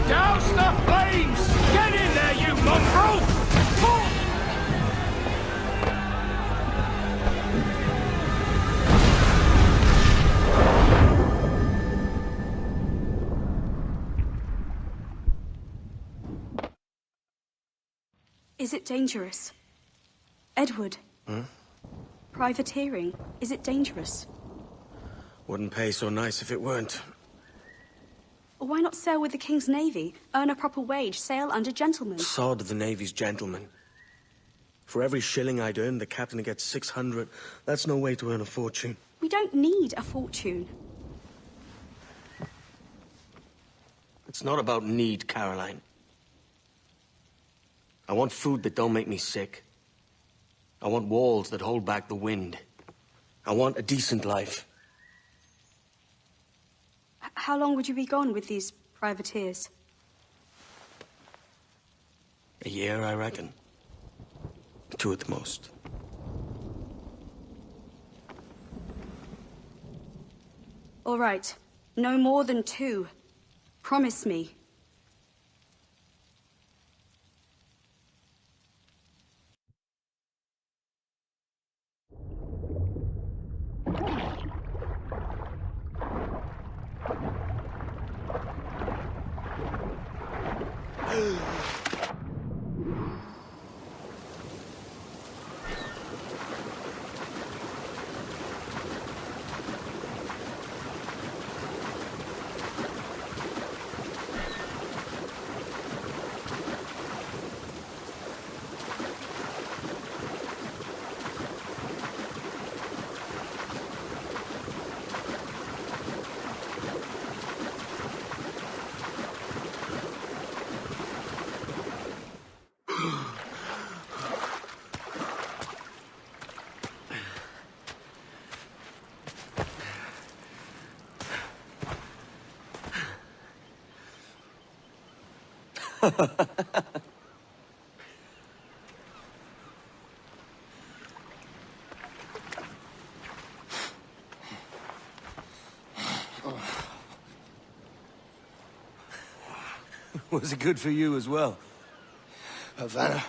Douse the flames! Get in there, you mongrel! Is it dangerous? Edward? Privateering, is it dangerous? Wouldn't pay so nice if it weren't. Why not sail with the King's Navy? Earn a proper wage, sail under gentlemen. Sod the Navy's gentlemen. For every shilling I'd earn, the captain gets 600. That's no way to earn a fortune. We don't need a fortune. It's not about need, Caroline. I want food that don't make me sick. I want walls that hold back the wind. I want a decent life. How long would you be gone with these privateers? A year, I reckon. 2 at the most. All right. No more than 2. Promise me. Was it good for you as well? Havana.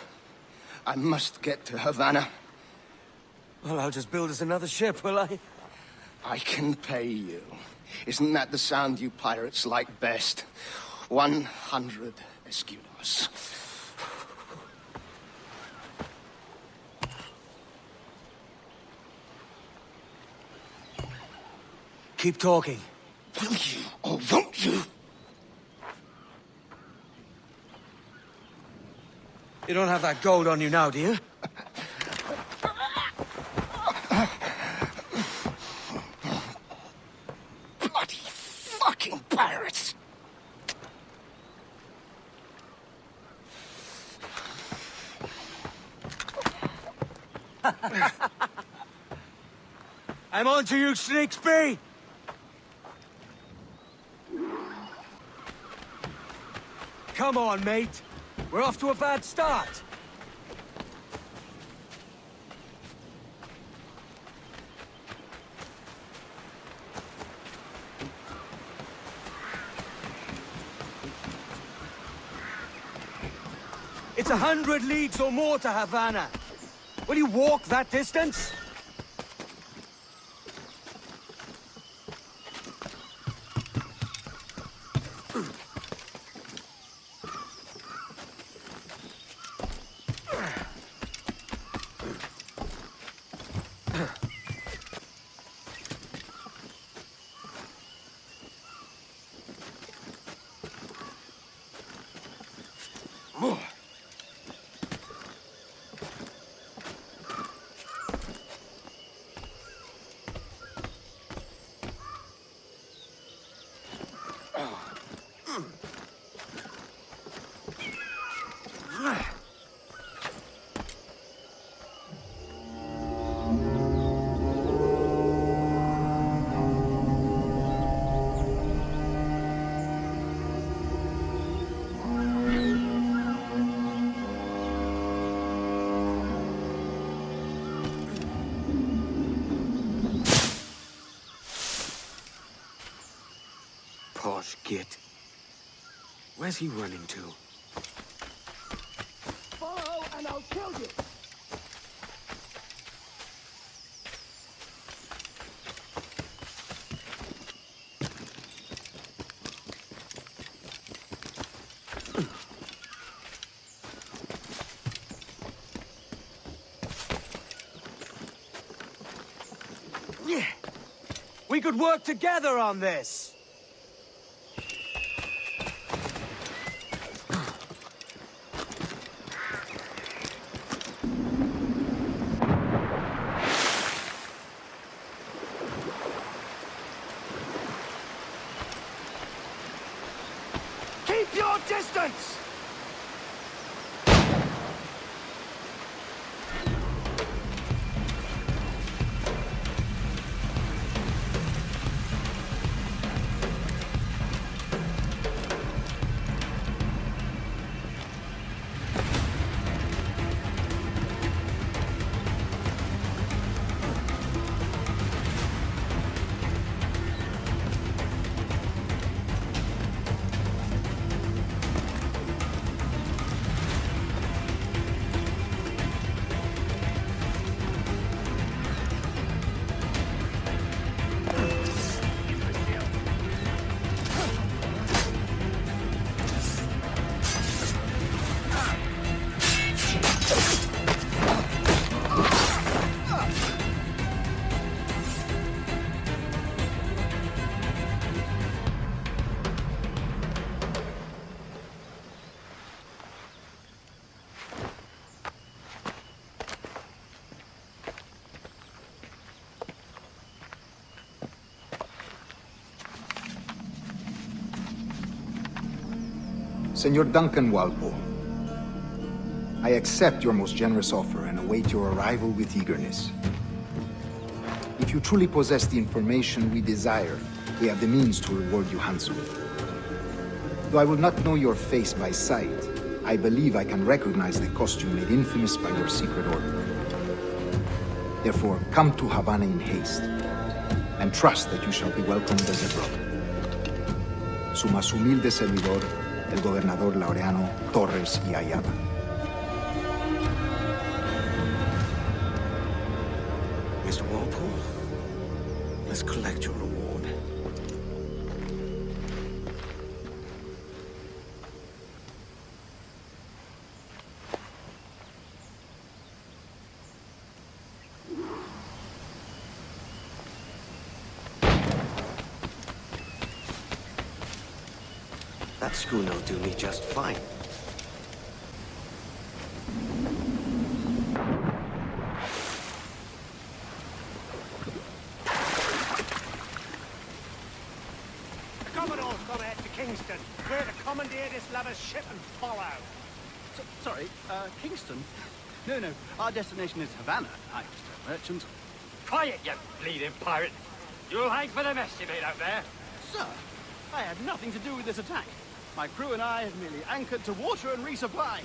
I must get to Havana. Well, I'll just build us another ship, will I? I can pay you. Isn't that the sound you pirates like best? 100 escudos. Keep talking. Will you or won't you? You don't have that gold on you now, do you? Bloody fucking pirates! I'm on to you, Snakesby! Come on, mate. We're off to a bad start. It's 100 leagues or more to Havana. Will you walk that distance? Posh git. Where's he running to? Follow and I'll kill you! Yeah. We could work together on this. Keep your distance! Senor Duncan Walpole, I accept your most generous offer and await your arrival with eagerness. If you truly possess the information we desire, we have the means to reward you handsomely. Though I will not know your face by sight, I believe I can recognize the costume made infamous by your secret order. Therefore, come to Havana in haste, and trust that you shall be welcomed as a brother. Su más humilde servidor, el gobernador Laureano Torres y Ayala. Mr. Walpole, let's collect your reward. That schooner'll do me just fine. The Commodore's gone ahead to Kingston. We're to commandeer this lover's ship and follow. Sorry, Kingston? No, our destination is Havana. I'm just a merchant. Quiet, you bleeding pirate. You'll hang for the mess you made out there. Sir, I had nothing to do with this attack. My crew and I have merely anchored to water and resupply.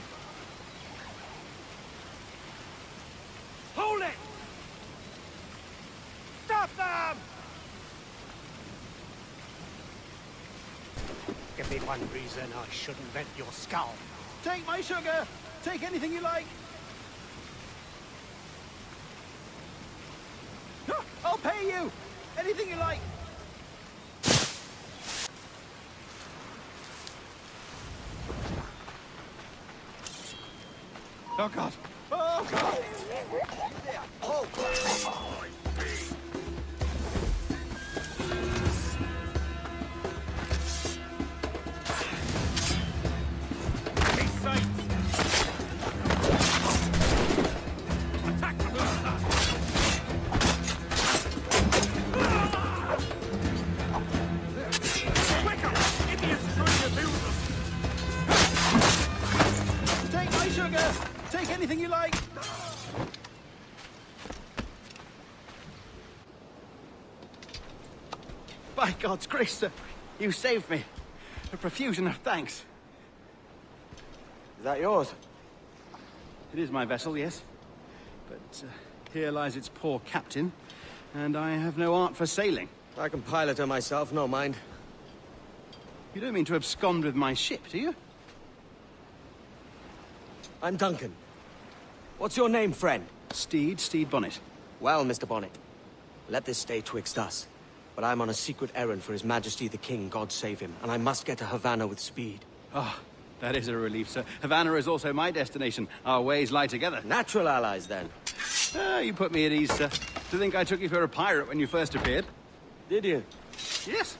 Hold it! Stop them! Give me one reason I shouldn't vent your skull. Take my sugar! Take anything you like! I'll pay you! Anything you like! Oh, God! Oh, God! Oh, Attack the blaster! Quicker! Idiots trying to build them! take my sugar! Take anything you like! By God's grace, sir, you saved me. A profusion of thanks. Is that yours? It is my vessel, yes. But here lies its poor captain, and I have no art for sailing. I can pilot her myself, no mind. You don't mean to abscond with my ship, do you? I'm Duncan. What's your name, friend? Steed Bonnet. Well, Mr. Bonnet, let this stay twixt us. But I'm on a secret errand for His Majesty the King, God save him, and I must get to Havana with speed. Ah, that is a relief, sir. Havana is also my destination. Our ways lie together. Natural allies, then. Ah, you put me at ease, sir. To think I took you for a pirate when you first appeared. Did you? Yes.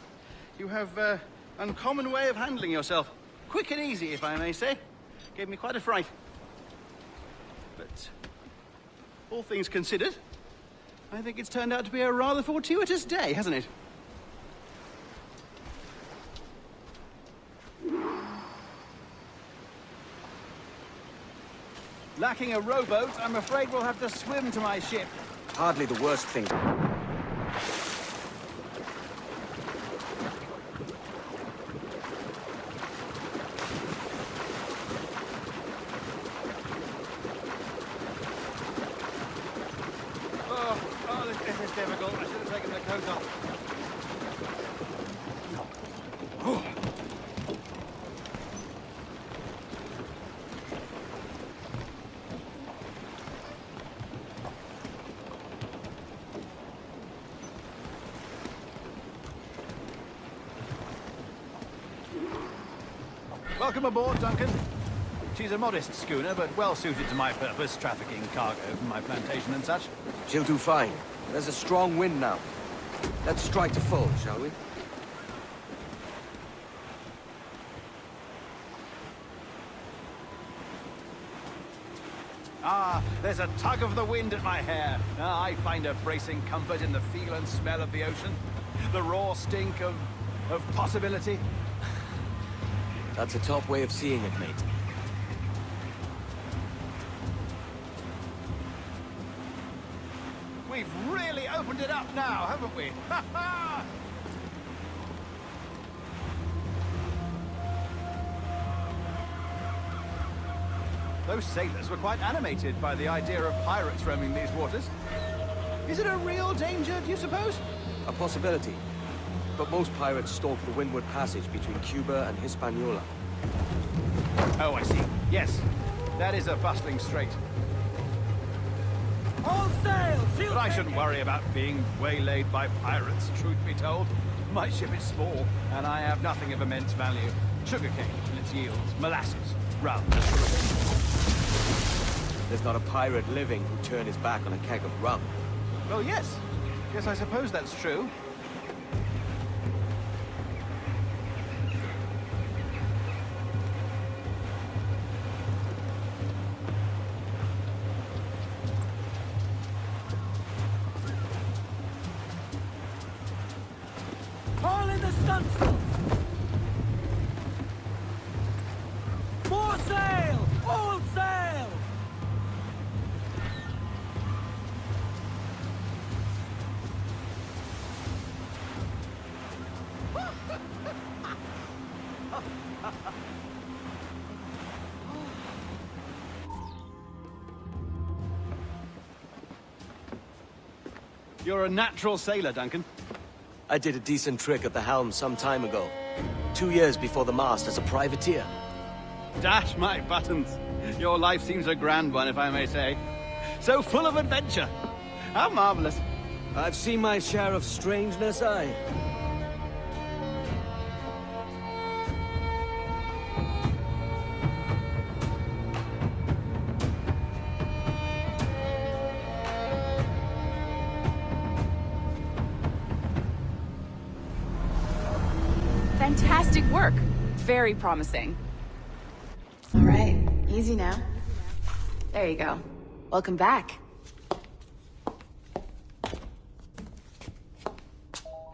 You have uncommon way of handling yourself. Quick and easy, if I may say. Gave me quite a fright. But all things considered, I think it's turned out to be a rather fortuitous day, hasn't it? Lacking a rowboat, I'm afraid we'll have to swim to my ship. Hardly the worst thing. This is difficult. I should have taken the coat off. Welcome aboard, Duncan. She's a modest schooner, but well suited to my purpose, trafficking cargo from my plantation and such. She'll do fine. There's a strong wind now. Let's strike to full, shall we? Ah, there's a tug of the wind at my hair. Ah, I find a bracing comfort in the feel and smell of the ocean. The raw stink of possibility. That's a top way of seeing it, mate. We've really opened it up now, haven't we? Ha ha! Those sailors were quite animated by the idea of pirates roaming these waters. Is it a real danger, do you suppose? A possibility. But most pirates stalk the windward passage between Cuba and Hispaniola. Oh, I see. Yes, that is a bustling strait. All sail! But I shouldn't worry about being waylaid by pirates, truth be told. My ship is small, and I have nothing of immense value. Sugarcane and its yields, molasses, rum. There's not a pirate living who'd turn his back on a keg of rum. Well, yes. Yes, I suppose that's true. All in the stunsail! More sail! All sail! You're a natural sailor, Duncan. I did a decent trick at the helm some time ago. 2 years before the mast as a privateer. Dash my buttons. Your life seems a grand one, if I may say. So full of adventure. How marvelous. I've seen my share of strangeness, aye. Fantastic work. Very promising. All right, easy now. There you go. Welcome back.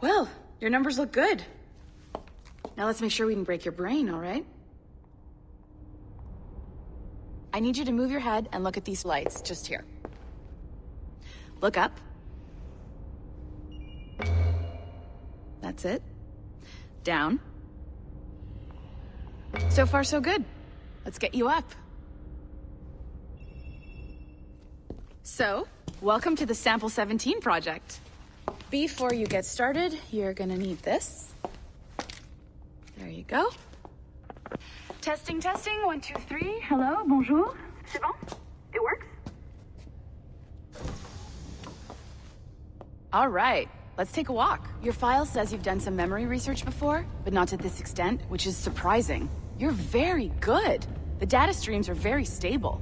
Well, your numbers look good. Now let's make sure we can break your brain, all right? I need you to move your head and look at these lights just here. Look up. That's it. Down. So far, so good. Let's get you up. So, welcome to the Sample 17 project. Before you get started, you're gonna need this. There There you go. Testing, testing. 1, 2, 3. Hello, bonjour. C'est bon? It works? All right, let's take a walk. Your file says you've done some memory research before, but not to this extent, which is surprising. You're very good. The data streams are very stable.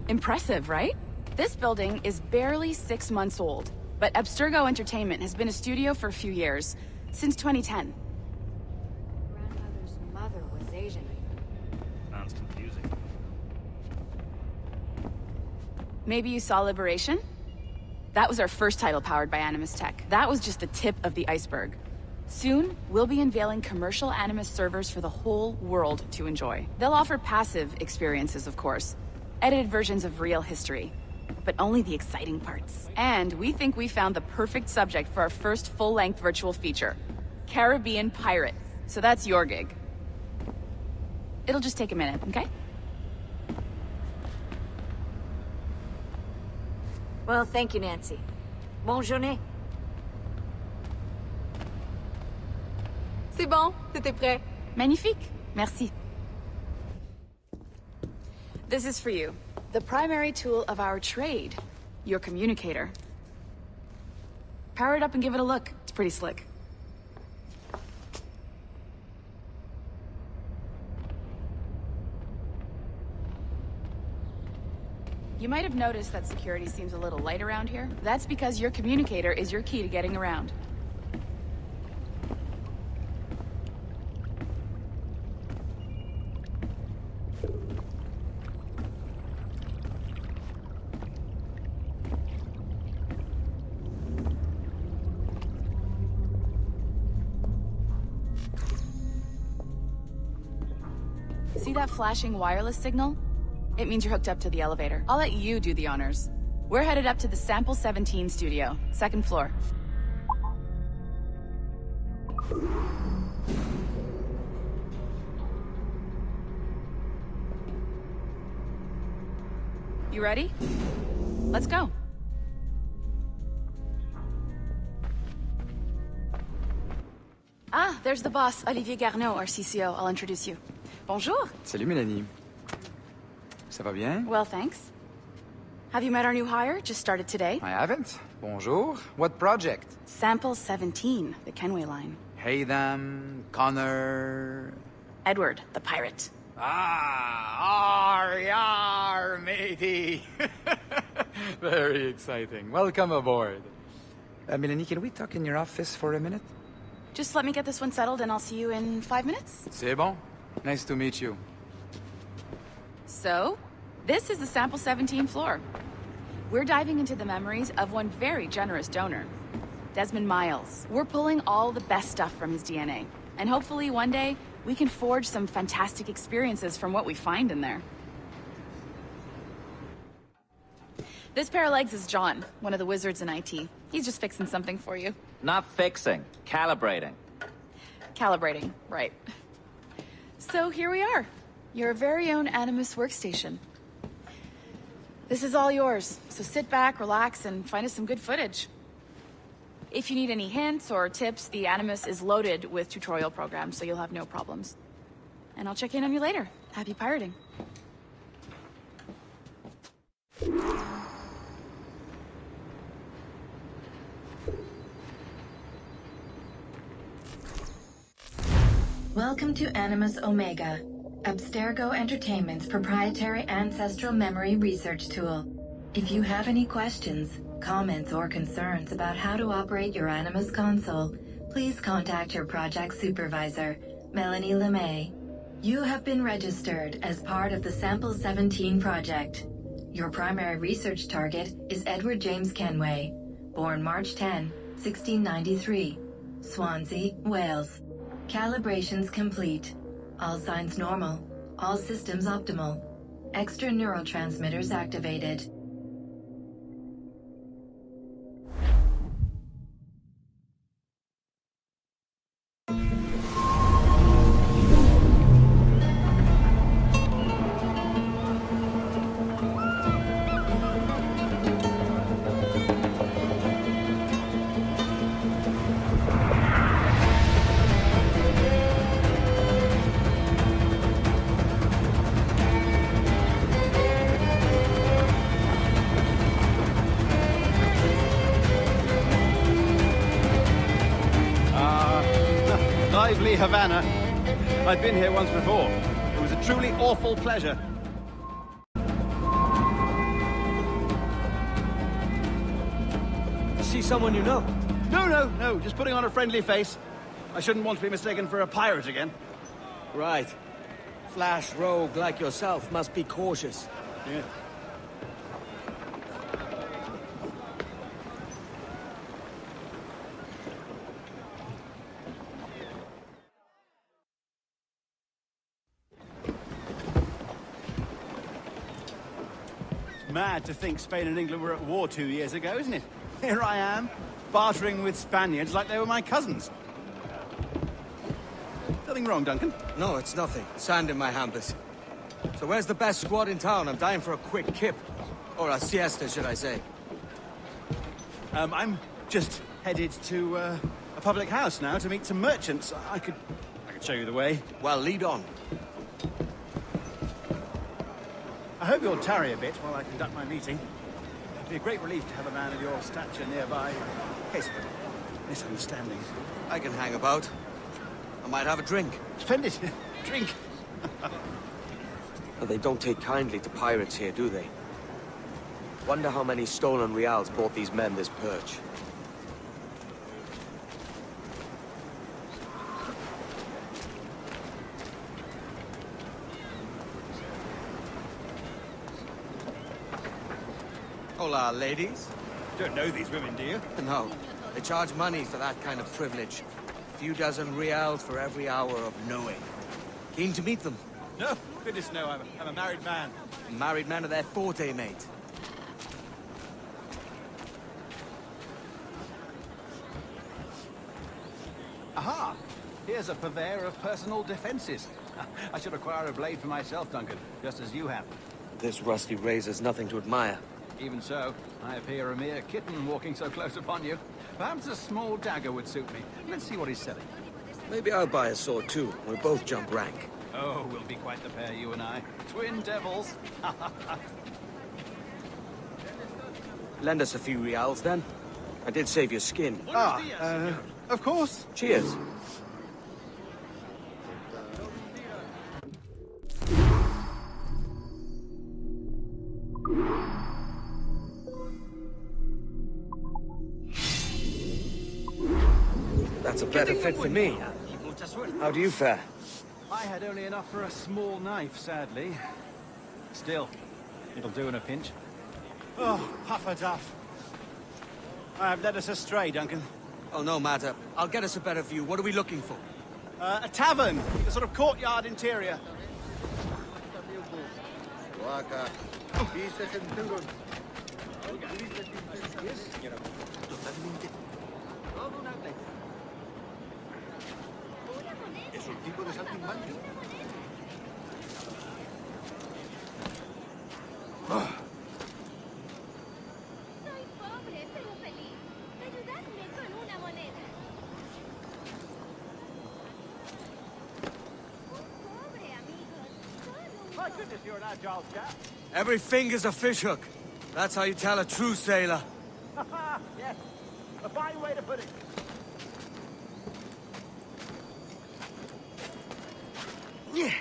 Impressive, right? This building is barely 6 months old, but Abstergo Entertainment has been a studio for a few years, since 2010. Grandmother's mother was Asian. Sounds confusing. Maybe you saw Liberation? That was our first title powered by Animus Tech. That was just the tip of the iceberg. Soon, we'll be unveiling commercial Animus servers for the whole world to enjoy. They'll offer passive experiences, of course. Edited versions of real history. But only the exciting parts. And we think we found the perfect subject for our first full-length virtual feature. Caribbean pirates. So that's your gig. It'll just take a minute, okay? Well, thank you, Nancy. Bonne journée. C'est bon, c'était prêt. Magnifique. Merci. This is for you. The primary tool of our trade. Your communicator. Power it up and give it a look. It's pretty slick. You might have noticed that security seems a little light around here. That's because your communicator is your key to getting around. See that flashing wireless signal? It means you're hooked up to the elevator. I'll let you do the honors. We're headed up to the Sample 17 studio, 2nd floor. You ready? Let's go. Ah, there's the boss, Olivier Garneau, our CCO. I'll introduce you. Bonjour. Salut Mélanie. Ça va bien? Well, thanks. Have you met our new hire? Just started today. I haven't. Bonjour. What project? Sample 17, the Kenway line. Hey them, Connor... Edward, the pirate. Ah, yar, matey. Very exciting. Welcome aboard. Mélanie, can we talk in your office for a minute? Just let me get this one settled and I'll see you in 5 minutes. C'est bon. Nice to meet you. So, this is the Sample 17 floor. We're diving into the memories of one very generous donor, Desmond Miles. We're pulling all the best stuff from his DNA. And hopefully one day, we can forge some fantastic experiences from what we find in there. This pair of legs is John, one of the wizards in IT. He's just fixing something for you. Not fixing, calibrating. Calibrating, right. So here we are, your very own Animus workstation. This is all yours, so sit back, relax, and find us some good footage. If you need any hints or tips, the Animus is loaded with tutorial programs, so you'll have no problems. And I'll check in on you later. Happy pirating. Welcome to Animus Omega, Abstergo Entertainment's proprietary ancestral memory research tool. If you have any questions, comments, or concerns about how to operate your Animus console, please contact your project supervisor, Melanie LeMay. You have been registered as part of the Sample 17 project. Your primary research target is Edward James Kenway, born March 10, 1693, Swansea, Wales. Calibrations complete. All signs normal. All systems optimal. Extra neurotransmitters activated. lively Havana. I've been here once before. It was a truly awful pleasure. See someone you know? No. Just putting on a friendly face. I shouldn't want to be mistaken for a pirate again. Right. Flash rogue like yourself must be cautious. Yeah. Mad to think Spain and England were at war 2 years ago, isn't it? Here I am, bartering with Spaniards like they were my cousins. Nothing wrong, Duncan? No, it's nothing. Sand in my hampers. So where's the best squad in town? I'm dying for a quick kip. Or a siesta, should I say. I'm just headed to a public house now to meet some merchants. I could show you the way. Well, lead on. I hope you'll tarry a bit while I conduct my meeting. It'd be a great relief to have a man of your stature nearby, in case of a misunderstanding. I can hang about. I might have a drink. Splendid. Drink. But they don't take kindly to pirates here, do they? Wonder how many stolen reals bought these men this perch. Hola, ladies. Don't know these women, do you? No. They charge money for that kind of privilege. A few dozen reals for every hour of knowing. Keen to meet them? No, goodness no, I'm a married man. Married men are their forte, mate. Aha! Here's a purveyor of personal defenses. I should acquire a blade for myself, Duncan, just as you have. This rusty razor's nothing to admire. Even so, I appear a mere kitten walking so close upon you. Perhaps a small dagger would suit me. Let's see what he's selling. Maybe I'll buy a sword too. We'll both jump rank. Oh, we'll be quite the pair, you and I. Twin devils. Lend us a few reals, then. I did save your skin. Of course. Cheers. That's a better fit for me. How do you fare? I had only enough for a small knife, sadly. Still, it'll do in a pinch. Oh, puffer duff. I've led us astray, Duncan. Oh, no matter. I'll get us a better view. What are we looking for? A tavern, a sort of courtyard interior. My goodness, you're an agile chap. Every finger's a fishhook. That's how you tell a true sailor. Yes, a fine way to put it. Yeah.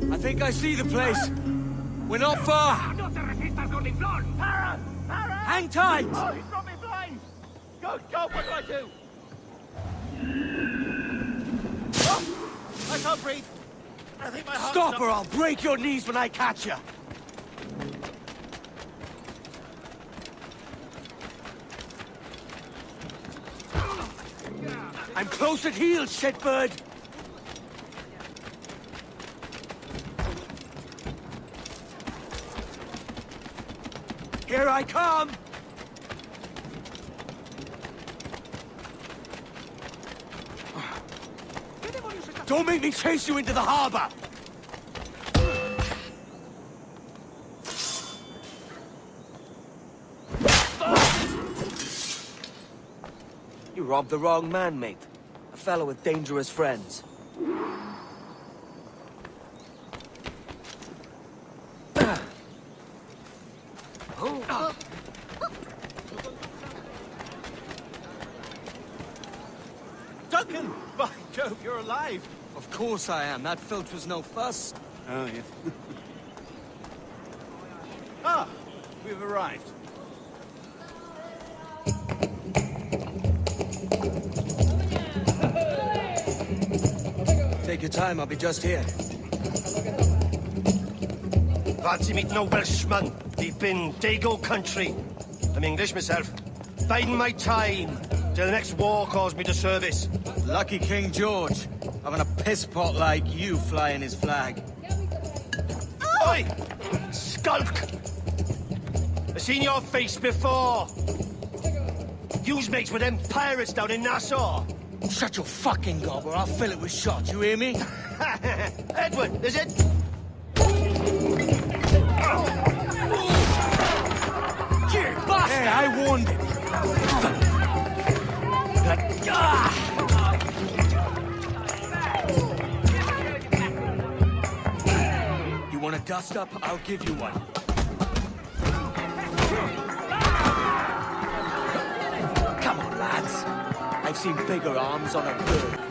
I think I see the place. We're not far. Hang tight! Oh, he's got me blind! Good God, what do I do? Oh, I can't breathe. I think my heart... Stop or I'll break your knees when I catch you. I'm close at heel, shitbird! Here I come! Don't make me chase you into the harbor! You robbed the wrong man, mate. A fellow with dangerous friends. hope you're alive. Of course I am. That filch was no fuss. Oh, yes. Ah, we've arrived. Take your time, I'll be just here. Fancy meet no Welshman, deep in Dago country. I'm English myself. Biding my time till the next war calls me to service. Lucky King George, having a piss pot like you flying his flag. Oi! Skulk! I've seen your face before. You's mates with them pirates down in Nassau. Shut your fucking gob or I'll fill it with shot, you hear me? Edward, is it? You bastard! Hey, I warned him. You want a dust up? I'll give you one. Come on, lads. I've seen bigger arms on a bird.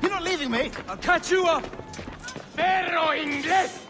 You're not leaving me. I'll catch you up. Perro inglés!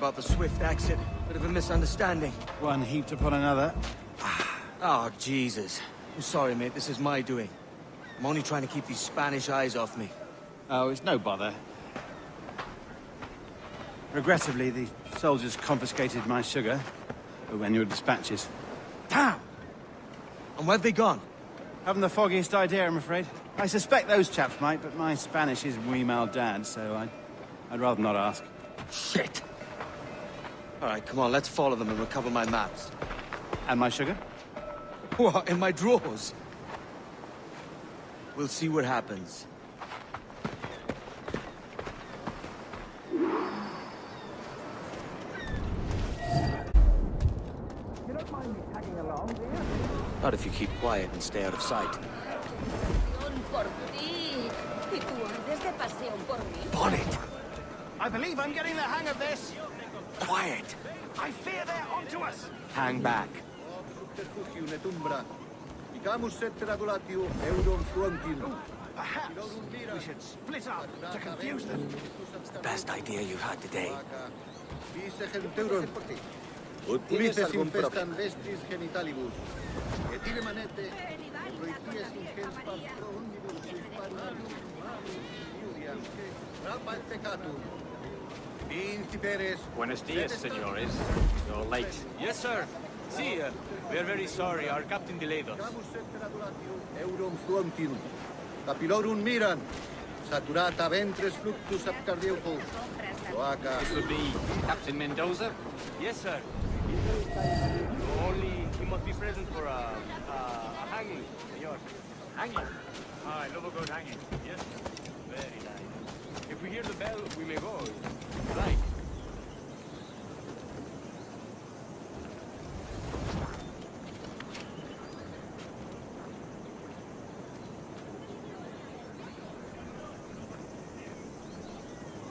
about the swift exit. Bit of a misunderstanding. One heaped upon another. Oh, Jesus. I'm sorry, mate. This is my doing. I'm only trying to keep these Spanish eyes off me. Oh, it's no bother. Regrettably, the soldiers confiscated my sugar when your dispatches. Damn! And where've they gone? Haven't the foggiest idea, I'm afraid. I suspect those chaps might, but my Spanish is muy mal dad, so I'd rather not ask. Shit! All right, come on, let's follow them and recover my maps. And my sugar? What, in my drawers? We'll see what happens. Not if you keep quiet and stay out of sight. Bonnet! I believe I'm getting the hang of this. Quiet! I fear they're onto us. Hang back. Perhaps we should split up to confuse them. Best idea you've had today. Utilices infestan vestris genitalibus. Et manete, proities ingens pastro omnibus hispanium iudiam, rapal peccatum. Principeres. Buenos dias, senores. You're late. Yes, sir. See, we are very sorry. Our captain delayed us. Eurum frontinum. Capilorum miran. Saturata ventres fluctus abcardiocus. Loaca. This would be Captain Mendoza? Yes, sir. Only he must be present for a hanging, senor. Hanging? I love a good hanging. Yes, very nice. If we hear the bell, we may go. Right.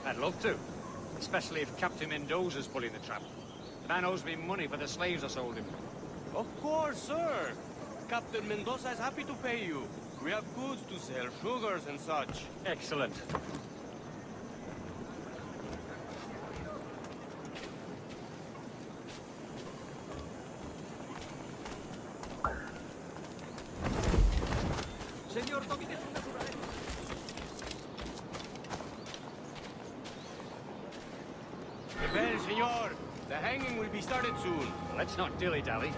I'd love to. Especially if Captain Mendoza's pulling the trap. The man owes me money for the slaves I sold him. Of course, sir. Captain Mendoza is happy to pay you. We have goods to sell, sugars and such. Excellent. Well, senor, the hanging will be started soon. Let's not dilly-dally.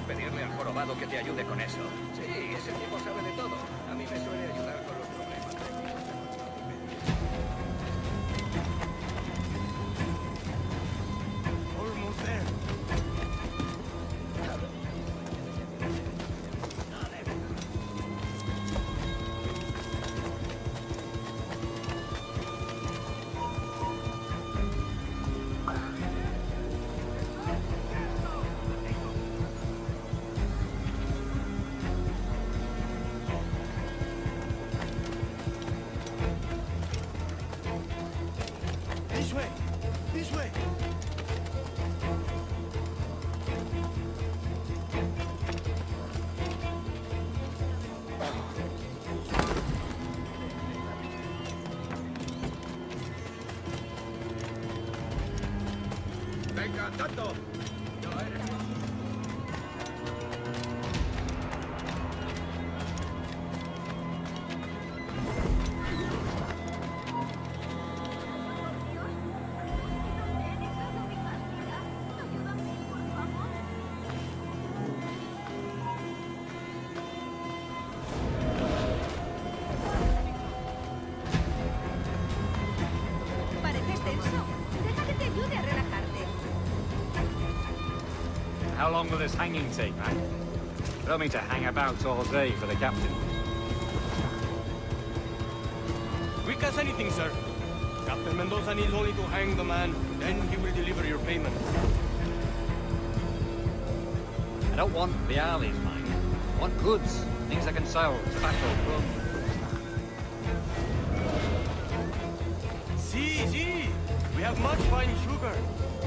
Pedirle al jorobado que te ayude con eso. Sí, ese tipo sabe de todo. A mí me suele ayudar con los problemas. Almost there. This way! This way! Venga, tanto. Pareces tenso. Deja que te ayude a relajarte. How long will this hanging take, man? You don't mean to hang about all day for the captain. Quick as anything, sir. Captain Mendoza needs only to hang the man. Then he will deliver your payment. I don't want the alleys, mind. I want goods, things I can sell, tobacco, rum. See, we have much fine sugar.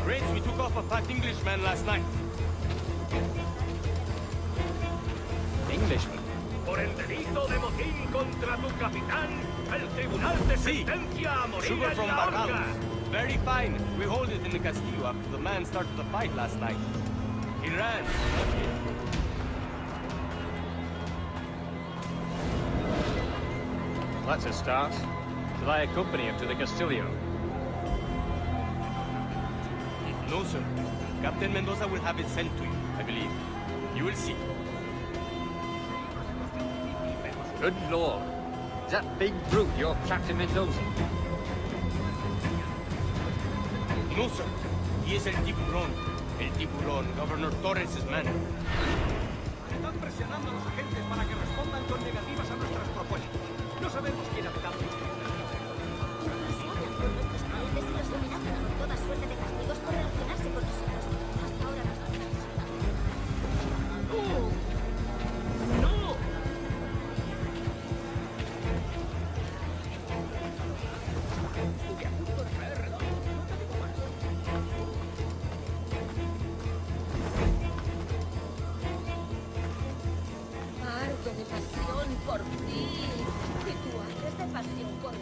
Grapes we took off a fat Englishman last night. Englishman? Por el delito de motín contra tu capitán, el tribunal te sentencia a morir Sugar en from la horca. Barbados. Very fine. We hold it in the Castillo after the man started the fight last night. He ran. That's a start. Shall I accompany him to the Castillo? No, sir. Captain Mendoza will have it sent to you, I believe. You will see. Good lord. Is that big brute your Captain Mendoza? No, sir. He is el tiburón. El tiburón, Governor Torres' man. Están presionando a los agentes para que respondan con negativas a nuestras propuestas. No sabemos quién ha pegado. Hablan con nuestros clientes y los amenazan con toda suerte de castigos por relacionarse con nosotros. Hasta ahora nos han resultado. ¡No! Estuve a punto de caer redondo. No te digo más. Ardo de pasión por ti. Y tú ardes de pasión por mí.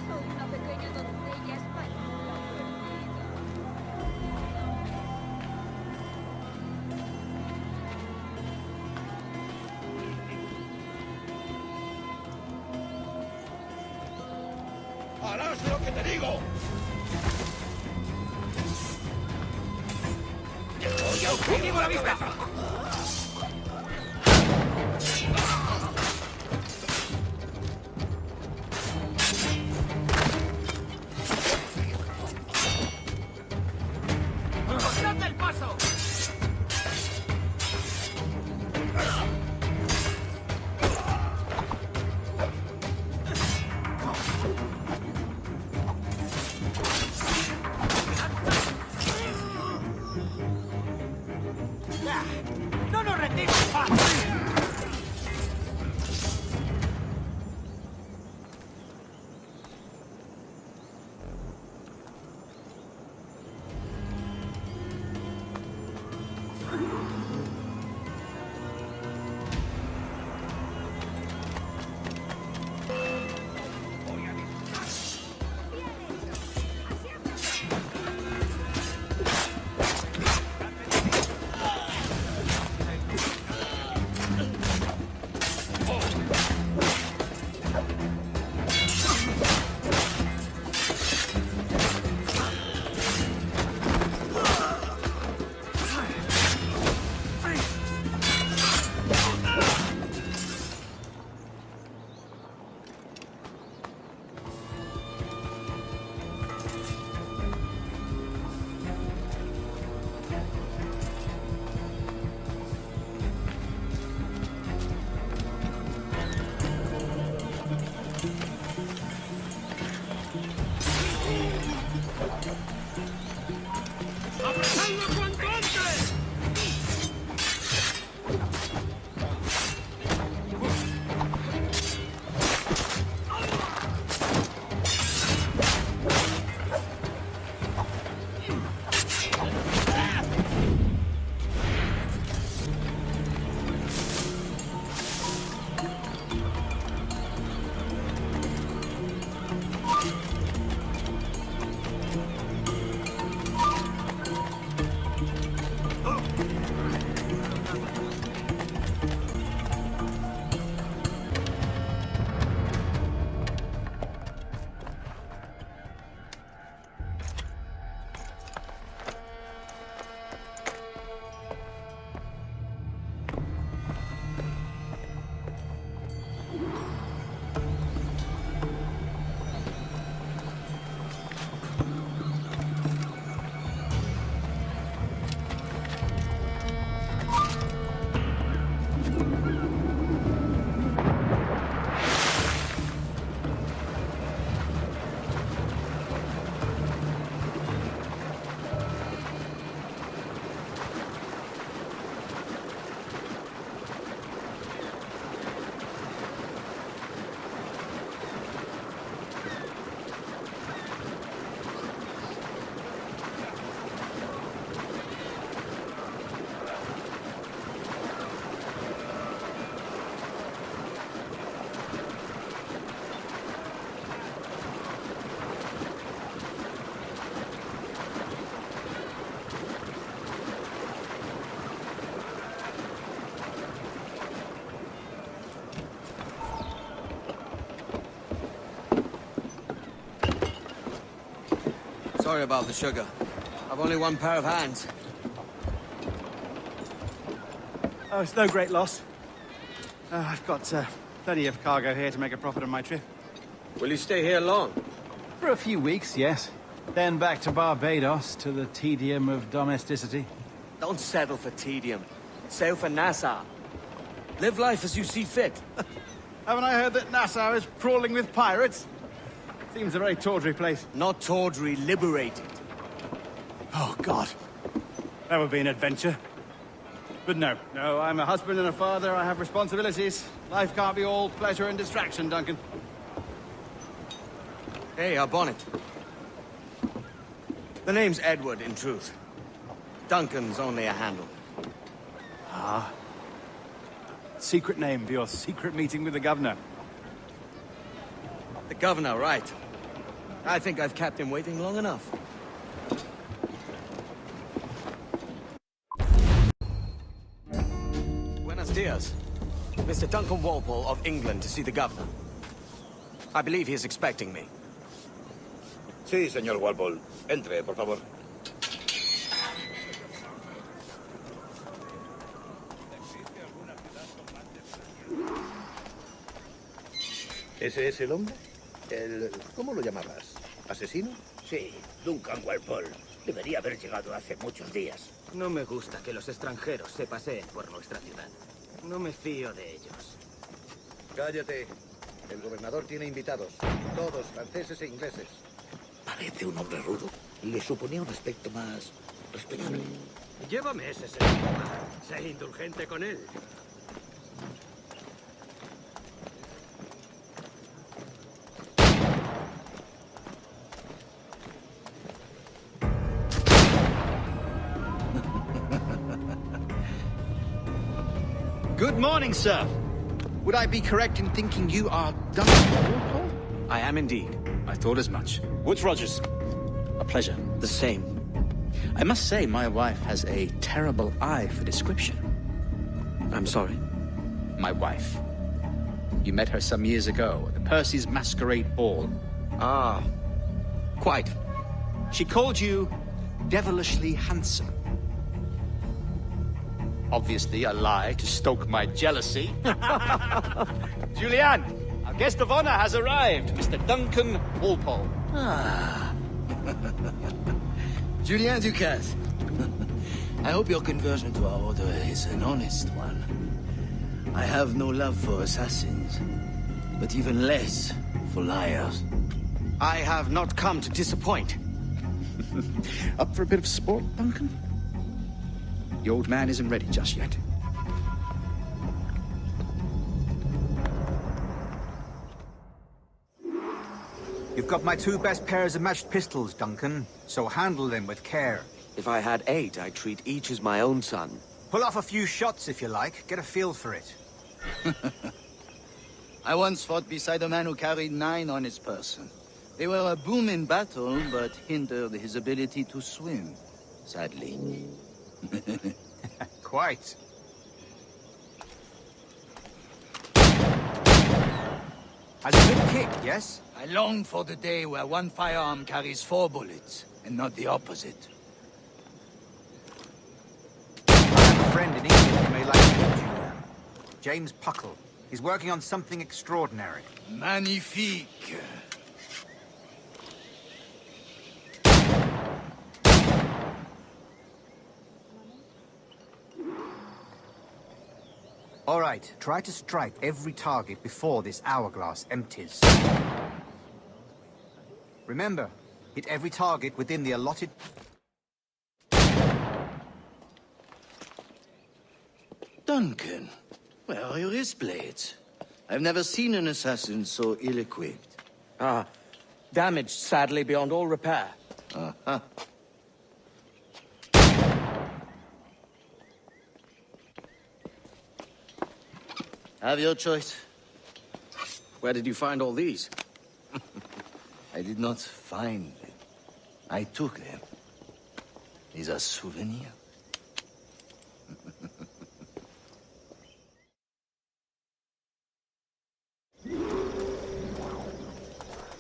Soy una pequeña doncella española perdida. ¡Harás lo que te digo! ¡Objetivo a la vista! ¡Cortadle el paso! Sorry about the sugar. I've only one pair of hands. Oh, it's no great loss. I've got plenty of cargo here to make a profit on my trip. Will you stay here long? For a few weeks, yes. Then back to Barbados to the tedium of domesticity. Don't settle for tedium. Sail for Nassau. Live life as you see fit. Haven't I heard that Nassau is crawling with pirates? Seems a very tawdry place. Not tawdry, liberated. Oh, God. That would be an adventure. But no, I'm a husband and a father. I have responsibilities. Life can't be all pleasure and distraction, Duncan. Hey, our bonnet. The name's Edward, in truth. Duncan's only a handle. Ah. Secret name for your secret meeting with the governor. The governor, right. I think I've kept him waiting long enough. Buenos dias. Mr. Duncan Walpole of England to see the governor. I believe he is expecting me. Sí, señor Walpole. Entre, por favor. ¿Ese es el hombre? ¿Cómo lo llamabas? ¿Asesino? Sí, Duncan Walpole. Debería haber llegado hace muchos días. No me gusta que los extranjeros se paseen por nuestra ciudad. No me fío de ellos. Cállate. El gobernador tiene invitados. Todos franceses e ingleses. Parece un hombre rudo. Le suponía un aspecto más respetable. Llévame ese señor. Sé indulgente con él. Good morning, sir. Would I be correct in thinking you are Duncan Walpole? I am indeed. I thought as much. Woods Rogers. A pleasure. The same. I must say, my wife has a terrible eye for description. I'm sorry? My wife. You met her some years ago at the Percy's Masquerade Ball. Ah, quite. She called you devilishly handsome. Obviously a lie to stoke my jealousy. Julianne, our guest of honor has arrived, Mr. Duncan Walpole. Ah. Julien Ducasse. I hope your conversion to our order is an honest one. I have no love for assassins, but even less for liars. I have not come to disappoint. Up for a bit of sport, Duncan? The old man isn't ready just yet. You've got my 2 best pairs of matched pistols, Duncan, so handle them with care. If I had 8, I'd treat each as my own son. Pull off a few shots if you like. Get a feel for it. I once fought beside a man who carried 9 on his person. They were a boom in battle, but hindered his ability to swim, sadly. Quite. Has a good kick, yes? I long for the day where one firearm carries 4 bullets, and not the opposite. I have a friend in England who may like to meet you. James Puckle. He's working on something extraordinary. Magnifique. All right, try to strike every target before this hourglass empties. Remember, hit every target within the allotted... Duncan, where are your wrist blades? I've never seen an assassin so ill-equipped. Ah, damaged, sadly, beyond all repair. Uh-huh. Have your choice. Where did you find all these? I did not find them. I took them. These are souvenirs.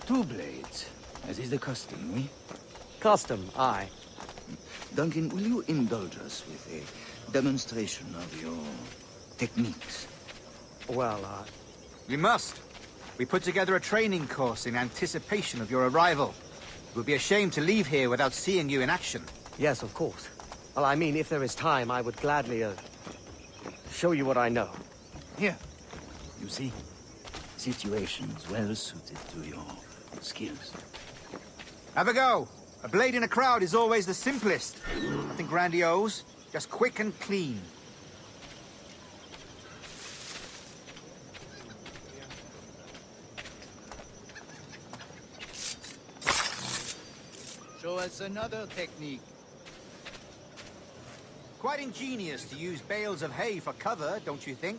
Two blades, as is the custom, oui? Custom, aye. Duncan, will you indulge us with a demonstration of your techniques? Well, We must. We put together a training course in anticipation of your arrival. It would be a shame to leave here without seeing you in action. Yes, of course. Well, I mean, if there is time, I would gladly, show you what I know. Here. You see? Situations well suited to your skills. Have a go. A blade in a crowd is always the simplest. Nothing grandiose, just quick and clean. Show us another technique. Quite ingenious to use bales of hay for cover, don't you think?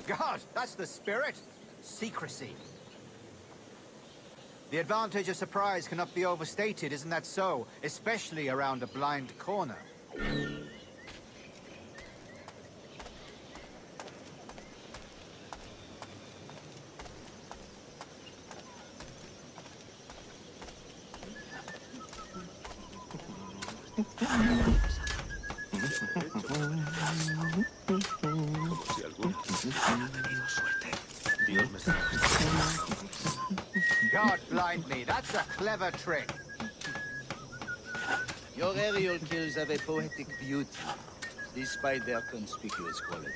God, that's the spirit. Secrecy. The advantage of surprise cannot be overstated, isn't that so? Especially around a blind corner. God blind me, that's a clever trick. Your aerial kills have a poetic beauty, despite their conspicuous quality.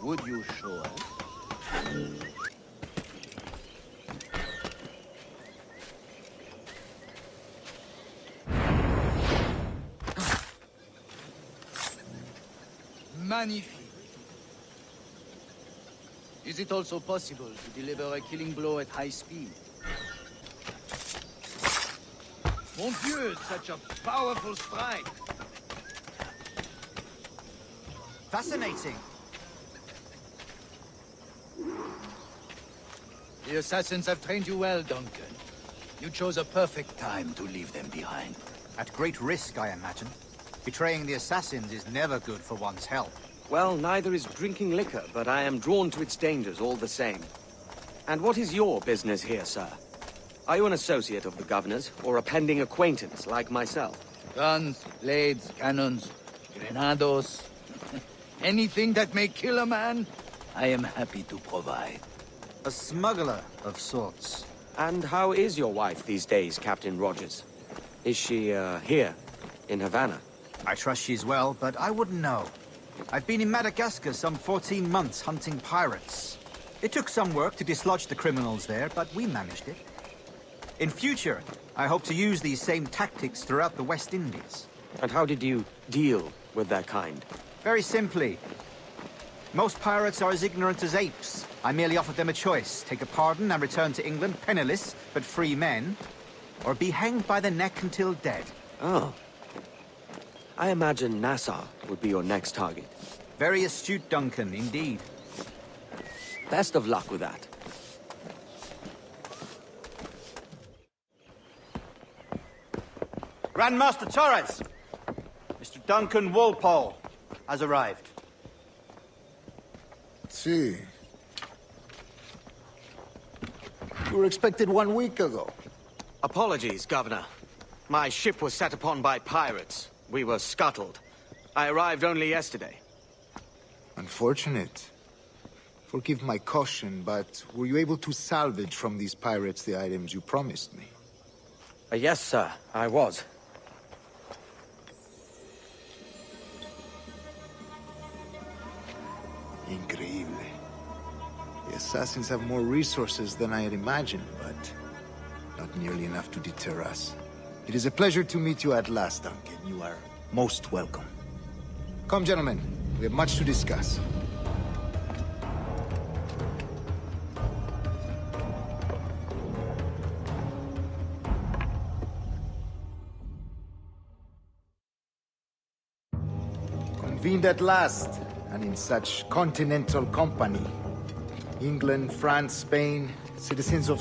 Would you show us? Magnifique. Is it also possible to deliver a killing blow at high speed? Mon Dieu, such a powerful strike! Fascinating. The assassins have trained you well, Duncan. You chose a perfect time to leave them behind. At great risk, I imagine. Betraying the assassins is never good for one's health. Well, neither is drinking liquor, but I am drawn to its dangers all the same. And what is your business here, sir? Are you an associate of the governor's, or a pending acquaintance like myself? Guns, blades, cannons, grenados. Anything that may kill a man, I am happy to provide. A smuggler of sorts. And how is your wife these days, Captain Rogers? Is she, here, in Havana? I trust she's well, but I wouldn't know. I've been in Madagascar some 14 months hunting pirates. It took some work to dislodge the criminals there, but we managed it. In future, I hope to use these same tactics throughout the West Indies. And how did you deal with their kind? Very simply. Most pirates are as ignorant as apes. I merely offered them a choice. Take a pardon and return to England penniless, but free men, or be hanged by the neck until dead. Oh. I imagine Nassau would be your next target. Very astute, Duncan, indeed. Best of luck with that. Grandmaster Torres! Mr. Duncan Walpole has arrived. See. You were expected 1 week ago. Apologies, Governor. My ship was set upon by pirates. We were scuttled. I arrived only yesterday. Unfortunate. Forgive my caution, but were you able to salvage from these pirates the items you promised me? Yes, sir, I was. Increíble. The assassins have more resources than I had imagined, but not nearly enough to deter us. It is a pleasure to meet you at last, Duncan. You are most welcome. Come, gentlemen. We have much to discuss. Convened at last, and in such continental company. England, France, Spain, citizens of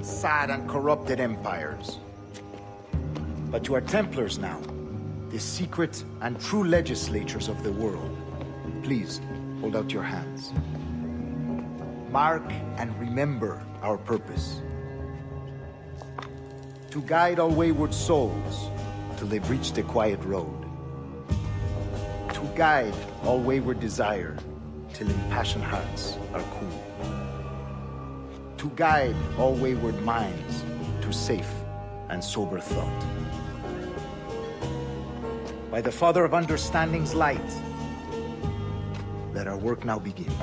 sad and corrupted empires. But you are Templars now, the secret and true legislatures of the world. Please, hold out your hands. Mark and remember our purpose. To guide all wayward souls till they've reached the quiet road. To guide all wayward desire till impassioned hearts are cool. To guide all wayward minds to safe and sober thought. By the Father of Understanding's light, let our work now begin.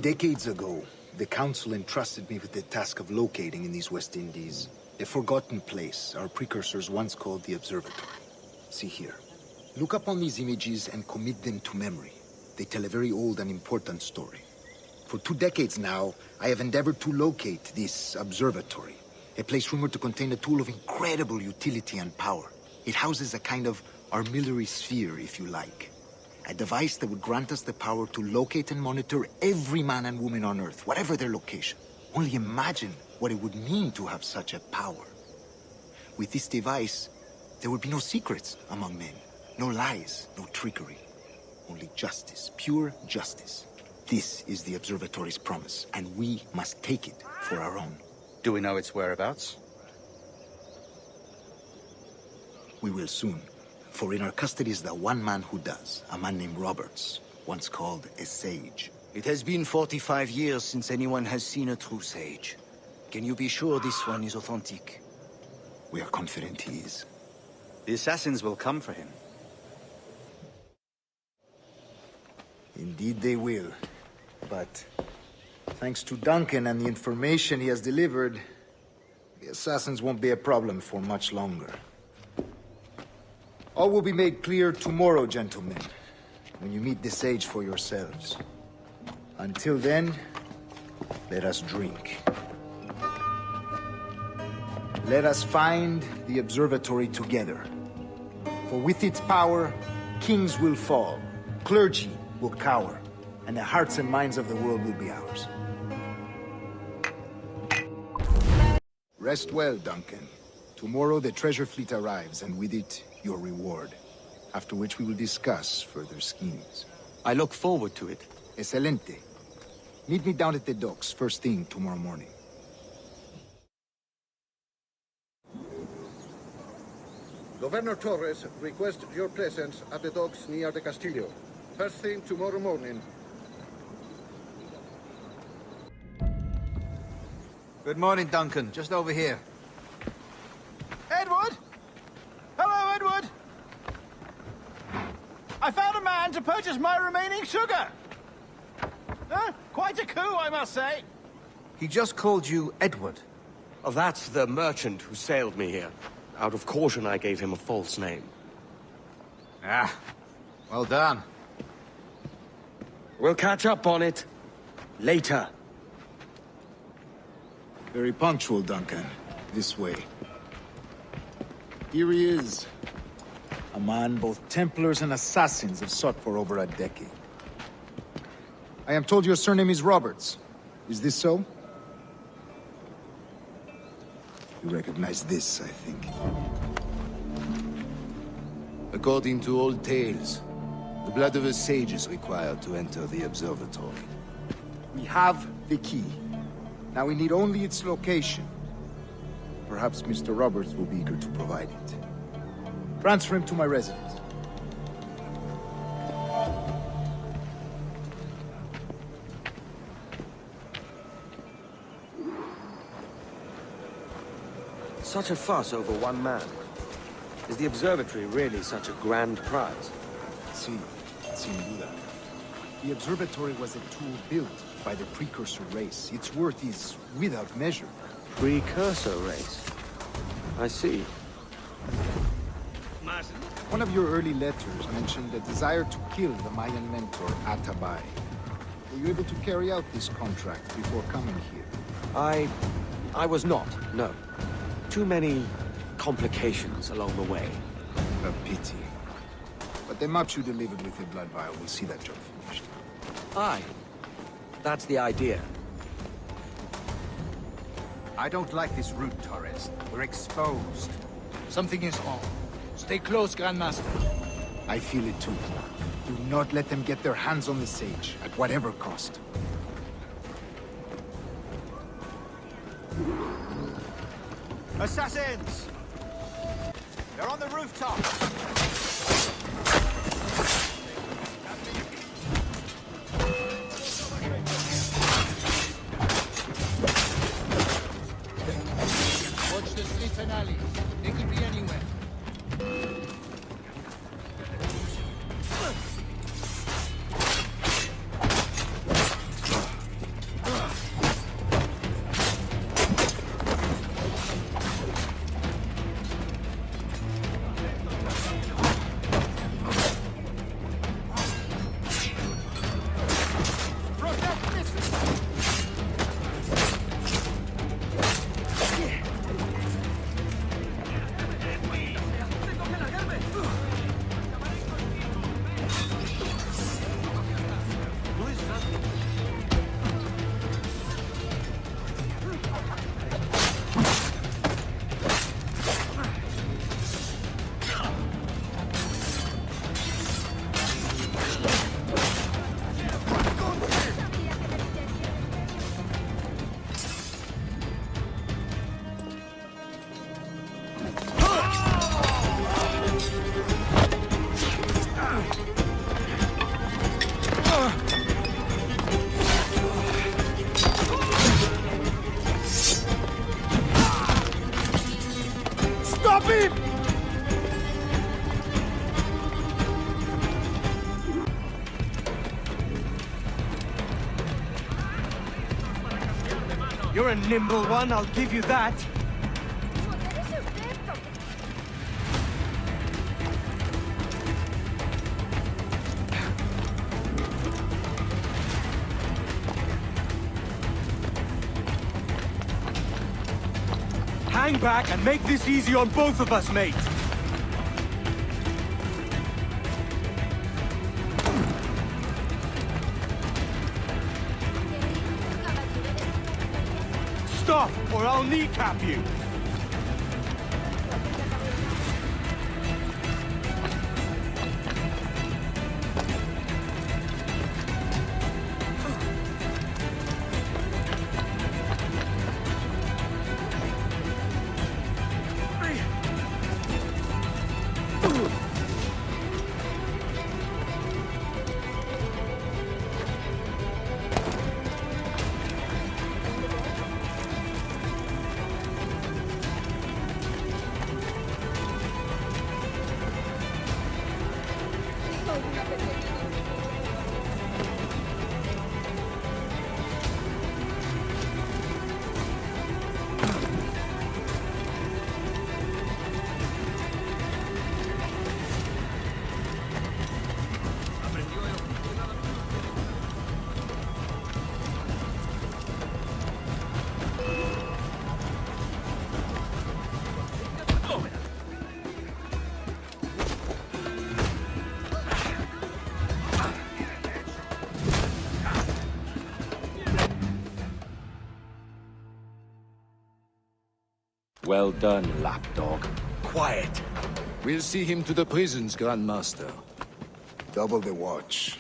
Decades ago, the Council entrusted me with the task of locating in these West Indies a forgotten place our precursors once called the Observatory. See here. Look upon these images and commit them to memory. They tell a very old and important story. For 2 decades now, I have endeavored to locate this observatory, a place rumored to contain a tool of incredible utility and power. It houses a kind of armillary sphere, if you like. A device that would grant us the power to locate and monitor every man and woman on Earth, whatever their location. Only imagine what it would mean to have such a power. With this device, there would be no secrets among men, no lies, no trickery. Only justice, pure justice. This is the observatory's promise, and we must take it for our own. Do we know its whereabouts? We will soon. For in our custody is the one man who does, a man named Roberts, once called a sage. It has been 45 years since anyone has seen a true sage. Can you be sure this one is authentic? We are confident he is. The assassins will come for him. Indeed they will. But thanks to Duncan and the information he has delivered, the assassins won't be a problem for much longer. All will be made clear tomorrow, gentlemen, when you meet the sage for yourselves. Until then, let us drink. Let us find the observatory together. For with its power, kings will fall, clergy will cower, and the hearts and minds of the world will be ours. Rest well, Duncan. Tomorrow the treasure fleet arrives, and with it, your reward. After which we will discuss further schemes. I look forward to it. Excelente. Meet me down at the docks first thing tomorrow morning. Governor Torres requests your presence at the docks near the Castillo. First thing tomorrow morning. Good morning, Duncan. Just over here. Edward? Hello, Edward! I found a man to purchase my remaining sugar! Quite a coup, I must say. He just called you Edward. Oh, that's the merchant who sailed me here. Out of caution, I gave him a false name. Ah, well done. We'll catch up on it later. Very punctual, Duncan. This way. Here he is. A man both Templars and Assassins have sought for over a decade. I am told your surname is Roberts. Is this so? You recognize this, I think. According to old tales, the blood of a sage is required to enter the observatory. We have the key. Now we need only its location. Perhaps Mr. Roberts will be eager to provide it. Transfer him to my residence. Such a fuss over one man. Is the observatory really such a grand prize? Sin duda. The observatory was a tool built by the precursor race. Its worth is without measure. Precursor race? I see. One of your early letters mentioned a desire to kill the Mayan mentor, Atabay. Were you able to carry out this contract before coming here? I was not, no. Too many complications along the way. A pity. But the maps you delivered with the blood vial will see that job finished. Aye. That's the idea. I don't like this route, Torres. We're exposed. Something is wrong. Stay close, Grandmaster. I feel it too. Do not let them get their hands on the sage, at whatever cost. Assassins! They're on the rooftop! Watch the streets and alleys. They could be anywhere. You're a nimble one, I'll give you that. Hang back and make this easy on both of us, mate. Stop, or I'll kneecap you! Well done, lapdog. Quiet. We'll see him to the prisons, Grandmaster. Double the watch.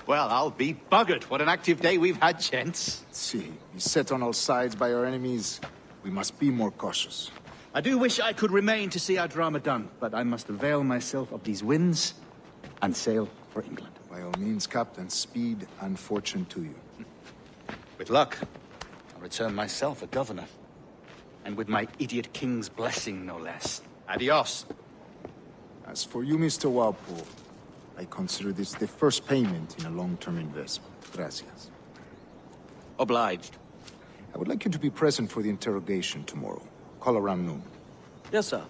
Well, I'll be buggered. What an active day we've had, gents. See, beset on all sides by our enemies. We must be more cautious. I do wish I could remain to see our drama done, but I must avail myself of these winds and sail for England. By all means, Captain, speed and fortune to you. With luck, I'll return myself a governor. And with my idiot king's blessing, no less. Adios. As for you, Mr. Walpole, I consider this the first payment in a long-term investment. Gracias. Obliged. I would like you to be present for the interrogation tomorrow. Call around noon. Yes, sir.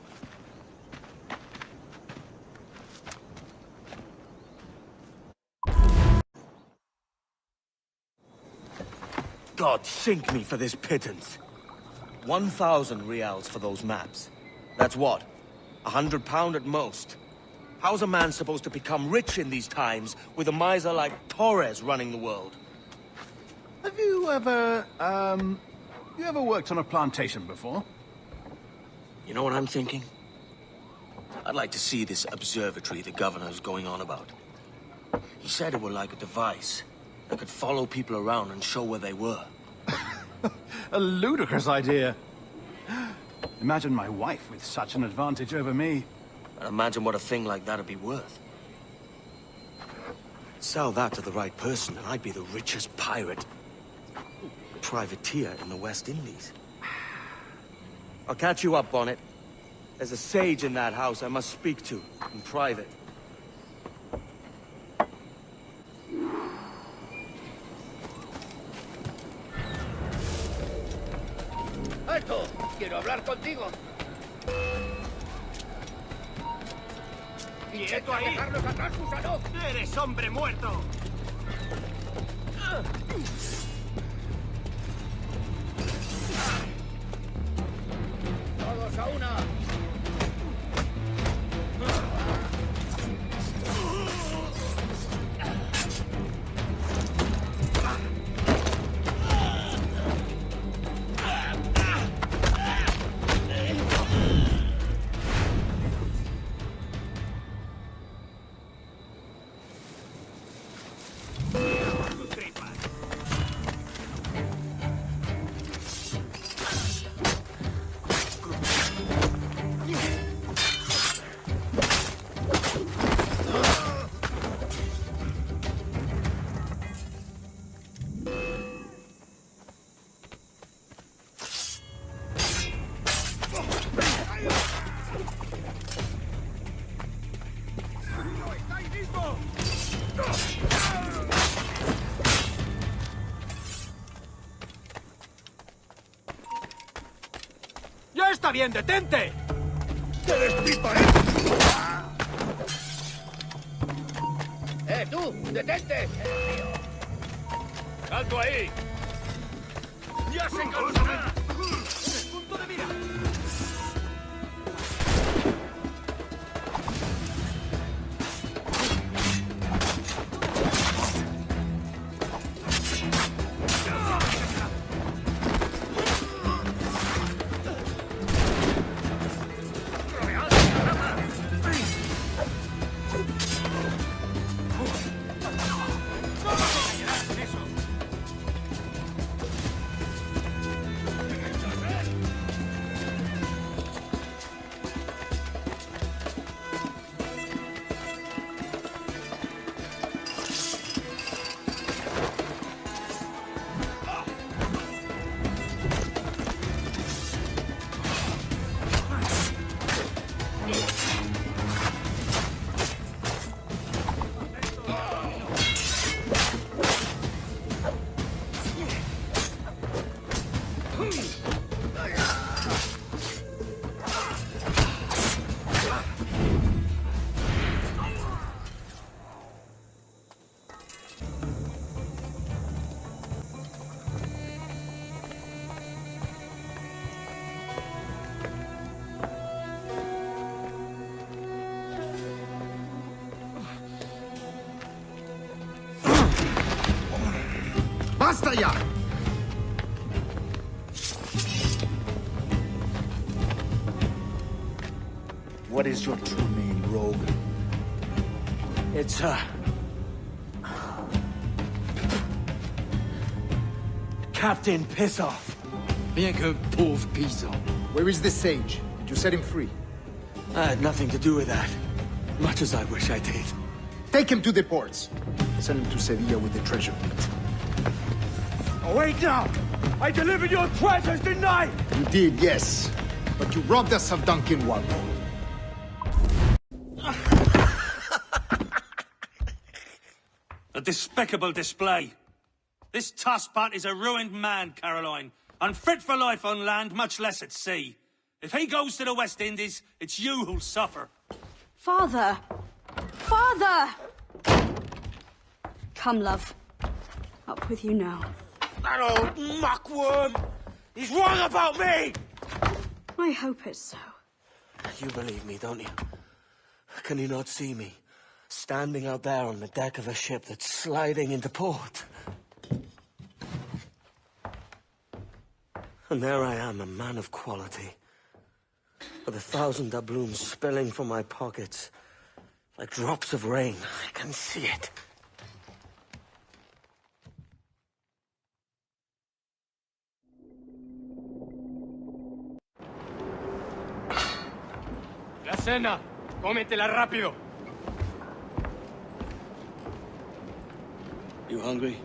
God sink me for this pittance. 1,000 reals for those maps. That's what? £100 at most. How's a man supposed to become rich in these times with a miser like Torres running the world? Have you ever, worked on a plantation before? You know what I'm thinking? I'd like to see this observatory the governor's going on about. He said it were like a device that could follow people around and show where they were. A ludicrous idea. Imagine my wife with such an advantage over me. And imagine what a thing like that'd be worth. Sell that to the right person and I'd be the richest pirate. Privateer in the West Indies. I'll catch you up on it. There's a sage in that house I must speak to in private. ¡Alto! Quiero hablar contigo. ¡Quieto ahí! ¡Dejarlos atrás, gusano! ¡Eres hombre muerto! ¡Todos a una! ¡Ya está bien, detente! ¡Te destriparé! ¡Tú! ¡Detente! ¡Alto ahí! ¡Ya se cansará! ¡En el punto de mira! ¡Basta ya! What is your true name, rogue? It's, Captain Pissoff. Bien que pauvre paysan. Where is the sage? Did you set him free? I had nothing to do with that. Much as I wish I did. Take him to the ports. Send him to Sevilla with the treasure plate. Oh, wait now! I delivered your treasures, didn't I? You did, yes. But you robbed us of Duncan Walpole. A despicable display. This tosspot is a ruined man, Caroline. Unfit for life on land, much less at sea. If he goes to the West Indies, it's you who'll suffer. Father! Father! Come, love. Up with you now. That old muckworm! He's wrong about me! I hope it's so. You believe me, don't you? Can you not see me? Standing out there on the deck of a ship that's sliding into port. And there I am, a man of quality. With 1,000 doubloons spilling from my pockets. Like drops of rain. I can see it. La cena. Cómetela rápido. You hungry?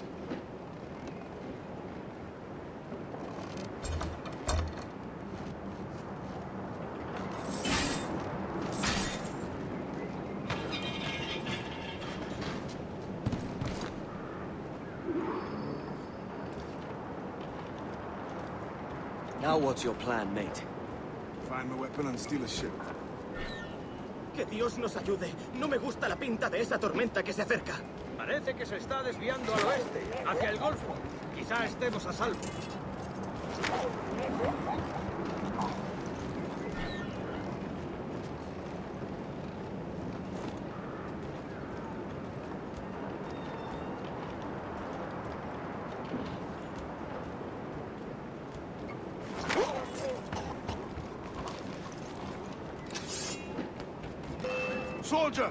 Now what's your plan, mate? Find my weapon and steal a ship. Que Dios nos ayude. No me gusta la pinta de esa tormenta que se acerca. Parece que se está desviando al oeste, hacia el Golfo. Quizá estemos a salvo. Soldier!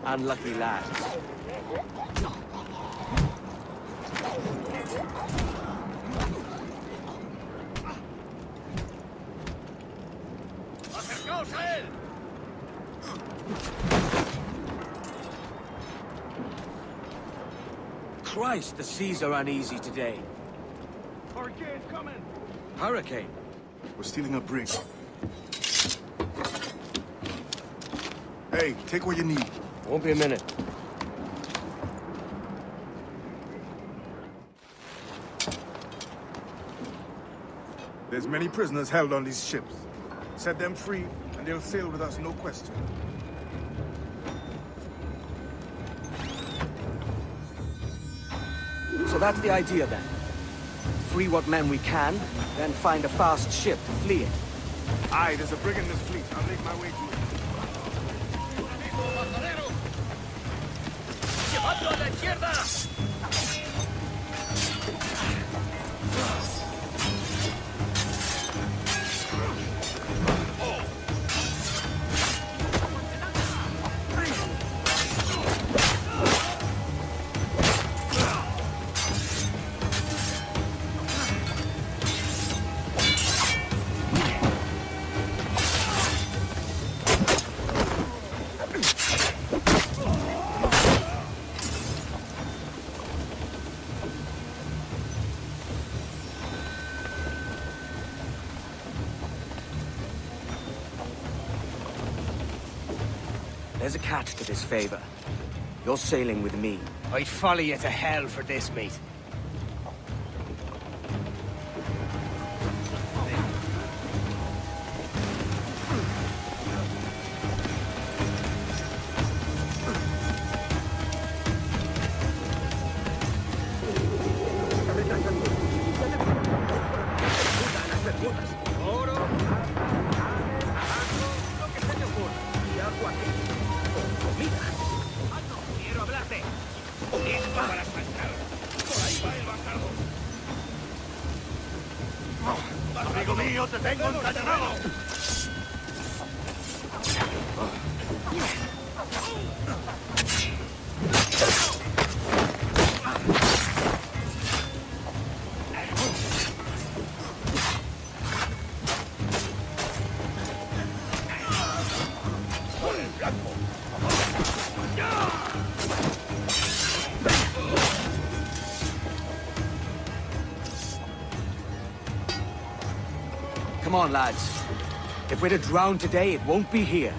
Unlucky lads. ¡Acercaos a él! Christ, the seas are uneasy today. Hurricane coming! Hurricane? We're stealing a brig. Hey, take what you need. Won't be a minute. There's many prisoners held on these ships. Set them free, and they'll sail with us, no question. So that's the idea then. Free what men we can, then find a fast ship to flee it. Aye, there's a brig in this fleet. I'll make my way to it. ¡Llevadlo a la izquierda! There's a catch to this favor. You're sailing with me. I'd follow you to hell for this, mate. Amigo mío, te tengo encadenado. Come on, lads. If we're to drown today, it won't be here.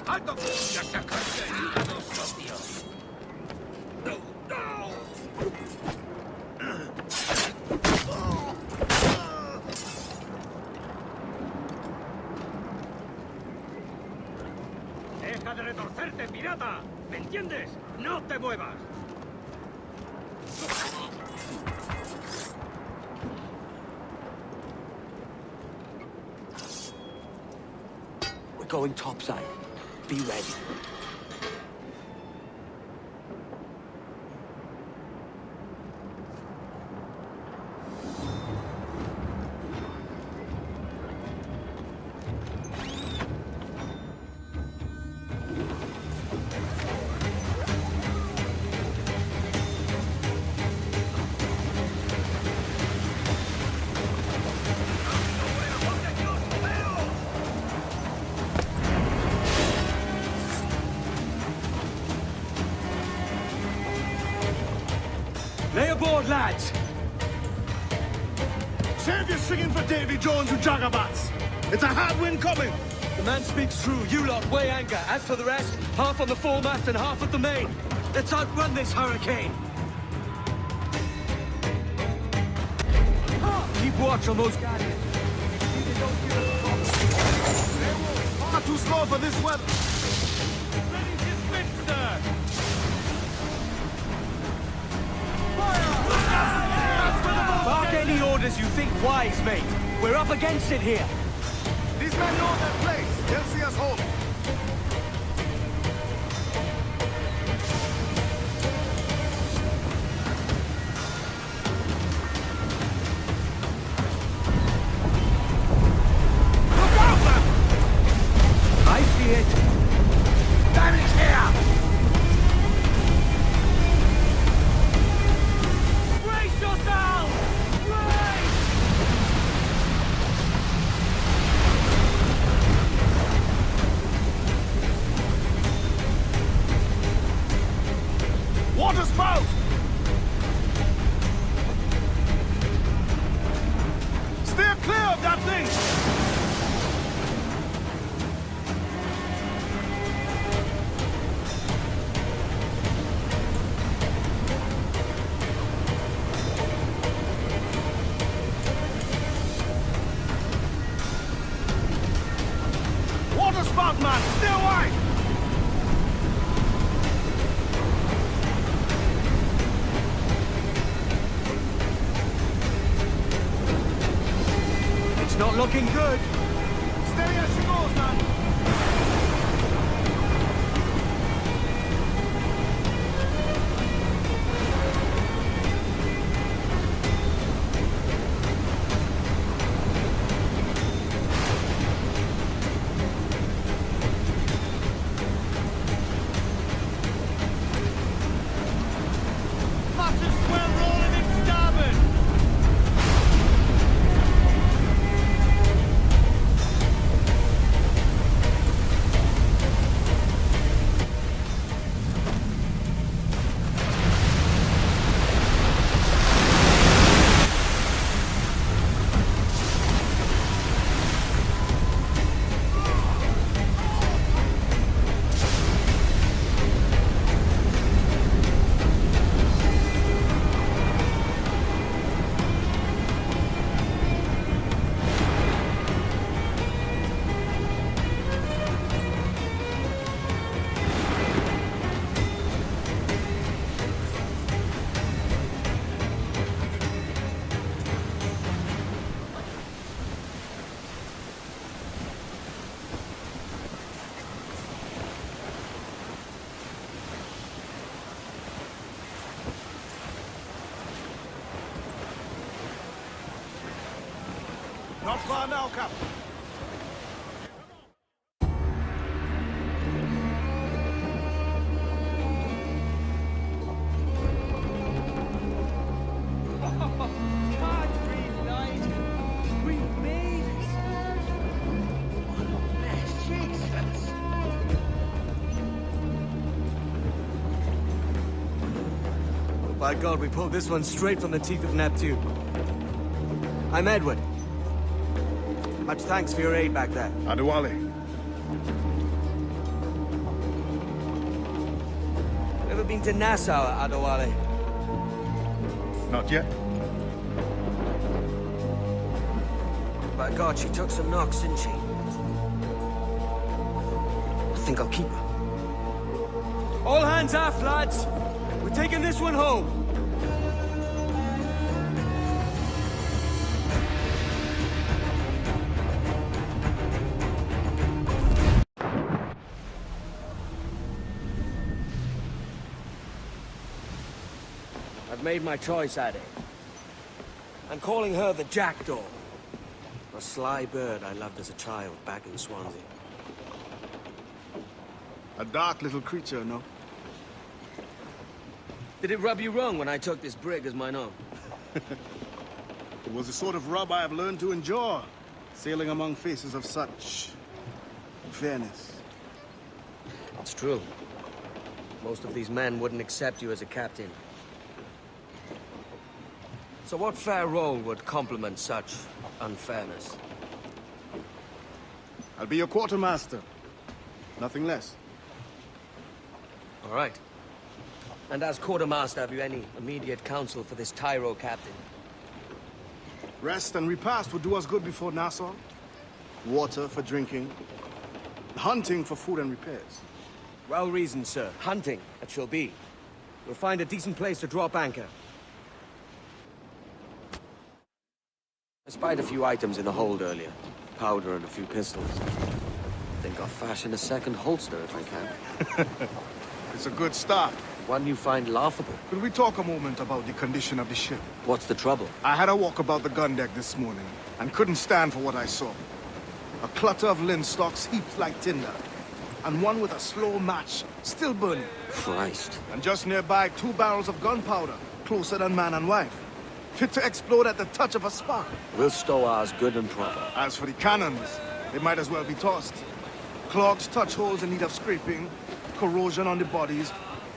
¡Alto! ¡Ya sacaste el hígado, socio! ¡Deja de retorcerte, pirata! ¿Me entiendes? ¡No te muevas! We're going topside. Be ready. Lay aboard, lads! Save your singing for Davy Jones and Jagabats! It's a hard wind coming! The man speaks true. You lot weigh anchor. As for the rest, half on the foremast and half at the main. Let's outrun this hurricane. Keep watch on those guardians. Far too slow for this weather! Ready this wind, sir! Bark any orders you think wise, mate. We're up against it here. These men know their place. They'll see us home. Look out, man! I see it. Damage here! Brace yourself! Water spout! Steer clear of that thing! Water spout, man! Steer wide! It's not looking good. Steady as she goes, man! Massive swell rolling in starboard. Not far now, Captain. By God, we pulled this one straight from the teeth of Neptune. I'm Edward. Much thanks for your aid back there. Adewale. been to Nassau, Adewale? Not yet. By God, she took some knocks, didn't she? I think I'll keep her. All hands aft, lads! We're taking this one home! I've made my choice, Addy. I'm calling her the Jackdaw. A sly bird I loved as a child back in Swansea. A dark little creature, no? Did it rub you wrong when I took this brig as mine own? It was the sort of rub I have learned to endure, sailing among faces of such fairness. It's true. Most of these men wouldn't accept you as a captain. So what fair role would complement such unfairness? I'll be your quartermaster. Nothing less. All right. And as quartermaster, have you any immediate counsel for this Tyro captain? Rest and repast would do us good before Nassau. Water for drinking. Hunting for food and repairs. Well reasoned, sir. Hunting, it shall be. We'll find a decent place to drop anchor. I spied a few items in the hold earlier. Powder and a few pistols. I think I'll fashion a second holster if I can. It's a good start. One you find laughable. Could we talk a moment about the condition of the ship? What's the trouble? I had a walk about the gun deck this morning and couldn't stand for what I saw. A clutter of linstocks heaped like tinder, and one with a slow match still burning. Christ. And just nearby, 2 barrels of gunpowder, closer than man and wife, fit to explode at the touch of a spark. We'll stow ours good and proper. As for the cannons, they might as well be tossed. Clogged touch holes in need of scraping, corrosion on the bodies,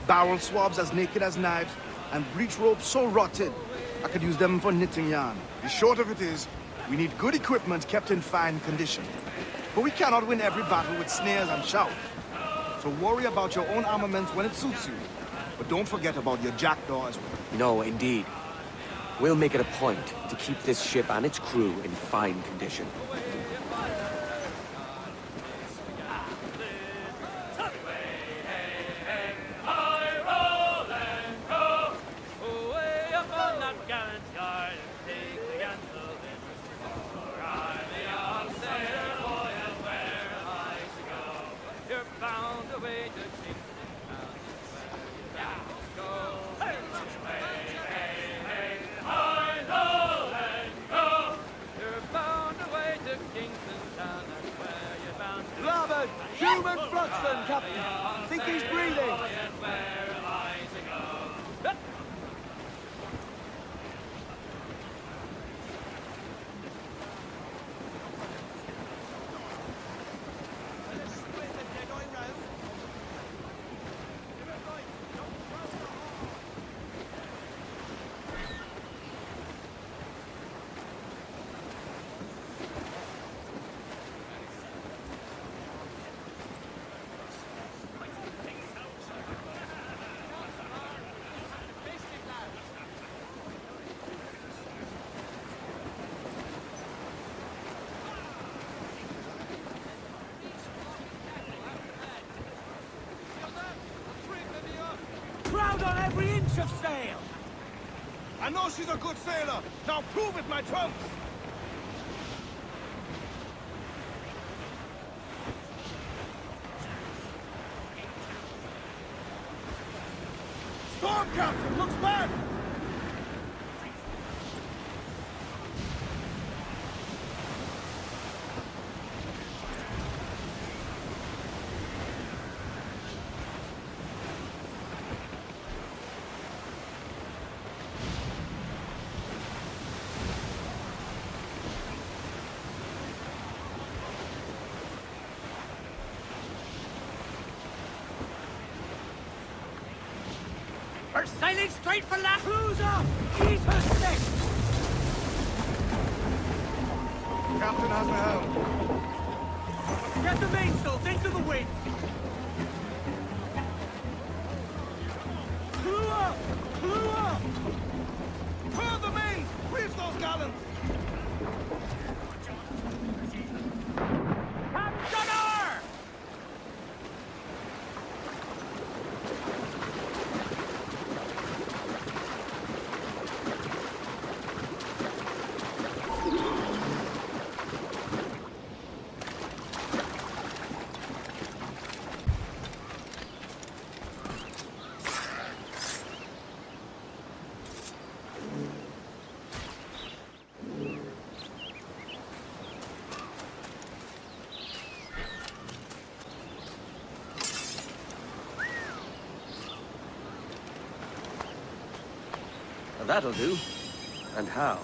barrel swabs as naked as knives, and breech ropes so rotted, I could use them for knitting yarn. The short of it is, we need good equipment kept in fine condition. But we cannot win every battle with snares and shouts. So worry about your own armament when it suits you. But don't forget about your jackdaw as well. No, indeed. We'll make it a point to keep this ship and its crew in fine condition. Human Fluxon, Captain! Think he's breathing! Crowd on every inch of sail! I know she's a good sailor. Now prove it, my trunks! Storm, Captain! Looks bad! We're sailing straight for La Cruza! Ease her stick! Captain has the helm. Get the mainsails into the wind! That'll do. And how?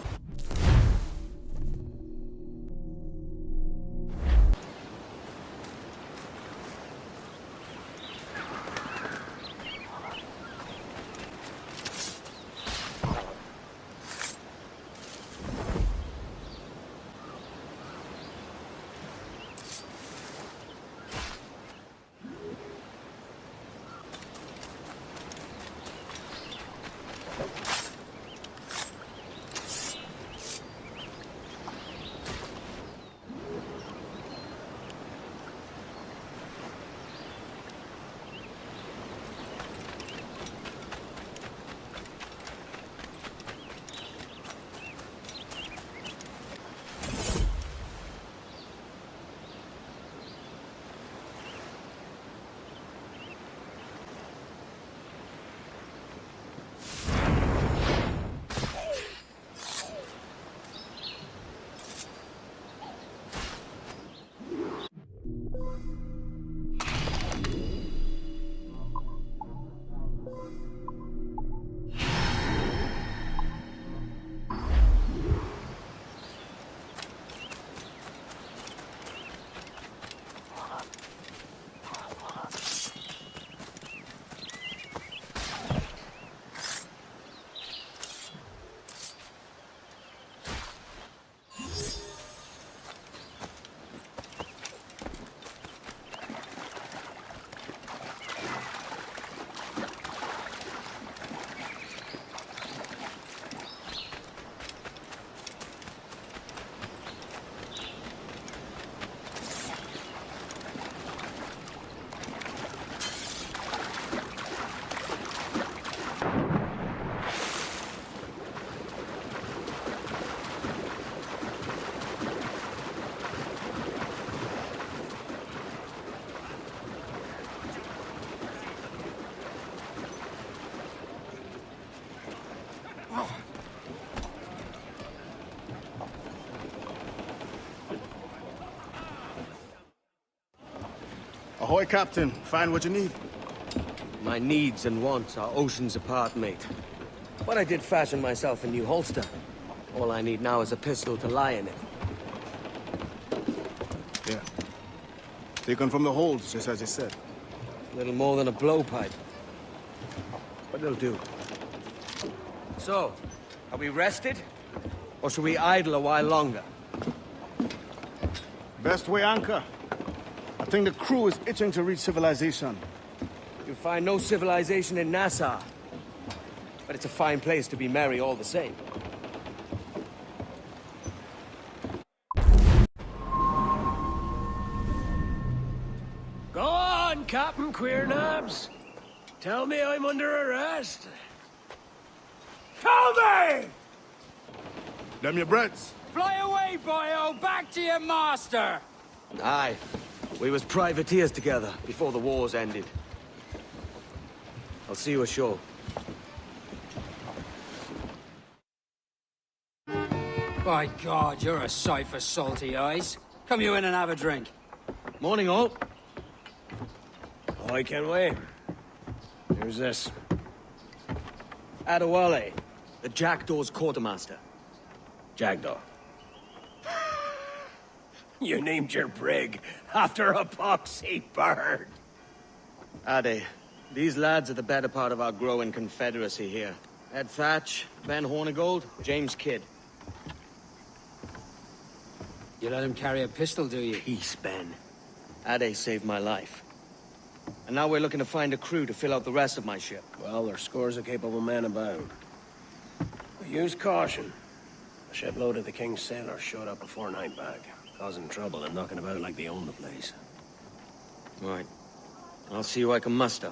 Ahoy, Captain. Find what you need. My needs and wants are oceans apart, mate. But I did fashion myself a new holster. All I need now is a pistol to lie in it. Yeah. Taken from the holds, just as you said. Little more than a blowpipe. But it'll do. So, are we rested? Or should we idle a while longer? Best way anchor. I think the crew is itching to reach civilization. You'll find no civilization in Nassau. But it's a fine place to be merry all the same. Go on, Captain Queernabs. Tell me I'm under arrest. Tell me! Them your breads. Fly away, boyo! Back to your master! Aye. We was privateers together before the wars ended. I'll see you ashore. By God, you're a sight for salty eyes. Come you in and have a drink. Morning, all. Ahoy, Kenway'in. Who's this? Adewale, the Jackdaw's quartermaster. Jackdaw. You named your brig after a poxy bird. Ade, these lads are the better part of our growing confederacy here. Ed Thatch, Ben Hornigold, James Kidd. You let him carry a pistol, do you? Peace, Ben. Ade saved my life. And now we're looking to find a crew to fill out the rest of my ship. Well, there's scores of capable men about. But use caution. A shipload of the King's sailors showed up a fortnight back, causing trouble and knocking about like they own the place. Right. I'll see who I can muster.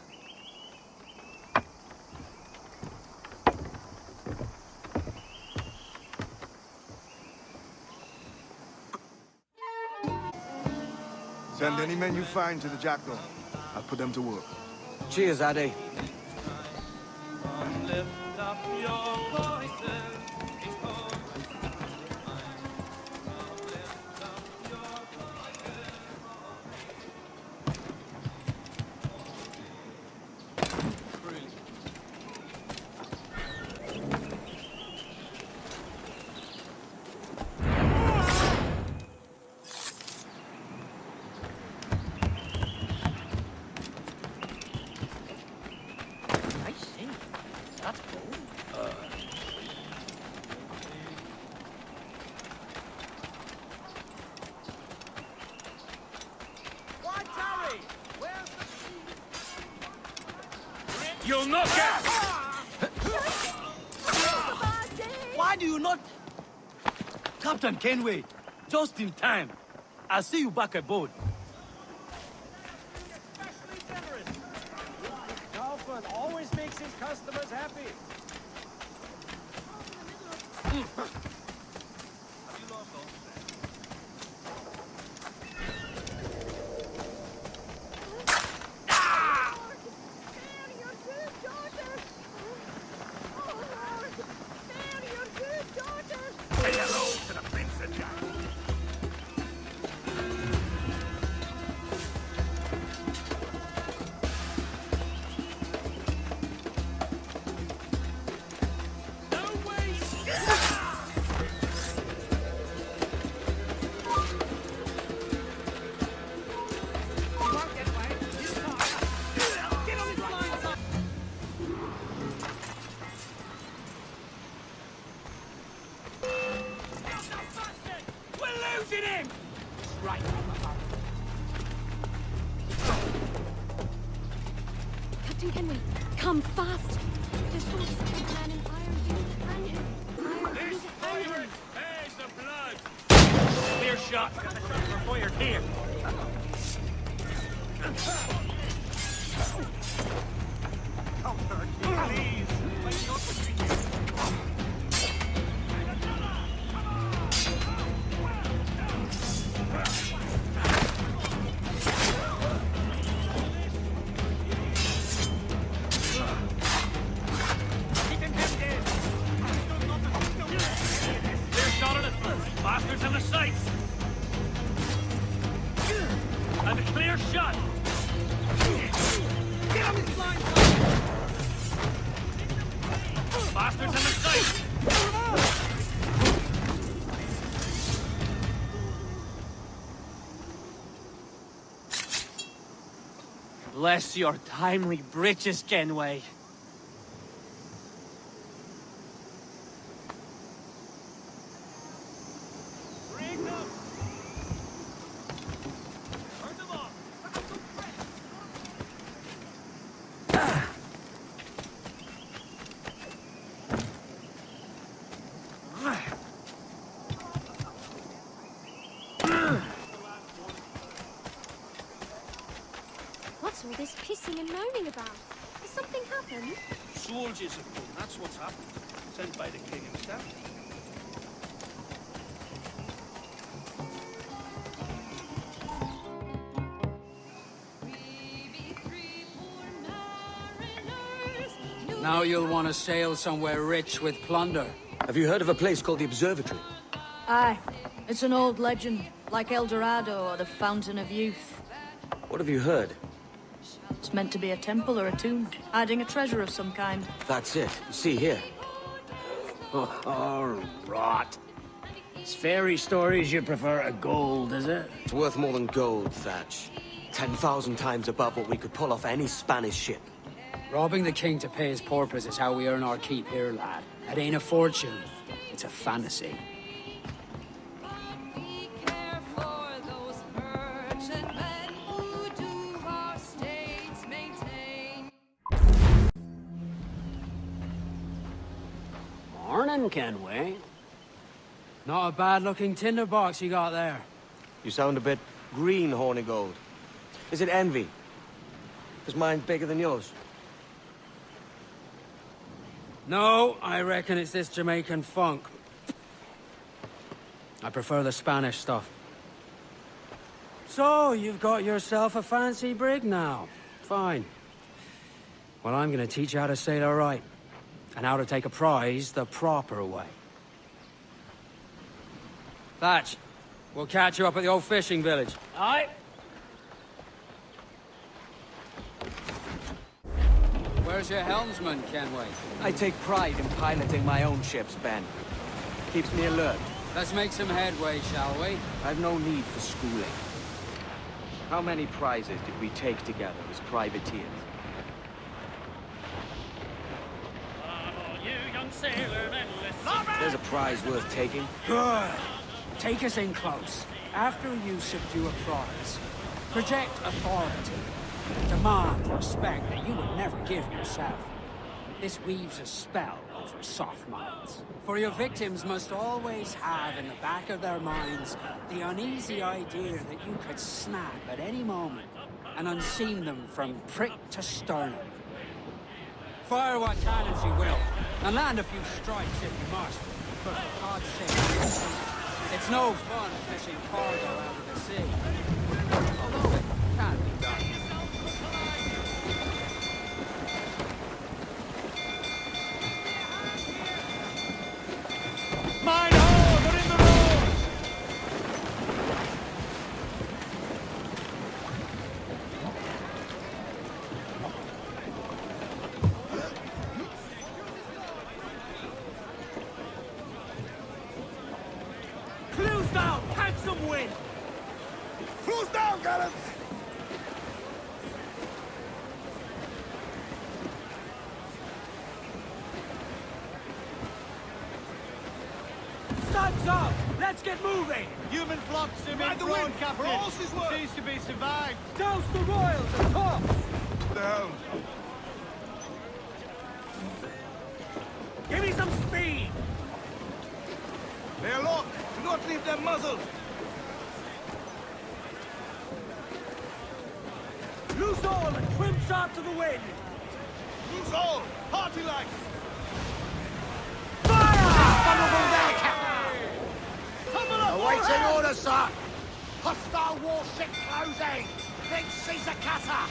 Send any men you find to the Jackdaw. I'll put them to work. Cheers, Ade. You'll not get... Why do you not... Captain Kenway, just in time. I'll see you back aboard. Kaufman always makes his customers happy. Captain Kenway, come fast. There's soldiers of the man in iron. There's the blood! Clear shot. We're fired here. Bastards in the sights! And a clear shot! Get on his line! Bastards in the sights! Bless your timely breeches, Kenway. What's all this pissing and moaning about? Has something happened? Soldiers have come, that's what's happened. Sent by the king himself. Now you'll want to sail somewhere rich with plunder. Have you heard of a place called the Observatory? Aye. It's an old legend, like El Dorado or the Fountain of Youth. What have you heard? It's meant to be a temple or a tomb, hiding a treasure of some kind. That's it. See here. Oh, rot. It's fairy stories you prefer to gold, is it? It's worth more than gold, Thatch. 10,000 times above what we could pull off any Spanish ship. Robbing the king to pay his porpoise is how we earn our keep here, lad. It ain't a fortune. It's a fantasy. Morning, Kenway. Not a bad-looking tinderbox you got there. You sound a bit green, Horny Gold. Is it envy? Is mine bigger than yours? No, I reckon it's this Jamaican funk. I prefer the Spanish stuff. So, you've got yourself a fancy brig now. Fine. Well, I'm gonna teach you how to sail her right. And how to take a prize the proper way. Thatch, we'll catch you up at the old fishing village. Aye. Where's your helmsman, Kenway? I take pride in piloting my own ships, Ben. Keeps me alert. Let's make some headway, shall we? I've no need for schooling. How many prizes did we take together as privateers? There's a prize worth taking. Good. Take us in close. After you subdue a prize, project authority. demand respect that you would never give yourself. This weaves a spell over soft minds. For your victims must always have in the back of their minds the uneasy idea that you could snap at any moment and unseam them from prick to sternum. Fire what cannons you will, and land a few strikes if you must, but for God's sake, it's no fun fishing cargo out of the sea. Although it can be done. Mine ho! They're in the road! Close down! Catch some wind! Close down, gallants! Stands up! Let's get moving! Human flocks are Ride in the front, wind, Captain. for all's his worth. Seems to be survived. Douse the royals at top! Down. Give me some speed! They're aloft. Do not leave them muzzled. Loose all and trim sharp to the wind! Loose all. Party like. Awaiting order, sir! Hostile warship closing! Big Caesar cutter!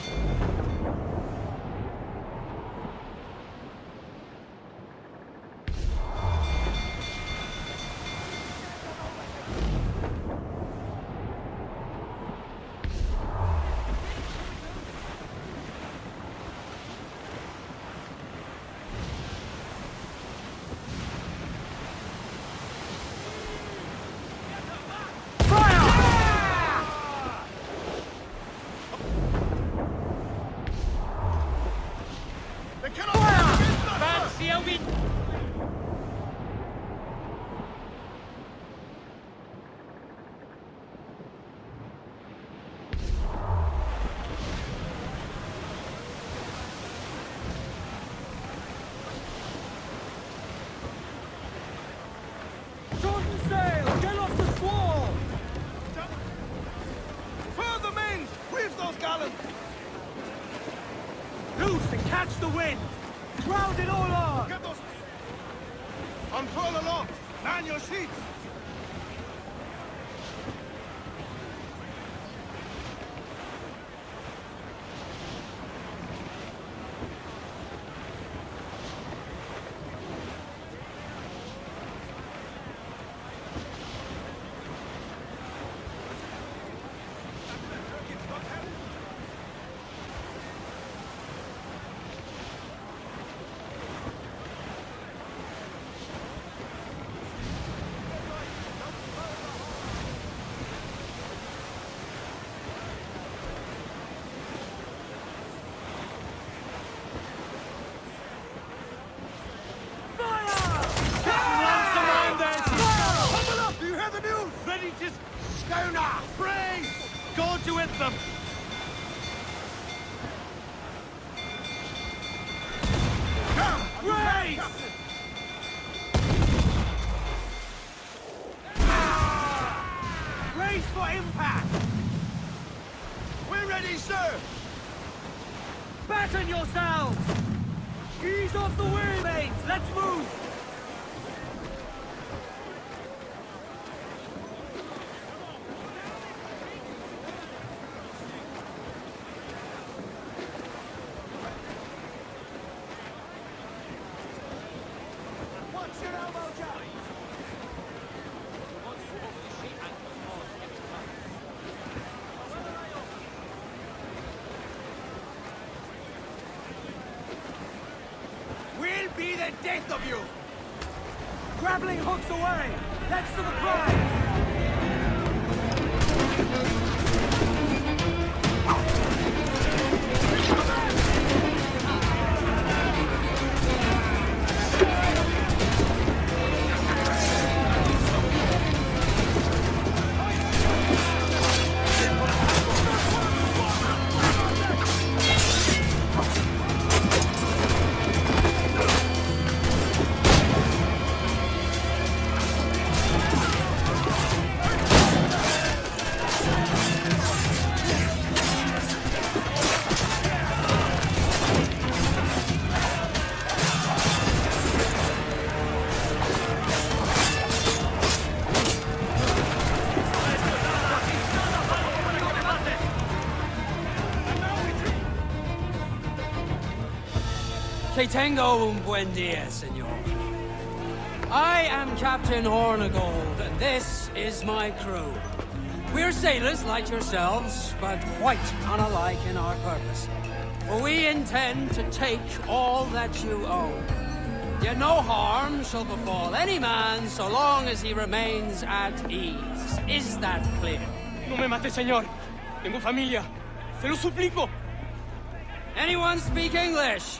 Shorten sail! Get off the squall! Further mains! Reef those gallants! Loose and catch the wind! Ground it all on! Get those... Unfurl aloft! Man your sheets! Ready to schooner! Brace! Gorge you with them! Come! Brace! Brace for impact! We're ready, sir! Batten yourselves! Ease off the wind, mates! Let's move! We'll be the death of you! Grappling hooks away! That's to the prize! Que tengo un buen dia, senor. I am Captain Hornigold, and this is my crew. We're sailors like yourselves, but quite unalike in our purpose. For we intend to take all that you own. Yet no harm shall befall any man so long as he remains at ease. Is that clear? No me mate, señor. Tengo familia. Se lo suplico. Anyone speak English?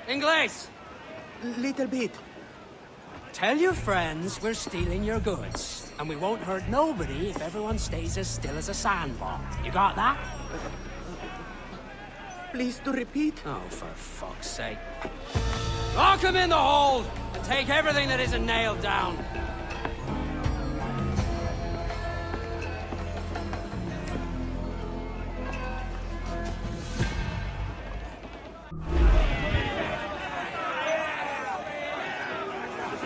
English? Little bit. Tell your friends we're stealing your goods, and we won't hurt nobody if everyone stays as still as a sandbar. You got that? Please to repeat. Oh, for fuck's sake. Lock him in the hold, and take everything that isn't nailed down.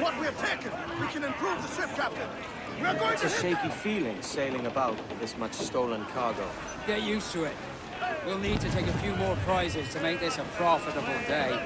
What we have taken, we can improve the ship, Captain. We are going It's to a hit shaky feeling sailing about with this much stolen cargo. Get used to it. We'll need to take a few more prizes to make this a profitable day.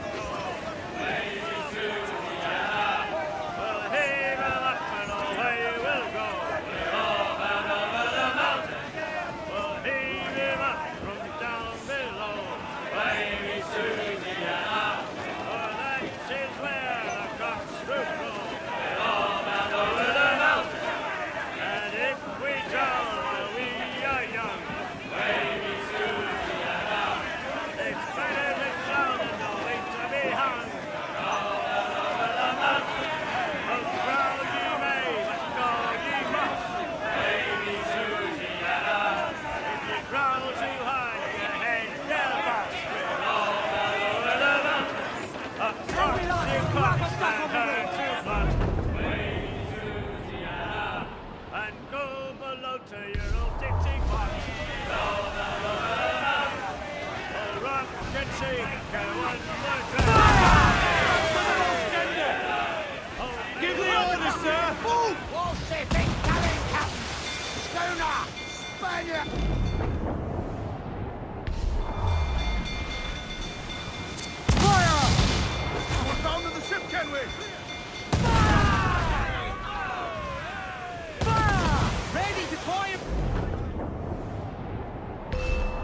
Give the orders, sir! Move! Warship incoming, Captain! Schooner! Spaniard! fire! We're down to the ship, Kenway! Ready to fire!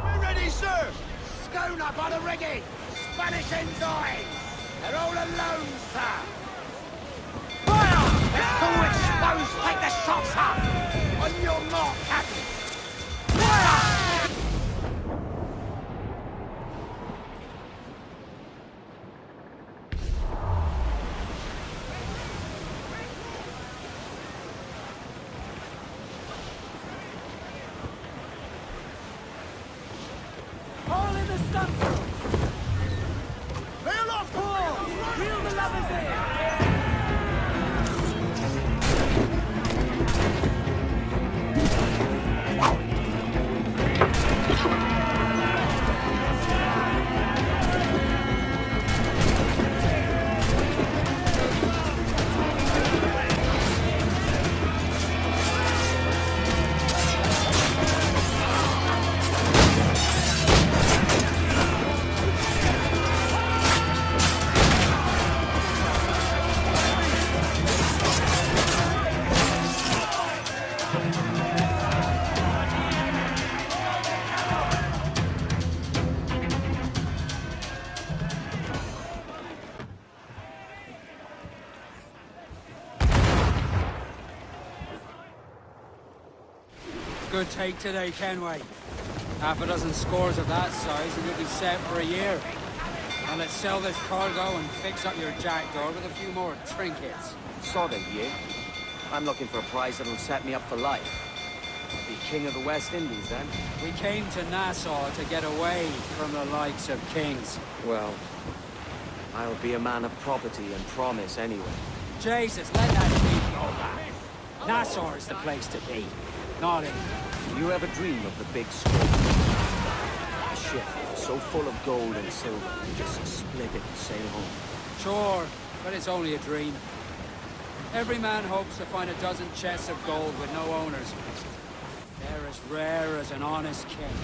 We're ready, sir! Schooner by the rigging! Spanish ensigns! They're all alone, sir! Fire! They're full exposed! Take the shots up! On your mark, Captain! Fire! All in the stunsail! Lay aloft, Paul! Reel the lubbers in! Good take today, Kenway. Half a dozen scores of that size and you'll be set for a year. Now let's sell this cargo and fix up your jackdaw with a few more trinkets. Sod it, ye. I'm looking for a prize that'll set me up for life. I'll be king of the West Indies, then. We came to Nassau to get away from the likes of kings. Well, I'll be a man of property and promise anyway. Jesus, let that thing go back. Nassau is the place to be, not England. You ever dream of the big scope? A ship so full of gold and silver, you just split it and sail home. Sure, but it's only a dream. Every man hopes to find a dozen chests of gold with no owners. They're as rare as an honest king.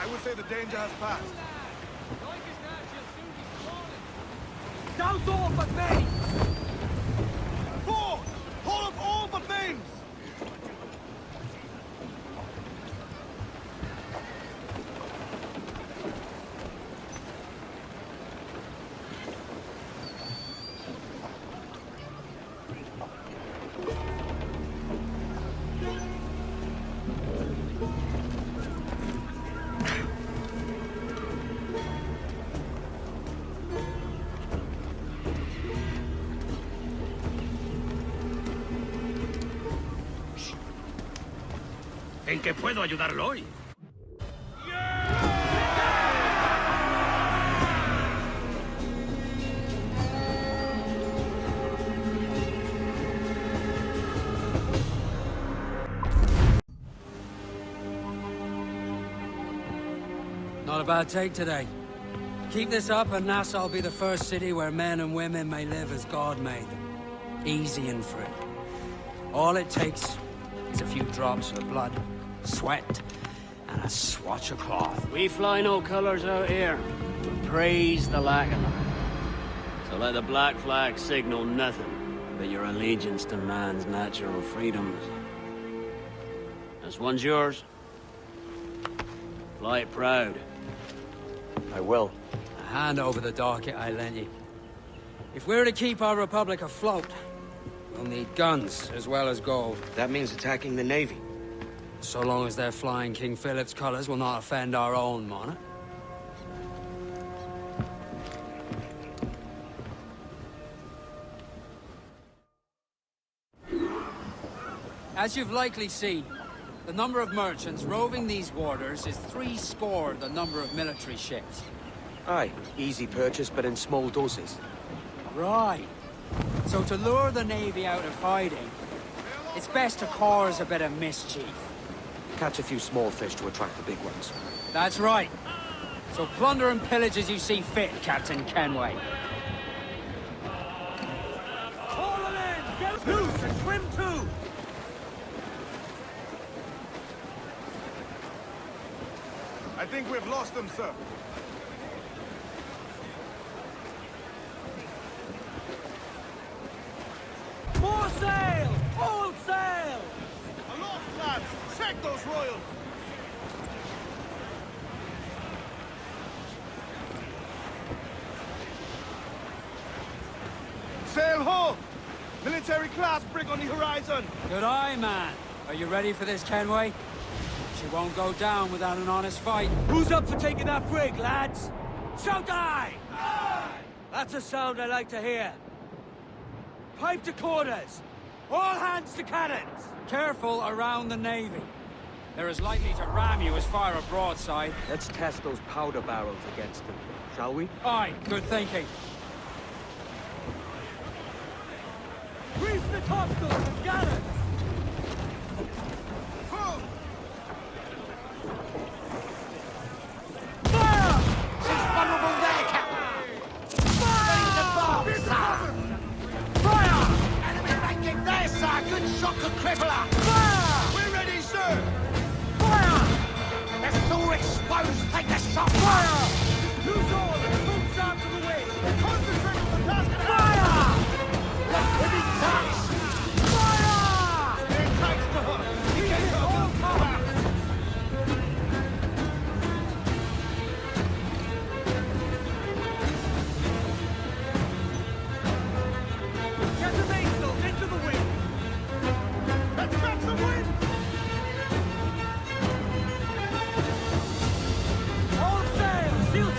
I would say the danger has passed. Douse all but mains! Forward! Hold up all but mains! ¿En qué puedo ayudarlo hoy? Not a bad take today. Keep this up and Nassau will be the first city where men and women may live as God made them. Easy and free. All it takes is a few drops of blood, sweat, and a swatch of cloth. We fly no colours out here. We praise the lack of them. So let the black flag signal nothing but your allegiance to man's natural freedoms. This one's yours. Fly it proud. I will. Hand over the docket I lent you. If we're to keep our republic afloat, we'll need guns as well as gold. That means attacking the Navy. So long as they're flying King Philip's colours will not offend our own monarch. As you've likely seen, the number of merchants roving these waters is 70 the number of military ships. Aye, easy purchase, but in small doses. Right. So to lure the Navy out of hiding, it's best to cause a bit of mischief. Catch a few small fish to attract the big ones. That's right. So plunder and pillage as you see fit, Captain Kenway. All in! Get loose and swim too! I think we've lost them, sir. More sail! All sail! Aloft, lads! Check those royals! Sail ho! Military class brig on the horizon! Good eye, man. Are you ready for this, Kenway? She won't go down without an honest fight. Who's up for taking that brig, lads? Shout aye! Aye! That's a sound I like to hear. Pipe to quarters! All hands to cannons! Careful around the Navy. They're as likely to ram you as fire a broadside. Let's test those powder barrels against them, shall we? Aye, good thinking. Grease the topsails and gallants! Fire! She's vulnerable there, Captain! Ready to bomb, sir! Fire! Enemy ranking there, sir! Good shot could cripple her! Fire! We're ready, sir! Fire! They're so exposed, take the shot! Fire! Loose all and boots out to the wind! Concentrate on the task at hand! Fire! Let him be touched! Fire! Stay tight to her! We hit all cover! Get the mainsails into the wind! Let's catch some wind! All sail! Seal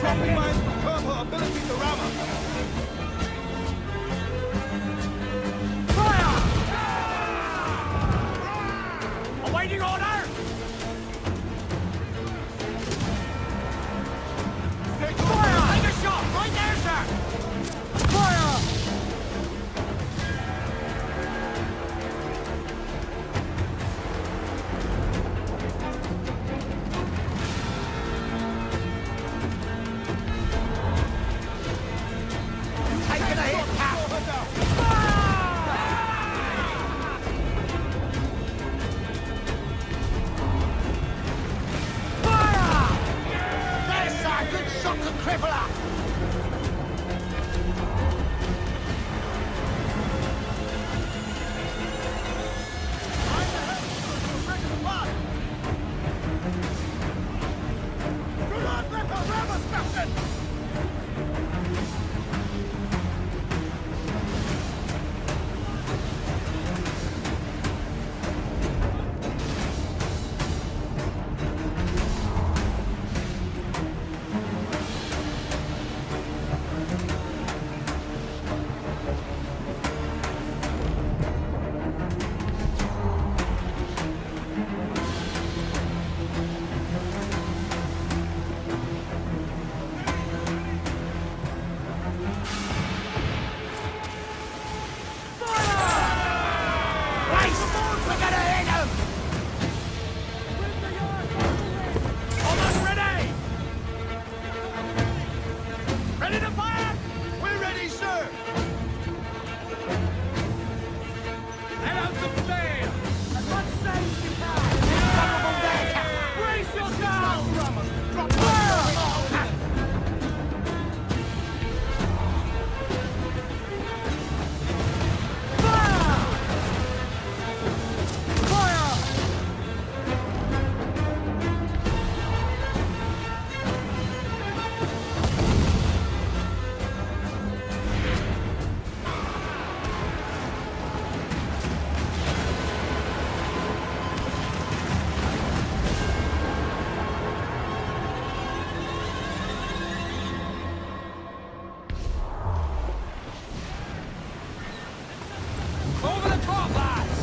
Over the top, lads!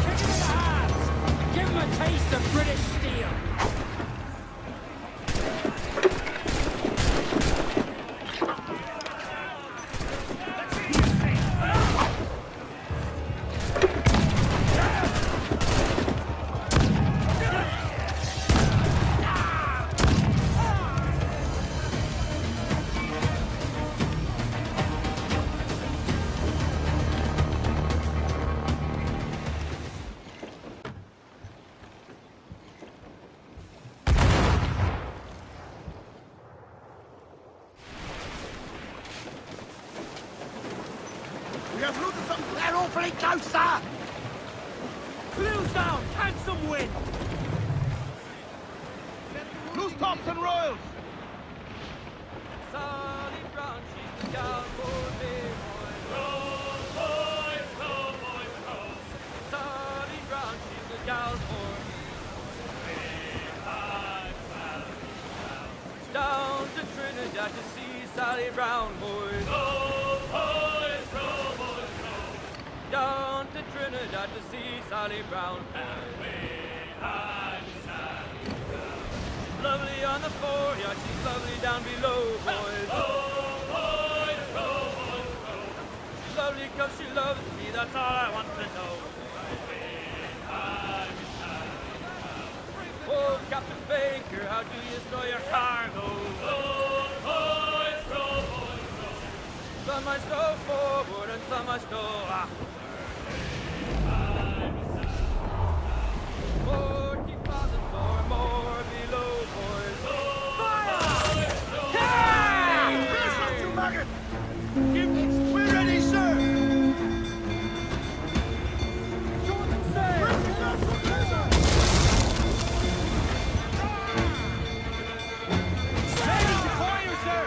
Kick him in the hands! Give him a taste of British steel! We have looted something. They're awfully close, sir. Clues down! Catch some wind! Loose tops and royals! Sally Brown, she's the gal for me, boys. Row, boys, row, boys, row. Sally Brown, she's the gal for me, boys. Down to Trinidad to see Sally Brown, boys. Row, boys, row, boys, row. Down to Trinidad to see Sally Brown, boys. Lovely on the fore, yeah, she's lovely down below, boys. Row, boys, row, boys, row. She's lovely 'cause she loves me, that's all I want to know. Oh, Captain Baker, how do you store your cargo? Row, boys, row, boys, row. Some I stow forward and some I stow aft. 40,000 or more below, boys. Fire! Hey! Finish up, you maggot! We're ready, sir! Jordan says! Ready to fire, sir!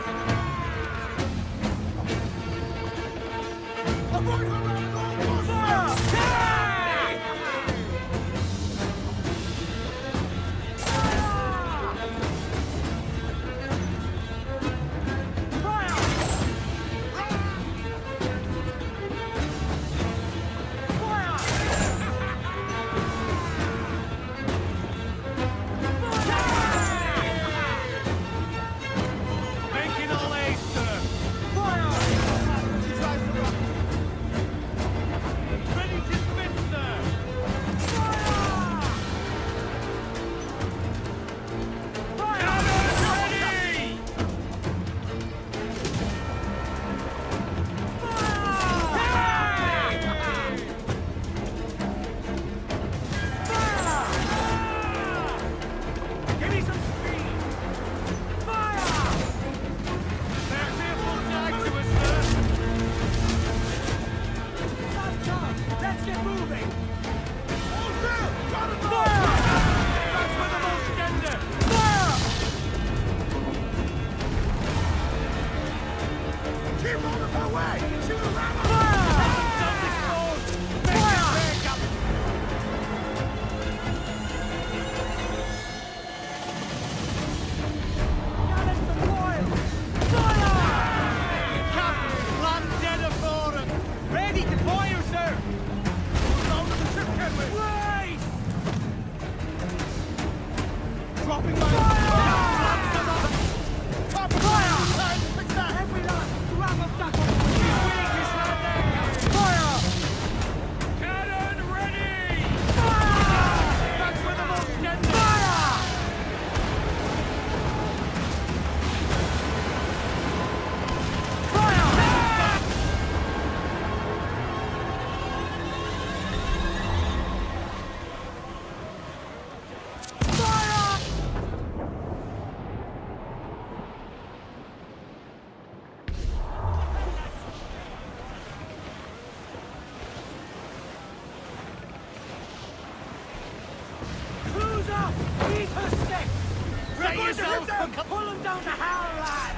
Making all ace, sir! Ready to spin, sir! Ready! Give me some speed! Fire! They're fearful side to us, sir! Let's get moving! Fire! That's for the most gender! Fire! Keep on her way! She will ram us! Fire! Don't explode! Fire! Gallants and royals! Fire! Captain, land dead afore him! Ready to fire, sir! Down to the ship, Kenway! Wait! Dropping my... Fire! Top Fire! Time to fix that! Every last scrap of tackle! He's weak, he's not there! Fire! Cannon ready! Fire! That's where the most get fire! Fire! Fire! Cruise up! Eat her sticks! We're going to hit them! Pull them down to hell, lads!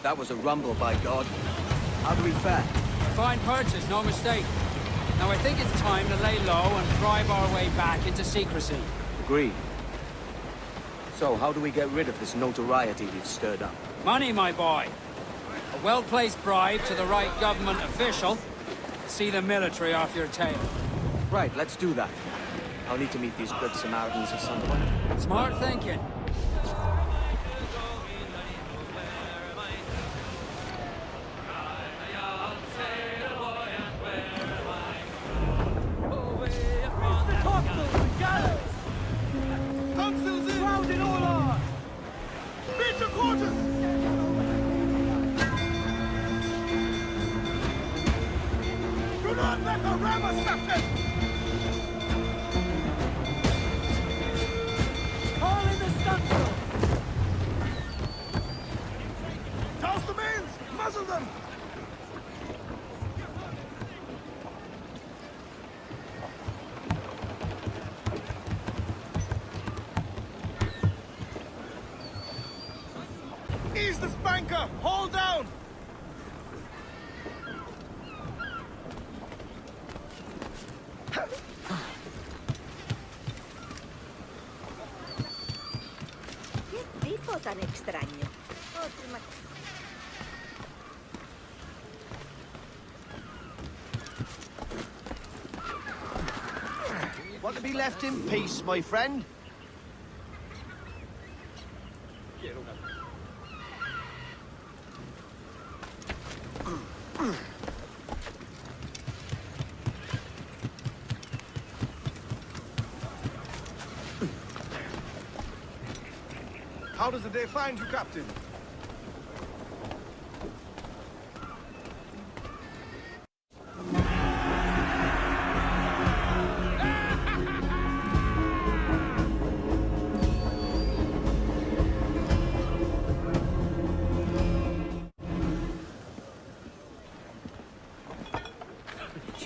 That was a rumble, by God. How do we fare? Fine purchase, no mistake. Now I think it's time to lay low and bribe our way back into secrecy. Agreed. So, how do we get rid of this notoriety we've stirred up? Money, my boy. A well-placed bribe to the right government official. See the military off your tail. Right, let's do that. I'll need to meet these good Samaritans at some point. Smart thinking. Ease the spanker! Hold down! Qué tipo tan extraño. Want to be left in peace, my friend? How does the day find you, Captain?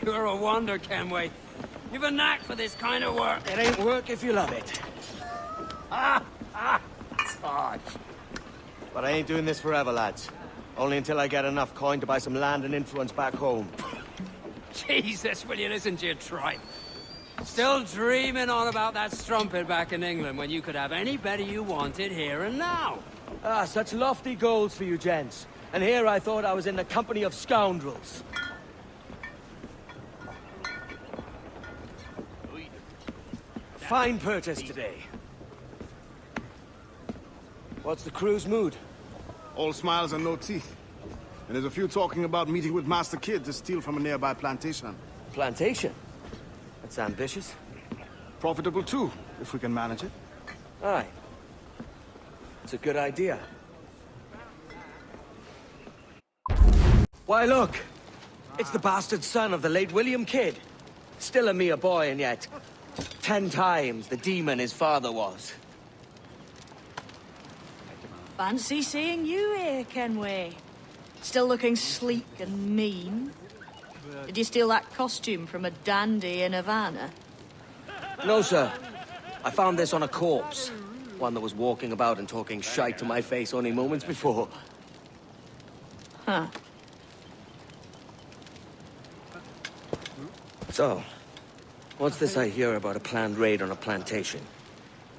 You're a wonder, Kenway. You've a knack for this kind of work. It ain't work if you love it. Sarge. But I ain't doing this forever, lads. Only until I get enough coin to buy some land and influence back home. Jesus, will you listen to your tripe? Still dreaming on about that strumpet back in England when you could have anybody you wanted here and now. Ah, such lofty goals for you gents. And here I thought I was in the company of scoundrels. Fine purchase today. What's the crew's mood? All smiles and no teeth. And there's a few talking about meeting with Master Kid to steal from a nearby plantation. Plantation? That's ambitious. Profitable too, if we can manage it. Aye. It's a good idea. Why, look! It's the bastard son of the late William Kidd. Still a mere boy, and yet 10 times the demon his father was. Fancy seeing you here, Kenway. Still looking sleek and mean. Did you steal that costume from a dandy in Havana? No, sir. I found this on a corpse. One that was walking about and talking shite to my face only moments before. Huh. So, what's this I hear about a planned raid on a plantation?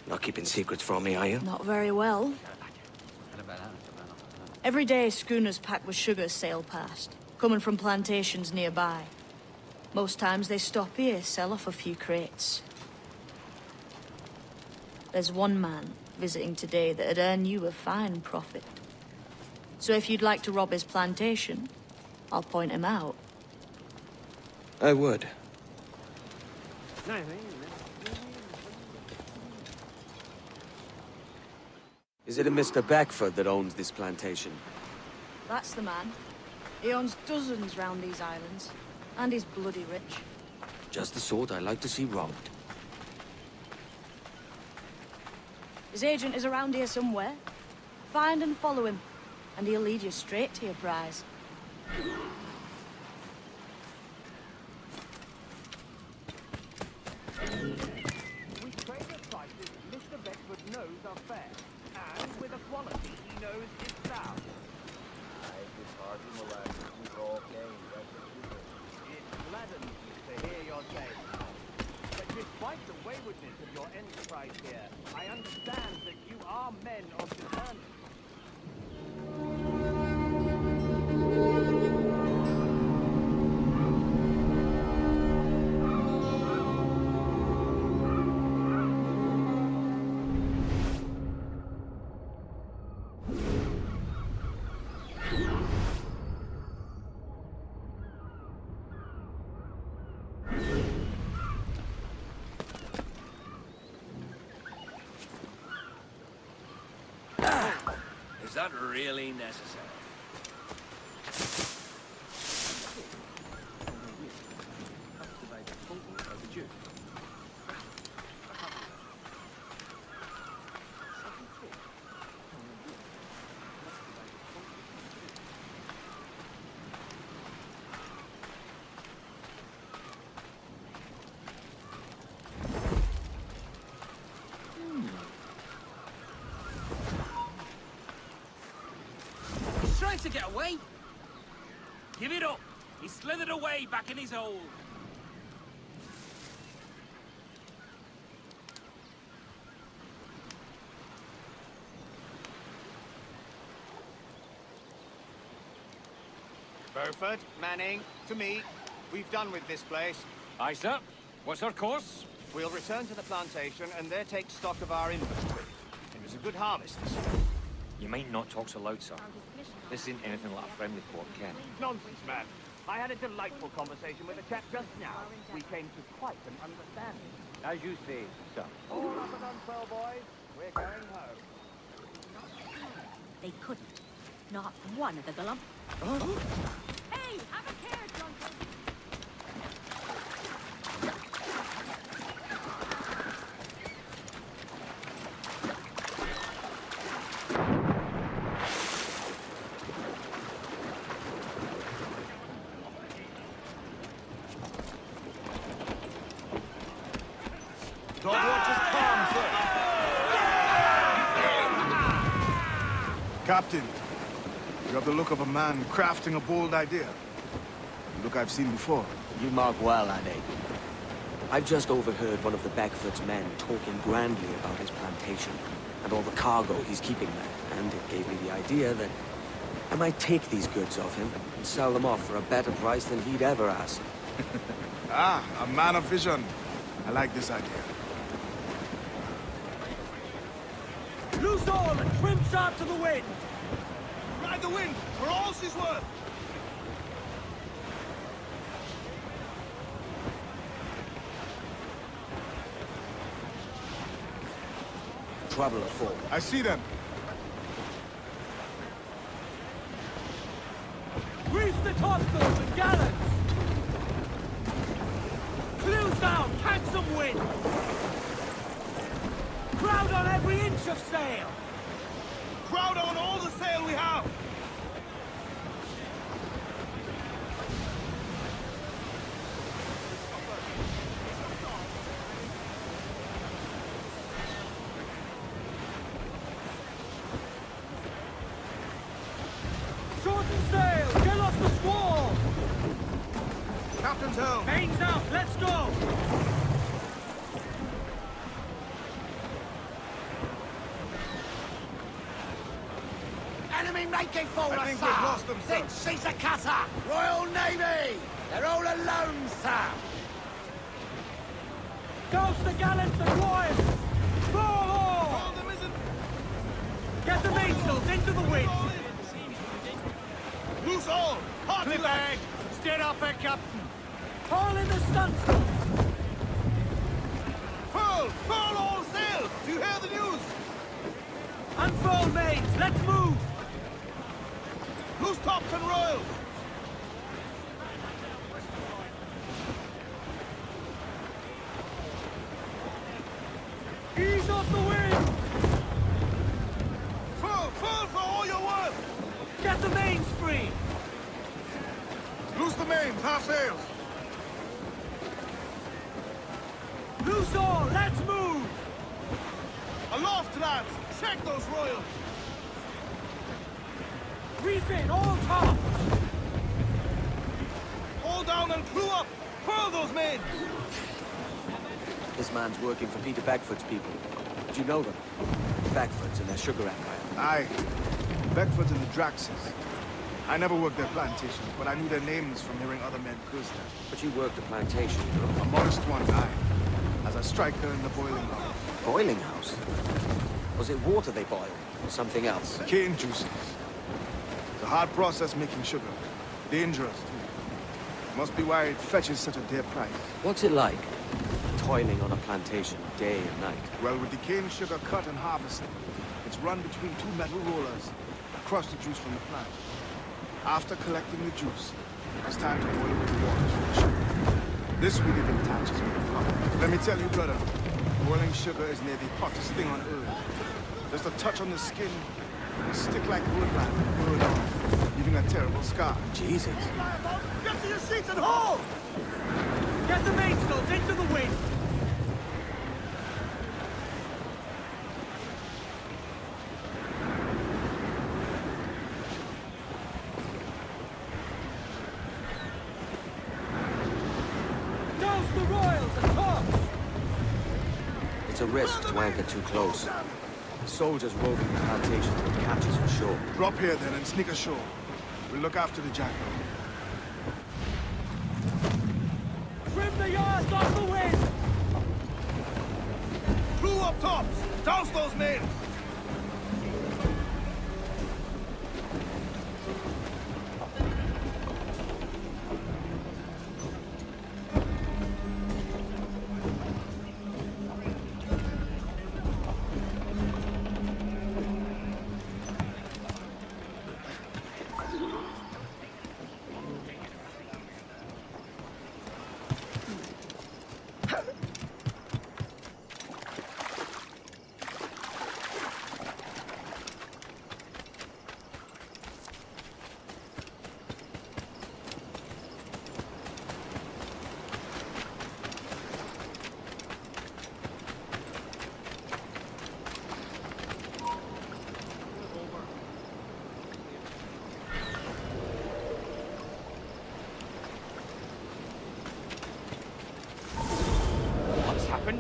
Not keeping secrets from me, are you? Not very well. Every day, schooners packed with sugar sail past, coming from plantations nearby. Most times they stop here, sell off a few crates. There's one man visiting today that'd earn you a fine profit. So if you'd like to rob his plantation, I'll point him out. I would. Is it a Mr. Beckford that owns this plantation? That's the man. He owns dozens round these islands, and he's bloody rich. Just the sort I like to see robbed. His agent is around here somewhere. Find and follow him, and he'll lead you straight to your prize. We trade at prices Mr. Beckford knows are fair, and with a quality he knows is sound. It's hard to molasses we all gain. It gladdens me to hear your tale. But despite the waywardness of your enterprise here, I understand that you are men of discernment. Is that really necessary? Trying to get away? Give it up! He slithered away back in his hole. Beaufort, Manning, to me. We've done with this place. Aye, sir. What's our course? We'll return to the plantation and there take stock of our inventory. It was a good harvest this year. You might not talk so loud, sir. This isn't anything like a friendly port, Ken. Nonsense, man. I had a delightful conversation with a chap just now. We came to quite an understanding. As you say, sir. All up and unfurl, boys. We're going home. They couldn't. Not one of the Gollum. Hey, have a care, Drunkard! Dog watch is calm, sir. Captain, you have the look of a man crafting a bold idea. The look I've seen before. You mark well, Ade. I've just overheard one of the Beckford's men talking grandly about his plantation and all the cargo he's keeping there, and it gave me the idea that I might take these goods off him and sell them off for a better price than he'd ever ask. Ah, a man of vision. I like this idea. Loose all and trim sharp to the wind! Ride the wind, for all she's worth! Trouble afoot. I see them. Grease the topsails and gallants! Clews down, catch some wind! Crowd on every inch of sail! Crowd on all the sail we have! Shorten sail! Get off the squall! Captain's helm! Mains out, let's go! Enemy making for I us, think sir! we've lost them, sir. Think she's a cutter! Royal Navy! They're all alone, sir! Ghost the gallants and royals! Roll all! Get the mainsails into the wind! Loose all! Party leg! Steer up, Captain! Haul in the stunsails! Furl! Furl all sail! Do you hear the news? Unfurl mains, let's move! Loose tops and royals! Ease off the wind! Furl! Furl! Set the mains free! Loose the mains, half sails! Loose all, let's move! Aloft, lads! Check those royals! Reef in, all tops! All down and crew up! Furl those mains! This man's working for Peter Bagfoot's people. Do you know them? Bagfoot's and their sugar empire. Aye. Beckford and the Draxes. I never worked their plantations, but I knew their names from hearing other men curse them. But you worked the plantation, you know? A modest one, aye. As a striker in the boiling house. Boiling house? Was it water they boiled, or something else? Cane juices. It's a hard process making sugar. Dangerous, too. Must be why it fetches such a dear price. What's it like, toiling on a plantation day and night? Well, with the cane sugar cut and harvested, it's run between two metal rollers that crush the juice from the plant. After collecting the juice, it's time to boil it with water for the sugar. This really detaches me from it. Let me tell you, brother, boiling sugar is near the hottest thing on earth. Just a touch on the skin, will stick like woodland and burn on, leaving a terrible scar. Jesus. Get to your seats and hold! Get the mainsails into the wind! Douse the royals and tops! It's a risk to anchor too close. Soldiers roving the plantation will catch us for sure. Drop here then and sneak ashore. We'll look after the jackal. Trim the yards off the wind! Crew up tops! Douse those men!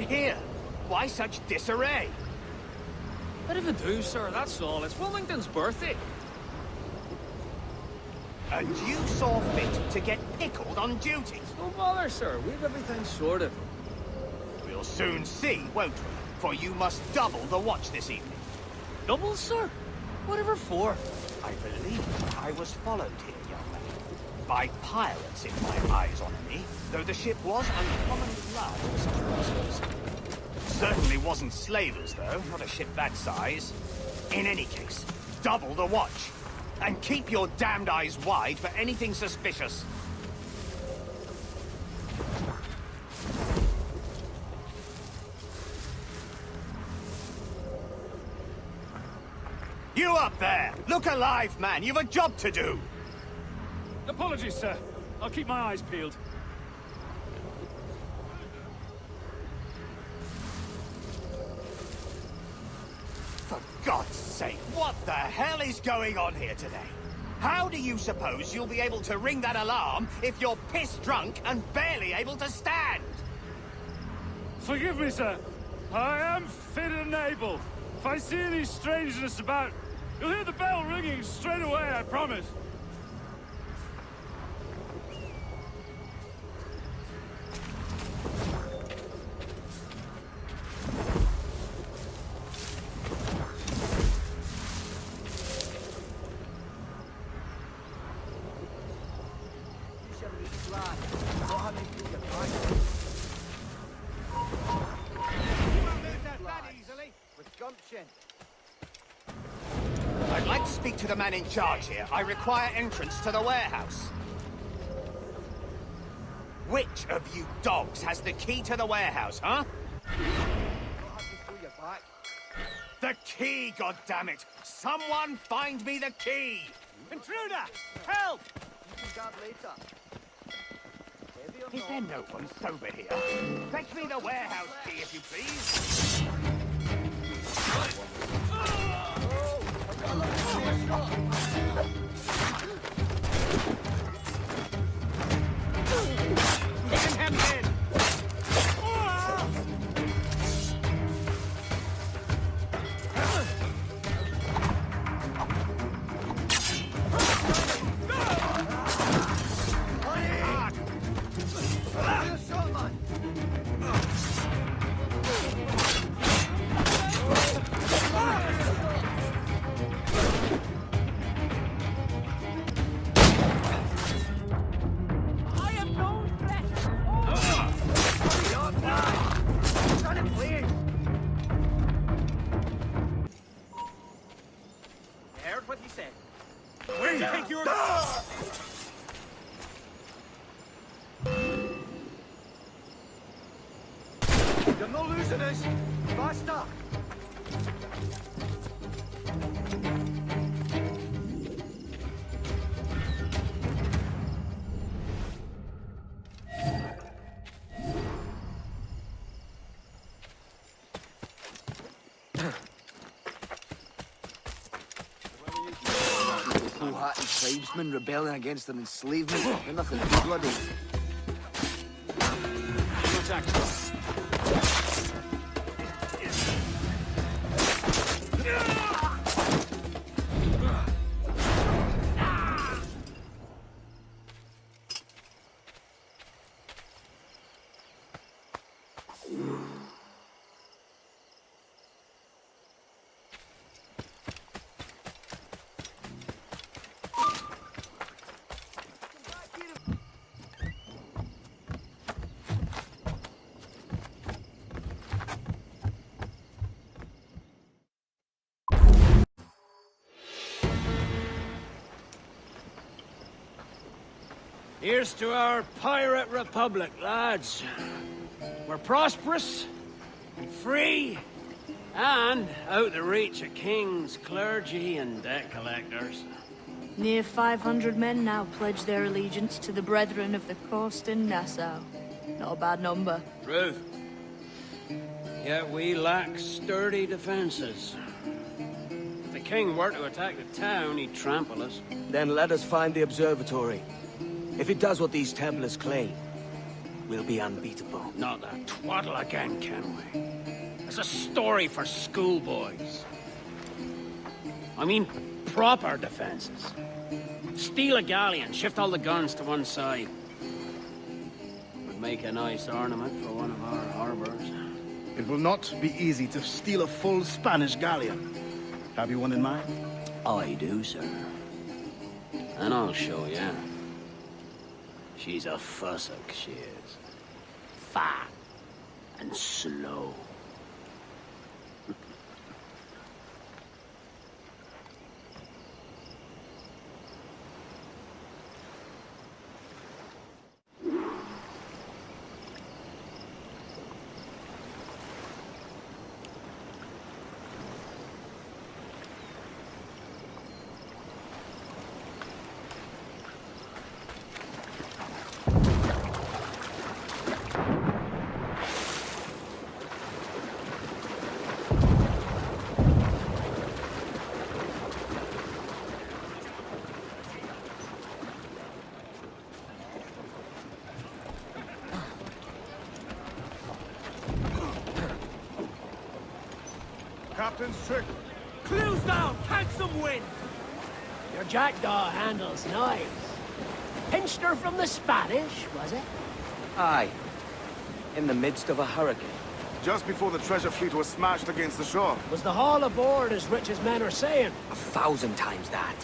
Here? Why such disarray? Bit of a do, sir, that's all. It's Wilmington's birthday. And you saw fit to get pickled on duty? No bother, sir. We've everything sorted. We'll soon see, won't we? For you must double the watch this evening. Double, sir? Whatever for? I believe I was followed here, young man. By pirates, if my eyes honour me, though the ship was uncommonly large for such rascals. Certainly wasn't slavers, though, not a ship that size. In any case, double the watch. And keep your damned eyes wide for anything suspicious. You up there! Look alive, man! You've a job to do! Apologies, sir. I'll keep my eyes peeled. For God's sake, what the hell is going on here today? How do you suppose you'll be able to ring that alarm if you're piss-drunk and barely able to stand? Forgive me, sir. I am fit and able. If I see any strangeness about, you'll hear the bell ringing straight away, I promise. I'd like to speak to the man in charge here. I require entrance to the warehouse. Which of you dogs has the key to the warehouse, huh? The key, goddammit! Someone find me the key! Intruder! Help! You can guard later. Is there no one sober here? Fetch me the warehouse key, if you please. Taking him in! Heard what he said. Where do you think you're... You're not losing us. Faster. Foolhardy tribesmen rebelling against their enslavement. They're nothing too bloody. Here's to our pirate republic, lads. We're prosperous, and free, and out the reach of kings, clergy, and debt collectors. Near 500 men now pledge their allegiance to the Brethren of the Coast in Nassau. Not a bad number. Truth. Yet we lack sturdy defenses. If the king were to attack the town, he'd trample us. Then let us find the observatory. If it does what these Templars claim, we'll be unbeatable. Not that twaddle again, Kenway. It's a story for schoolboys. I mean, proper defenses. Steal a galleon, shift all the guns to one side. Would make a nice ornament for one of our harbors. It will not be easy to steal a full Spanish galleon. Have you one in mind? I do, sir. And I'll show you. She's a fussock, she is. Fat and slow. Captain's trick. Clues down! Catch some wind! Your jackdaw handles knives. Pinched her from the Spanish, was it? Aye. In the midst of a hurricane. Just before the treasure fleet was smashed against the shore. Was the haul aboard as rich as men are saying? 1,000 times that.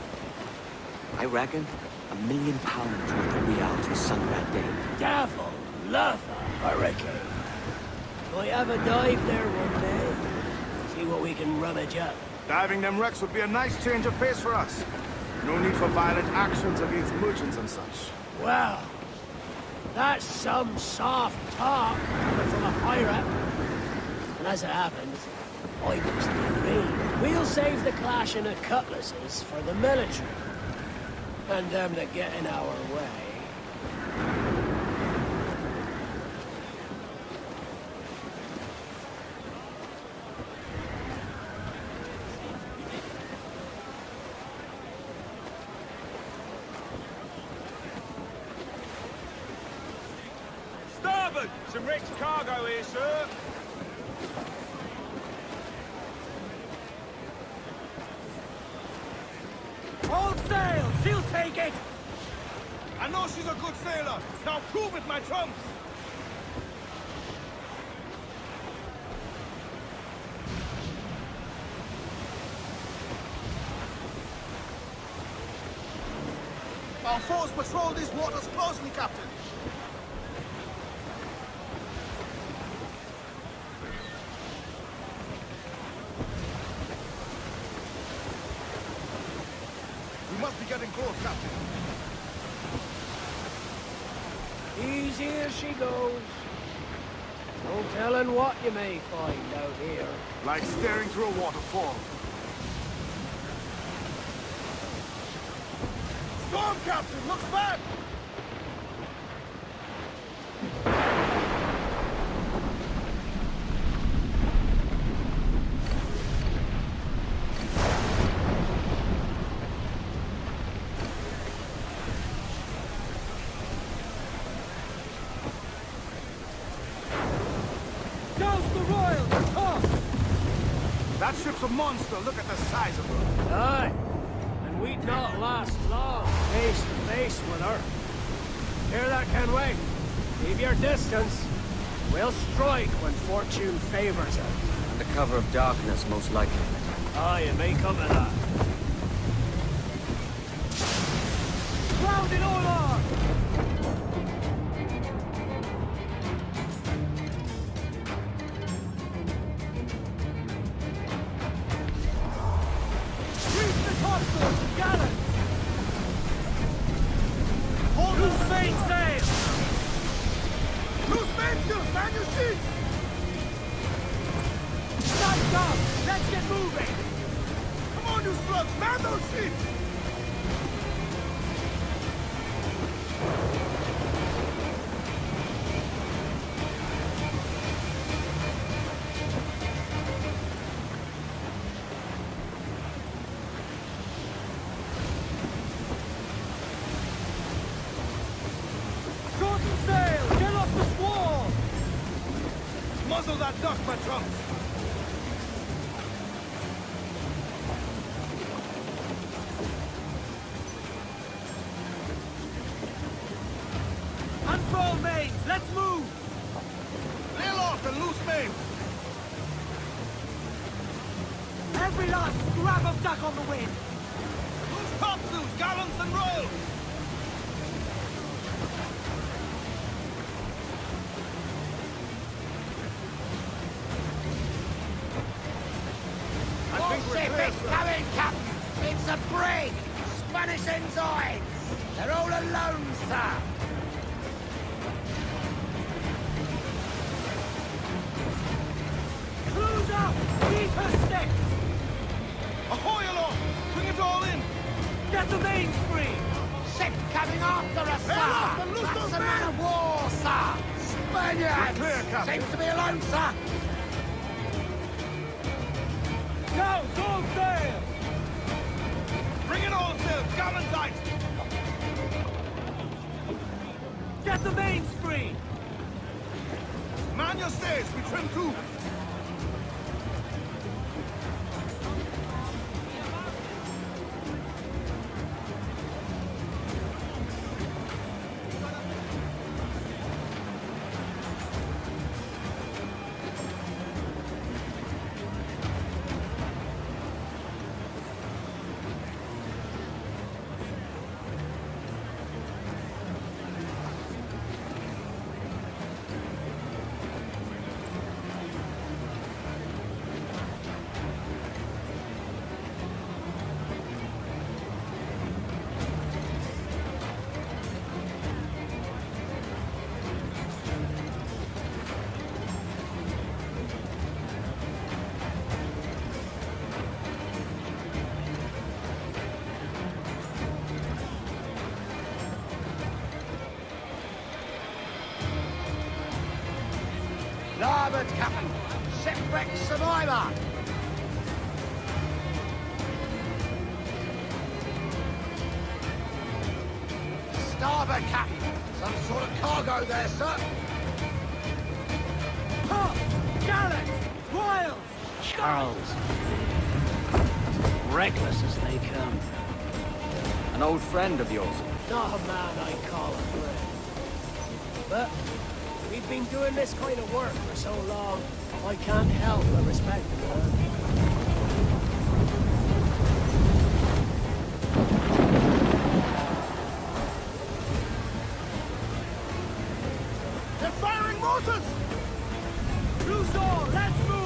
I reckon £1 million worth of reals was sunk that day. Devil love a hurricane. Might have a dive there one day. See what we can rummage up. Diving them wrecks would be a nice change of pace for us. No need for violent actions against merchants and such. Well, that's some soft talk coming from a pirate. And as it happens, I mostly agree. We'll save the clashing of cutlasses for the military. And them that get in our way. Starboard! Some rich cargo here, sir. Hold sail! She'll take it! I know she's a good sailor. Now prove it, my trumps! Our foes patrol these waters closely, Captain. We must be getting close, Captain. Easy as she goes. No telling what you may find out here. Like staring through a waterfall. Storm, Captain! Look back! That ship's a monster. Look at the size of her. Aye. And we'd not last long face to face with her. Hear that, Kenway? Keep your distance. We'll strike when fortune favors her. Under cover of darkness, most likely. Aye, it may come to that. Round it all on! Gallant! Hold loose mainsail! Loose mainsails! Man your sheets! Stand up! Let's get moving! Come on, you slugs! Man those sheets! Muzzle that duck, my trunks! Unfurl mains! Let's move! Lay off and loose main! Every last scrap of duck on the wind! Loose topsails, gallants and royals! Ship is coming, Captain! It's a brig! Spanish ensigns! They're all alone, sir! Close up! Eat her sticks! Ahoy aloft! Bring it all in! Get the mains free! Ship coming after us, sir! That's a man of war, sir! Spaniards! Clear, Captain. Seems to be alone, sir! Now, all sail! Bring it all sail, gallant tight! Get the mains free! Man your stays, we trim too! Starboard, Captain. Shipwreck survivor. Starboard, Captain. Some sort of cargo there, sir. Pups! Gallants! Royals! Charles. Reckless as they come. An old friend of yours? Not a man I call a friend. But we've been doing this kind of work for so long, I can't help but respect the man. They're firing mortars! Luthor, let's move!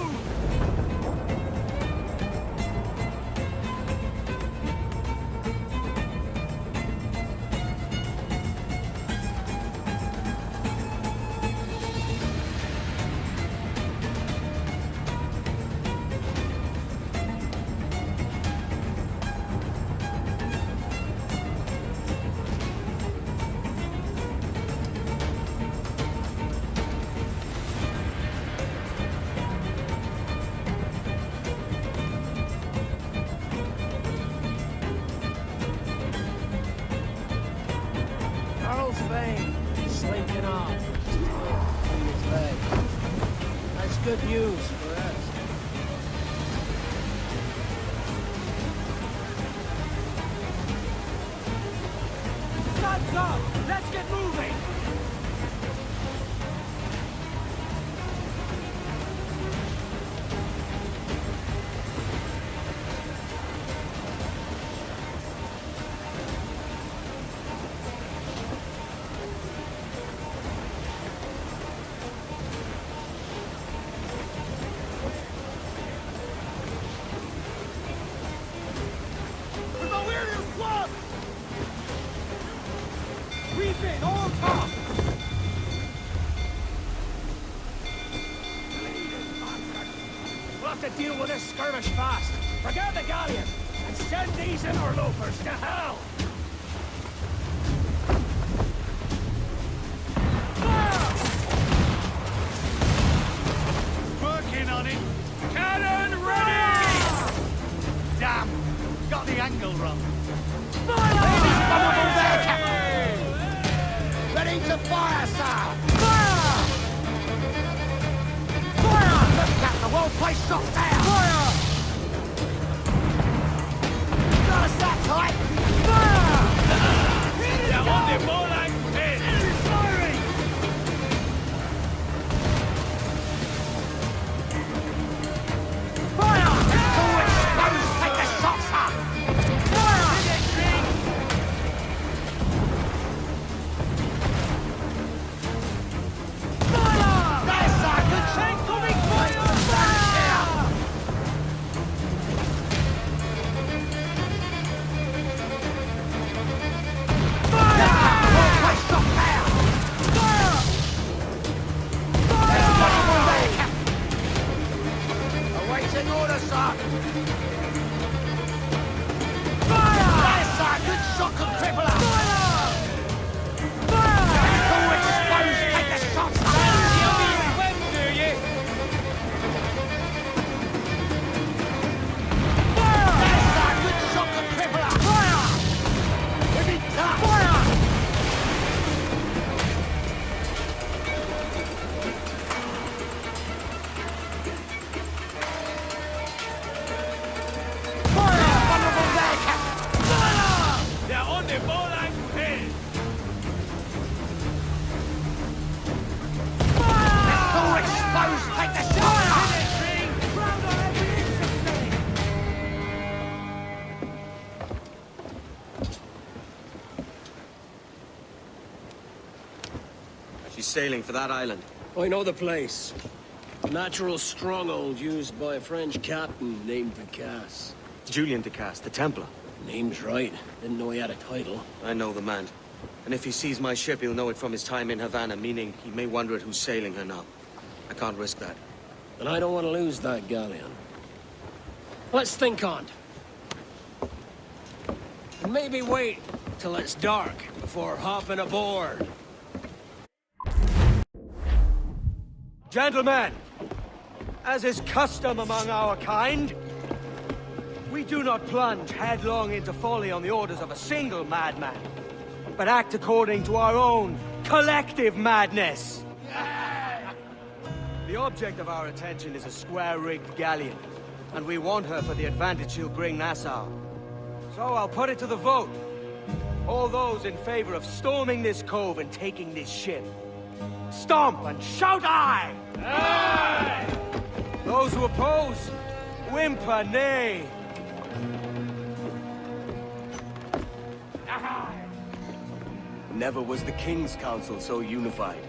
Slinking off. On his leg. That's good news for us. Sun's up! Let's get moving! Deal with this skirmish fast. Forget the galleon and send these interlopers to hell. Working on it. Cannon ready! Damn, got the angle wrong. Ladies, vulnerable there, Captain. Ready to fire, sir. Fire! Fire! Look, Captain, a well-placed shot there. Fire! Got us that tight. Fire! They're on the ball like this. Firing! Fire! Forward, exposed, take the shots, sir. Fire! Fire! There's sir, good shot. Coming fire! Awaiting order, sir. Fire! There's sir, good shot, could cripple her. Fire! Fire! Forward, exposed, take the shots, sir. Do you? Fire! There's sir, good shot, could cripple her. Fire! We need touch. Fire! They're on the ball like this. Full exposed, take the shot. She's sailing for that island. I know the place. A natural stronghold used by a French captain named Ducasse. Julian Ducasse, the Templar. Name's right. Didn't know he had a title. I know the man. And if he sees my ship, he'll know it from his time in Havana, meaning he may wonder at who's sailing her now. I can't risk that. And I don't want to lose that galleon. Let's think on it. And maybe wait till it's dark before hopping aboard. Gentlemen, As is custom among our kind, we do not plunge headlong into folly on the orders of a single madman, but act according to our own collective madness. The object of our attention is a square-rigged galleon, and we want her for the advantage she'll bring Nassau. So I'll put it to the vote. All those in favor of storming this cove and taking this ship, stomp and shout aye! Aye! Those who oppose, whimper nay. Never was the King's Council so unified.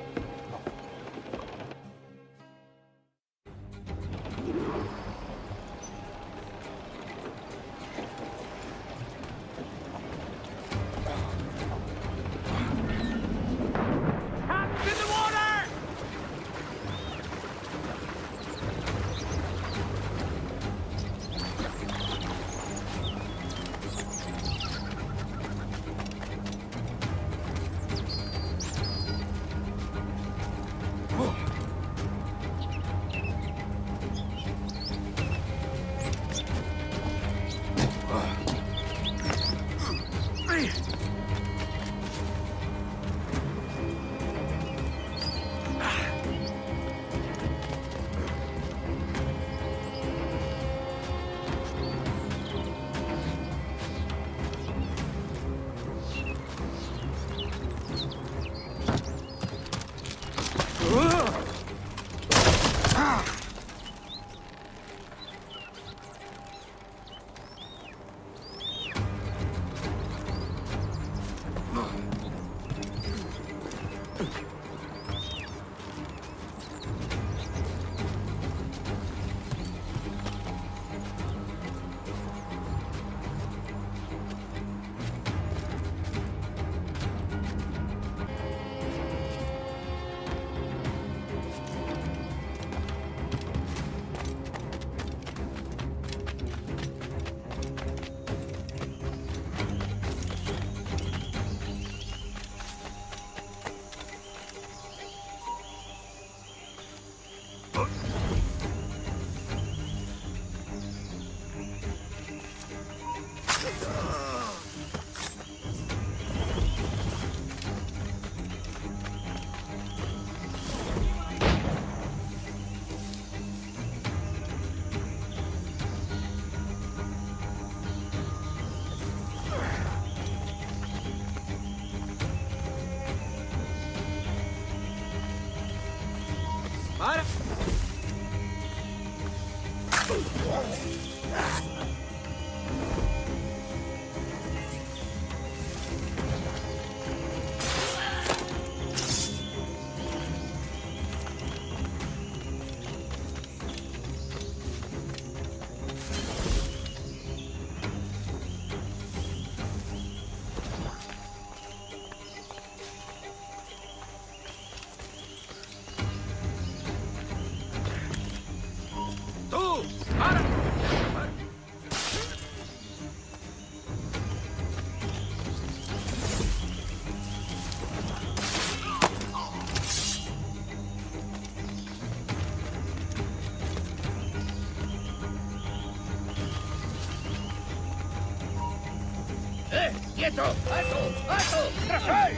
¡Quieto! ¡Alto! ¡Alto! ¡Hey!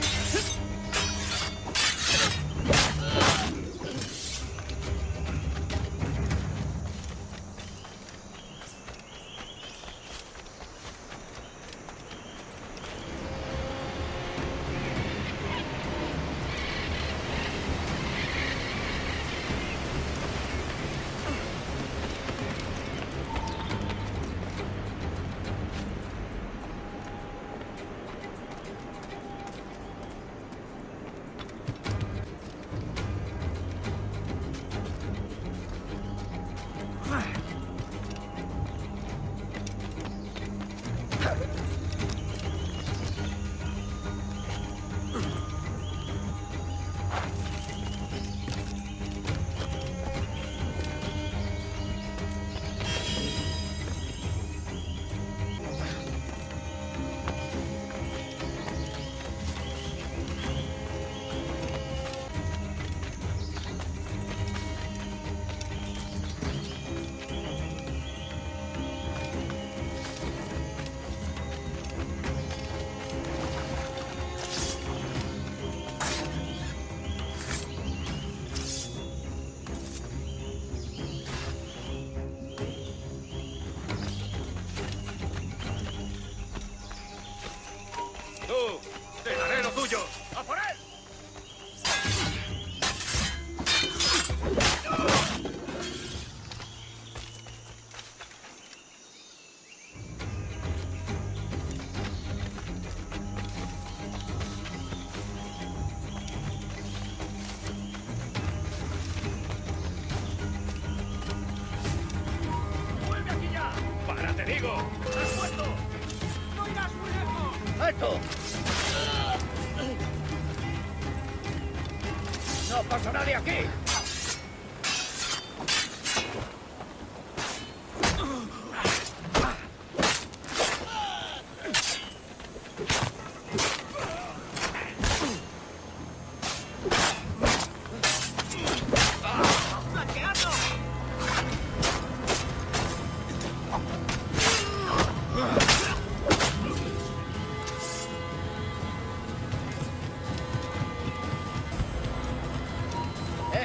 ¡Quieto! ¡No pasa nadie aquí!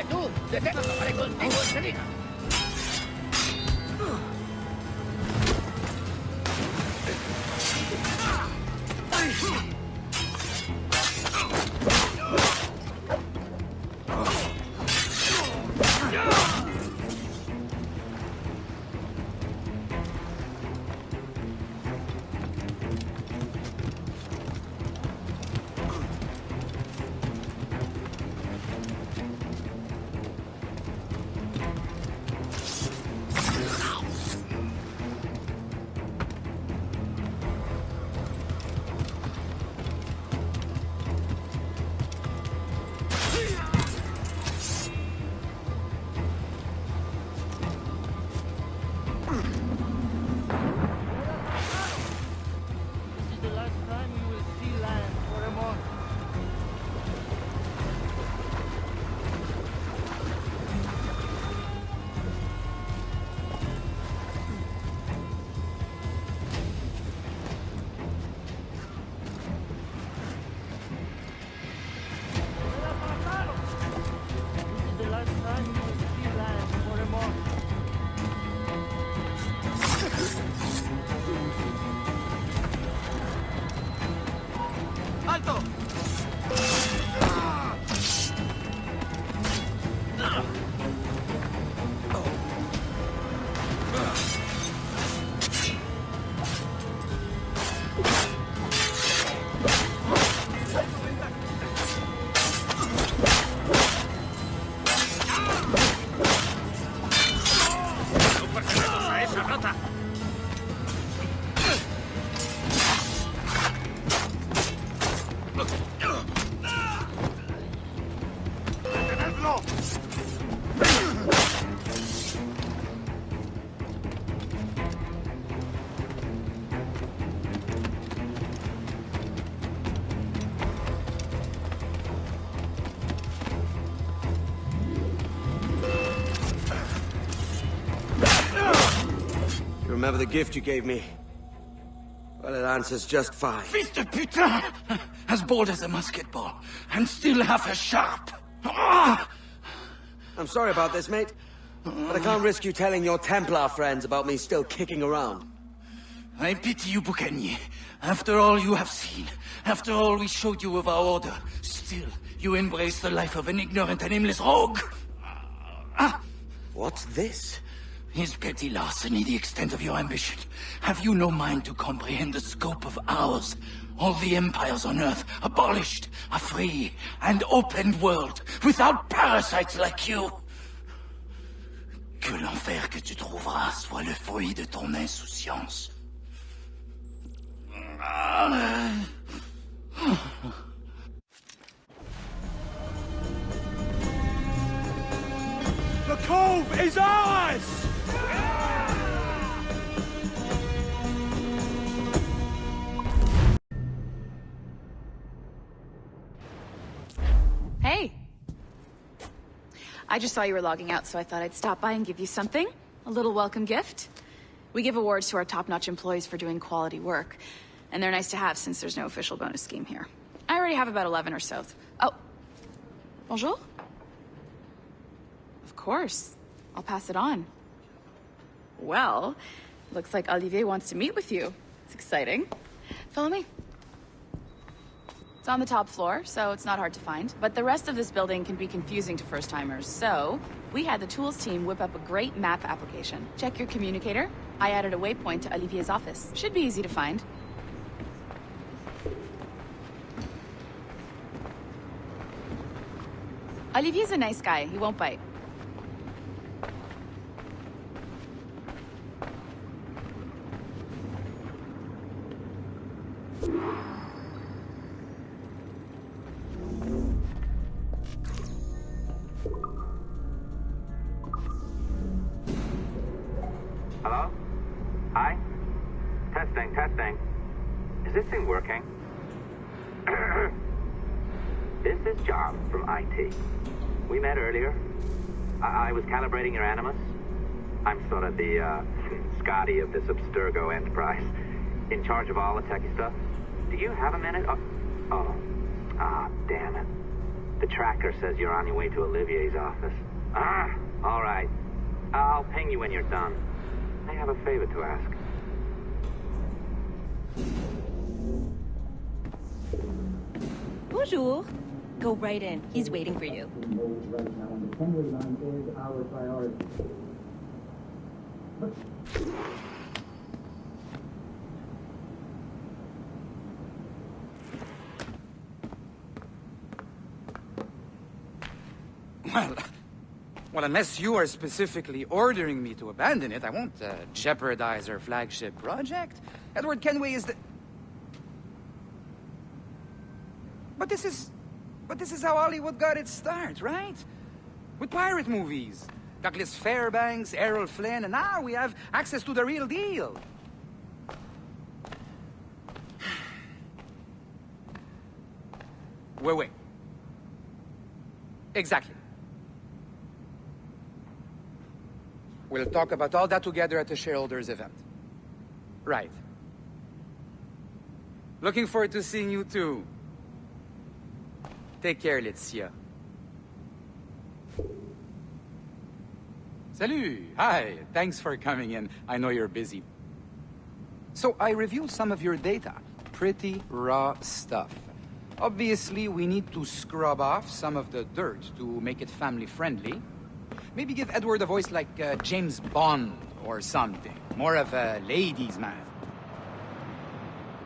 ¡Tú! ¡Detente! ¡Haré contigo enseguida! Remember the gift you gave me? Well, it answers just fine. Fils de putain! As bold as a musket ball, and still half as sharp. Ah! I'm sorry about this, mate. But I can't risk you telling your Templar friends about me still kicking around. I pity you, Boucanier. After all you have seen, after all we showed you of our order, still you embrace the life of an ignorant and aimless rogue. What's this? Is petty larceny the extent of your ambition? Have you no mind to comprehend the scope of ours? All the empires on Earth abolished, a free and open world, without parasites like you. Que l'enfer que tu trouveras soit le fruit de ton insouciance. The cove is ours! Hey! I just saw you were logging out, so I thought I'd stop by and give you something. A little welcome gift. We give awards to our top-notch employees for doing quality work, and they're nice to have since there's no official bonus scheme here. I already have about 11 or so. Oh. Bonjour? Of course. I'll pass it on. Well, looks like Olivier wants to meet with you. It's exciting. Follow me. It's on the top floor, so it's not hard to find. But the rest of this building can be confusing to first-timers, so we had the tools team whip up a great map application. Check your communicator. I added a waypoint to Olivier's office. Should be easy to find. Olivier's a nice guy. He won't bite. thing working? This is John from IT. We met earlier. I was calibrating your Animus. I'm sort of the Scotty of this Abstergo enterprise, in charge of all the techie stuff. Do you have a minute? Damn it. The tracker says you're on your way to Olivier's office. All right. I'll ping you when you're done. I have a favor to ask. Bonjour. Go right in. He's waiting for you. Well, unless you are specifically ordering me to abandon it, I won't jeopardize our flagship project. Edward Kenway is the... But this is how Hollywood got its start, right? With pirate movies. Douglas Fairbanks, Errol Flynn, and now we have access to the real deal. Wait. Exactly. We'll talk about all that together at the shareholders event. Right. Looking forward to seeing you too. Take care, Laetitia. Salut! Hi, thanks for coming in. I know you're busy. So I reviewed some of your data. Pretty raw stuff. Obviously, we need to scrub off some of the dirt to make it family-friendly. Maybe give Edward a voice like James Bond or something. More of a ladies' man.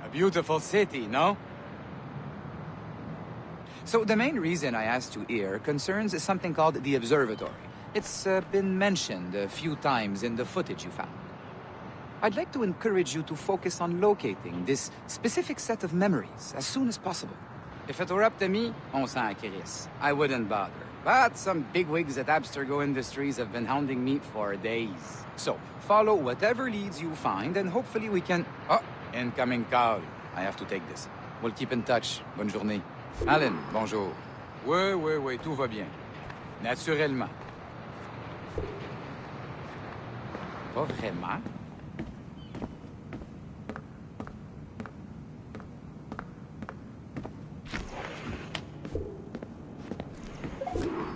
A beautiful city, no? So the main reason I asked you here concerns something called the observatory. It's been mentioned a few times in the footage you found. I'd like to encourage you to focus on locating this specific set of memories as soon as possible. If it were up to me, on s'en crisse. I wouldn't bother. But some bigwigs at Abstergo Industries have been hounding me for days. So, follow whatever leads you find, and hopefully we can... Oh, incoming call. I have to take this. We'll keep in touch. Bonne journée. Alan, bonjour. Oui, tout va bien. Naturellement. Pas vraiment?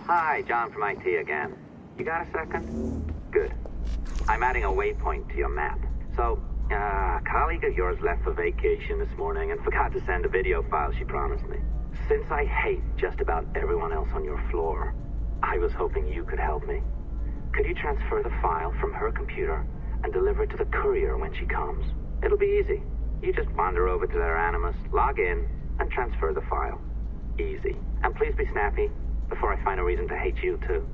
Hi, John from IT again. You got a second? Good. I'm adding a waypoint to your map. So, a colleague of yours left for vacation this morning and forgot to send a video file she promised me. Since I hate just about everyone else on your floor, I was hoping you could help me. Could you transfer the file from her computer and deliver it to the courier when she comes? It'll be easy. You just wander over to their Animus, log in, and transfer the file. Easy. And please be snappy before I find a reason to hate you too.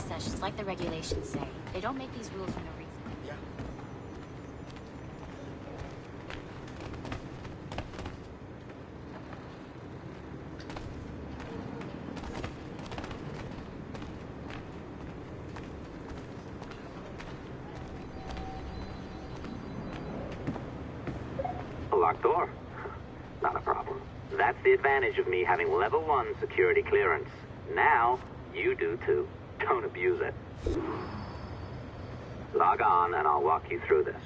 Sessions, like the regulations say. They don't make these rules for no reason. Yeah. A locked door? Not a problem. That's the advantage of me having level 1 security clearance. Now, you do too. Don't abuse it. Log on and I'll walk you through this.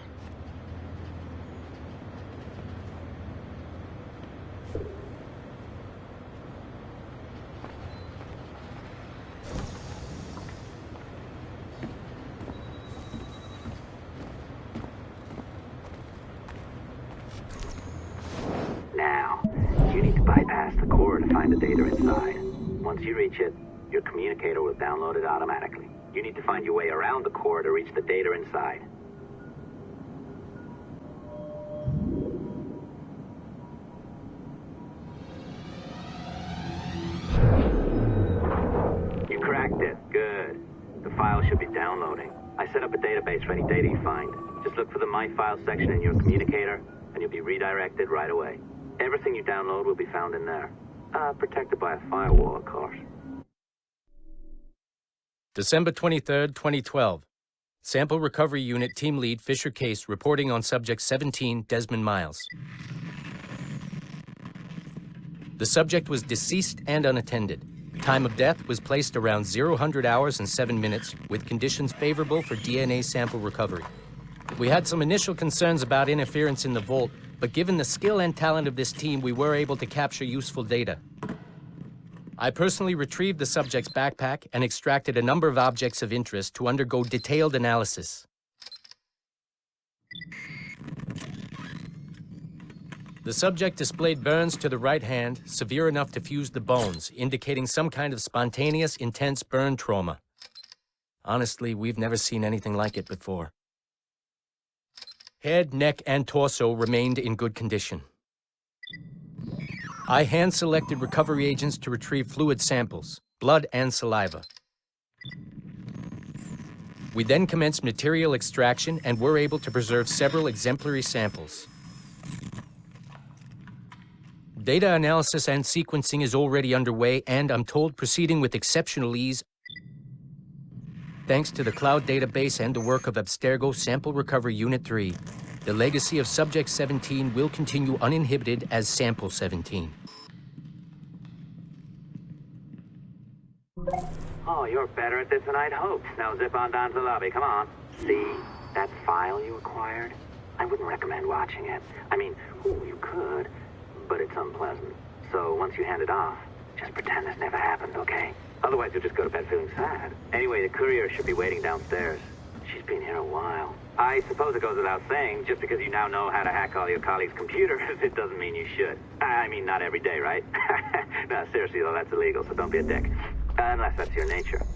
Now, you need to bypass the core to find the data inside. Once you reach it, your communicator will download it automatically. You need to find your way around the core to reach the data inside. I set up a database for any data you find. Just look for the My Files section in your communicator, and you'll be redirected right away. Everything you download will be found in there. Protected by a firewall, of course. December 23rd, 2012. Sample Recovery Unit Team Lead Fisher Case reporting on Subject 17, Desmond Miles. The subject was deceased and unattended. Time of death was placed around 00 hours and 7 minutes, with conditions favorable for DNA sample recovery. We had some initial concerns about interference in the vault, but given the skill and talent of this team, we were able to capture useful data. I personally retrieved the subject's backpack and extracted a number of objects of interest to undergo detailed analysis. The subject displayed burns to the right hand, severe enough to fuse the bones, indicating some kind of spontaneous, intense burn trauma. Honestly, we've never seen anything like it before. Head, neck, and torso remained in good condition. I hand-selected recovery agents to retrieve fluid samples, blood and saliva. We then commenced material extraction and were able to preserve several exemplary samples. Data analysis and sequencing is already underway, and I'm told proceeding with exceptional ease. Thanks to the cloud database and the work of Abstergo Sample Recovery Unit 3, the legacy of Subject 17 will continue uninhibited as Sample 17. Oh, you're better at this than I'd hoped. Now zip on down to the lobby, come on. See that file you acquired? I wouldn't recommend watching it. I mean, you could, but it's unpleasant. So once you hand it off, just pretend this never happened, okay? Otherwise you'll just go to bed feeling sad. Anyway, the courier should be waiting downstairs. She's been here a while. I suppose it goes without saying, just because you now know how to hack all your colleagues' computers, it doesn't mean you should. I mean, not every day, right? No, seriously though, that's illegal, so don't be a dick. Unless that's your nature.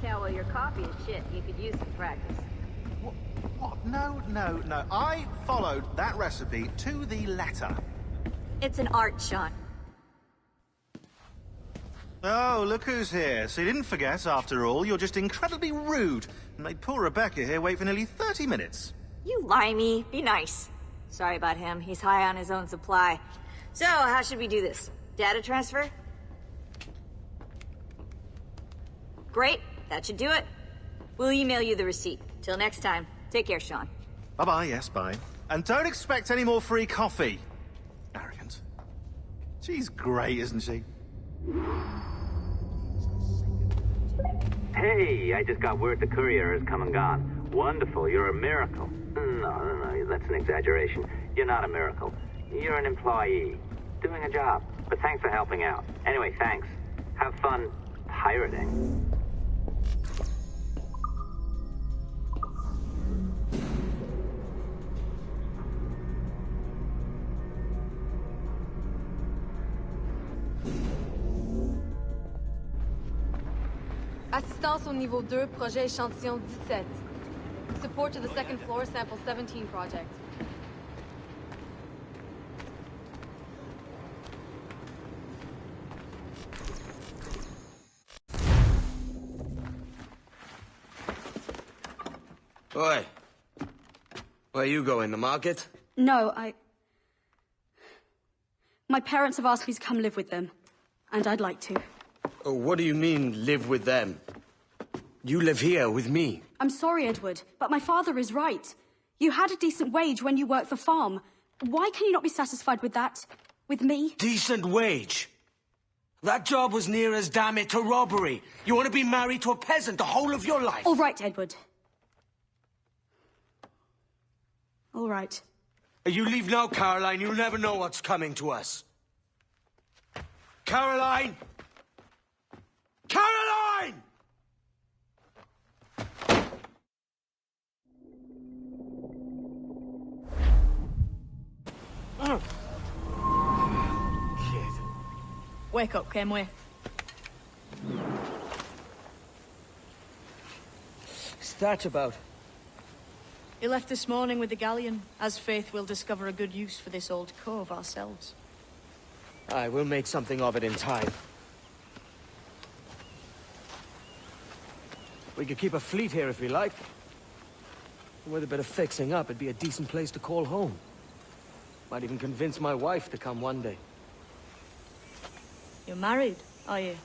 Yeah, well, your coffee is shit. You could use some practice. What? No. I followed that recipe to the letter. It's an art, Sean. Oh, look who's here. So you didn't forget, after all. You're just incredibly rude. And made poor Rebecca here wait for nearly 30 minutes. You limey. Be nice. Sorry about him. He's high on his own supply. So, how should we do this? Data transfer? Great. That should do it. We'll email you the receipt. Till next time. Take care, Sean. Bye-bye, yes, bye. And don't expect any more free coffee. Arrogant. She's great, isn't she? Hey, I just got word the courier has come and gone. Wonderful, you're a miracle. No, that's an exaggeration. You're not a miracle. You're an employee, doing a job. But thanks for helping out. Anyway, thanks. Have fun pirating. Assistance au niveau 2, projet échantillon 17. Support to the second floor, sample 17 project. Oi. Where you going, the market? No, my parents have asked me to come live with them, and I'd like to. Oh, what do you mean, live with them? You live here with me. I'm sorry, Edward, but my father is right. You had a decent wage when you worked the farm. Why can you not be satisfied with that? With me? Decent wage? That job was near as, damn it, to robbery. You want to be married to a peasant the whole of your life? All right, Edward. All right. You leave now, Caroline. You'll never know what's coming to us. Caroline! Caroline! Wake up, Kenway. that about? He left this morning with the galleon. As faith, we'll discover a good use for this old cove ourselves. Aye, we'll make something of it in time. We could keep a fleet here if we liked. With a bit of fixing up, it'd be a decent place to call home. Might even convince my wife to come one day. You're married, are you?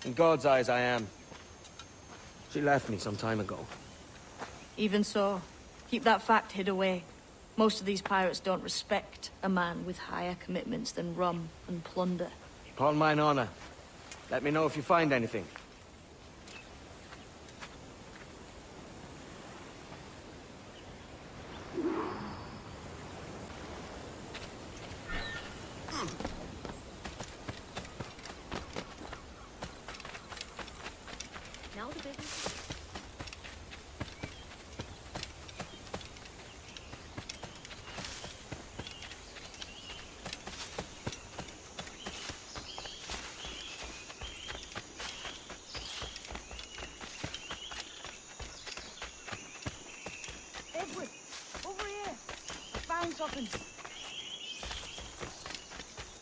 In God's eyes, I am. She left me some time ago. Even so, keep that fact hid away. Most of these pirates don't respect a man with higher commitments than rum and plunder. Upon mine honor. Let me know if you find anything. Now the business. Edward, over here. I found something.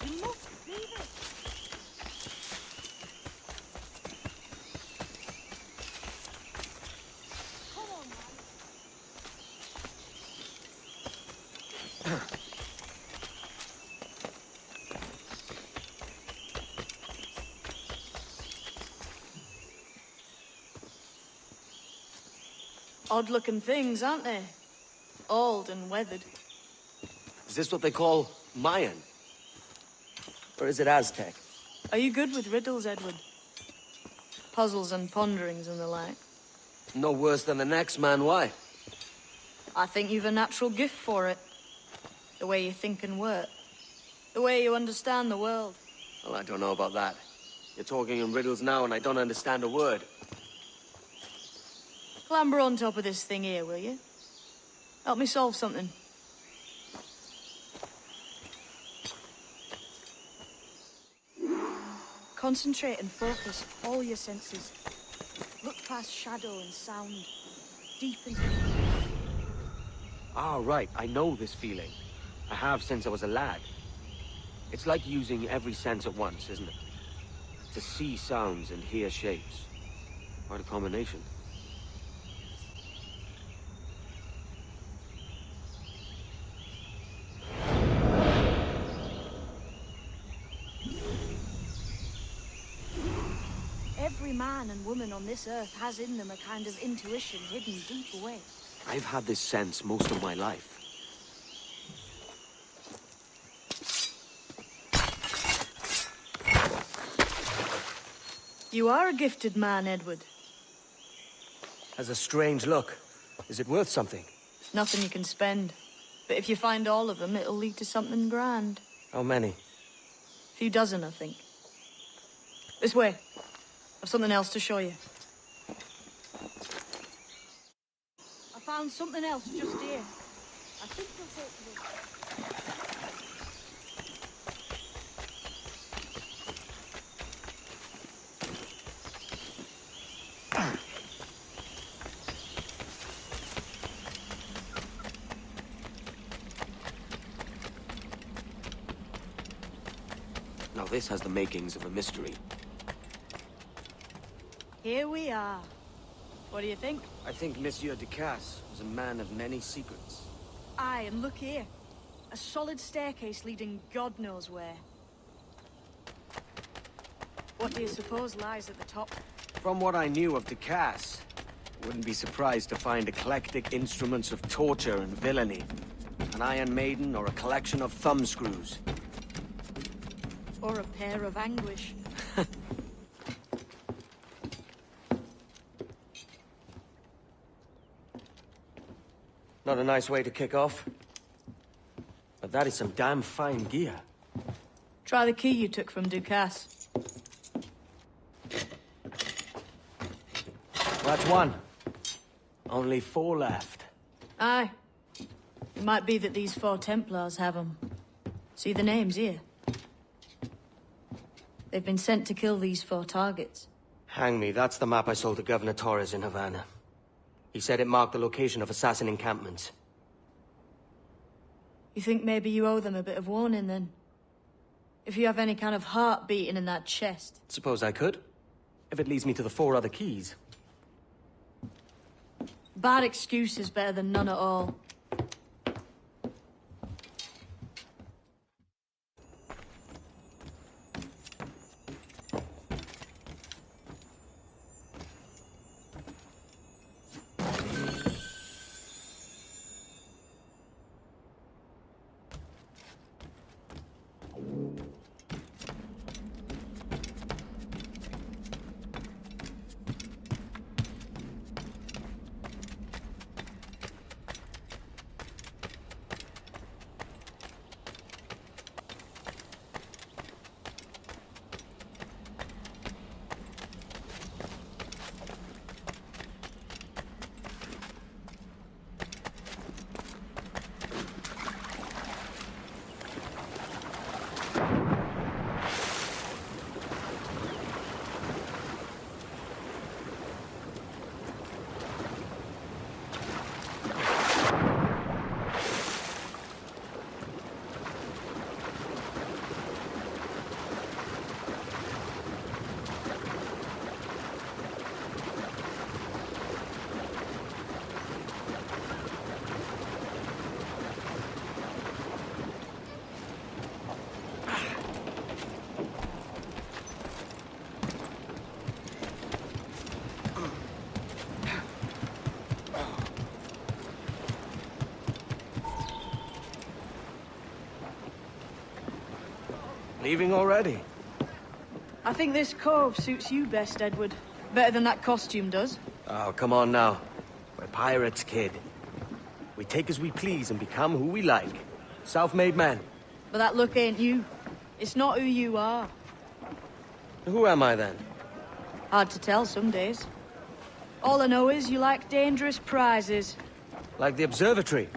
You must leave it. Odd-looking things, aren't they? Old and weathered. Is this what they call Mayan? Or is it Aztec? Are you good with riddles, Edward? Puzzles and ponderings and the like? No worse than the next man, why? I think you've a natural gift for it. The way you think and work. The way you understand the world. Well, I don't know about that. You're talking in riddles now and I don't understand a word. Clamber on top of this thing here, will you? Help me solve something. Concentrate and focus all your senses. Look past shadow and sound. Deep into... Ah, right. I know this feeling. I have since I was a lad. It's like using every sense at once, isn't it? To see sounds and hear shapes. Quite a combination. Every man and woman on this earth has in them a kind of intuition hidden deep away. I've had this sense most of my life. You are a gifted man, Edward. Has a strange look. Is it worth something? Nothing you can spend. But if you find all of them, it'll lead to something grand. How many? A few dozen, I think. This way. I've something else to show you. I found something else just here. I think you'll take this. Now this has the makings of a mystery. Here we are. What do you think? I think Monsieur Ducasse was a man of many secrets. Aye, and look here. A solid staircase leading God knows where. What do you suppose lies at the top? From what I knew of Ducasse, I wouldn't be surprised to find eclectic instruments of torture and villainy. An Iron Maiden or a collection of thumbscrews. Or a pair of anguish. Not a nice way to kick off. But that is some damn fine gear. Try the key you took from Ducasse. That's one. Only 4 left. Aye. It might be that these 4 Templars have them. See the names here? They've been sent to kill these 4 targets. Hang me, that's the map I sold to Governor Torres in Havana. He said it marked the location of assassin encampments. You think maybe you owe them a bit of warning, then? If you have any kind of heart beating in that chest. Suppose I could, if it leads me to the 4 other keys. Bad excuse is better than none at all. Leaving already? I think this cove suits you best, Edward. Better than that costume does. Oh, come on now. We're pirates, kid. We take as we please and become who we like. Self-made men. But that look ain't you. It's not who you are. Who am I then? Hard to tell some days. All I know is you like dangerous prizes. Like the observatory.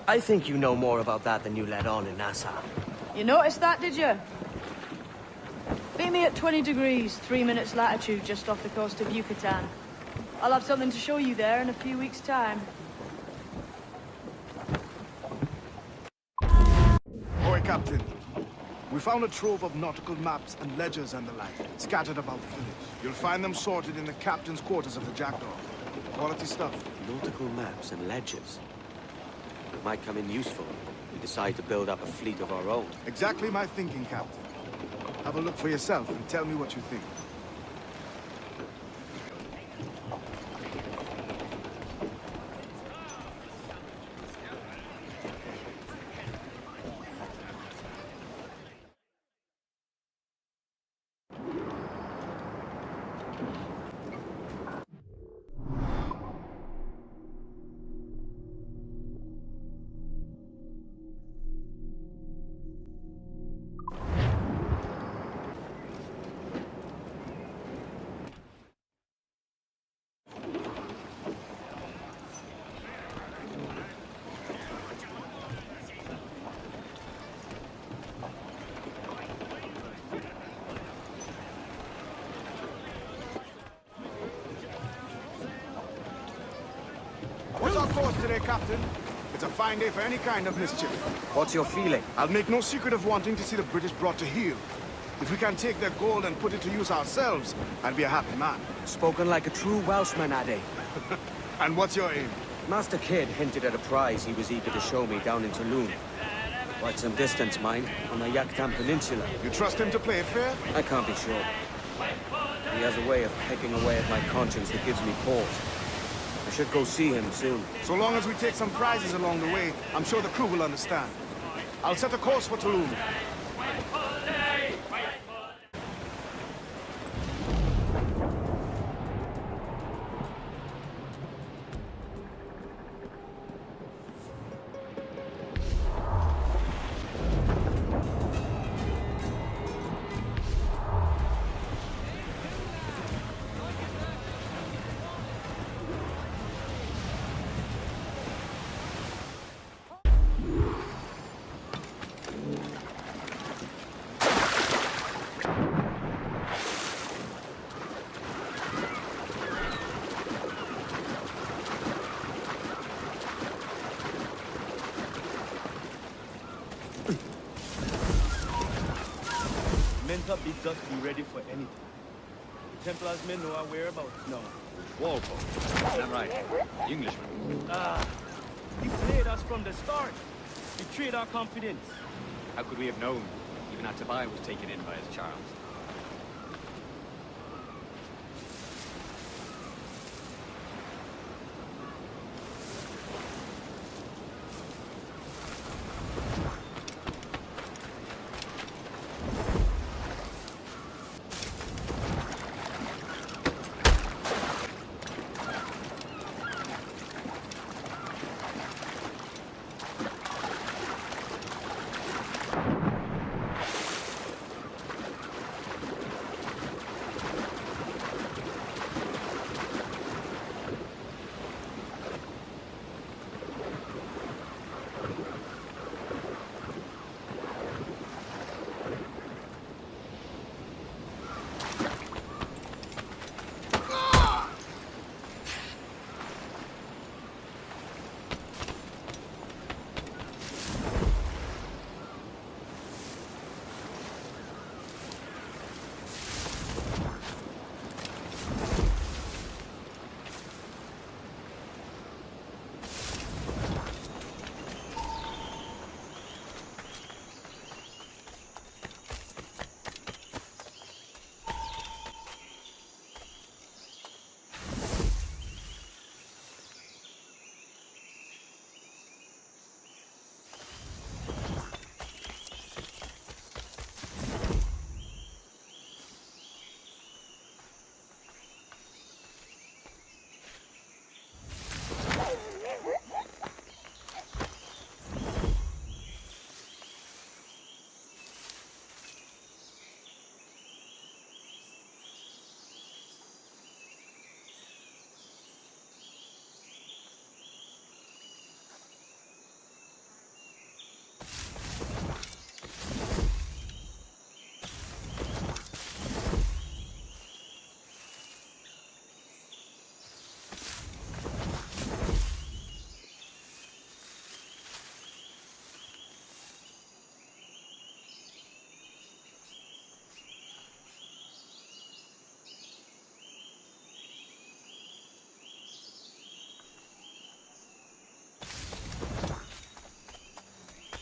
I think you know more about that than you let on in Nassau. You noticed that, did you? Meet me at 20 degrees, 3 minutes latitude, just off the coast of Yucatan. I'll have something to show you there in a few weeks' time. Oi, Captain. We found a trove of nautical maps and ledgers and the like, scattered about the village. You'll find them sorted in the captain's quarters of the Jackdaw. Quality stuff. Nautical maps and ledgers. Might come in useful. We decide to build up a fleet of our own. Exactly my thinking, Captain. Have a look for yourself and tell me what you think. What's our course today, Captain? It's a fine day for any kind of mischief. What's your feeling? I'll make no secret of wanting to see the British brought to heel. If we can take their gold and put it to use ourselves, I'd be a happy man. Spoken like a true Welshman, Ade. And what's your aim? Master Kidd hinted at a prize he was eager to show me down in Toulon. Quite some distance, mind, on the Yucatan Peninsula. You trust him to play it fair? I can't be sure. He has a way of pecking away at my conscience that gives me pause. I should go see him soon. So long as we take some prizes along the way, I'm sure the crew will understand. I'll set a course for Toulon. Menta bids us be ready for anything. The Templars may know our whereabouts now. Walpole. Is that right? Englishman. He played us from the start. Betrayed our confidence. How could we have known? Even Atabai was taken in by his charms.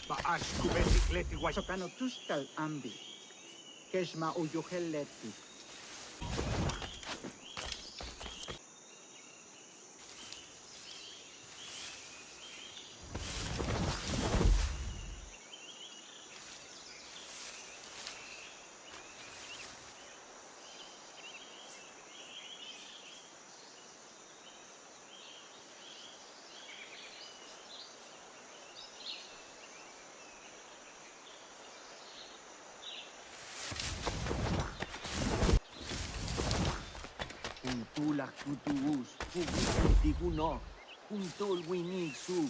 Baash kubetikleti wasokano tustal ambi. Keshma uyoheleti. Tula kutuus, tiguno, untul winig sub,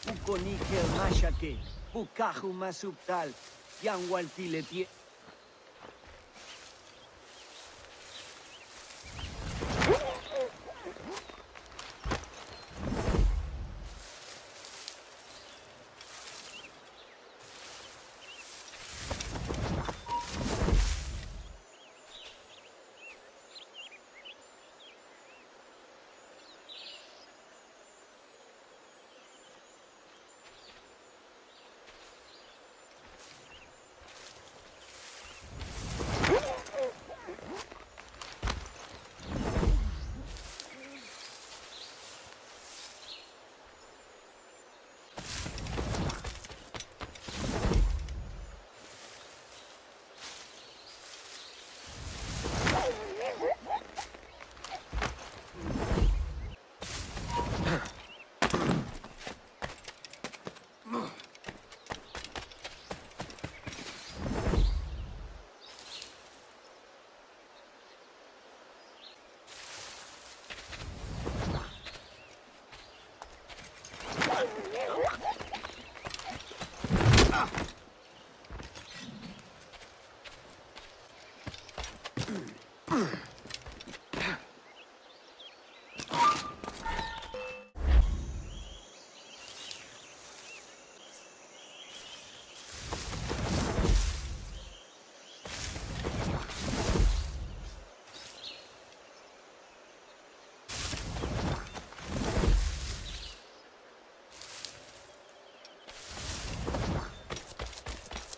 ukonikel mashake, ukahu masubtal, yang waltilepie.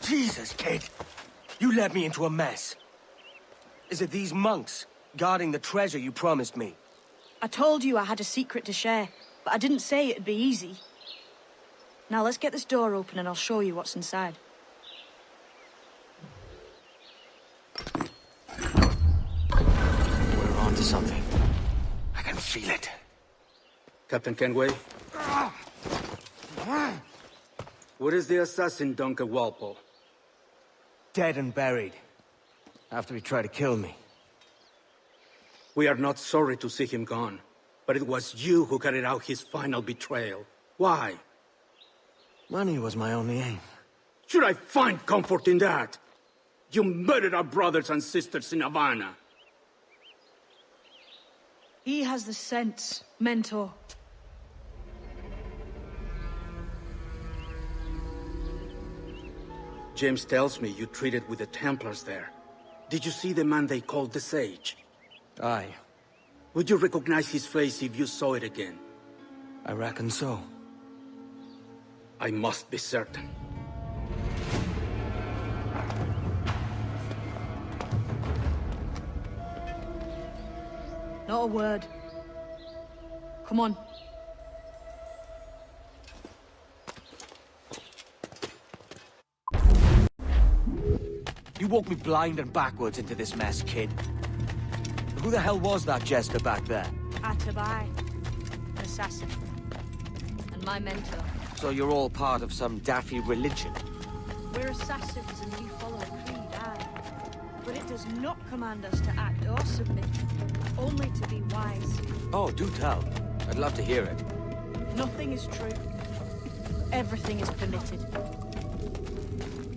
Jesus, kid. You led me into a mess. Is it these monks guarding the treasure you promised me? I told you I had a secret to share, but I didn't say it'd be easy. Now let's get this door open and I'll show you what's inside. We're on to something. I can feel it. Captain Kenway? Where is the assassin, Duncan Walpole? Dead and buried. After he tried to kill me. We are not sorry to see him gone, but it was you who carried out his final betrayal. Why? Money was my only aim. Should I find comfort in that? You murdered our brothers and sisters in Havana. He has the sense, Mentor. James tells me you treated with the Templars there. Did you see the man they called the Sage? Aye. Would you recognize his face if you saw it again? I reckon so. I must be certain. Not a word. Come on. You walked me blind and backwards into this mess, kid. Who the hell was that jester back there? Atabai, an assassin, and my mentor. So you're all part of some daffy religion? We're assassins and you follow a creed, aye. But it does not command us to act or submit, only to be wise. Oh, do tell. I'd love to hear it. Nothing is true. Everything is permitted.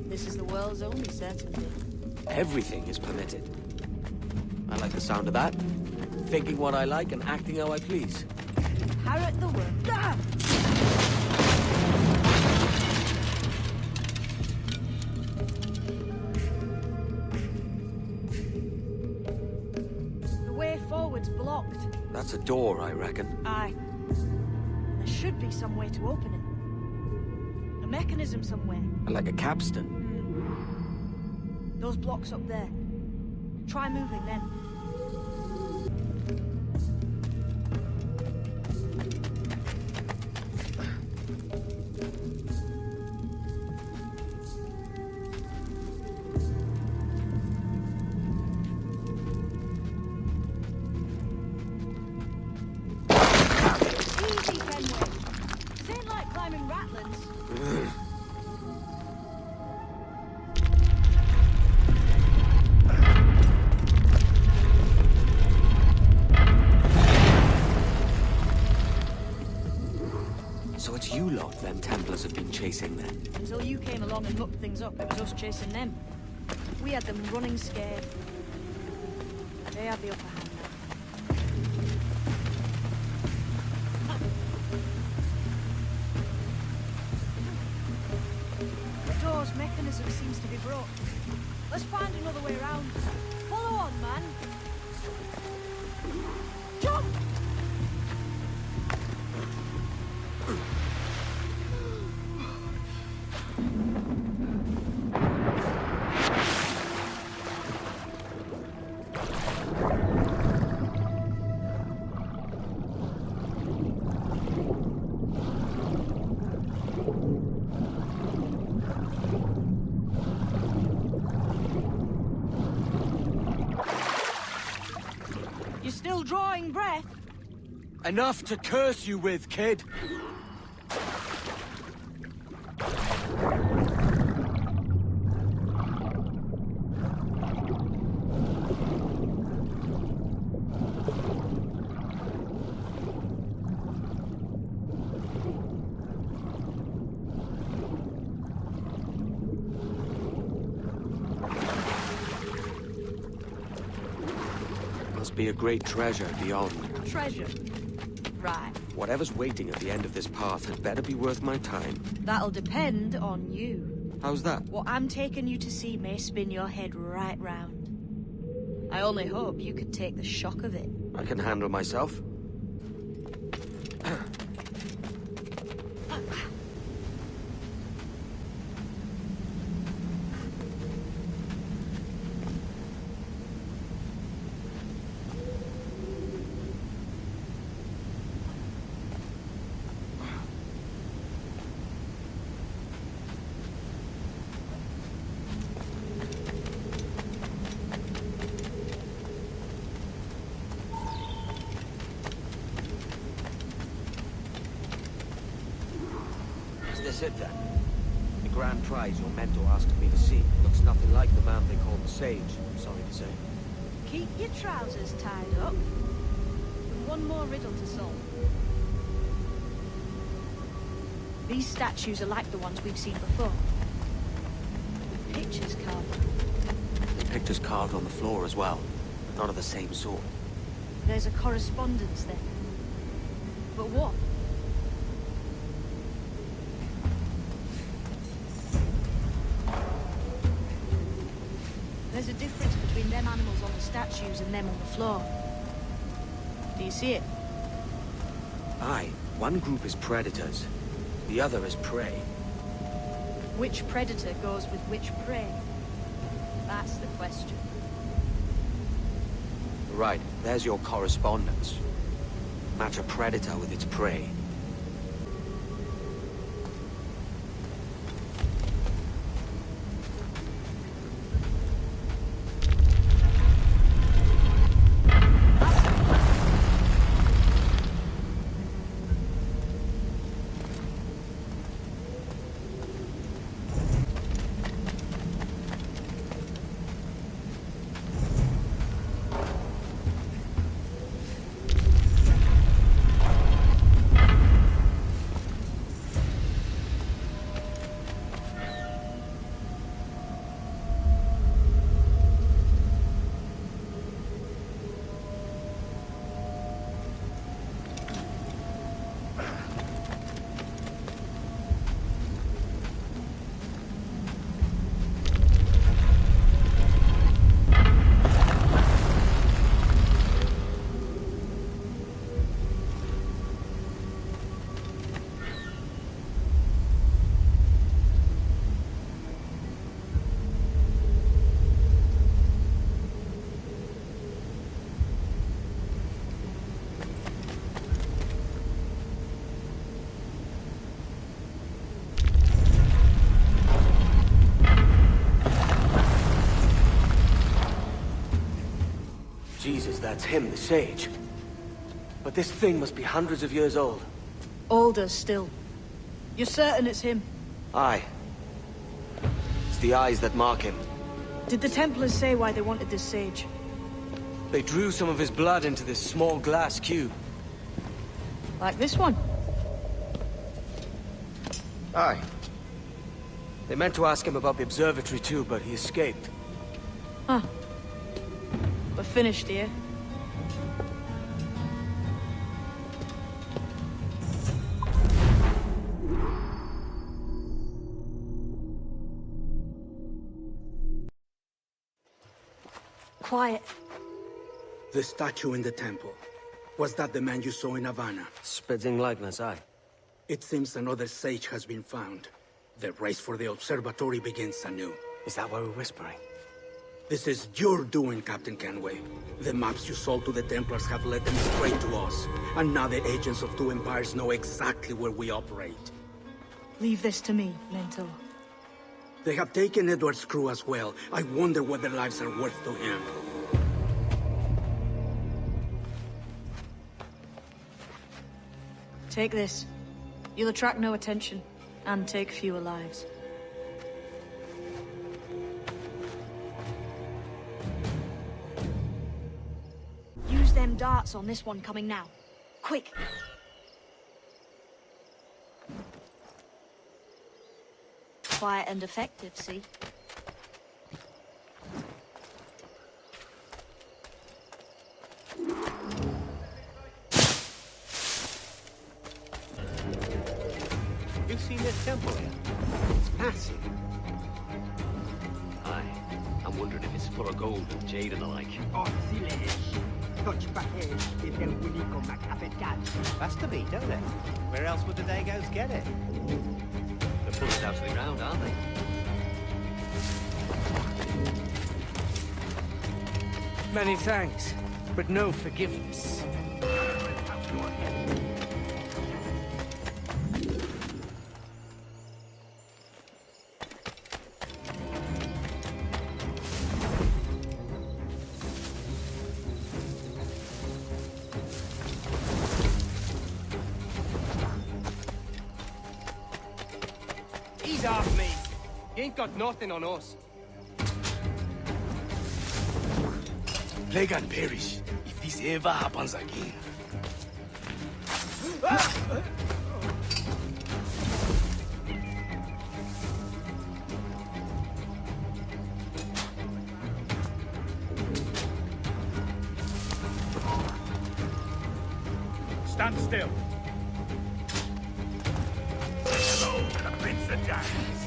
This is the world's only certainty. Everything is permitted. I like the sound of that. Thinking what I like and acting how I please. Parrot the word. Ah! The way forward's blocked. That's a door, I reckon. Aye. There should be some way to open it. A mechanism somewhere. Like a capstan. Those blocks up there. Try moving then. Easy, Kenway. This ain't like climbing ratlins. So it's you lot them Templars have been chasing then? Until you came along and mucked things up, it was us chasing them. We had them running scared. They have the upper hand now. The door's mechanism seems to be broke. Let's find another way around. Follow on, man. Jump! You're still drawing breath? Enough to curse you with, kid. Must be a great treasure beyond. Treasure. Right. Whatever's waiting at the end of this path had better be worth my time. That'll depend on you. How's that? What I'm taking you to see may spin your head right round. I only hope you could take the shock of it. I can handle myself. this it then? The grand prize your mentor asked me to see looks nothing like the man they call the Sage, I'm sorry to say. Keep your trousers tied up. One more riddle to solve. These statues are like the ones we've seen before. With pictures carved. The pictures carved on the floor as well, but not of the same sort. There's a correspondence there. But what? There's a difference between them animals on the statues and them on the floor. Do you see it? Aye, one group is predators, the other is prey. Which predator goes with which prey? That's the question. Right, there's your correspondence. Match a predator with its prey. Jesus, that's him, the Sage. But this thing must be hundreds of years old. Older still. You're certain it's him? Aye. It's the eyes that mark him. Did the Templars say why they wanted this sage? They drew some of his blood into this small glass cube. Like this one? Aye. They meant to ask him about the observatory too, but he escaped. Huh. We're finished here. Quiet. The statue in the temple. Was that the man you saw in Havana? Spitting likeness, aye. It seems another sage has been found. The race for the observatory begins anew. Is that why we're whispering? This is your doing, Captain Kenway. The maps you sold to the Templars have led them straight to us. And now the agents of two empires know exactly where we operate. Leave this to me, Lento. They have taken Edward's crew as well. I wonder what their lives are worth to him. Take this. You'll attract no attention, and take fewer lives. Use them darts on this one coming now. Quick! Quiet and effective, see? You've seen this temple here? It's massive. Aye. I'm wondering if it's full of gold and jade and the like. Has to be, don't it? Where else would the Dagos get it? They're pulling it out to the ground, aren't they? Many thanks, but no forgiveness. ain't got nothing on us. Plague and perish if this ever happens again. Stand still. Hello, the Prince of Giants.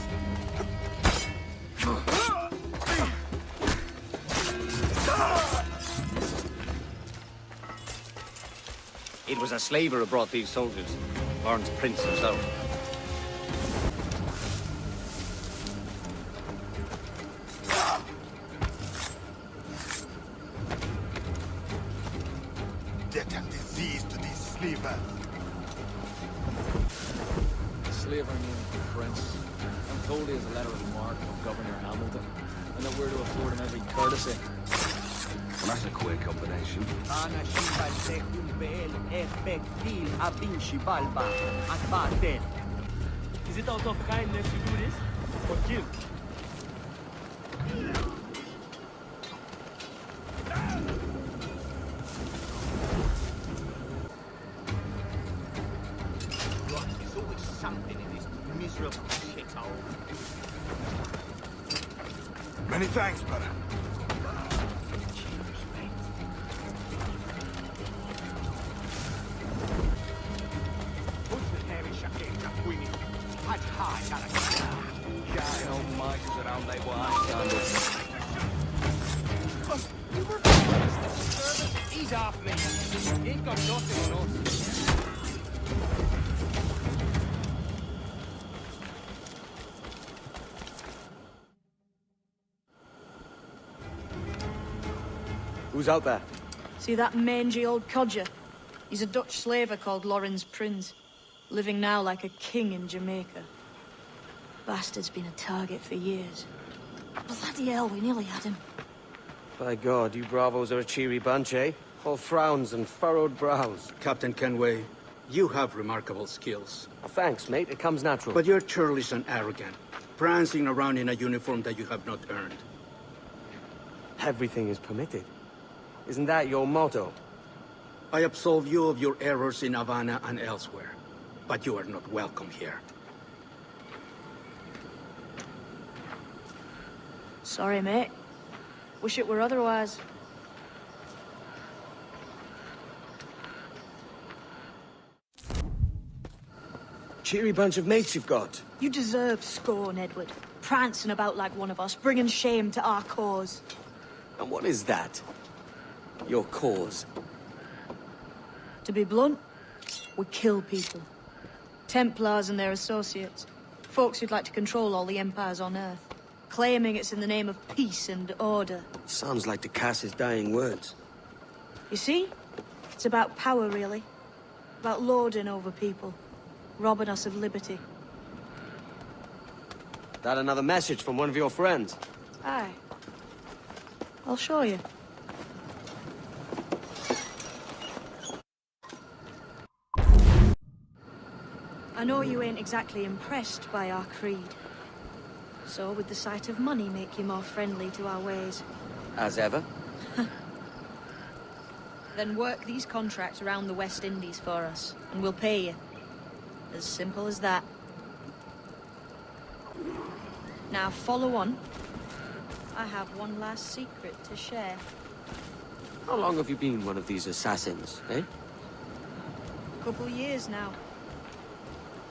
It was a slaver who brought these soldiers. Lawrence Prince himself. Death and disease to these slavers. Slaver named Prince. I'm told he has a letter of marque from Governor Hamilton, and that we're to afford him every courtesy. Well, that's a queer combination. Is it out of kindness you do this? Or kill? There's always something in this miserable shithole. Many thanks, brother. He's off me. He ain't got nothing on us. Who's out there? See that mangy old codger? He's a Dutch slaver called Lawrence Prince, living now like a king in Jamaica. Bastard's been a target for years. Bloody hell, we nearly had him. By God, you bravos are a cheery bunch, eh? All frowns and furrowed brows. Captain Kenway, you have remarkable skills. Thanks, mate. It comes natural. But you're churlish and arrogant, prancing around in a uniform that you have not earned. Everything is permitted. Isn't that your motto? I absolve you of your errors in Havana and elsewhere, but you are not welcome here. Sorry, mate. Wish it were otherwise. Cheery bunch of mates you've got. You deserve scorn, Edward. Prancing about like one of us, bringing shame to our cause. And what is that? Your cause? To be blunt, we kill people. Templars and their associates. Folks who'd like to control all the empires on Earth. Claiming it's in the name of peace and order. Sounds like to Cass's dying words. You see? It's about power, really. About lording over people. Robbing us of liberty. That another message from one of your friends? Aye. I'll show you. I know you ain't exactly impressed by our creed. So would the sight of money make you more friendly to our ways? As ever. Then work these contracts around the West Indies for us, and we'll pay you. As simple as that. Now follow on. I have one last secret to share. How long have you been one of these assassins, eh? Couple years now.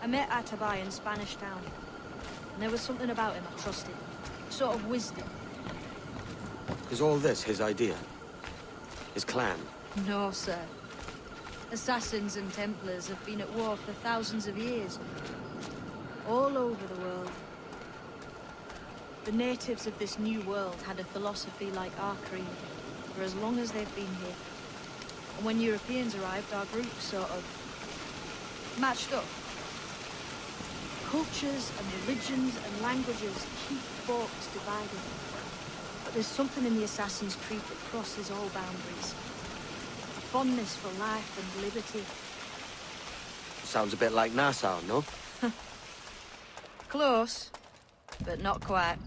I met Atabai in Spanish Town. And there was something about him I trusted. Sort of wisdom. Is all this his idea? His clan? No, sir. Assassins and Templars have been at war for thousands of years. All over the world. The natives of this new world had a philosophy like our creed for as long as they've been here. And when Europeans arrived, our group sort of matched up. Cultures and religions and languages keep folks divided. But there's something in the Assassin's Creed that crosses all boundaries. A fondness for life and liberty. Sounds a bit like Nassau, no? Close. but not quite.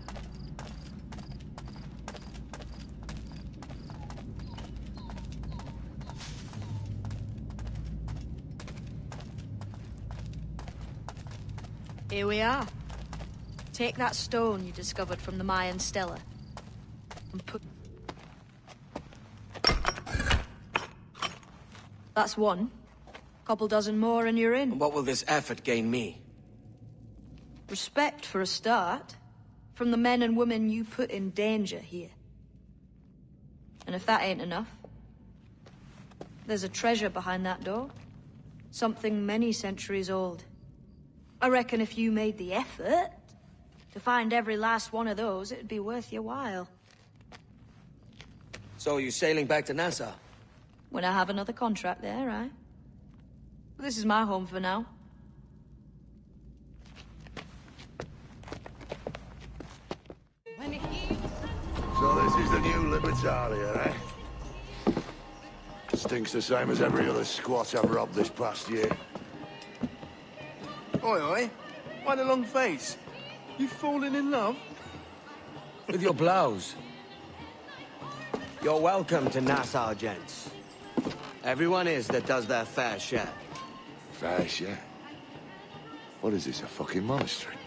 Here we are. Take that stone you discovered from the Mayan stela and put... That's one. Couple dozen more and you're in. And what will this effort gain me? Respect for a start, from the men and women you put in danger here. And if that ain't enough, there's a treasure behind that door. Something many centuries old. I reckon if you made the effort to find every last one of those, it'd be worth your while. So you sailing back to Nassau? When I have another contract there, right? This is my home for now. So this is the new Libertalia, eh? Stinks the same as every other squat I've robbed this past year. Oi, oi. Why the long face? You falling in love? With your blouse. You're welcome to Nassau, gents. Everyone is that does their fair share. Fair share? What is this, a fucking monastery?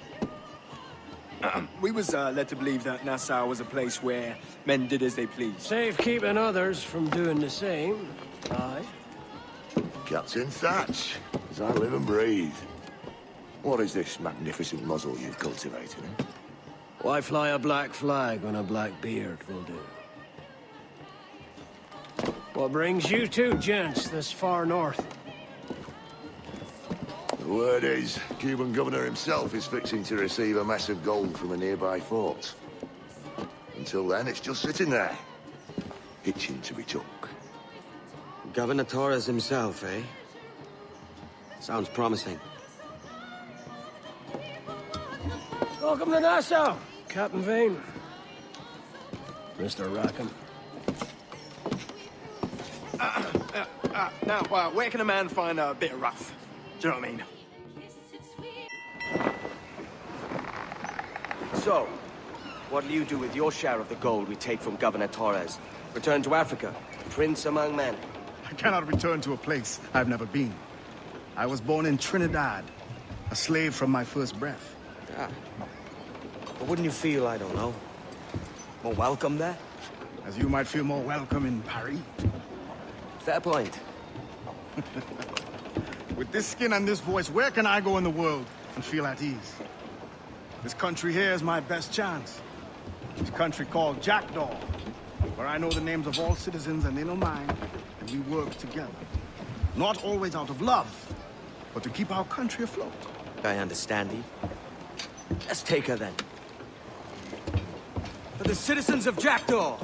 We was led to believe that Nassau was a place where men did as they pleased. Safe keeping others from doing the same. Aye. Captain Thatch, as I live and breathe. What is this magnificent muzzle you've cultivated, eh? Why fly a black flag when a black beard will do? What brings you two gents this far north? The word is, Cuban governor himself is fixing to receive a mess of gold from a nearby fort. Until then, it's just sitting there, itching to be took. Governor Torres himself, eh? Sounds promising. Welcome to Nassau, Captain Vane. Mr. Rackham. Now, where can a man find a bit of rough? Do you know what I mean? So, what'll you do with your share of the gold we take from Governor Torres? Return to Africa, prince among men? I cannot return to a place I've never been. I was born in Trinidad, a slave from my first breath. Ah. But wouldn't you feel, I don't know, more welcome there? As you might feel more welcome in Paris. Fair point. With this skin and this voice, where can I go in the world and feel at ease? This country here is my best chance. This country called Jackdaw, where I know the names of all citizens and they know mine, and we work together. Not always out of love, but to keep our country afloat. I understand you. Let's take her then. For the citizens of Jackdaw!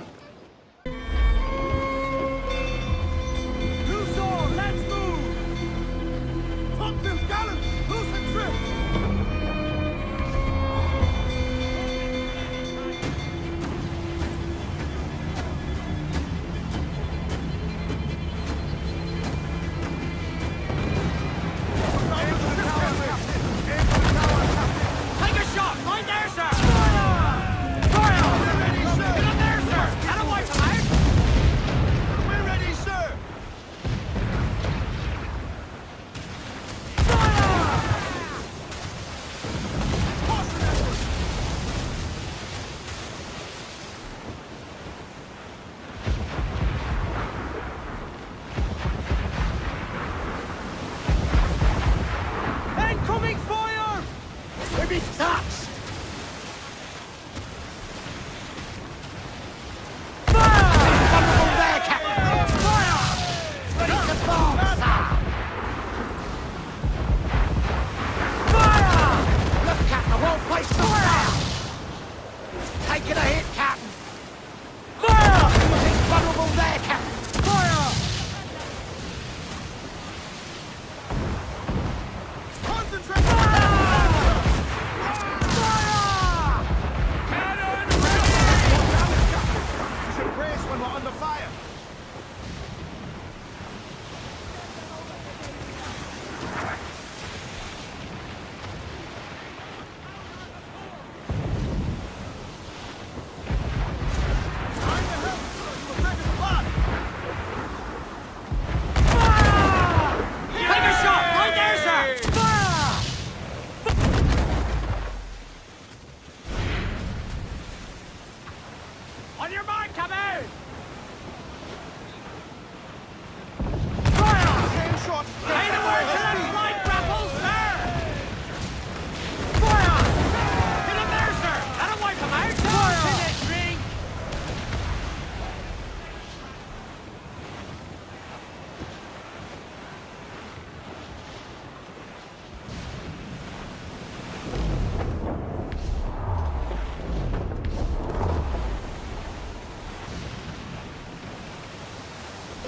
On your mark, come out! Fire! Game shot. Ain't a word to them flight grapples, sir! Fire! Get him there, sir! That'll wipe him out! Fire! Penetrate!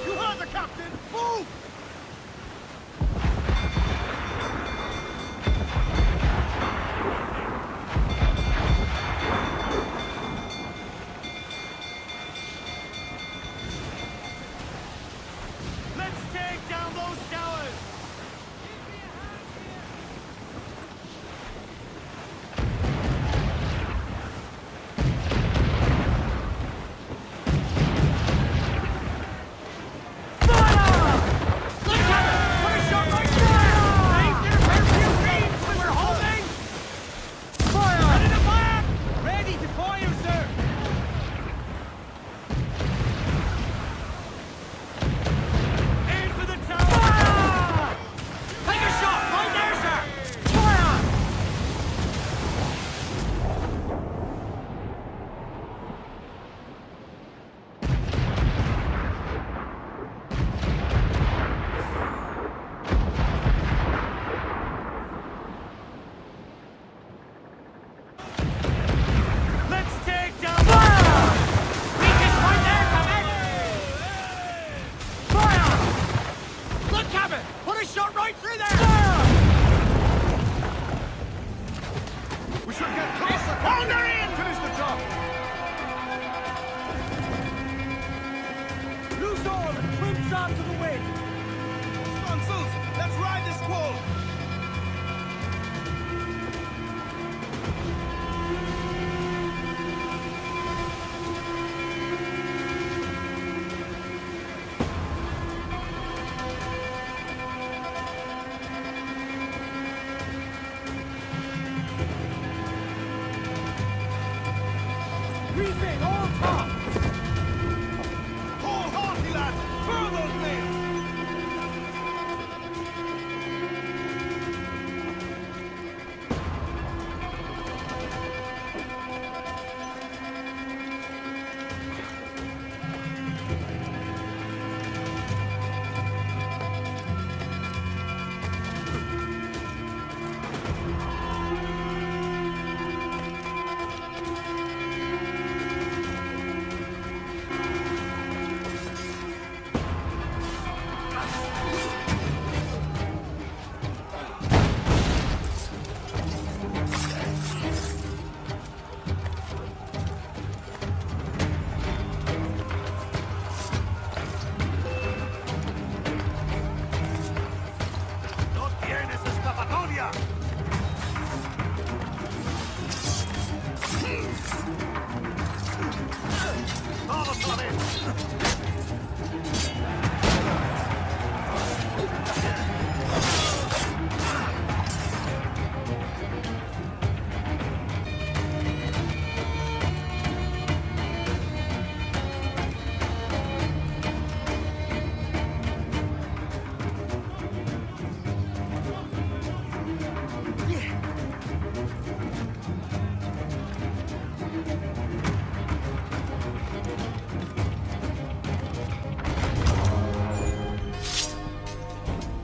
You heard the captain. Move! Let's take down those towers!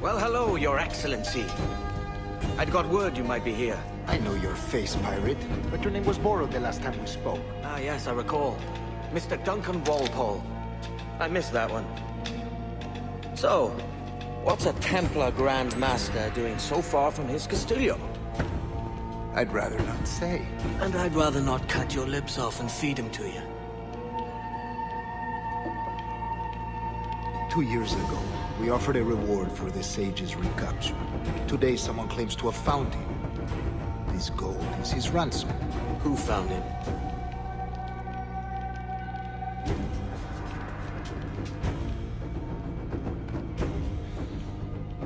Well, hello, Your Excellency. I'd got word you might be here. I know your face, pirate, but your name was borrowed the last time we spoke. Ah, yes, I recall. Mr. Duncan Walpole. I missed that one. So, what's a Templar Grand Master doing so far from his Castillo? I'd rather not say. And I'd rather not cut your lips off and feed him to you. 2 years ago, we offered a reward for the sage's recapture. Today, someone claims to have found him. This gold is his ransom. Who found him?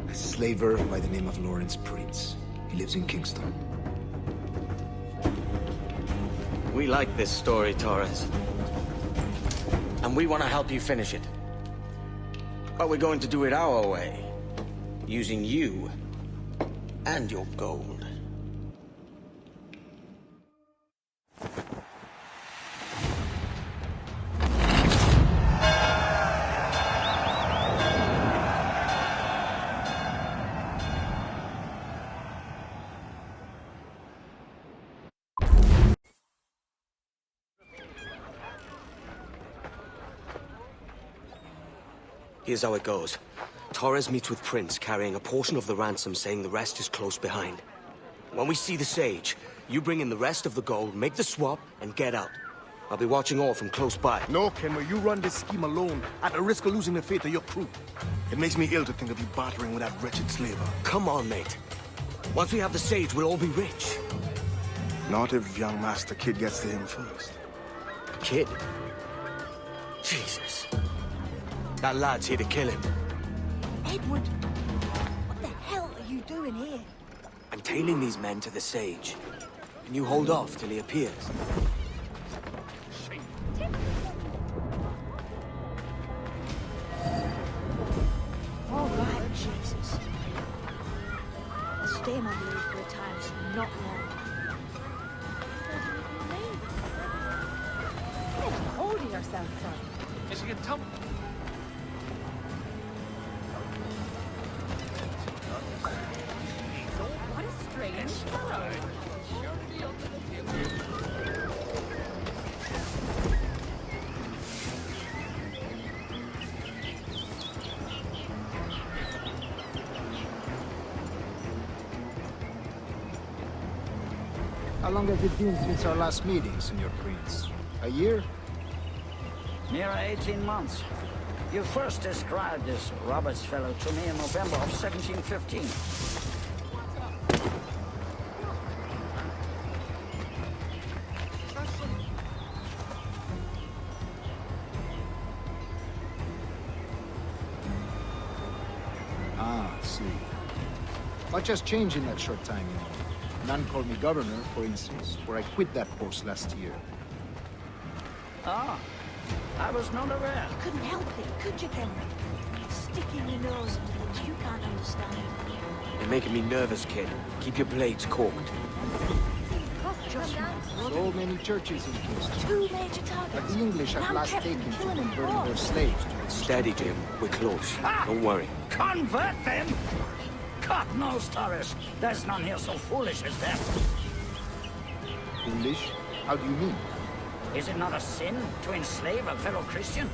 A slaver by the name of Lawrence Prince. He lives in Kingston. We like this story, Torres. And we want to help you finish it. But we're going to do it our way. Using you and your gold. Here's how it goes. Torres meets with Prince, carrying a portion of the ransom, saying the rest is close behind. When we see the sage, you bring in the rest of the gold, make the swap, and get out. I'll be watching all from close by. No, Kenway, you run this scheme alone, at the risk of losing the faith of your crew. It makes me ill to think of you bartering with that wretched slaver. Come on, mate. Once we have the sage, we'll all be rich. Not if young Master Kid gets to him first. Kid? Jesus. That lad's here to kill him. Edward, what the hell are you doing here? I'm tailing these men to the sage. Can you hold off till he appears? All right, Jesus. I'll stay in my mood for a time, but not long. What are you holding yourself from? Is he a tum? What a strange fellow. How long has it been since our last meeting, Senor Prince? A year? Near 18 months. You first described this Roberts fellow to me in November of 1715. Ah, I see. Much has changed in that short time, you know. None called me governor, for instance, where I quit that post last year. Ah, I was not aware. You couldn't help it, could you, Kenway? Sticking your nose into things you can't understand. You're making me nervous, kid. Keep your blades corked. Just So many churches in Kingston. 2 major targets. But the English have last taken to converting their slaves to Steady, Jim. We're close. Don't worry. Convert them? God knows, Torres. There's none here so foolish as them. Foolish? How do you mean? Is it not a sin to enslave a fellow Christian?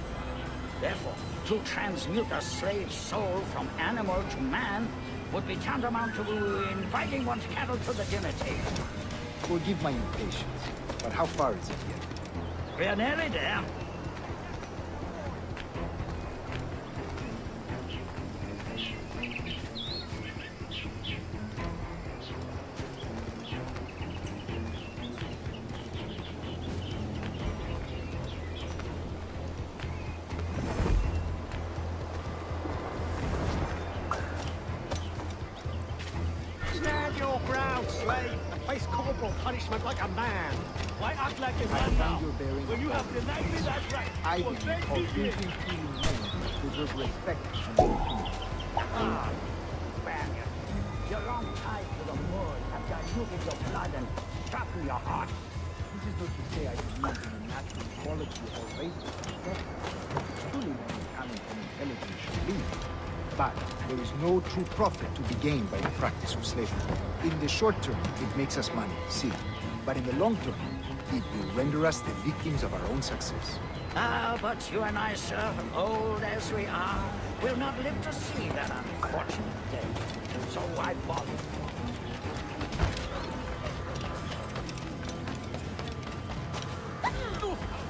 Therefore, to transmute a slave's soul from animal to man would be tantamount to inviting one's cattle to the dinner table. Forgive my impatience, but how far is it yet? We're nearly there. Stand your ground, slave, and face corporal punishment like a man. Why act like a I man now? find your bearing When you have denied me that right, I for believe 20 all years. thinking, feeling men deserve respect and opinion. Ah, Spaniard. Your long ties to the mud have diluted your blood and sharpened your heart. This is not to say I believe in the natural quality of all races. Truly, many talent and intelligence should lead. But there is no true profit to be gained by the practice of slavery. In the short term, it makes us money, see. But in the long term, it will render us the victims of our own success. Ah, but you and I, sir, old as we are, will not live to see that unfortunate day. So why bother?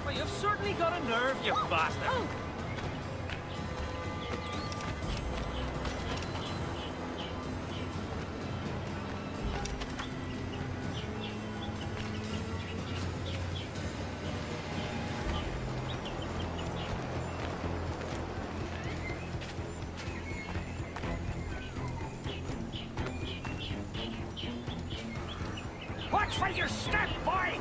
Well, you've certainly got a nerve, you bastard. Watch where you step, boy!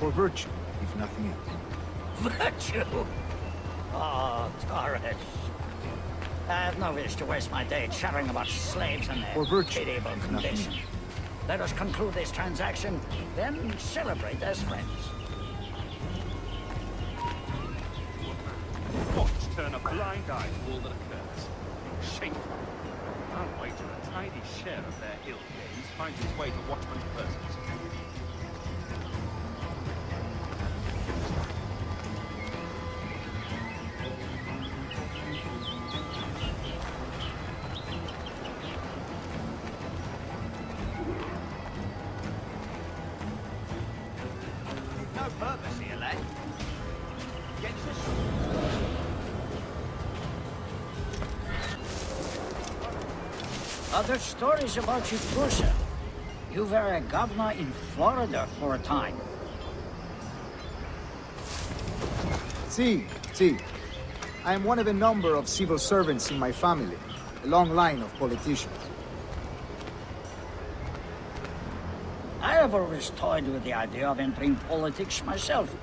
for virtue, if nothing else. Virtue? Oh, Taurus. I have no wish to waste my day chattering about slaves and For their virtue, pitiable if nothing condition. else. Let us conclude this transaction, then celebrate as friends. Watch turn a blind eye to all that occurs. Shameful. I'll wager a tidy share of their ill gains finds its way to Watchman's persons. No purpose here, lad. Get to Other stories about you, Cruiser. You were a governor in Florida for a time. See. I am one of a number of civil servants in my family, a long line of politicians. I have always toyed with the idea of entering politics myself.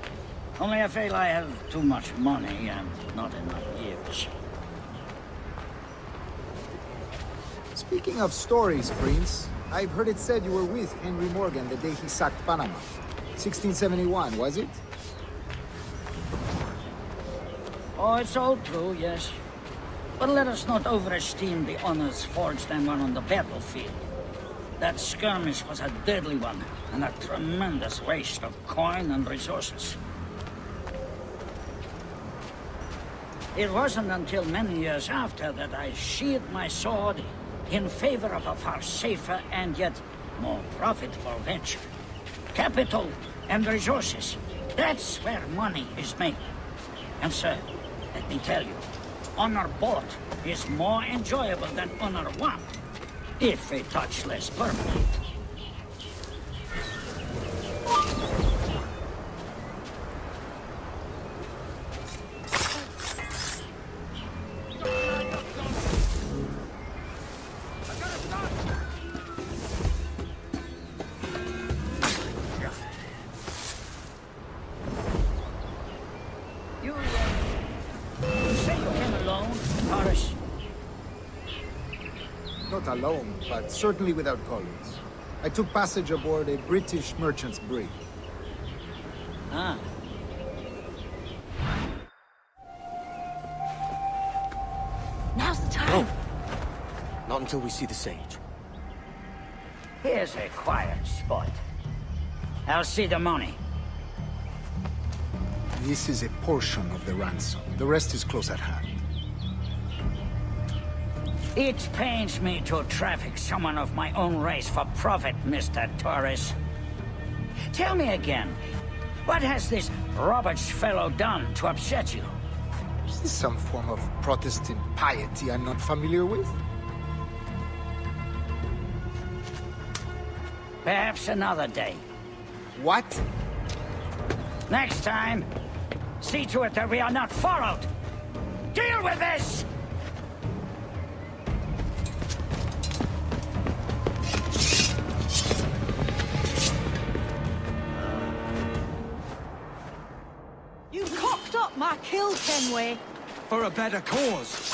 Only I feel I have too much money and not enough years. Speaking of stories, Prince, I've heard it said you were with Henry Morgan the day he sacked Panama. 1671, was it? Oh, it's all true, yes. But let us not overesteem the honors forged and won on the battlefield. That skirmish was a deadly one, and a tremendous waste of coin and resources. It wasn't until many years after that I sheathed my sword in favor of a far safer and yet more profitable venture. Capital and resources, that's where money is made. And sir, let me tell you, honor bought is more enjoyable than honor won, if a touch less permanent. Not alone, but certainly without colleagues. I took passage aboard a British merchant's brig. Ah. Now's the time. Not until we see the sage. Here's a quiet spot. I'll see the money. This is a portion of the ransom. The rest is close at hand. It pains me to traffic someone of my own race for profit, Mr. Torres. Tell me again, what has this Roberts fellow done to upset you? Is this some form of Protestant piety I'm not familiar with? Perhaps another day. What? Next time, see to it that we are not followed. Deal with this! You cocked up my kill, Kenway. For a better cause.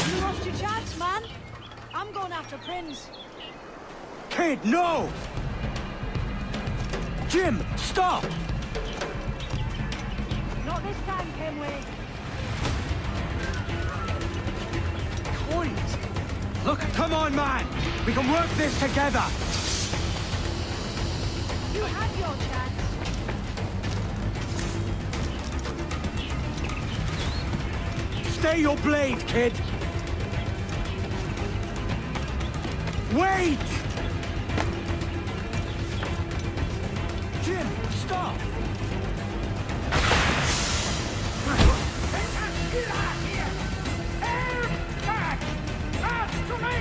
You lost your chance, man. I'm going after Prince. Kid, no! Jim, stop! Not this time, Kenway. Point! Look, come on, man! We can work this together! You had your chance. Stay your blade, kid! Wait! Jim, stop! Get out here! Air back! Pass to me!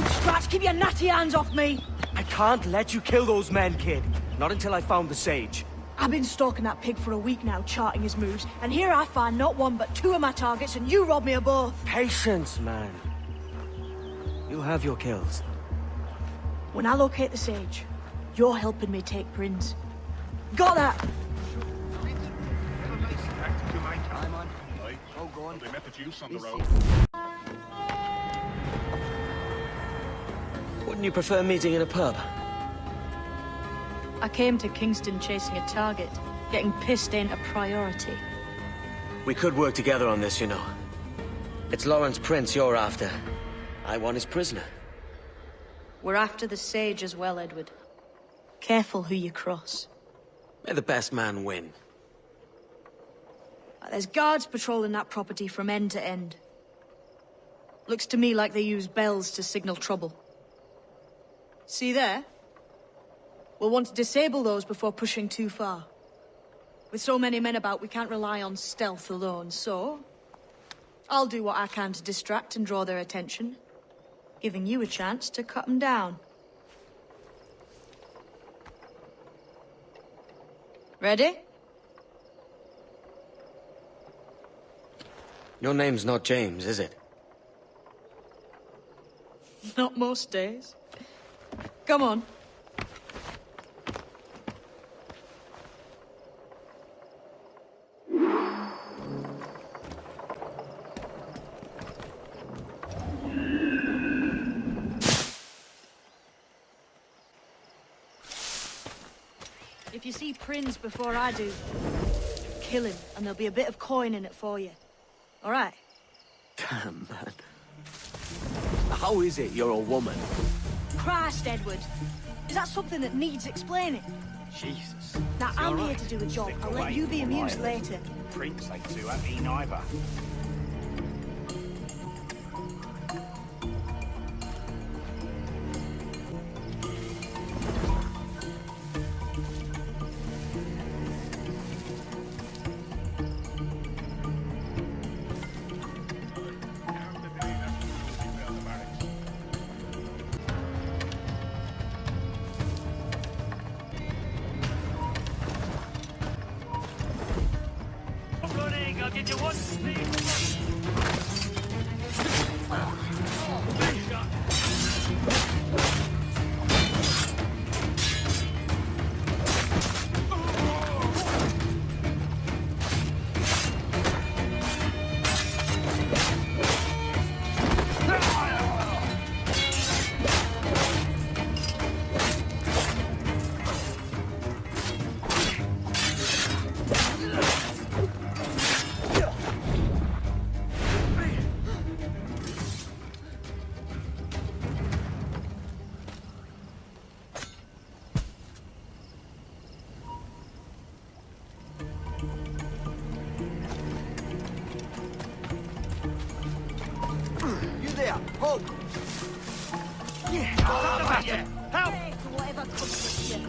old strats, keep your natty hands off me! I can't let you kill those men, kid. Not until I found the sage. I've been stalking that pig for a week now, charting his moves, and here I find not one but two of my targets, and you rob me of both. Patience, man. You'll have your kills. When I locate the sage, you're helping me take Prince. Got that? They met the juice on the road. Wouldn't you prefer meeting in a pub? I came to Kingston chasing a target. Getting pissed ain't a priority. We could work together on this, you know. It's Lawrence Prince you're after. I want his prisoner. We're after the sage as well, Edward. Careful who you cross. May the best man win. There's guards patrolling that property from end to end. Looks to me like they use bells to signal trouble. See there? We'll want to disable those before pushing too far. With so many men about, we can't rely on stealth alone, so... I'll do what I can to distract and draw their attention, giving you a chance to cut them down. Ready? Your name's not James, is it? Not most days. Come on. If you see Prince before I do, kill him, and there'll be a bit of coin in it for you. All right? Damn, man. How is it you're a woman? Christ, Edward. Is that something that needs explaining? Jesus. Now, I'm here to do a job. I'll let you be amused later. Prince ain't too happy neither. I'll get you one speed. Hold! Yeah! Help! Hey, to whatever comes with you.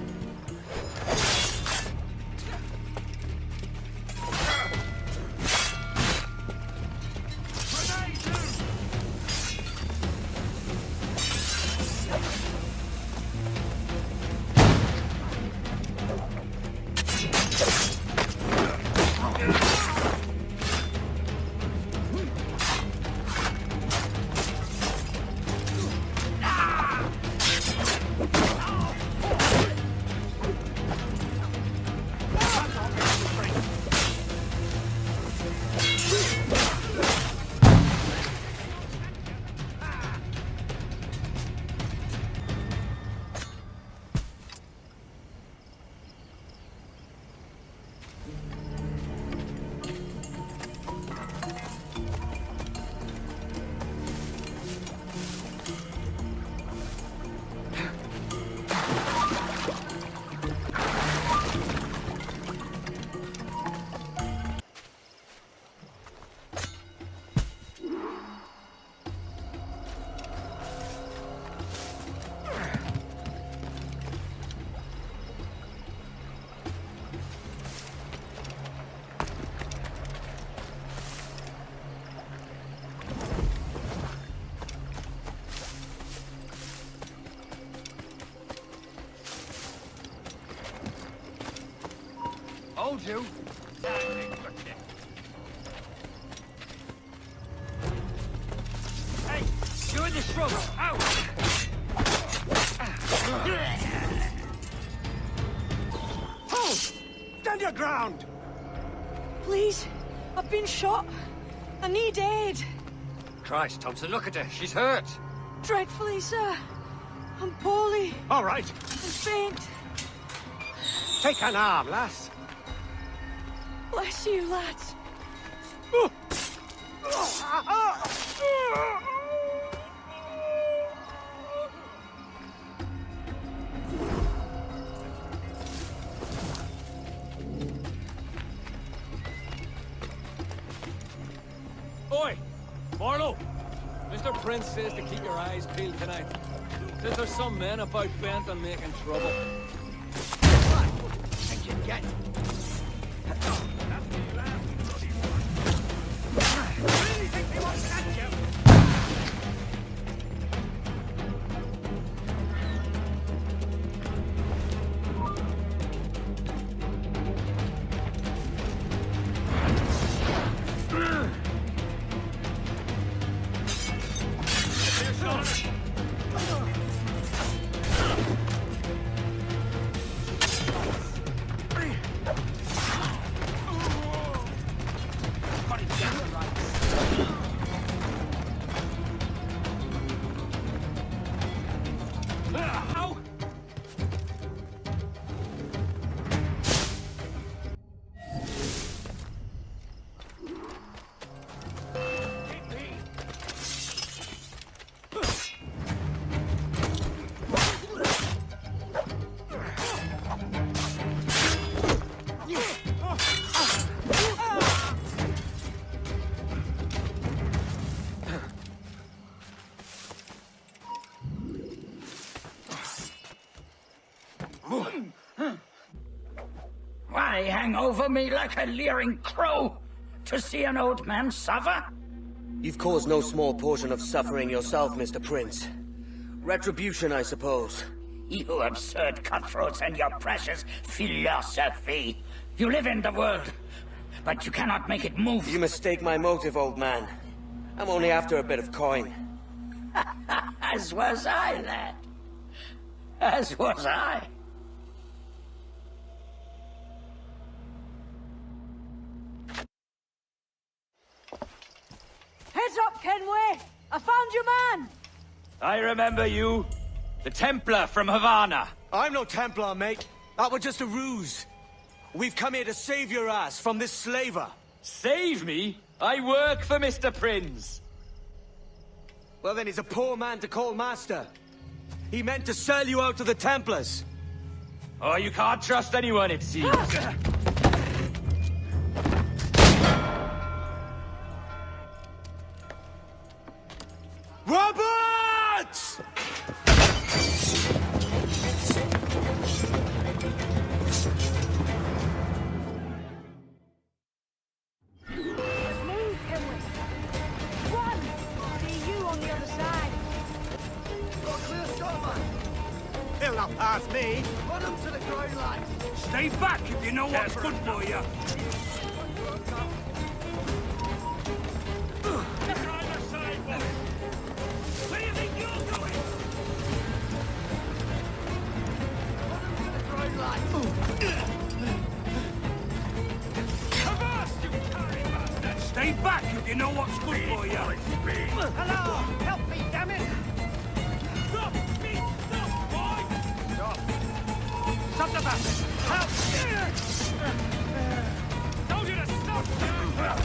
told you. Hey, you're in the shrubs. Out! Hold! Stand your ground! Please, I've been shot. I need aid. Christ, Thompson, look at her. She's hurt. Dreadfully, sir. I'm poorly. All right. I'm faint. Take an arm, lass. Bless you, lads. Oi! Marlowe! Mr. Prince says to keep your eyes peeled tonight. Says there's some men about bent on making trouble. Think you get? Really think they won't catch you? Why hang over me like a leering crow to see an old man suffer? You've caused no small portion of suffering yourself, Mr. Prince. Retribution, I suppose. You absurd cutthroats and your precious philosophy. You live in the world, but you cannot make it move. You mistake my motive, old man. I'm only after a bit of coin. As was I, lad. As was I. Heads up, Kenway! I found your man! I remember you. The Templar from Havana. I'm no Templar, mate. That was just a ruse. We've come here to save your ass from this slaver. Save me? I work for Mr. Prince. Well, then he's a poor man to call master. He meant to sell you out to the Templars. Oh, you can't trust anyone, it seems. Roberts! Move, Kenway. Run! See you on the other side. Got clear shot, man. He'll not pass me. Run him to the ground, lads. Stay back if you know what's good for you. Where do you think you're going? Run him to the ground, lads. Stay back if you know what's good for you. Hello! Help me, damn it! Stop! Stop, boy! Stop! Stop the bastard! Help! Told you to stop! Help!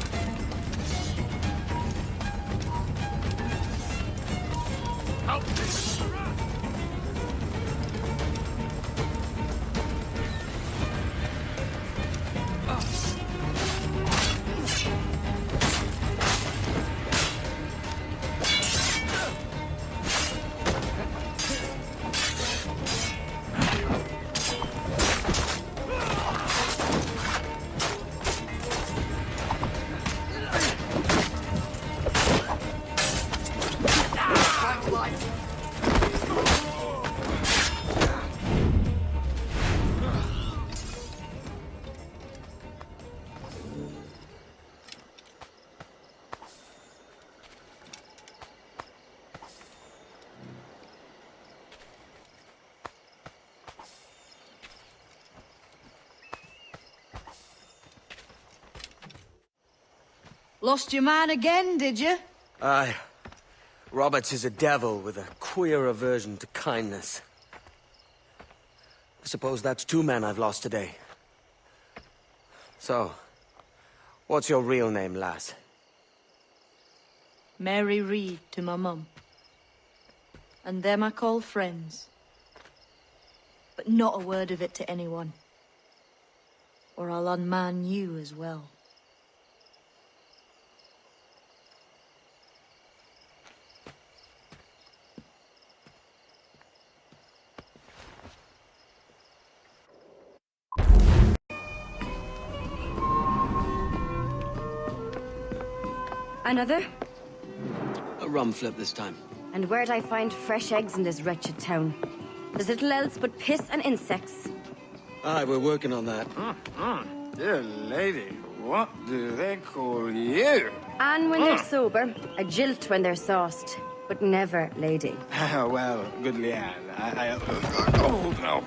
Lost your man again, did you? Aye. Roberts is a devil with a queer aversion to kindness. I suppose that's 2 men I've lost today. So, what's your real name, lass? Mary Reed to my mum. And them I call friends. But not a word of it to anyone. Or I'll unman you as well. Another? A rum flip this time. And where'd I find fresh eggs in this wretched town? There's little else but piss and insects. Aye, we're working on that. Dear lady, what do they call you? And when they're sober, a jilt when they're sauced, but never lady. Well, good lad. Oh, no.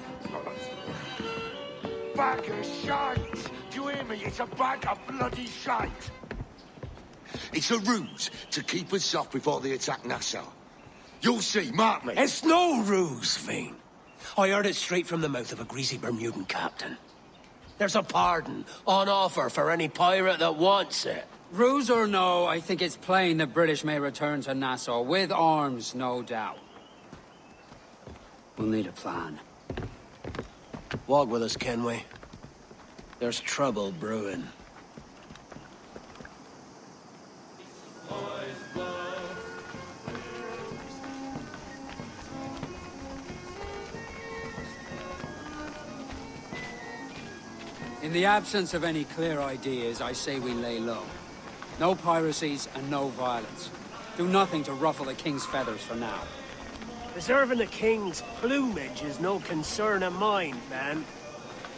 Bag of shite! Do you hear me? It's a bag of bloody shite! It's a ruse to keep us soft before they attack Nassau. You'll see, mark me. It's no ruse, Fiend. I heard it straight from the mouth of a greasy Bermudan captain. There's a pardon on offer for any pirate that wants it. Ruse or no, I think it's plain the British may return to Nassau, with arms, no doubt. We'll need a plan. Walk with us, Kenway. There's trouble brewing. In the absence of any clear ideas, I say we lay low. No piracies and no violence. Do nothing to ruffle the king's feathers for now. Preserving the king's plumage is no concern of mine, man.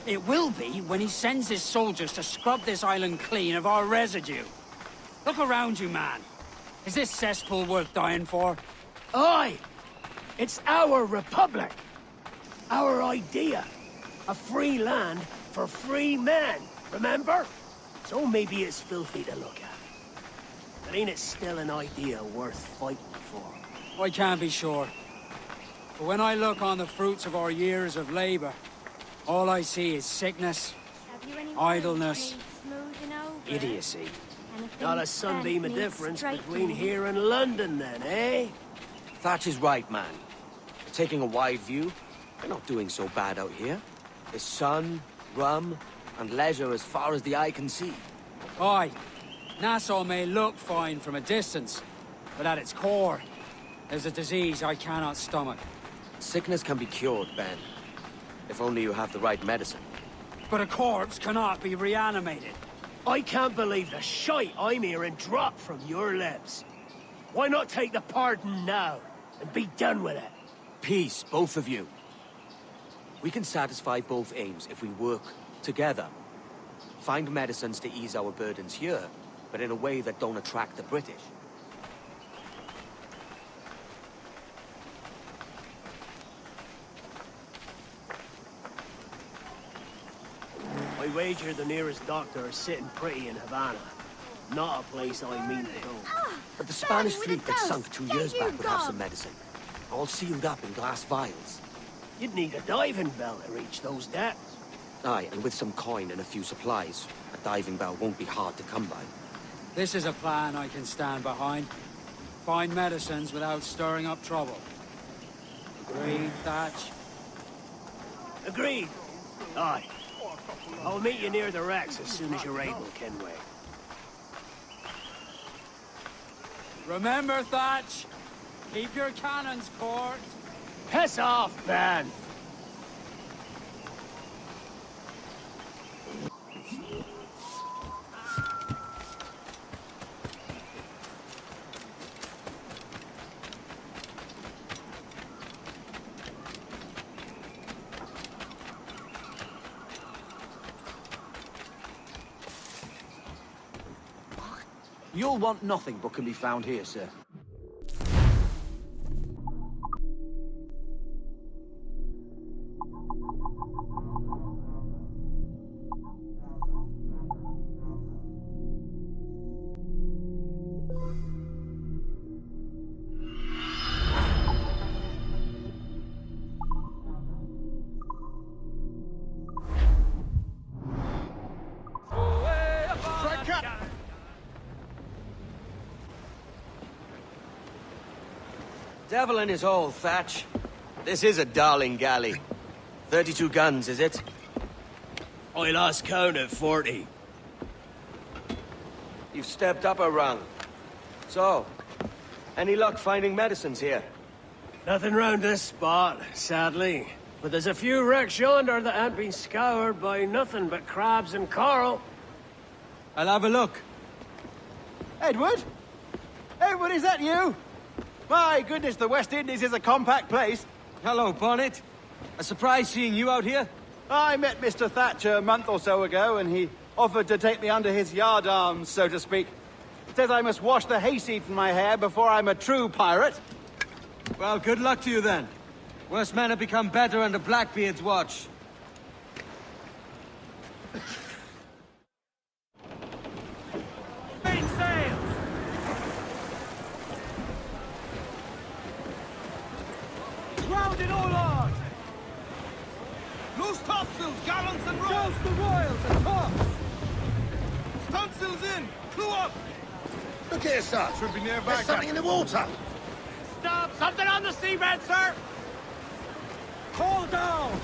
It will be when he sends his soldiers to scrub this island clean of our residue. Look around you, man. Is this cesspool worth dying for? Aye! It's our republic. Our idea. A free land for free men, remember? So maybe it's filthy to look at. But ain't it still an idea worth fighting for? I can't be sure. But when I look on the fruits of our years of labor, all I see is sickness, idleness, idiocy. Not a sunbeam of difference between here and London then, eh? Thatch is right, man. Taking a wide view, we're not doing so bad out here. There's sun, rum, and leisure as far as the eye can see. Aye, Nassau may look fine from a distance, but at its core, there's a disease I cannot stomach. Sickness can be cured, Ben. If only you have the right medicine. But a corpse cannot be reanimated. I can't believe the shite I'm hearing drop from your lips. Why not take the pardon now and be done with it? Peace, both of you. We can satisfy both aims if we work together. Find medicines to ease our burdens here, but in a way that don't attract the British. I wager the nearest doctor is sitting pretty in Havana. Not a place I mean to go. But the Spanish fleet that sunk 2 years back would have some medicine. All sealed up in glass vials. You'd need a diving bell to reach those depths. Aye, and with some coin and a few supplies, a diving bell won't be hard to come by. This is a plan I can stand behind. Find medicines without stirring up trouble. Agreed, Thatch? Agreed. Aye. I'll meet you near the wrecks as soon as you're able, Kenway. Remember, Thatch, keep your cannons court. Piss off, man! You'll want nothing but can be found here, sir. Devil in his hole, Thatch. This is a darling galley. 32 guns, is it? I lost count at 40. You've stepped up a rung. So, any luck finding medicines here? Nothing round this spot, sadly. But there's a few wrecks yonder that ain't been scoured by nothing but crabs and coral. I'll have a look. Edward? Edward, is that you? My goodness, the West Indies is a compact place. Hello, Bonnet. A surprise seeing you out here? I met Mr. Thatcher a month or so ago, and he offered to take me under his yardarms, so to speak. Says I must wash the hayseed from my hair before I'm a true pirate. Well, good luck to you then. Worse men have become better under Blackbeard's watch. Main sails! Grounded all on! Loose topsails, gallants and ropes! Joust the royals and tops! Stunsails in! Clew up! Look here, sir. Should be nearby. There's something in the water. Stop! Something on the seabed, sir! Hold down!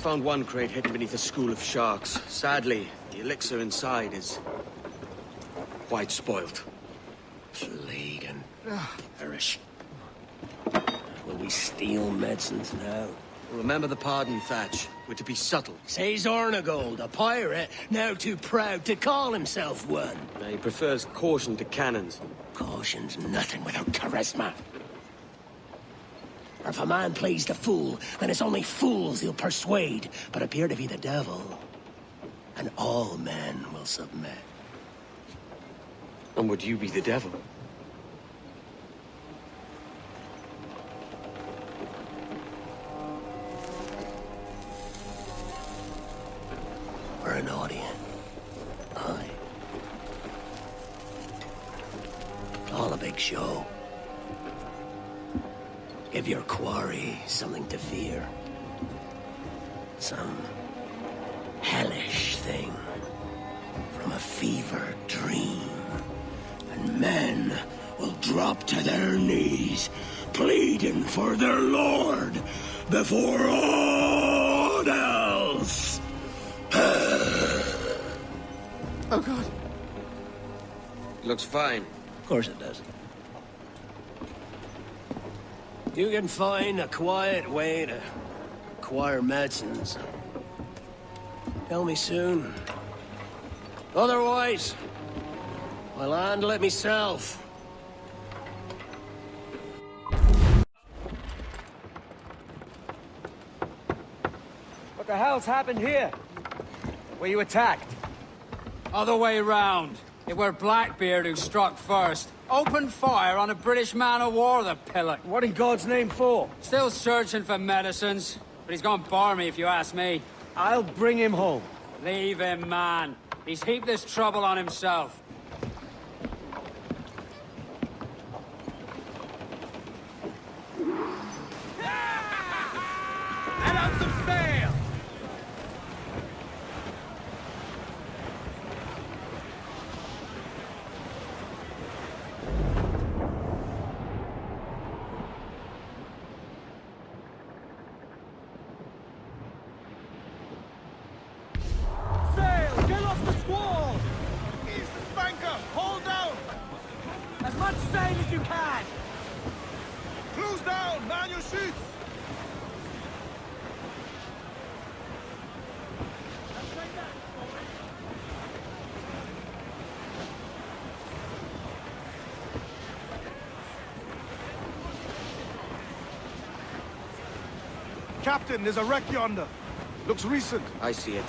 found one crate hidden beneath a school of sharks. Sadly, the elixir inside is quite spoilt. Plague and perish. Will we steal medicines now? Remember the pardon, Thatch. We're to be subtle. Says Ornagold, a pirate, now too proud to call himself one. He prefers caution to cannons. Caution's nothing without charisma. Or if a man plays the fool, then it's only fools he'll persuade, but appear to be the devil. And all men will submit. And would you be the devil? We're an audience. Aye. It's all a big show. Give your quarry something to fear. Some hellish thing from a fevered dream. And men will drop to their knees, pleading for their lord before all else. Oh, God. Looks fine. Of course it does. You can find a quiet way to acquire medicines. Tell me soon. Otherwise, I'll handle it myself. What the hell's happened here? Were you attacked? Other way round. It were Blackbeard who struck first. Opened fire on a British man-of-war, the pillock. What in God's name for? Still searching for medicines, but he's gone barmy if you ask me. I'll bring him home. Leave him, man. He's heaped this trouble on himself. Let out some sail! Sail! Get off the squall! Ease the spanker! Hold down! As much sail as you can! Close down! Man your sheets! Captain, there's a wreck yonder. Looks recent. I see it.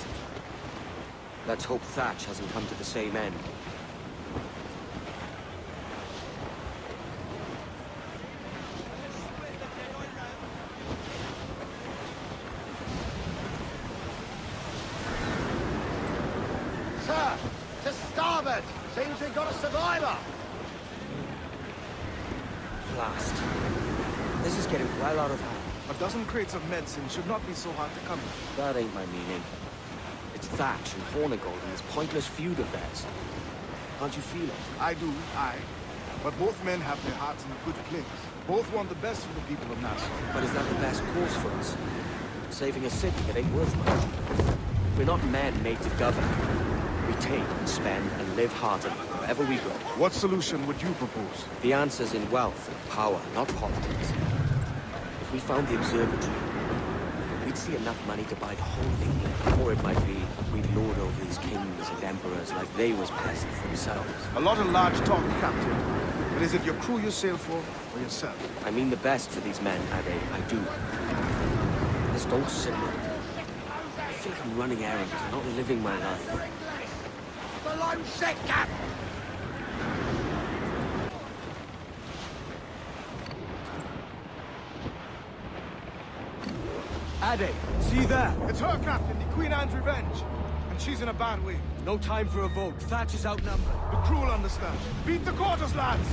Let's hope Thatch hasn't come to the same end. Sir, to starboard. Seems we've got a survivor. Blast. This is getting well out of hand. A dozen crates of medicine should not be so hard to come by. That ain't my meaning. It's Thatch and Hornigold and this pointless feud of theirs. Can't you feel it? I do, aye. But both men have their hearts in a good place. Both want the best for the people of Nassau. But is that the best course for us? Saving a city, it ain't worth much. We're not men made to govern. We take and spend and live heartily wherever we go. What solution would you propose? The answer's in wealth and power, not politics. If we found the observatory, we'd see enough money to buy the whole thing. Or it might be we'd lord over these kings and emperors like they was peasants themselves. A lot of large talk, Captain. But is it your crew you sail for, or yourself? I mean the best for these men, Ade. I do. Just don't sit there. I feel like I'm running errands, not living my life. Below set, Cap! Ade, see there? It's her, Captain, the Queen Anne's Revenge. And she's in a bad way. No time for a vote. Thatch is outnumbered. The crew will understand. Beat the quarters, lads!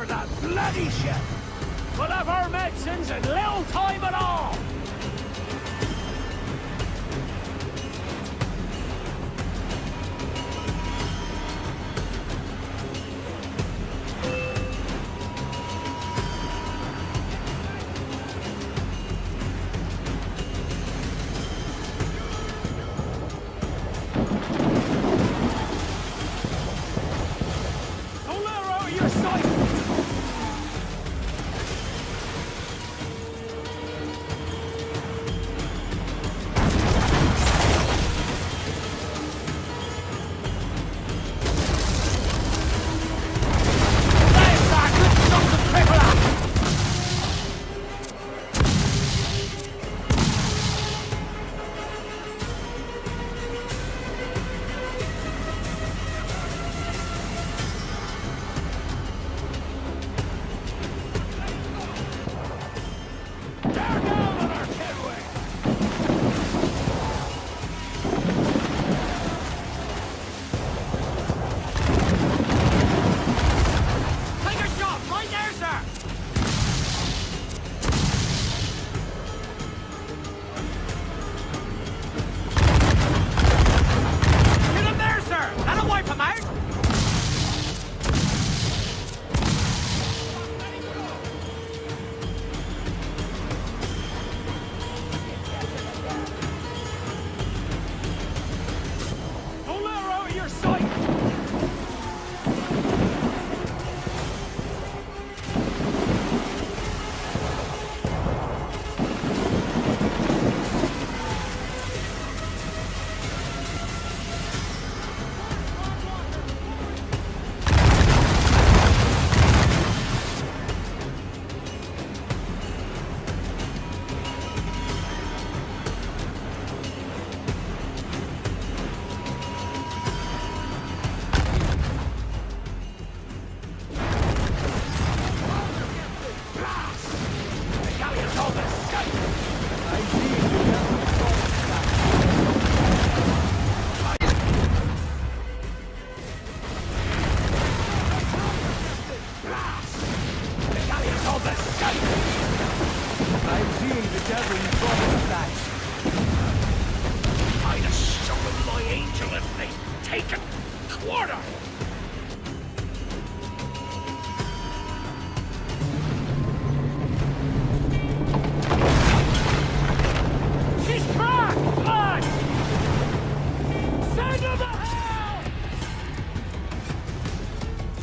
that bloody ship. We'll have our medicines in little time at all.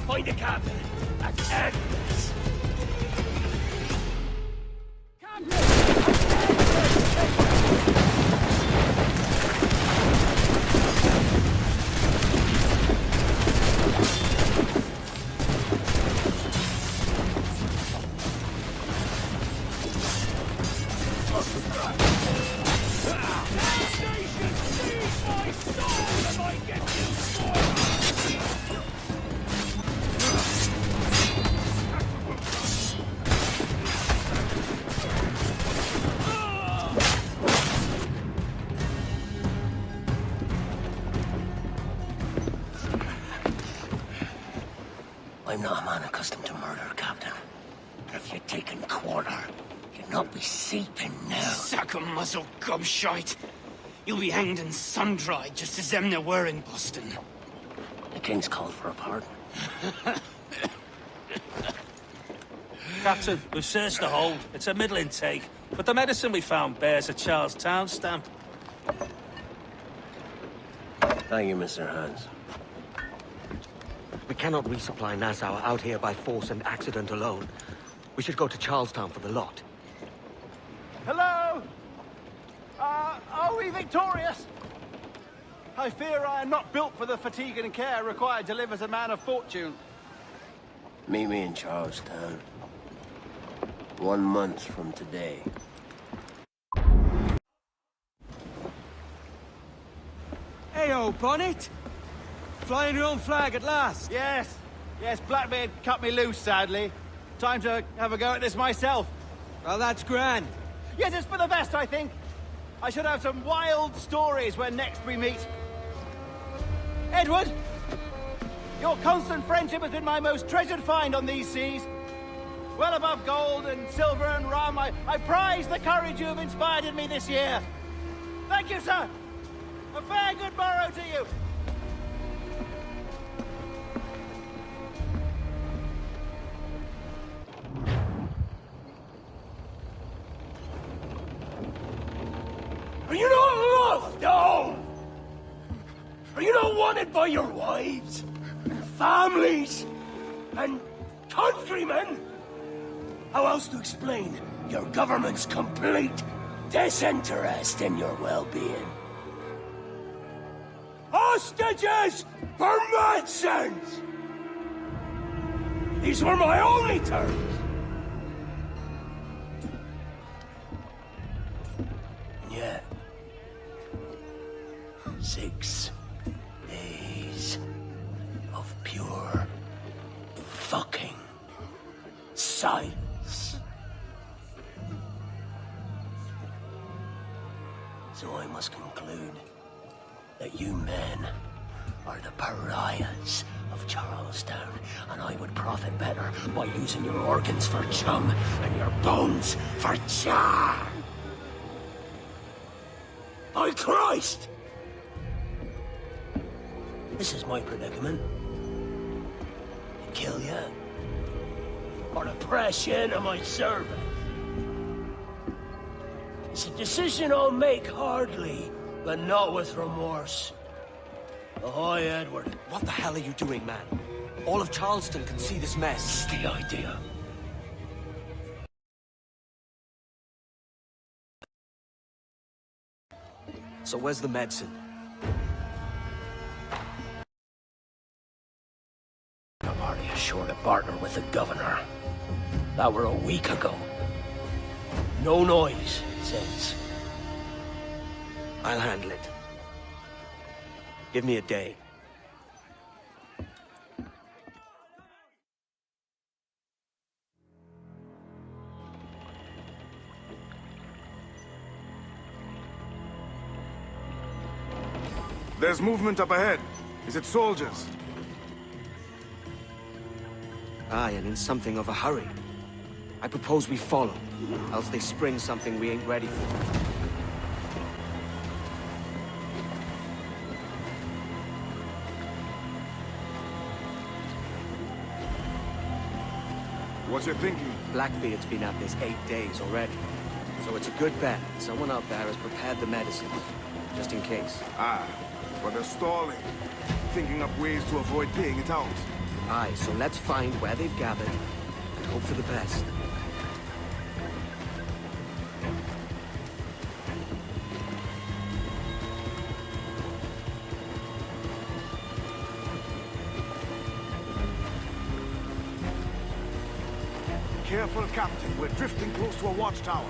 Find the captain and end this. I'm not a man accustomed to murder, Captain. If you'd taken quarter, you'd not be seeping now. Sack a muzzle, gobshite. You'll be hanged and sun-dried just as them there were in Boston. The King's called for a pardon. Captain, we've searched the hold. It's a middling take, but the medicine we found bears a Charlestown stamp. Thank you, Mr. Hans. We cannot resupply Nassau out here by force and accident alone. We should go to Charlestown for the lot. Hello? Are we victorious? I fear I am not built for the fatigue and care required to live as a man of fortune. Meet me in Charlestown. 1 month from today. Hey-o, Bonnet! Flying your own flag at last. Yes. Yes, Blackbeard cut me loose, sadly. Time to have a go at this myself. Well, that's grand. Yes, it's for the best, I think. I should have some wild stories when next we meet. Edward! Your constant friendship has been my most treasured find on these seas. Well above gold and silver and rum, I prize the courage you have inspired in me this year. Thank you, sir. A fair good morrow to you. Are you not loved, no? Are you not wanted by your wives, and families, and countrymen? How else to explain your government's complete disinterest in your well-being? Hostages for medicines! These were my only terms. Yeah. 6 days of pure fucking silence. So I must conclude that you men are the pariahs of Charlestown, and I would profit better by using your organs for chum and your bones for char. By Christ! This is my predicament. Kill you, or to press you into my service. It's a decision I'll make hardly, but not with remorse. Ahoy, Edward. What the hell are you doing, man? All of Charleston can see this mess. It's the idea. So where's the medicine? The party is sure to partner with the governor. That were a week ago. No noise, says. I'll handle it. Give me a day. There's movement up ahead. Is it soldiers? Aye, and in something of a hurry. I propose we follow, else they spring something we ain't ready for. What's your thinking? Blackbeard's been at this 8 days already. So it's a good bet someone out there has prepared the medicine, just in case. Ah, but they're stalling. Thinking up ways to avoid paying it out. Aye, so let's find where they've gathered and hope for the best. Careful, Captain. We're drifting close to a watchtower.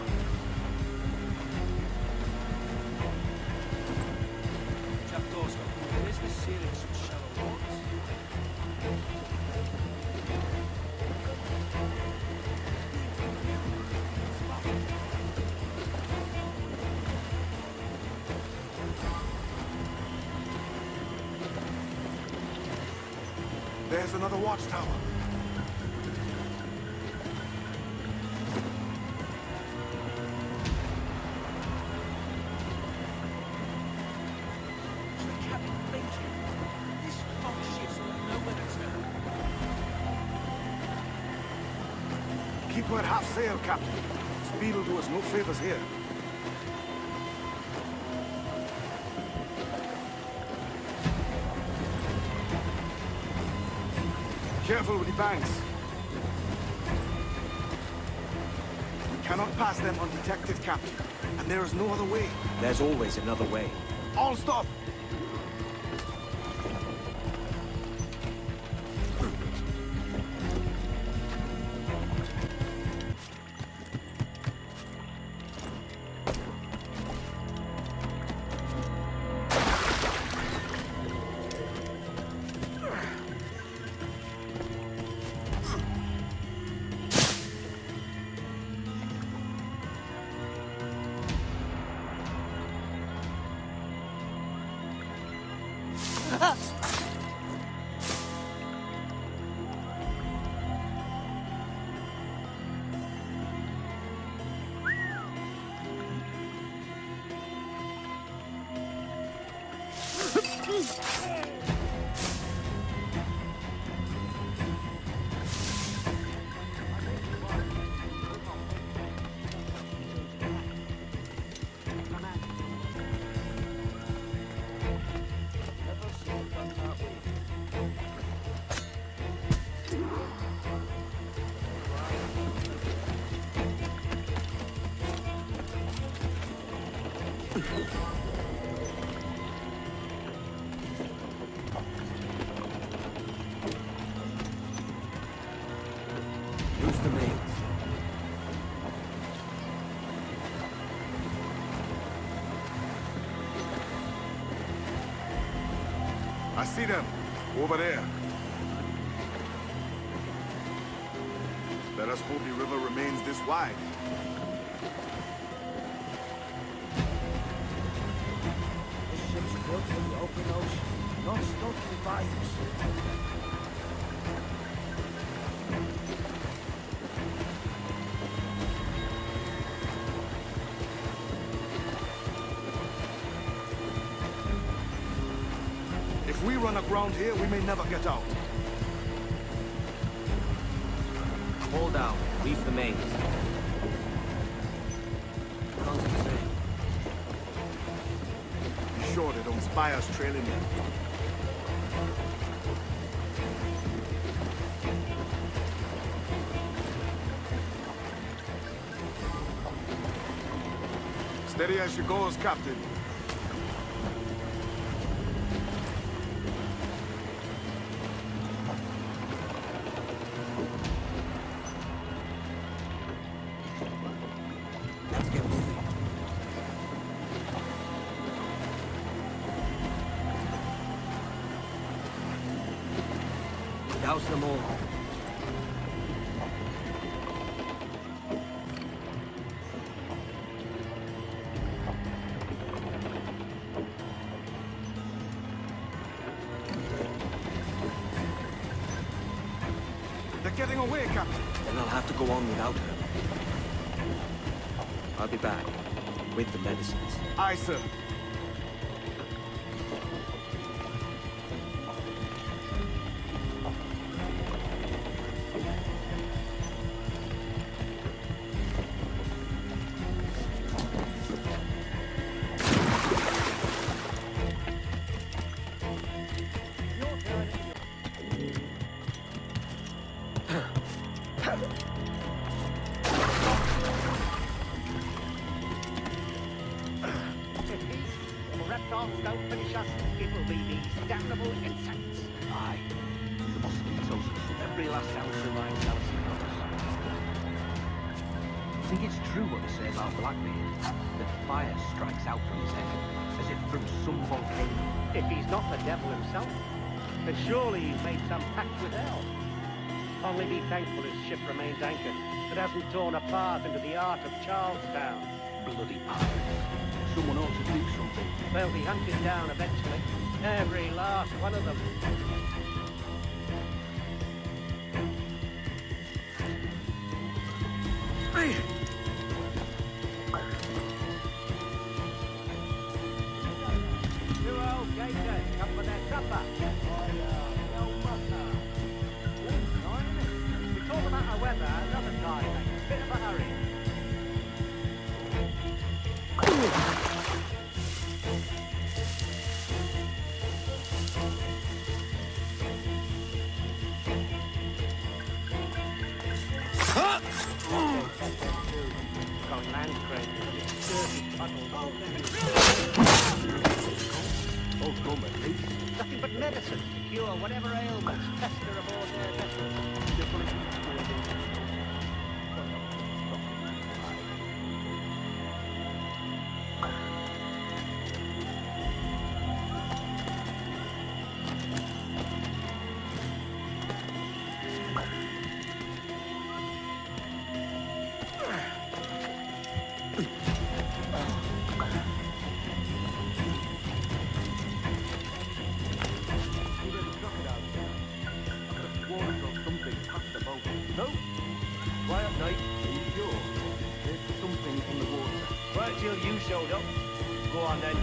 There's another watchtower. Keep her at half sail, Captain. Speed will do us no favors here. Careful with the banks. We cannot pass them undetected, Captain. And there is no other way. There's always another way. All stop! Use the mains. I see them. Over there. Let us hope the river remains this wide. This ship's built for the open ocean, not stuck in bayous. If we run aground here, we may never get out. Hold down. Reef the mains. Concentrate. Be sure they don't spy us trailing in. Steady as she goes, Captain. Let's get moving. Douse them all. They're getting away, Captain. Then I'll have to go on without her. I'll be back with the medicines. Aye, sir. Reptiles don't finish us, it will be these damnable insects. Aye. The mosquitoes. Every last ounce of my jealousy for us. I think it's true what they say about Blackbeard. That fire strikes out from his head, as if from some volcano. If he's not the devil himself, then surely he's made some pact with hell. Only be thankful his ship remains anchored. It hasn't torn a path into the heart of Charlestown. Bloody pirates. Someone ought to do something. They'll be hunted down eventually. Every last one of them. Two old gators come for their supper. We talk about our weather another time, mate. Bit of a hurry. Got land craters, dirty puddles. Oh, come at least. Nothing but medicine to cure whatever ailments fester aboard their vessels. Well, till you showed up. Go on then.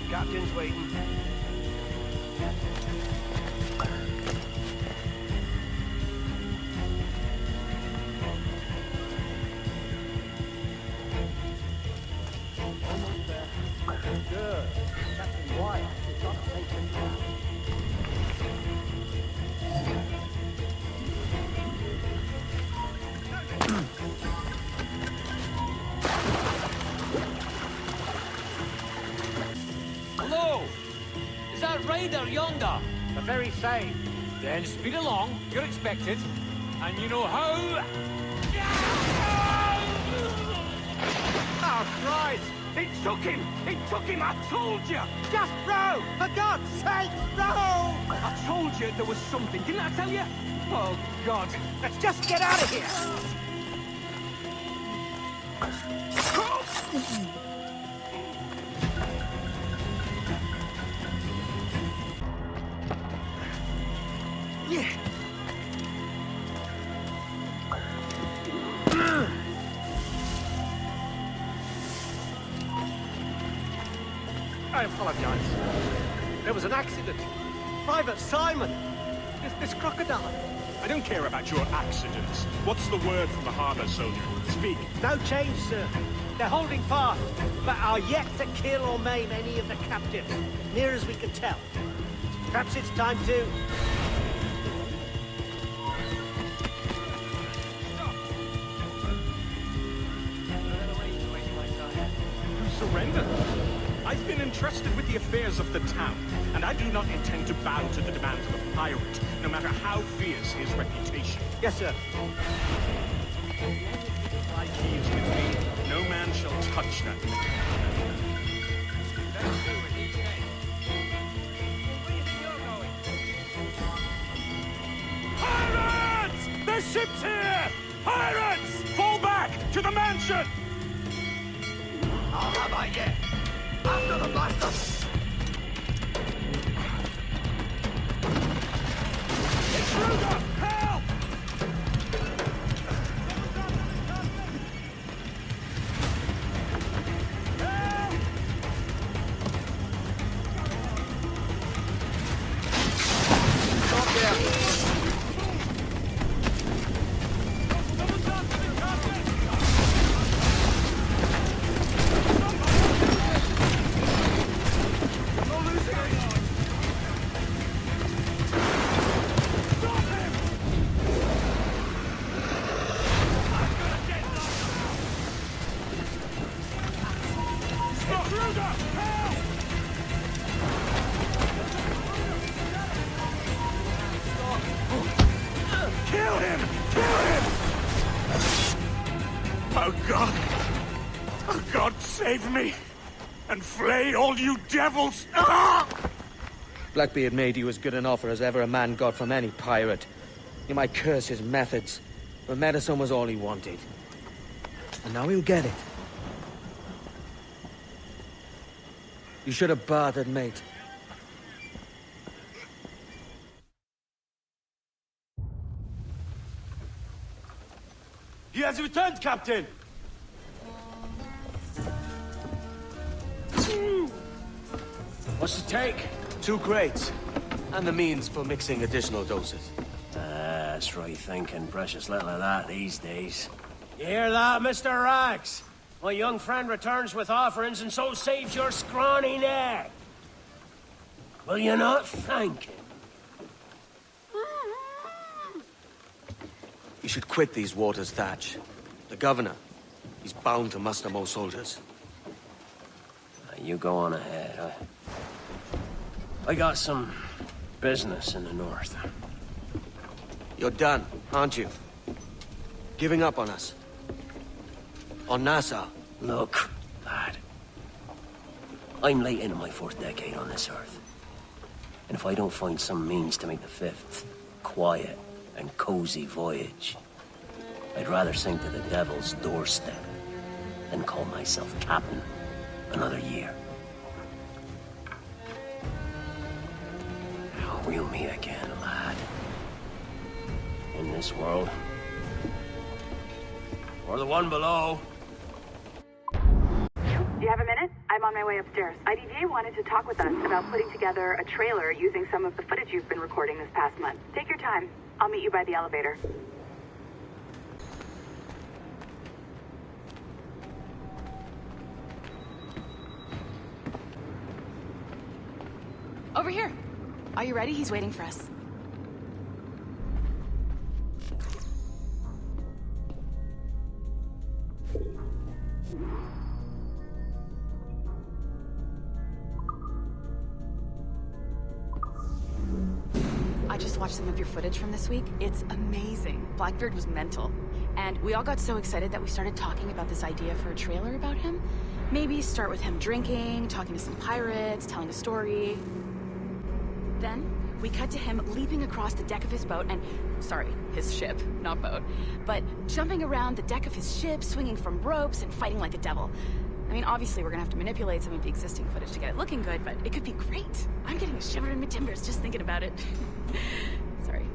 Captain's waiting. Hello! Is that raider yonder? The very same. Then speed along, you're expected. And you know how... Oh, Christ! He took him! He took him, I told you! Just row! For God's sake, row! I told you there was something, didn't I tell you? Oh, God. Let's just get out of here! Yeah. I apologize. There was an accident. Private Simon! This crocodile. I don't care about your accidents. What's the word from the harbor, soldier? Speak. No change, sir. They're holding fast, but are yet to kill or maim any of the captives, near as we can tell. Perhaps it's time to... Surrender. I've been entrusted with the affairs of the town, and I do not intend to bow to the demands of a pirate, no matter how fierce his reputation. Yes, sir. Like he is with me, no man shall touch that. Pirates! The ship's here! Pirates! Fall back to the mansion! I'll have I yet. After the blaster! Intruder! Help! Stop there! Save me, and flay all you devils! Ah! Blackbeard made you as good an offer as ever a man got from any pirate. You might curse his methods, but medicine was all he wanted. And now he'll get it. You should have bartered, mate. He has returned, Captain! What's the take? 2 crates, and the means for mixing additional doses. That's right thinking. Precious little of that these days. You hear that, Mr. Rags? My young friend returns with offerings and so saves your scrawny neck. Will you not thank him? You should quit these waters, Thatch. The governor, he's bound to muster more soldiers. You go on ahead. I got some business in the north. You're done, aren't you? Giving up on us? On Nassau? Look, lad. I'm late into my 4th decade on this earth. And if I don't find some means to make the 5th quiet and cozy voyage, I'd rather sink to the devil's doorstep than call myself captain another year. We'll meet again, lad. In this world. Or the one below. Do you have a minute? I'm on my way upstairs. IDVA wanted to talk with us about putting together a trailer using some of the footage you've been recording this past month. Take your time. I'll meet you by the elevator. Over here. Are you ready? He's waiting for us. I just watched some of your footage from this week. It's amazing. Blackbeard was mental. And we all got so excited that we started talking about this idea for a trailer about him. Maybe start with him drinking, talking to some pirates, telling a story. Then we cut to him leaping across the deck of his boat and, sorry, his ship, not boat, but jumping around the deck of his ship, swinging from ropes and fighting like a devil. I mean, obviously we're gonna have to manipulate some of the existing footage to get it looking good, but it could be great. I'm getting a shiver in my timbers just thinking about it. Sorry.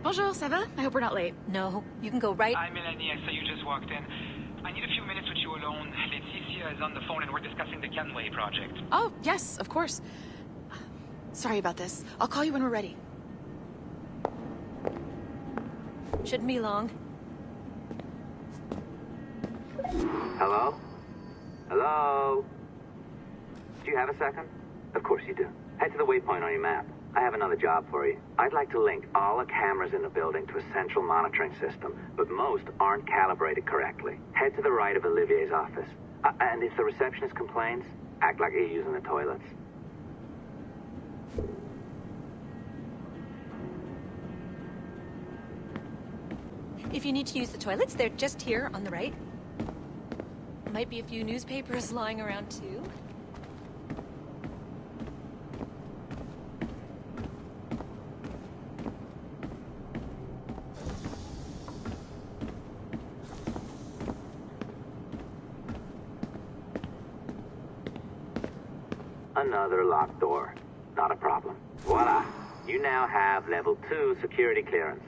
Bonjour, ça va? I hope we're not late. No, you can go right. Hi, Melanie. I saw you just walked in. I need a few minutes with you alone. Laetitia is on the phone and we're discussing the Kenway project. Oh, yes, of course. Sorry about this. I'll call you when we're ready. Shouldn't be long. Hello? Hello? Do you have a second? Of course you do. Head to the waypoint on your map. I have another job for you. I'd like to link all the cameras in the building to a central monitoring system, but most aren't calibrated correctly. Head to the right of Olivier's office. And if the receptionist complains, act like you're using the toilets. If you need to use the toilets, they're just here on the right. Might be a few newspapers lying around too. Another locked door. Not a problem. Voila. You now have level 2 security clearance.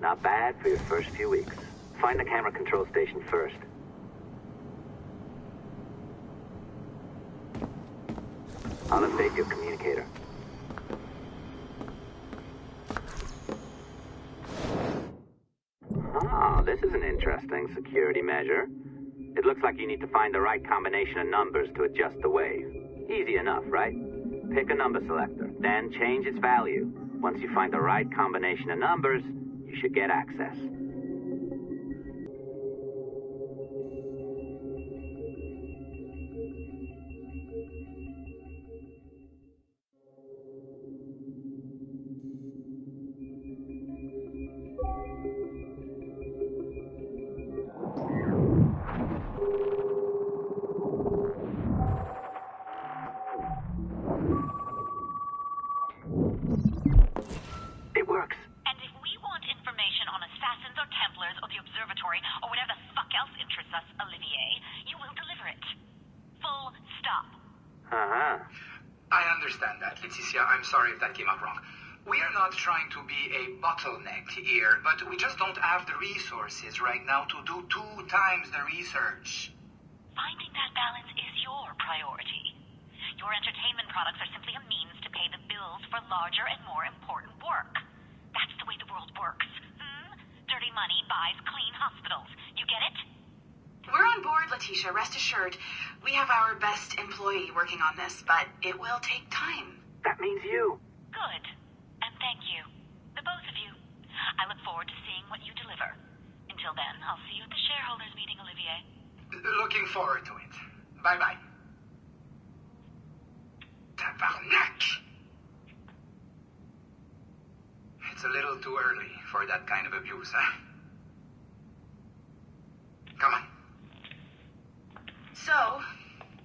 Not bad for your first few weeks. Find the camera control station first. I'll update your communicator. Ah, this is an interesting security measure. It looks like you need to find the right combination of numbers to adjust the wave. Easy enough, right? Pick a number selector, then change its value. Once you find the right combination of numbers, you should get access. It works. And if we want information on assassins or Templars or the observatory or whatever the fuck else interests us, Olivier, you will deliver it. Full stop. Uh-huh. I understand that, Laetitia. I'm sorry if that came out wrong. We are not trying to be a bottleneck here, but we just don't have the resources right now to do 2 times the research. Finding that balance is your priority. Your entertainment products are simply a means to pay the bills for larger and more important work. That's the way the world works. Dirty money buys clean hospitals. You get it? We're on board, Letitia. Rest assured. We have our best employee working on this, but it will take time. That means you. Good. And thank you. The both of you. I look forward to seeing what you deliver. Until then, I'll see you at the shareholders meeting, Olivier. Looking forward to it. Bye-bye. Tabarnak! It's a little too early for that kind of abuse, huh? Come on. So,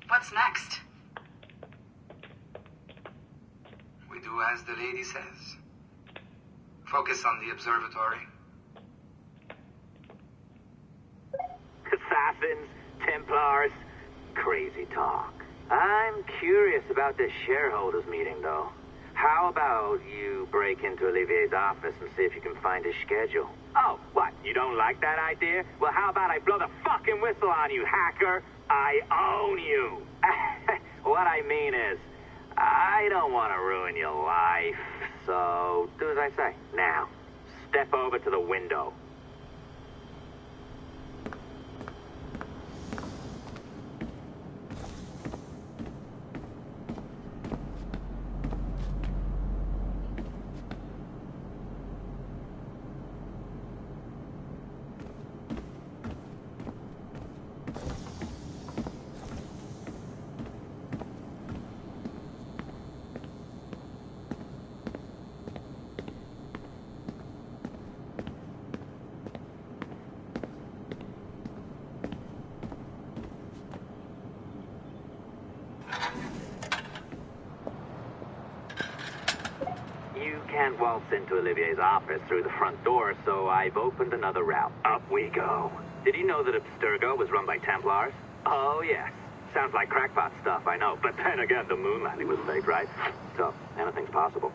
what's next? We do as the lady says. Focus on the observatory. Assassins, Templars, crazy talk. I'm curious about this shareholders meeting, though. How about you break into Olivier's office and see if you can find his schedule? Oh, what? You don't like that idea? Well, how about I blow the fucking whistle on you, hacker? I own you. What I mean is, I don't want to ruin your life, so do as I say. Now, step over to the window. You can't waltz into Olivier's office through the front door, so I've opened another route. Up we go. Did you know that Abstergo was run by Templars? Oh, yes. Sounds like crackpot stuff, I know. But then again, the moon landing was fake, right? So, anything's possible.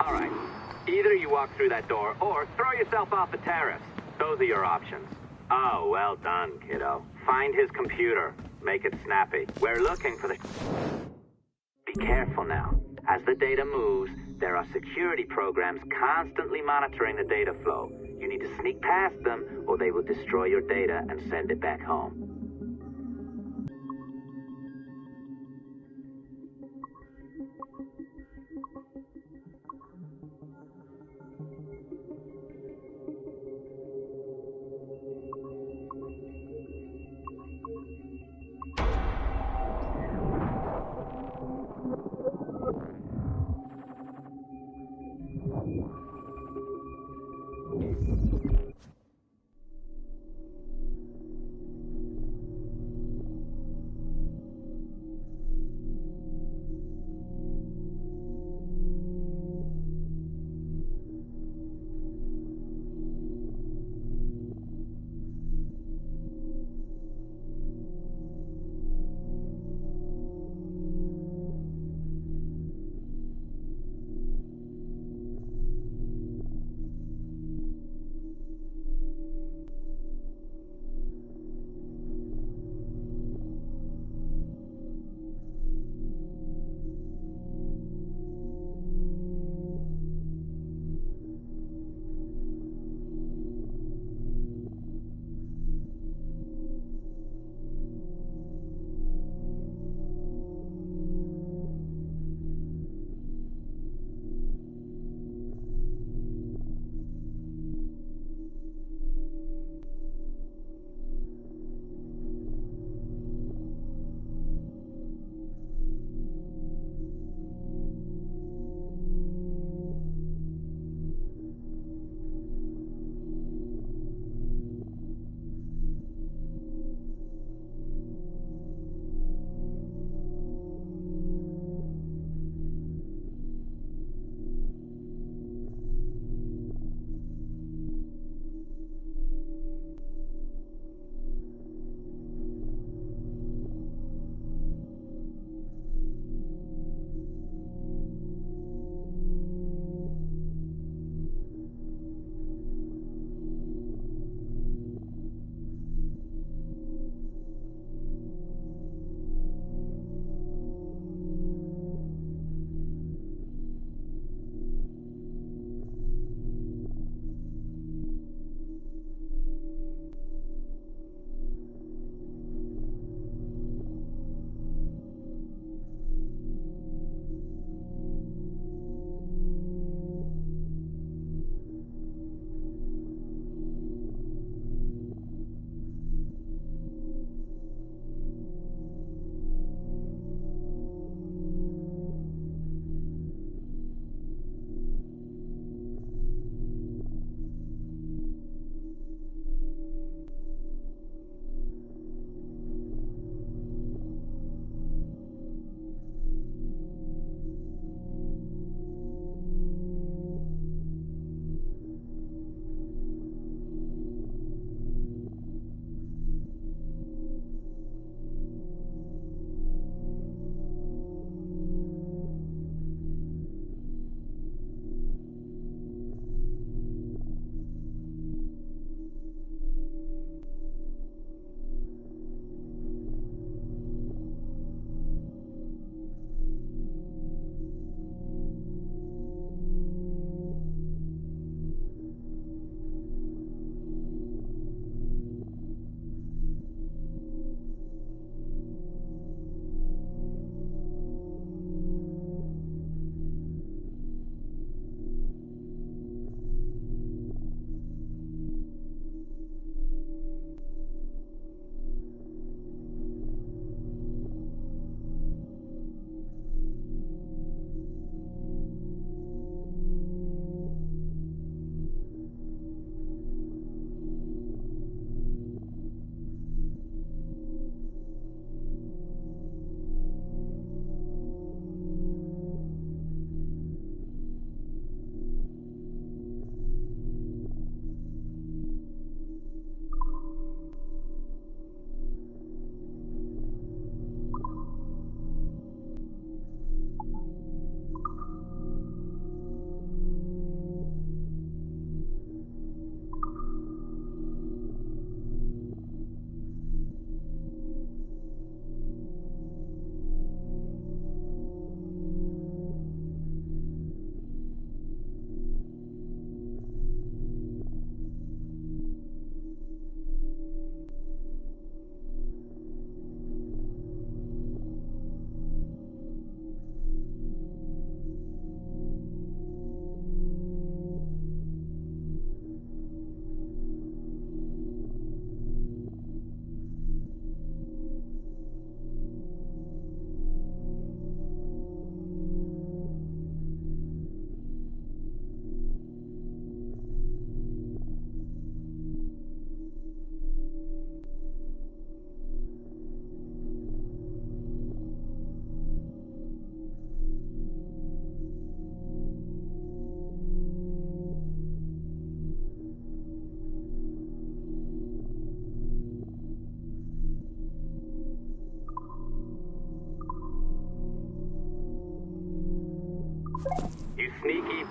All right. Either you walk through that door, or throw yourself off the terrace. Those are your options. Oh, well done, kiddo. Find his computer. Make it snappy. We're looking for the... Be careful now. As the data moves, there are security programs constantly monitoring the data flow. You need to sneak past them, or they will destroy your data and send it back home.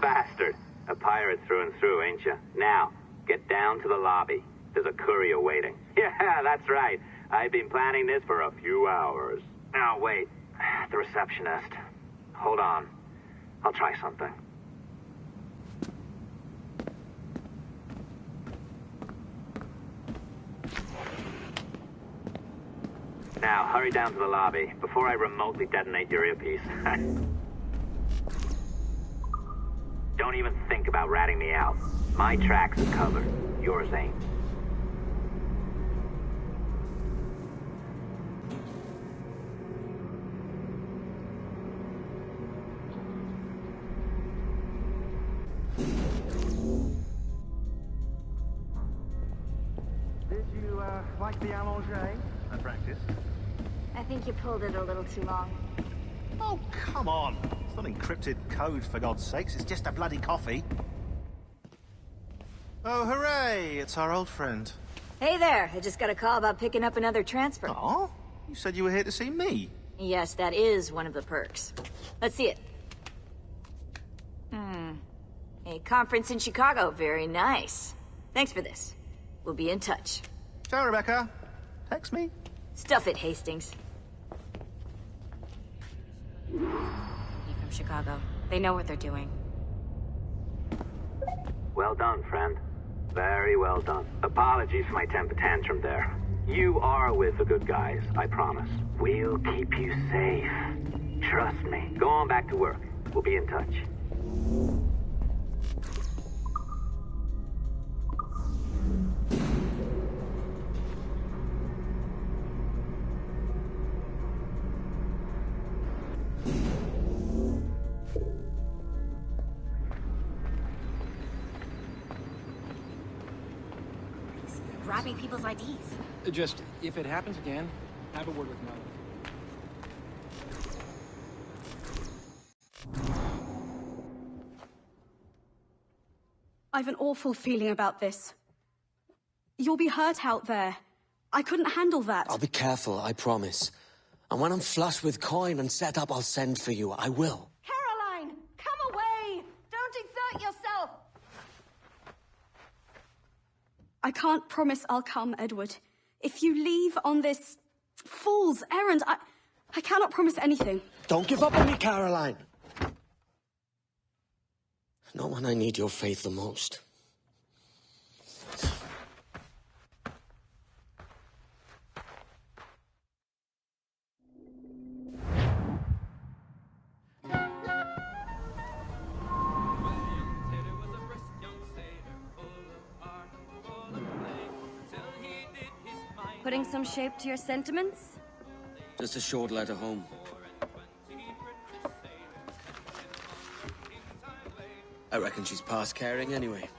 bastard. A pirate through and through, ain't ya? Now, get down to the lobby. There's a courier waiting. Yeah, that's right. I've been planning this for a few hours. Now, wait. The receptionist. Hold on. I'll try something. Now, hurry down to the lobby before I remotely detonate your earpiece. Don't even think about ratting me out. My tracks are covered. Yours ain't. Did you, like the allongé? I practiced. I think you pulled it a little too long. Oh, come on. It's not encrypted code, for God's sakes. It's just a bloody coffee. Oh, hooray! It's our old friend. Hey there, I just got a call about picking up another transfer. Oh? You said you were here to see me. Yes, that is one of the perks. Let's see it. A conference in Chicago, very nice. Thanks for this. We'll be in touch. Ciao, Rebecca. Text me. Stuff it, Hastings. From Chicago. They know what they're doing. Well done, friend. Very well done. Apologies for my temper tantrum there. You are with the good guys, I promise. We'll keep you safe. Trust me. Go on back to work. We'll be in touch. Grabbing people's IDs. Just, if it happens again, have a word with Mel. I've an awful feeling about this. You'll be hurt out there. I couldn't handle that. I'll be careful, I promise. And when I'm flush with coin and set up, I'll send for you. I will. Caroline, come away! Don't exert yourself! I can't promise I'll come, Edward. If you leave on this fool's errand, I cannot promise anything. Don't give up on me, Caroline. Not when I need your faith the most. Putting some shape to your sentiments? Just a short letter home. I reckon she's past caring anyway.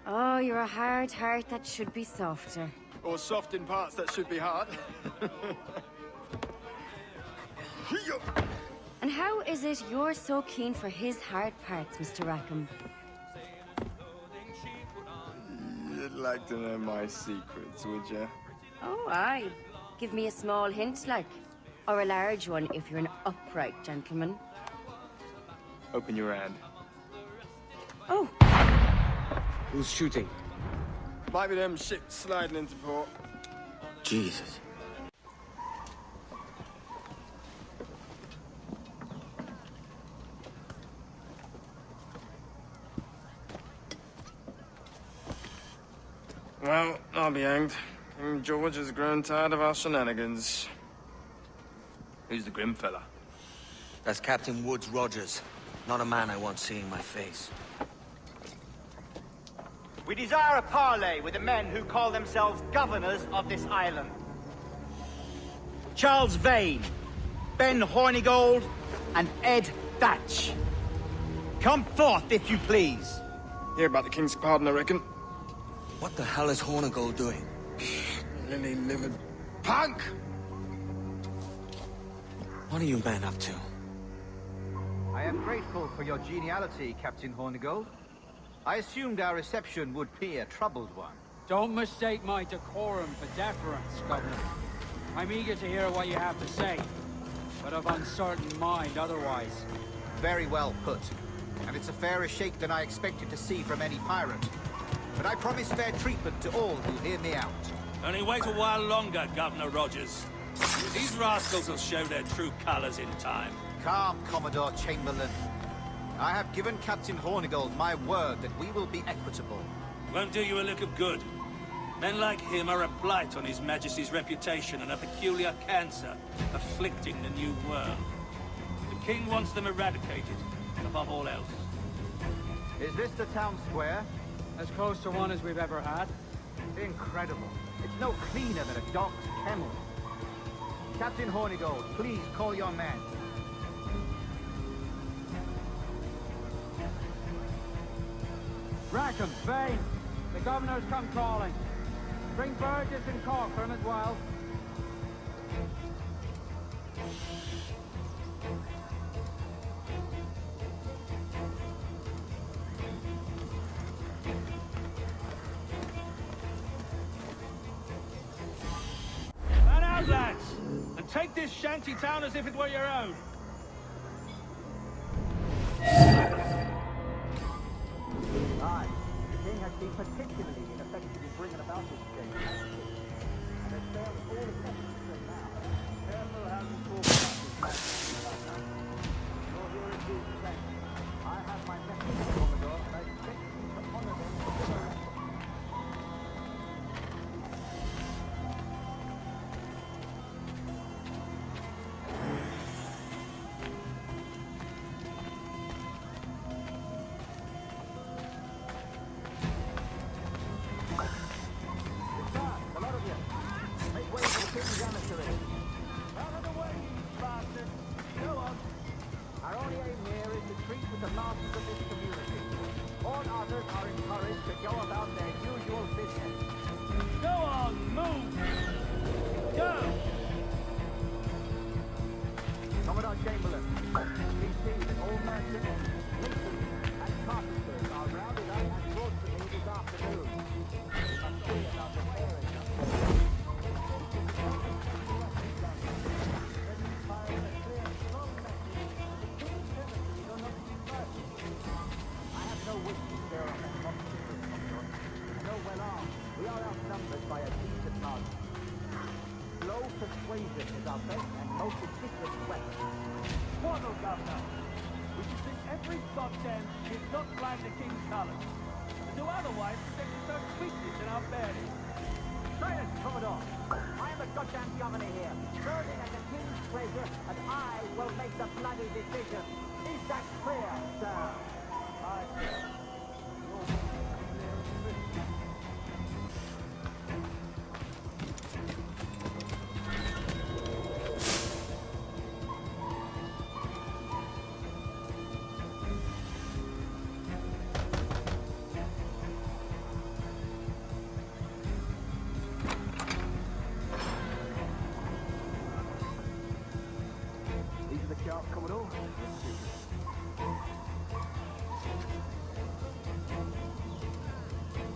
Oh, you're a hard heart that should be softer. Or soft in parts that should be hard. And how is it you're so keen for his hard parts, Mr. Rackham? You'd like to know my secrets, would you? Oh, aye. Give me a small hint, like. Or a large one, if you're an upright gentleman. Open your hand. Oh! Who's shooting? Might be them ships sliding into port. Jesus. Well, I'll be hanged. King George has grown tired of our shenanigans. Who's the grim fella? That's Captain Woods Rogers. Not a man I want seeing my face. We desire a parley with the men who call themselves governors of this island. Charles Vane, Ben Hornigold, and Ed Thatch. Come forth, if you please. Hear about the King's pardon, I reckon. What the hell is Hornigold doing? Lily-livered punk! What are you men up to? I am grateful for your geniality, Captain Hornigold. I assumed our reception would be a troubled one. Don't mistake my decorum for deference, Governor. I'm eager to hear what you have to say, but of uncertain mind otherwise. Very well put. and it's a fairer shake than I expected to see from any pirate. But I promise fair treatment to all who hear me out. Only wait a while longer, Governor Rogers. These rascals will show their true colors in time. Calm, Commodore Chamberlain. I have given Captain Hornigold my word that we will be equitable. Won't do you a lick of good. Men like him are a blight on His Majesty's reputation and a peculiar cancer afflicting the New World. The King wants them eradicated, above all else. Is this the town square? As close to one as we've ever had. Incredible. It's no cleaner than a dog's kennel. Captain Hornigold, please call your men. Rackham, Vane, the governor's come calling. Bring Burgess and Corcoran as well. Man out, lads! And take this shanty town as if it were your own. Aye, the king has been particularly ineffective in bringing about this change. And has failed all attempts until now. Careful how you talk about this matter. You're here indeed, friend. I have my message, Commodore, and I expect you to honor them with the rest.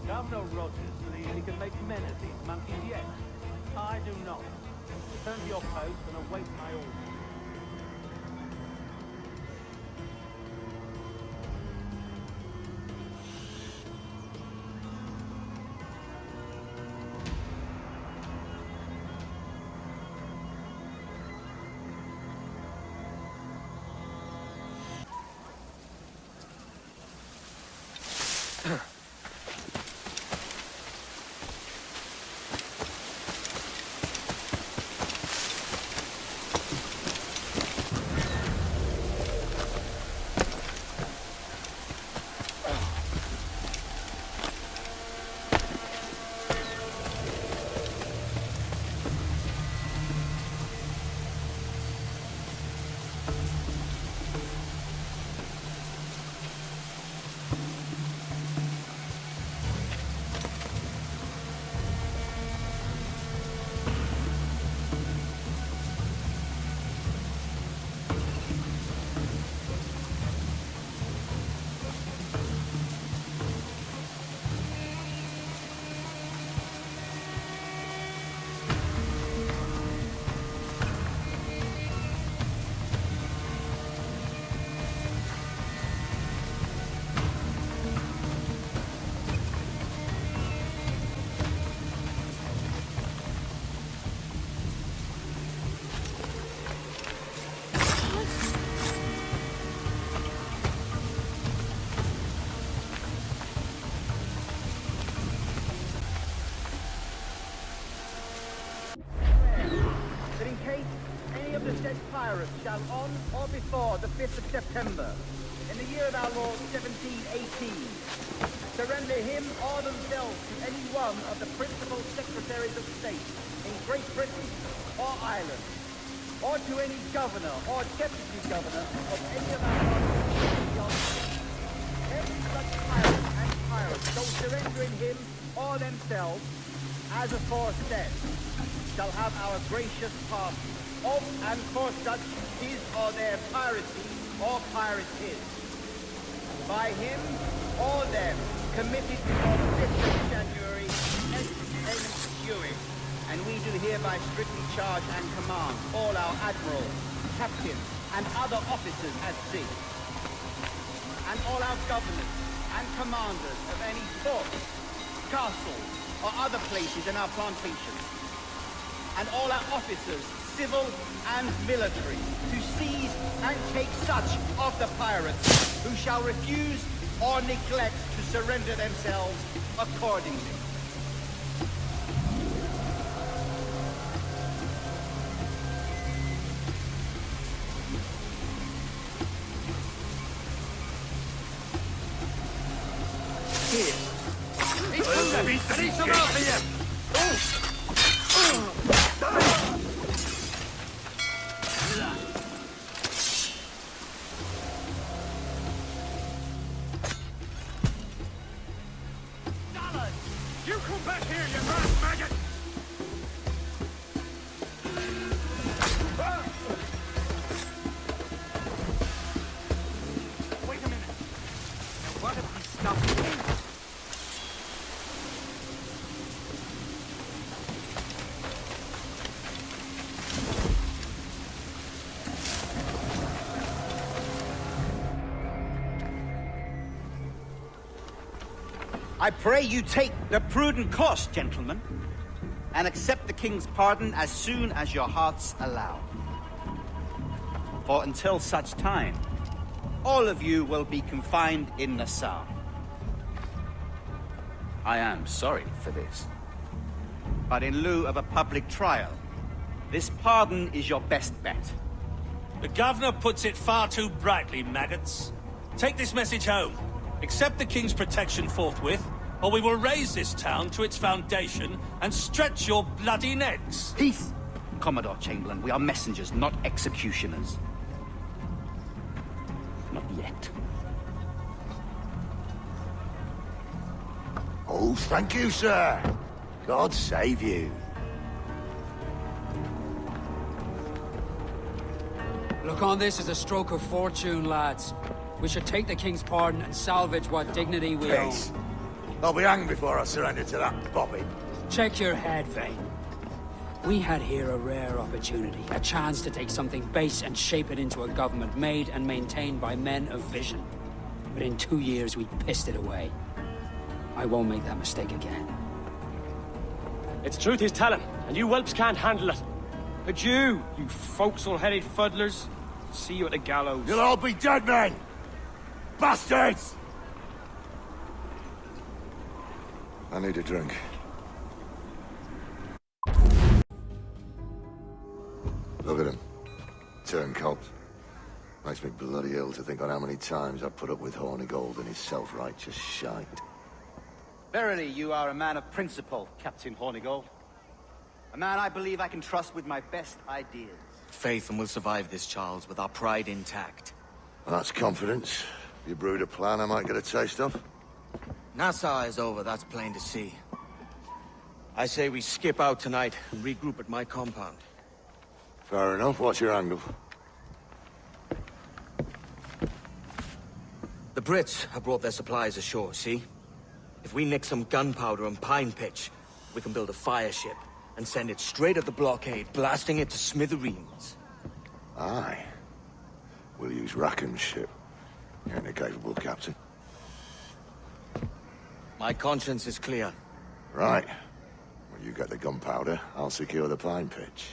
Governor Rogers believes he can make men of these monkeys yet. I do not. Return to your post and await my orders. pirates shall on or before the 5th of September, in the year of our Lord 1718, surrender him or themselves to any one of the principal secretaries of state in Great Britain or Ireland, or to any governor or deputy governor of any of our countries. Every such pirate and pirate so surrendering him or themselves, as aforesaid, shall have our gracious pardon of and for such his or their piracy or piracies, by him or them committed before the 5th of January, ensuing. And we do hereby strictly charge and command all our admirals, captains, and other officers at sea, and all our governors and commanders of any forts, castles, or other places in our plantations, and all our officers, civil and military, to seize and take such of the pirates who shall refuse or neglect to surrender themselves accordingly. Finish them out here! You come back here, you rat maggot! Wait a minute. Now what if we stop here? I pray you take the prudent course, gentlemen, and accept the king's pardon as soon as your hearts allow. For until such time, all of you will be confined in Nassau. I am sorry for this, but in lieu of a public trial, this pardon is your best bet. The governor puts it far too brightly, maggots. Take this message home. Accept the king's protection forthwith, or we will raise this town to its foundation and stretch your bloody necks. Peace! Commodore Chamberlain, we are messengers, not executioners. Not yet. Oh, thank you, sir. God save you. Look on this as a stroke of fortune, lads. We should take the king's pardon and salvage what dignity we own. Peace. I'll be hanged before I surrender to that bobbin. Check your head, Vane. We had here a rare opportunity, a chance to take something base and shape it into a government made and maintained by men of vision. But in 2 years, we pissed it away. I won't make that mistake again. It's truth he's telling, and you whelps can't handle it. Adieu, you forecastle-headed fuddlers. See you at the gallows. You'll all be dead men! Bastards! I need a drink. Look at him. Turncoat. Makes me bloody ill to think on how many times I've put up with Hornigold and his self-righteous shite. Verily, you are a man of principle, Captain Hornigold. A man I believe I can trust with my best ideas. Faith, and we'll survive this, Charles, with our pride intact. Well, that's confidence. You brewed a plan I might get a taste of? Nassau is over, that's plain to see. I say we skip out tonight and regroup at my compound. Fair enough. What's your angle? The Brits have brought their supplies ashore, see? If we nick some gunpowder and pine pitch, we can build a fire ship and send it straight at the blockade, blasting it to smithereens. Aye. We'll use Rackham's ship. You're a capable captain. My conscience is clear. Right. Well, you get the gunpowder, I'll secure the pine pitch.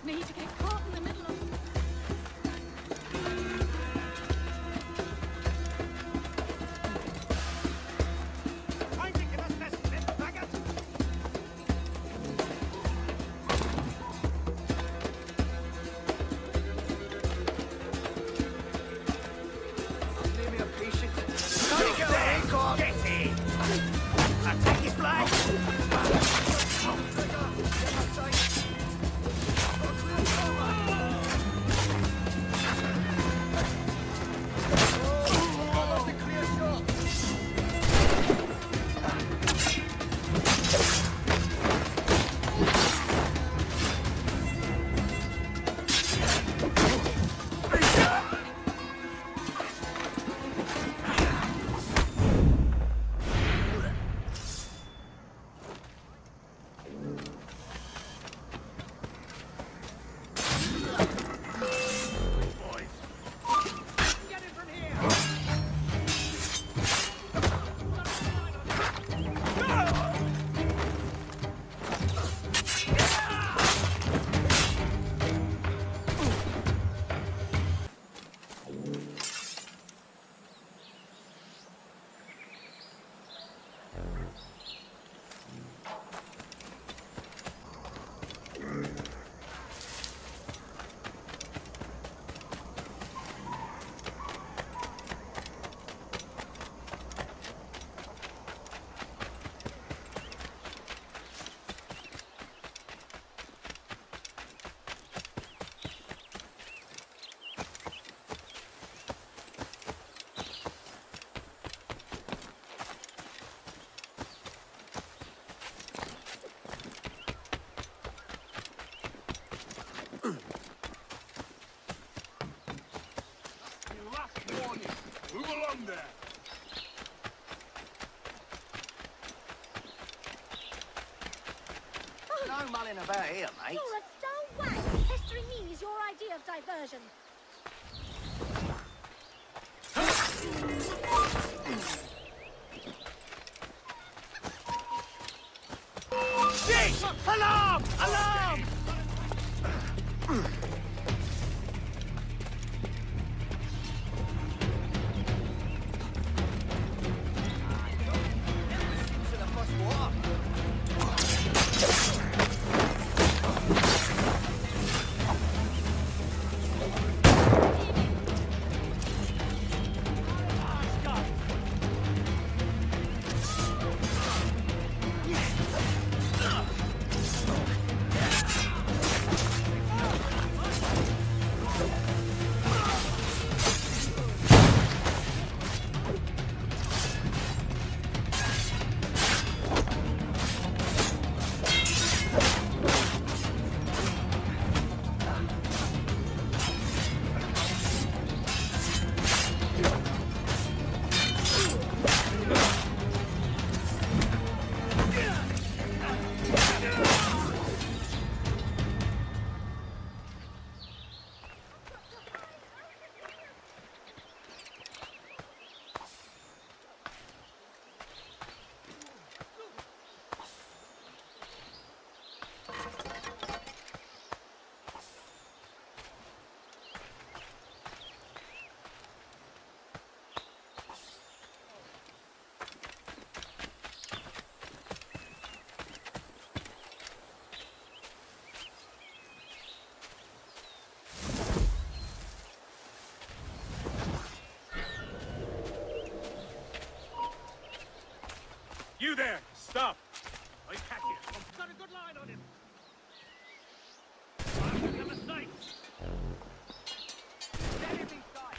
me to get caught in the middle of... No mulling about here, mate. You're a dull wag. Pestering me is your idea of diversion. Shit! Alarm! Alarm! You there! Stop! I catch you. I've got a good line on him. I'm in the sight. Get him inside.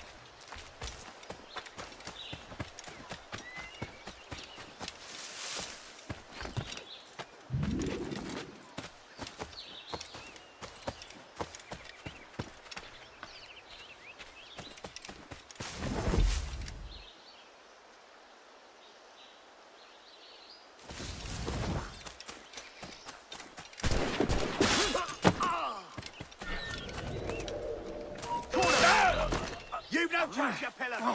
You don't touch your pillar!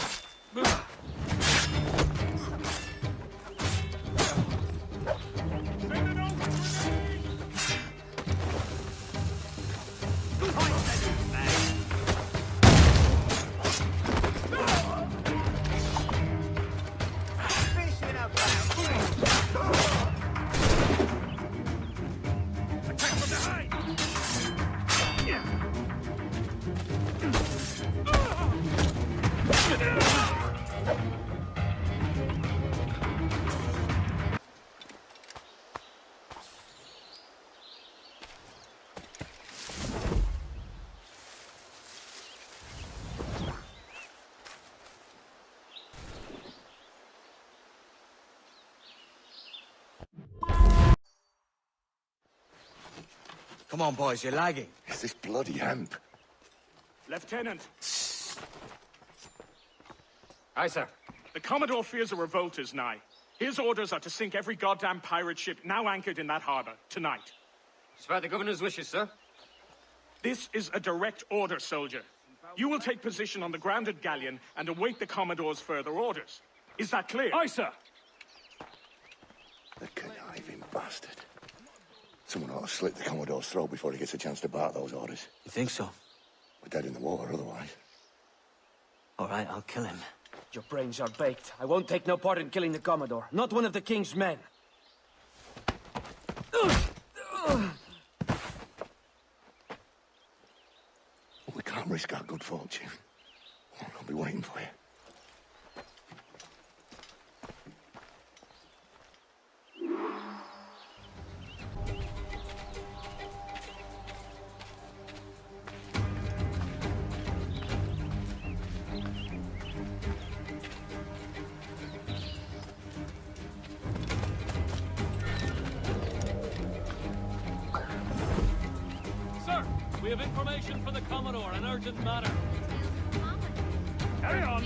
Come on, boys, you're lagging. It's this bloody hemp. Lieutenant. Aye, sir. The Commodore fears a revolt is nigh. His orders are to sink every goddamn pirate ship now anchored in that harbor, tonight. It's by the governor's wishes, sir. This is a direct order, soldier. You will take position on the grounded galleon and await the Commodore's further orders. Is that clear? Aye, sir. The conniving bastard. Someone ought to slit the Commodore's throat before he gets a chance to bark those orders. You think so? We're dead in the water otherwise. All right, I'll kill him. Your brains are baked. I won't take no part in killing the Commodore. Not one of the King's men. We can't risk our good fortune. I'll be waiting for you. Sir, we have information from the Commodore, an urgent matter. Carry on.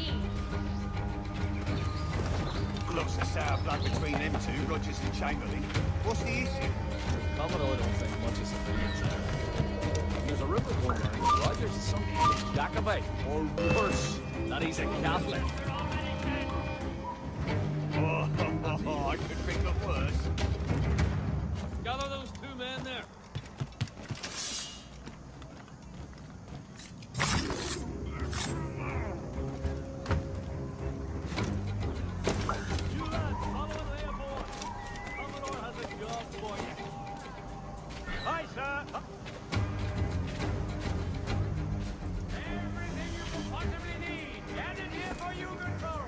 Looks the sour blood between them two, Rogers and Chamberlain. What's the issue? Commodore don't think much is a There's a rumor going around. Rogers is some kind of Jacobite, or worse, that he's a Catholic. Oh, I could think of worse. Gather those two men there. Aye, sir. Everything you could possibly need. Gathered here for you, good sir.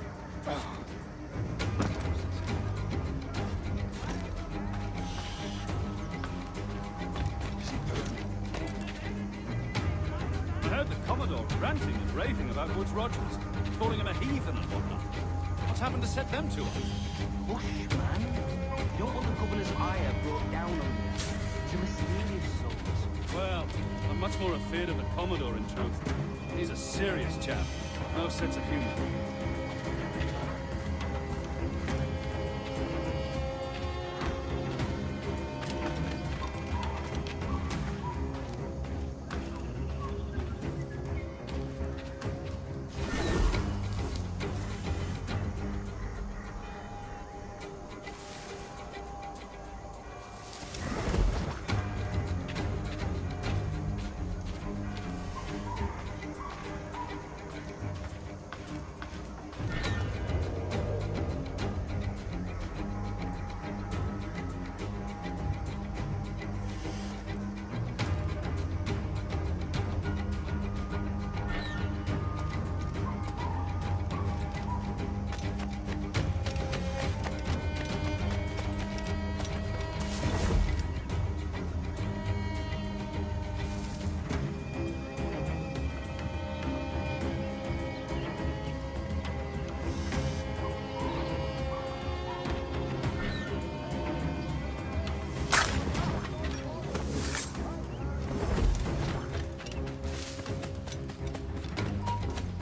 I heard the Commodore ranting and raving about Woods Rogers, calling him a heathen and whatnot. What's happened to set them two up? Hush, man. You don't want the governor's ire brought down on you. To mysterious souls. Well, I'm much more afraid of the Commodore, in truth. He's a serious chap. No sense of humor.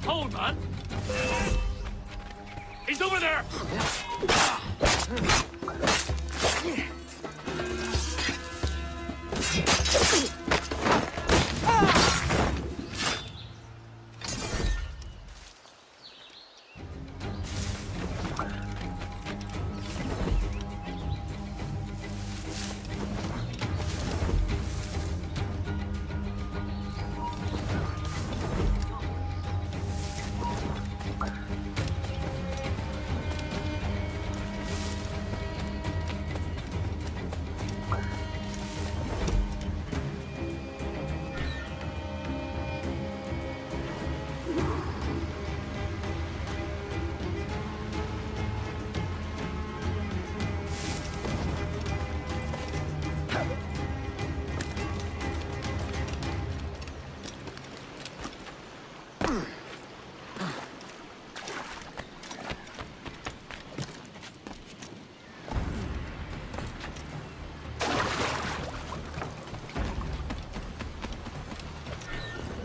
Hold, man! He's over there!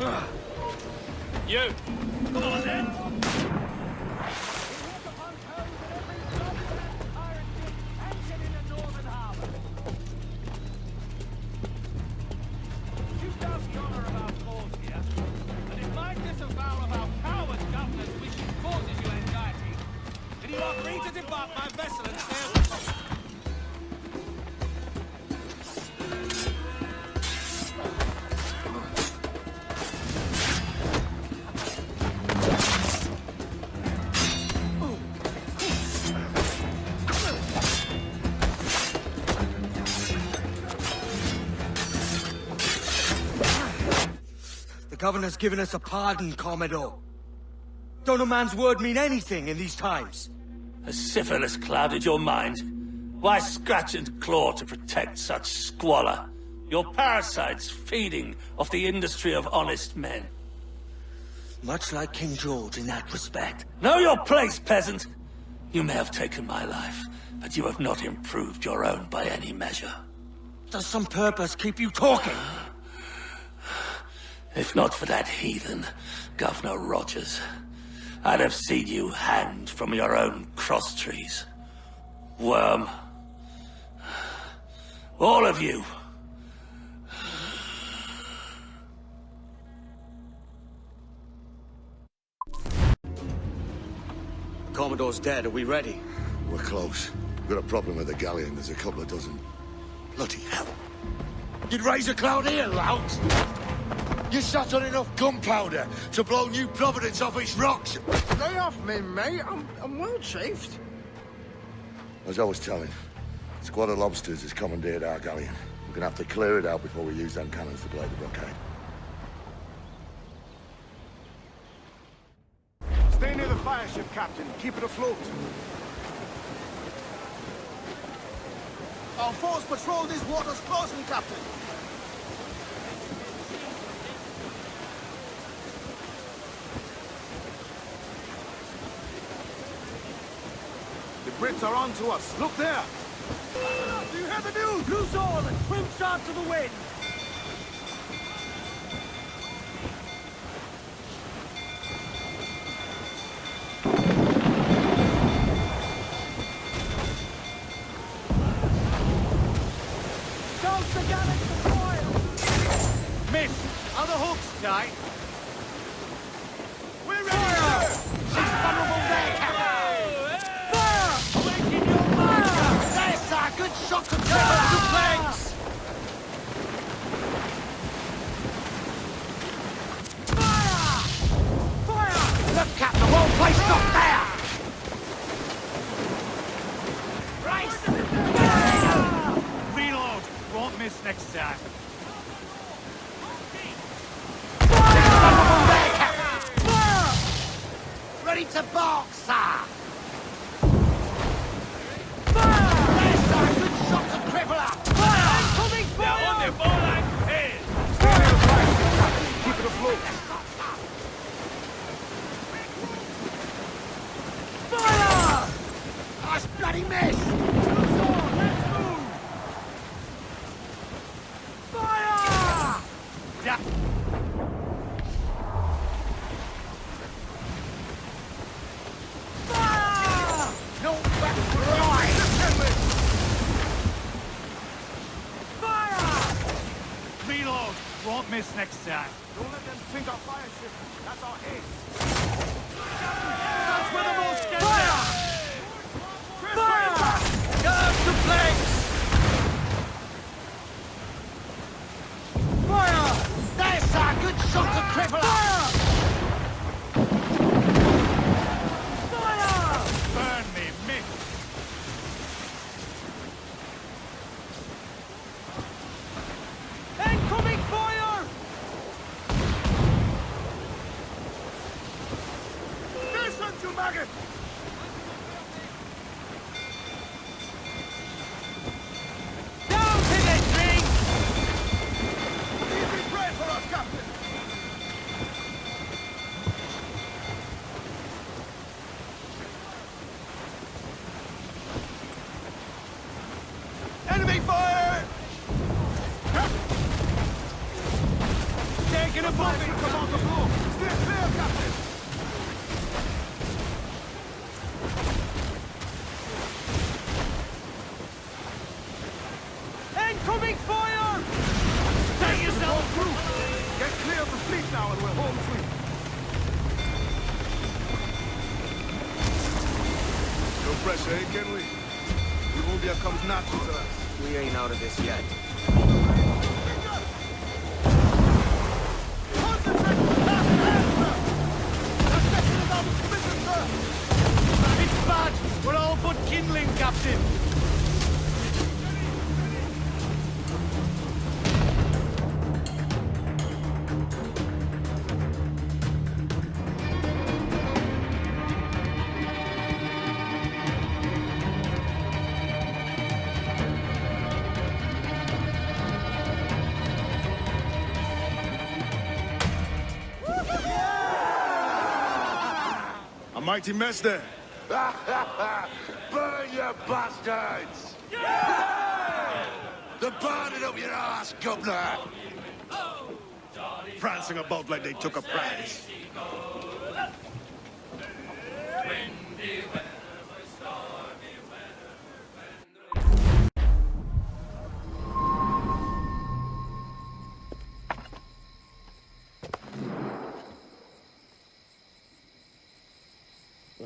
You! Come on then! The governor's given us a pardon, Commodore. Don't a man's word mean anything in these times? Has syphilis clouded your mind? Why scratch and claw to protect such squalor? Your parasites feeding off the industry of honest men. Much like King George in that respect. Know your place, peasant! You may have taken my life, but you have not improved your own by any measure. Does some purpose keep you talking? If not for that heathen, Governor Rogers, I'd have seen you hanged from your own cross trees. Worm. All of you. Commodore's dead. Are we ready? We're close. We've got a problem with the galleon. There's a couple of dozen. Bloody hell. You'd raise a cloud here, lout! You shot on enough gunpowder to blow New Providence off its rocks! Stay off me, mate. I'm well chafed. As I was telling, a squad of lobsters has commandeered our galleon. We're gonna have to clear it out before we use them cannons to blow the blockade. Stay near the fire ship, Captain. Keep it afloat. Our force patrol these waters closely, Captain. The Brits are on to us. Look there. Do you hear the news? Loose all and swim sharp to the wind. Don't the gallants to foil. Miss. Are the hooks tight? We're ready, sir. She's vulnerable there, Captain. Good shot to cover the flanks! Fire! Fire! Look, Captain, the whole place up there! Right! Reload! Won't miss next time. Fire! There, Captain! Fire! Ready to bark, sir! Fire! That's bloody miss! Let's move! Fire! Yeah. Fire! No back right! Fire! Reload! Won't miss next time. Don't let them sink our fire ship. That's our ace. That's where the most get fire! Fire! Get out to flanks! Fire! There's a good shot to cripple fire! Fire! Burn me, miss! Incoming fire! Listen, you maggots! taking a bullet! Come on the floor! Stay clear, Captain! Incoming fire! Take yourself through! Get clear of the fleet now and we're home free. No pressure, eh, Kenway? Rubia comes natural to us. We ain't out of this yet. It's bad! We're all but kindling, Captain! A mighty mess there. Burn, you bastards! Yeah! They're burning up your ass, governor! Prancing about like they took a prize.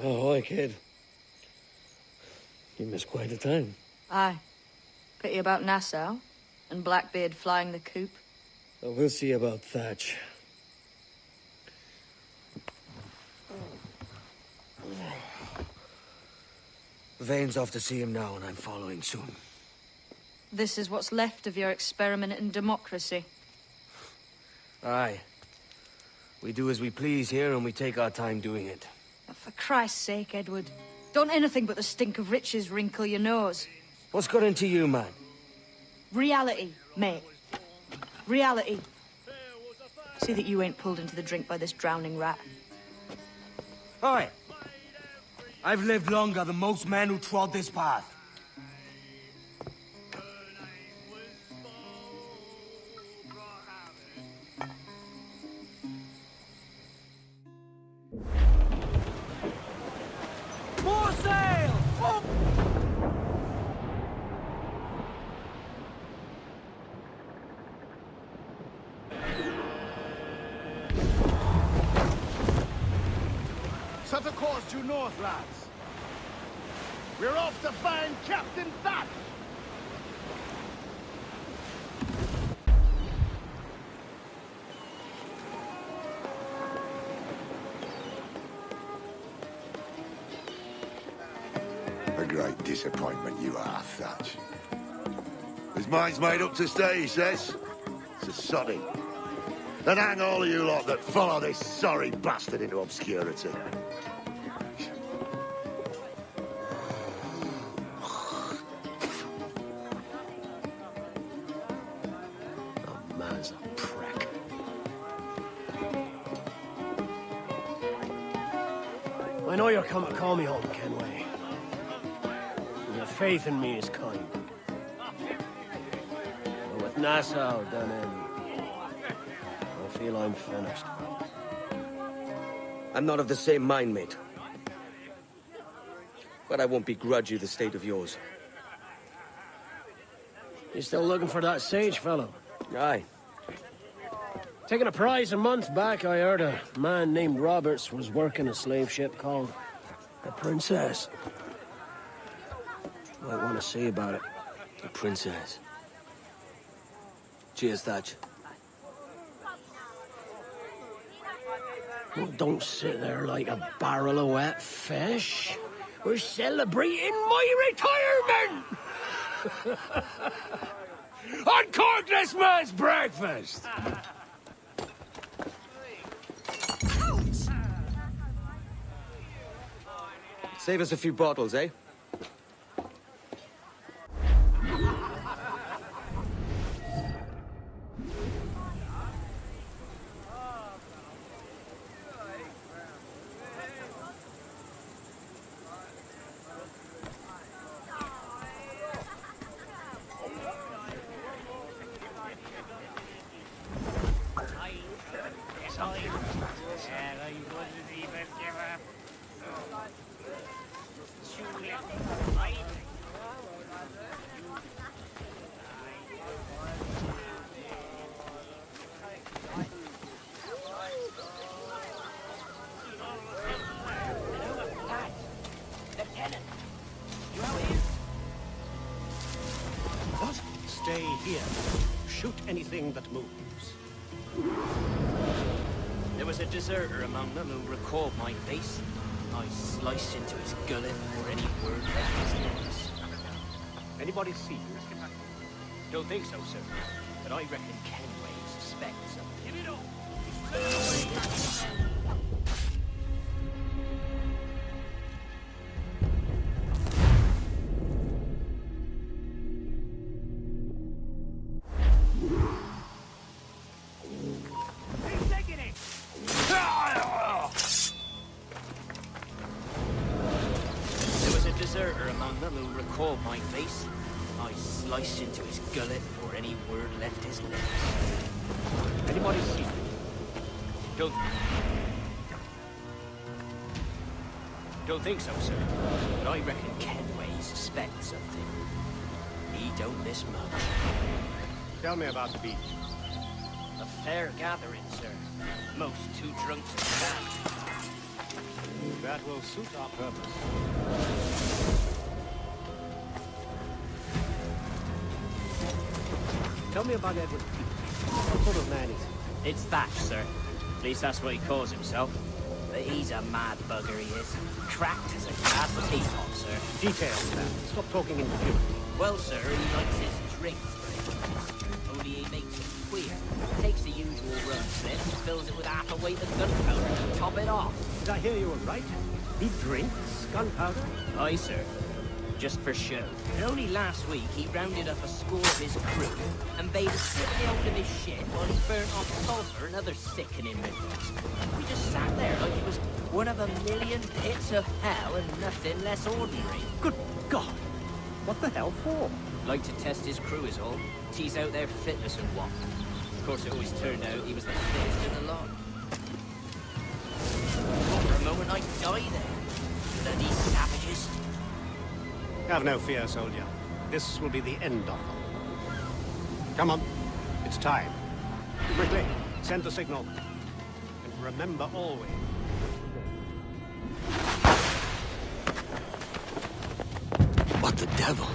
Oh, hi, kid. You missed quite a time. Aye. Pity about Nassau and Blackbeard flying the coop. Well, we'll see about Thatch. Vane's off to see him now, and I'm following soon. This is what's left of your experiment in democracy. Aye. We do as we please here, and we take our time doing it. For Christ's sake, Edward. Don't anything but the stink of riches wrinkle your nose. What's got into you, man? Reality, mate. Reality. See that you ain't pulled into the drink by this drowning rat. Oi! I've lived longer than most men who trod this path. More sail! Up! Set a course due north, lads. We're off to find Captain Thatch! A great disappointment you are, Thatch. His mind's made up to stay, he says. It's a sodding. And hang all of you lot that follow this sorry bastard into obscurity. The man's a prick. I know you're come to call me home, Kenway. Your faith in me is kind. But with Nassau done in, I feel I'm finished. I'm not of the same mind, mate. But I won't begrudge you the state of yours. You still looking for that sage fellow? Aye. Taking a prize a month back, I heard a man named Roberts was working a slave ship called the Princess. Might want to see about it. The Princess. Cheers, Thatch. Well, don't sit there like a barrel of wet fish. We're celebrating my retirement! Uncork this man's breakfast! Save us a few bottles, eh? everything that moves. There was a deserter among them who recalled my face. I sliced into his gullet before any word left his lips. Anybody see you? Don't think so, sir. But I reckon Kenway'in suspects something. Give it up! Deserter among them who recalled my face. I sliced into his gullet before any word left his lips. Anybody see you? Don't think so, sir. But I reckon Kenway suspects something. He don't miss much. Tell me about the beach. A fair gathering, sir. Most too drunk to stand. That will suit our purpose. Tell me about Edward Peake. What sort of man is he? It's Thatch, sir. At least that's what he calls himself. But he's a mad bugger, he is. Cracked as a glass teapot, sir. Details, man. Stop talking in fury. Well, sir, he likes his drink only he makes it queer. Takes the usual rum slip, fills it with half a weight of gunpowder to top it off. Did I hear you were right? He drinks gunpowder? Aye, sir. Just for show. And only last week he rounded up a score of his crew and bade us sit hold of his shit while he burnt off sulphur and other sickening rituals. We just sat there like it was one of a million pits of hell and nothing less ordinary. Good God! What the hell for? Like to test his crew is all. Tease out their fitness and what. Of course, it always turned out he was the fittest in the lot. For a moment, I'd die there. Bloody savages. Have no fear, soldier. This will be the end of them. Come on. It's time. Quickly, send the signal. And remember always. What the devil?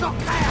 shock there!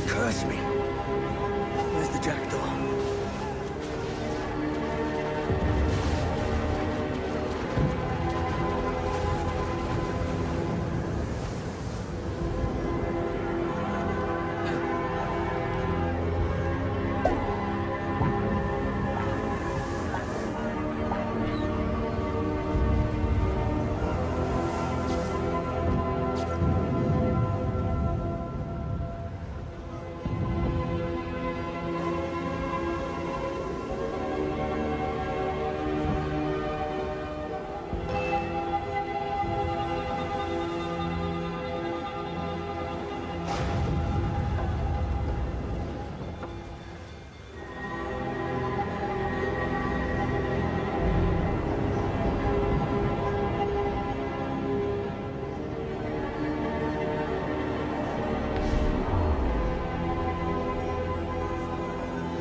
Curse me. Where's the jackdaw?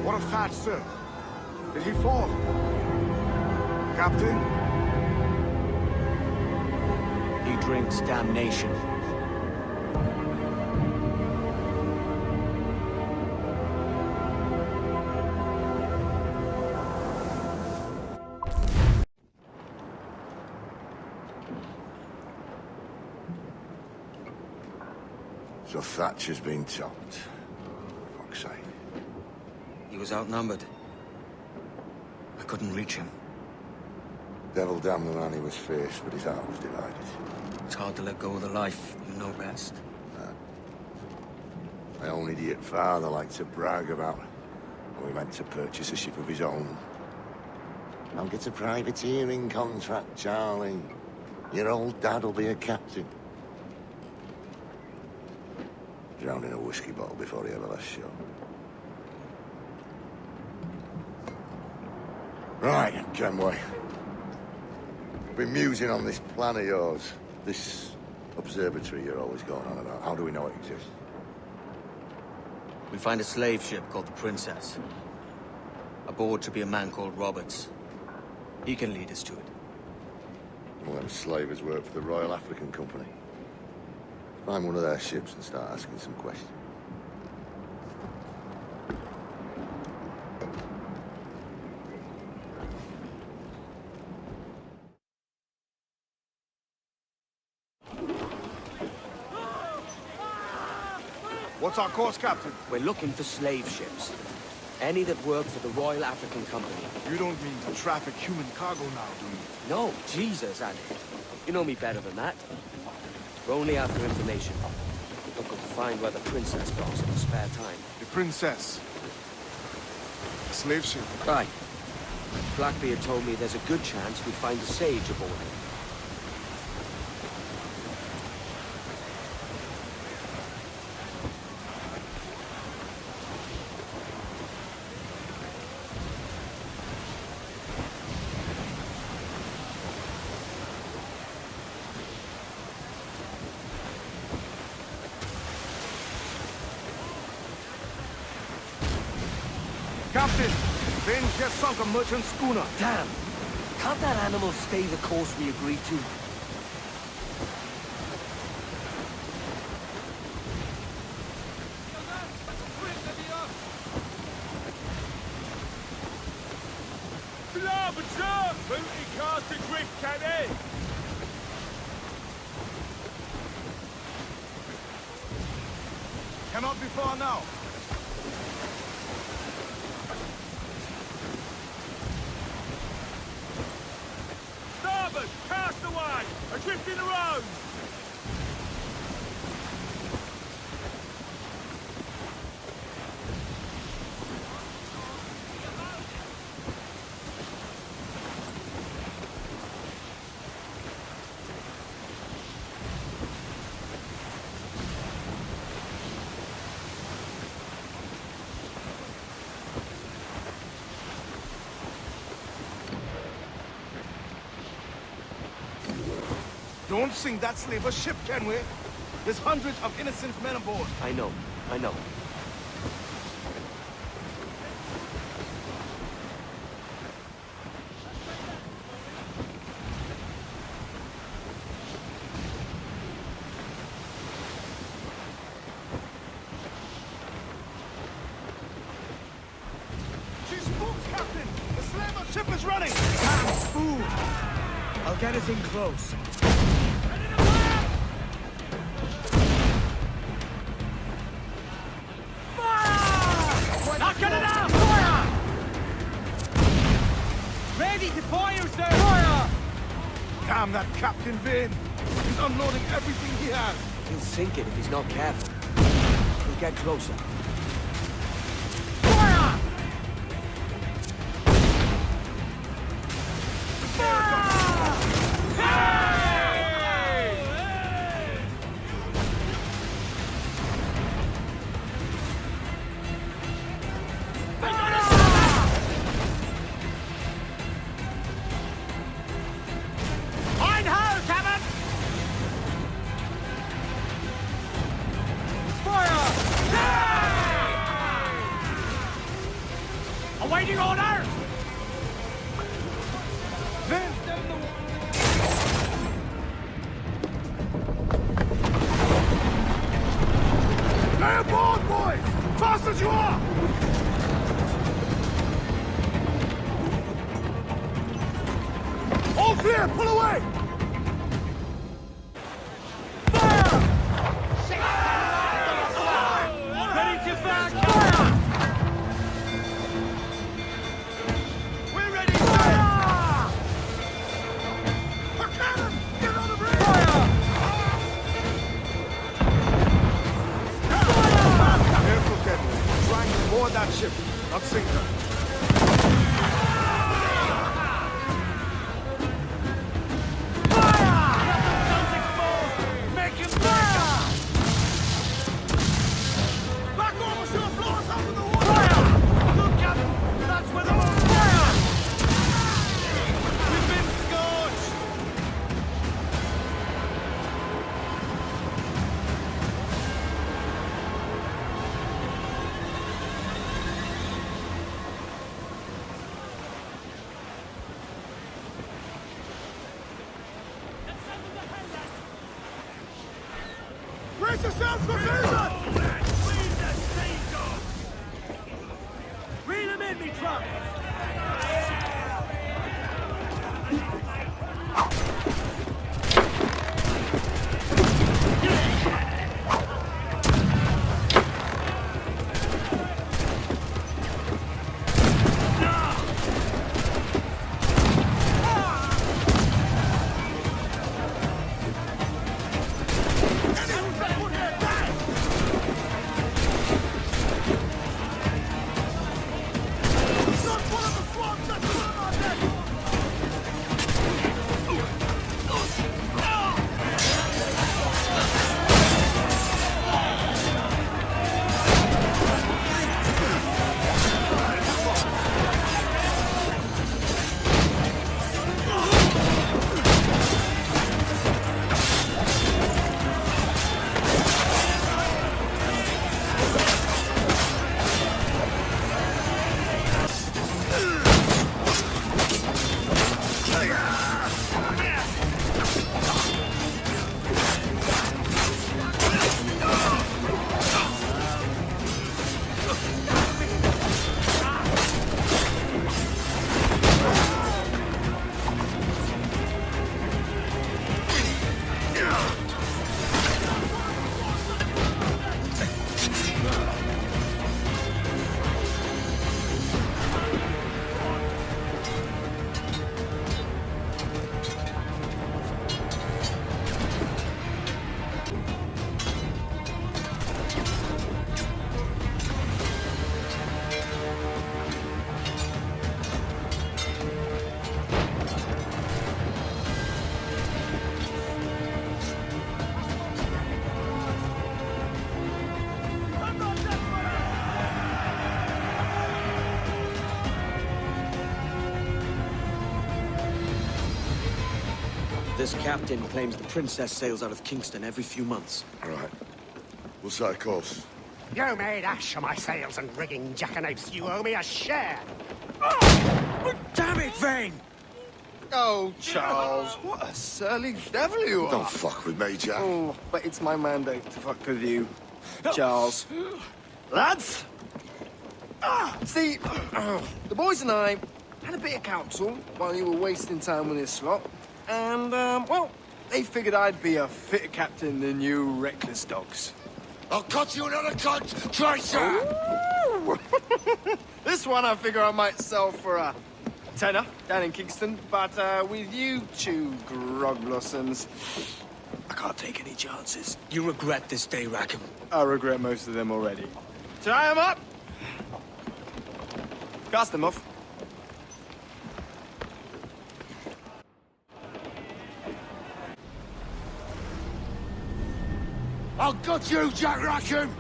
What of that, sir? Did he fall? Captain? He drinks damnation. So Thatcher's been topped. Fuck's sake. He was outnumbered. I couldn't reach him. Devil damn the man he was fierce, but his heart was divided. It's hard to let go of the life you know best. My own idiot father liked to brag about how he meant to purchase a ship of his own. I'll get a privateering contract, Charlie. Your old dad'll be a captain. Drowned in a whiskey bottle before he ever left shore. Right, Kenway. Been musing on this plan of yours. This observatory you're always going on about. How do we know it exists? We find a slave ship called the Princess. Aboard should be a man called Roberts. He can lead us to it. Well, them slavers work for the Royal African Company. Find one of their ships and start asking some questions. What's our course, Captain? We're looking for slave ships. Any that work for the Royal African Company. You don't mean to traffic human cargo now, do you? No, Jesus, Annie. You know me better than that. We're only after information. Looking to find where the Princess goes in her spare time. The Princess? A slave ship? Right. Blackbeard told me there's a good chance we find a sage aboard. Captain, Vin just sunk a merchant schooner. Damn! Can't that animal stay the course we agreed to? Starboard, sir! Booty cast adrift, can he? Cannot be far now. Starboard! Cast away! Adrift in the road! Don't sink that slaver ship, Kenway. There's hundreds of innocent men aboard. I know, I know. She's spooked, Captain! The slaver ship is running! Damn fool! I'll get us in close. Not good enough! Fire! Ready to fire, sir! Fire! Damn that Captain Vin! He's unloading everything he has. He'll sink it if he's not careful. He'll get closer. Fire! Awaiting orders! Vin's down the Lay aboard, boys! Fast as you are! All clear! Pull away! Fire! Brace yourselves for movement! Reel him in, me trunk! This captain claims the princess sails out of Kingston every few months. All right. What's that cost? You made ash of my sails and rigging, jackanapes. You owe me a share. Oh, damn it, Vane! Oh, Charles, what a surly devil you are. Don't fuck with me, Jack. Oh, but it's my mandate to fuck with you, Charles. Lads! See, the boys and I had a bit of counsel while you were wasting time with this lot. And, well, they figured I'd be a fitter captain than you reckless dogs. I'll cut you another cunt, traitor! This one I figure I might sell for a tenner down in Kingston, but with you two grog blossoms, I can't take any chances. You regret this day, Rackham. I regret most of them already. Tie them up! Cast them off. I'll gut you, Jack Rackham!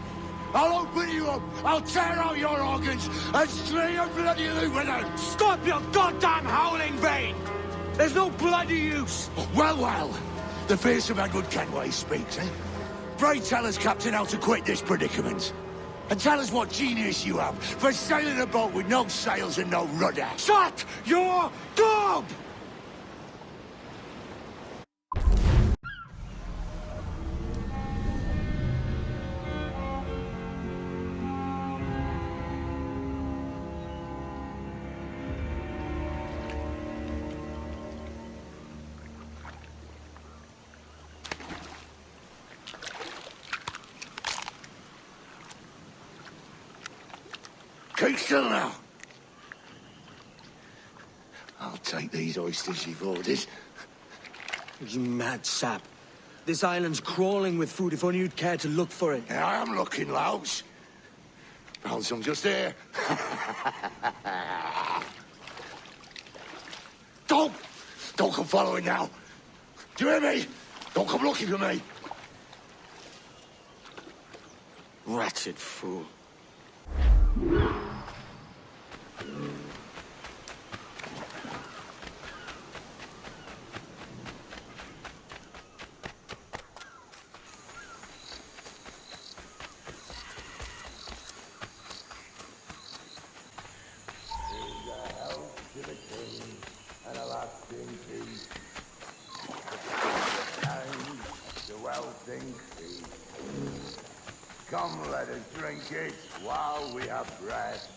I'll open you up, I'll tear out your organs, and string your bloody loot with them! Stop your goddamn howling, Vane! There's no bloody use! Well, well, the fearsome Edward Kenway speaks, eh? Pray tell us, Captain, how to quit this predicament. And tell us what genius you have for sailing a boat with no sails and no rudder. Shut your gob! Keep still now. I'll take these oysters you've ordered. You mad sap. This island's crawling with food if only you'd care to look for it. Yeah, I am looking, Louts. Found some just here. Don't come following now. Do you hear me? Don't come looking for me. Wretched fool. And the well-think Come, let us drink it while we have breath.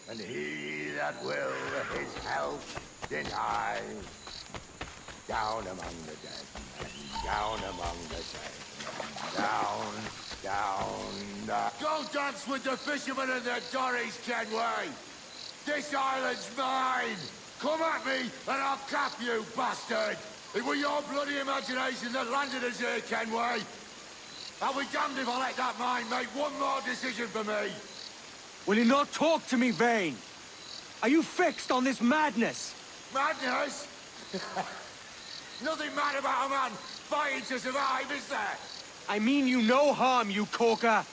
And he that will his health deny, down among the dead men, down among the dead men, down, down. Go dance with the fishermen and the dories, Kenway! This island's mine! Come at me and I'll cap you, bastard! It was your bloody imagination that landed us here, Kenway! I'll be damned if I let that mind make one more decision for me! Will you not talk to me, Vane? Are you fixed on this madness? Madness? Nothing mad about a man fighting to survive, is there? I mean you no harm, you corker.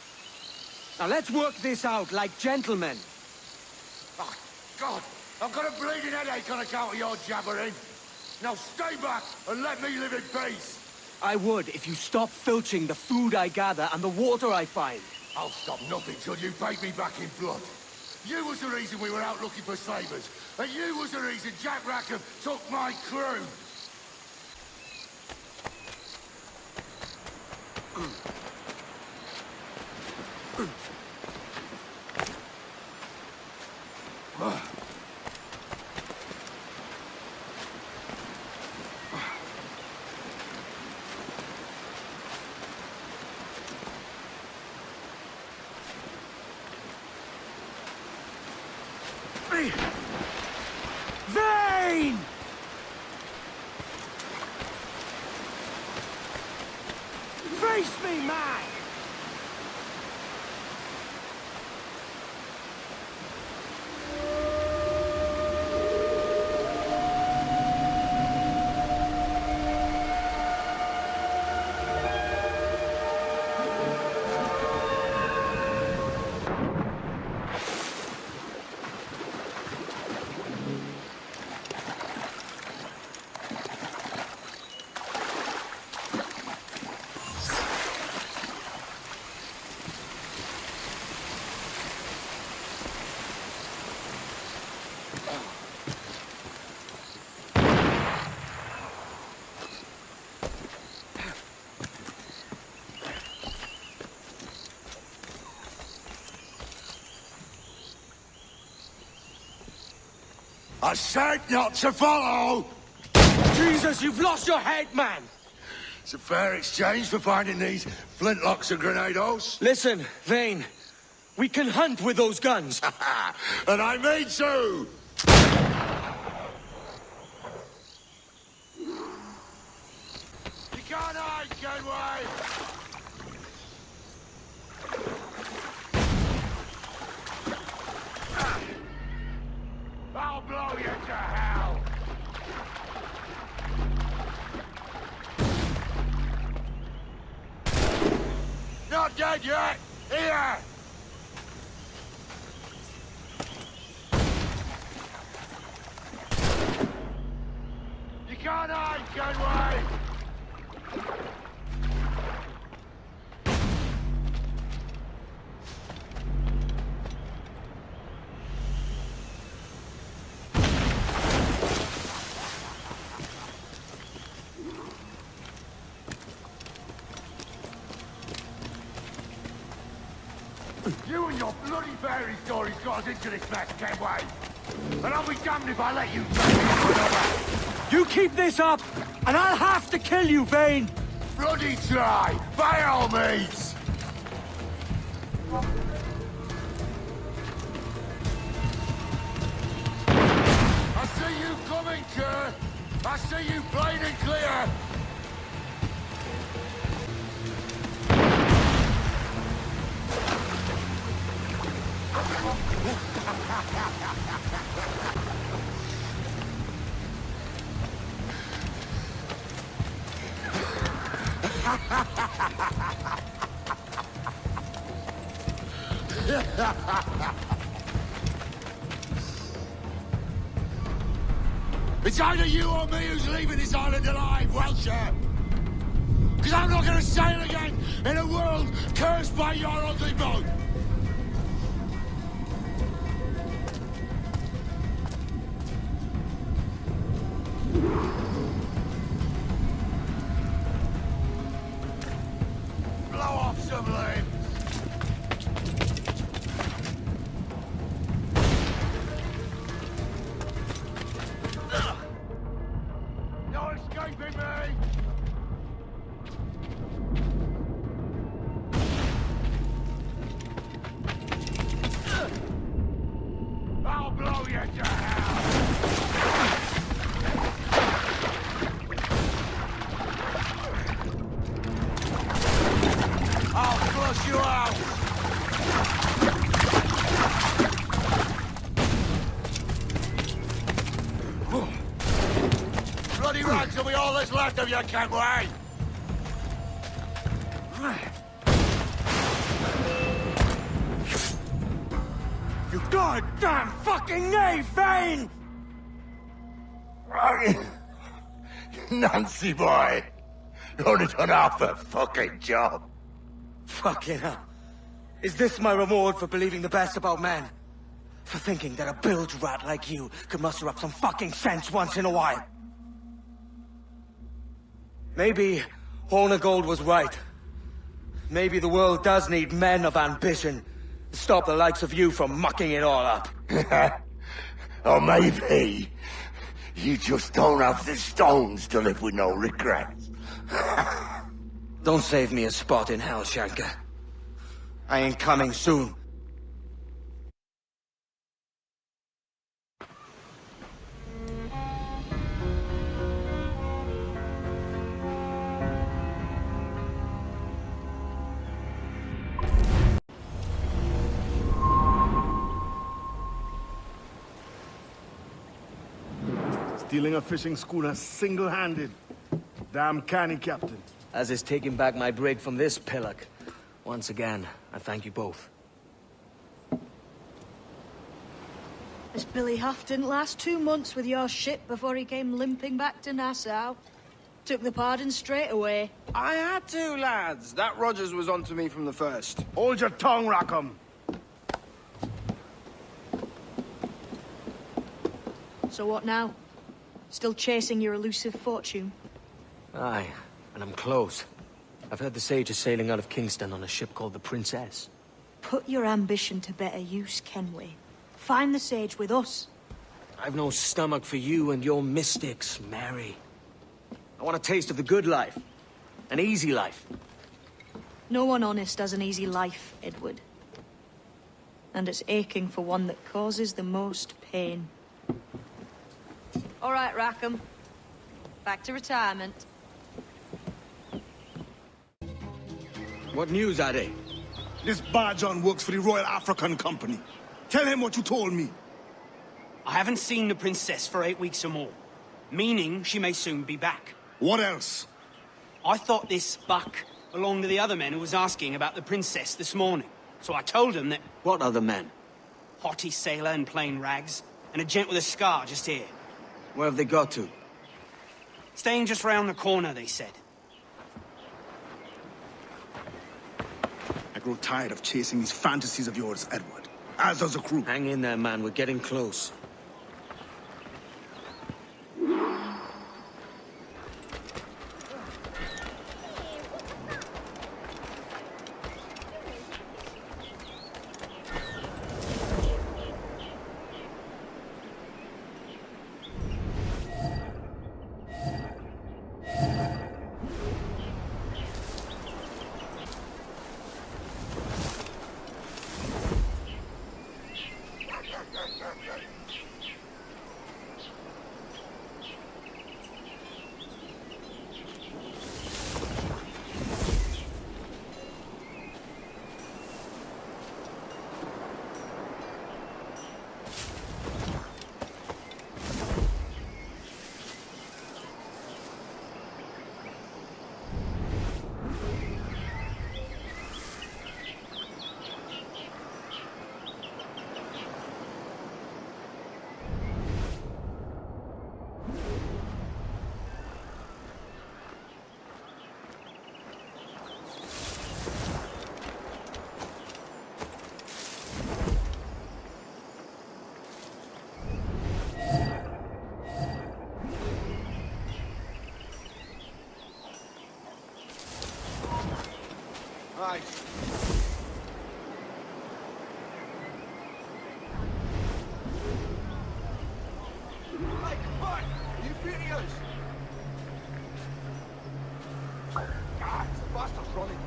Now let's work this out like gentlemen. Oh, God, I've got a bleeding headache on account of your jabbering. Now stay back and let me live in peace. I would if you stop filching the food I gather and the water I find. I'll stop nothing till you pay me back in blood. You was the reason we were out looking for slavers, and you was the reason Jack Rackham took my crew. Vane! Face me, man! I said not to follow! Jesus, you've lost your head, man! It's a fair exchange for finding these flintlocks and grenados. Listen, Vane, we can hunt with those guns. And I mean to! You can't hide, Kenway! I'll blow you to hell! Not dead yet! Here! You can't hide, Kenway! You and your bloody fairy stories got us into this mess, Kenway. And I'll be damned if I let you turn me into another. You keep this up, and I'll have to kill you, Vane. Bloody try, by all means. I see you coming, Kerr. I see you plain and clear. It's either you or me who's leaving this island alive, Welcher. Because I'm not going to sail again in a world cursed by your ugly boat. with all that's left of you, Kenway! You goddamn fucking knave, Vane! Nancy boy! You only done half the fucking job. Fucking hell. Is this my reward for believing the best about men? For thinking that a bilge rat like you could muster up some fucking sense once in a while? Maybe Horner Gold was right. Maybe the world does need men of ambition to stop the likes of you from mucking it all up. Or maybe you just don't have the stones to live with no regrets. Don't save me a spot in hell, Shanka. I ain't coming soon. Stealing a fishing schooner single-handed. Damn canny, Captain. As is taking back my brig from this pillock. Once again, I thank you both. This Billy Huff didn't last 2 months with your ship before he came limping back to Nassau. Took the pardon straight away. I had to, lads. That Rogers was onto me from the first. Hold your tongue, Rackham. So what now? Still chasing your elusive fortune? Aye, and I'm close. I've heard the Sage is sailing out of Kingston on a ship called the Princess. Put your ambition to better use, Kenway. Find the Sage with us. I've no stomach for you and your mystics, Mary. I want a taste of the good life. An easy life. No one honest has an easy life, Edward. And it's aching for one that causes the most pain. All right, Rackham. Back to retirement. What news, Ade? This Barjon works for the Royal African Company. Tell him what you told me. I haven't seen the princess for 8 weeks or more, meaning she may soon be back. What else? I thought this buck belonged to the other men who was asking about the princess this morning. So I told him that... What other men? Hottie sailor in plain rags, and a gent with a scar just here. Where have they got to? Staying just round the corner, they said. I grow tired of chasing these fantasies of yours, Edward. As does the crew. Hang in there, man. We're getting close. Right. Hey, come on! You videos! Ah, it's the bastard's running.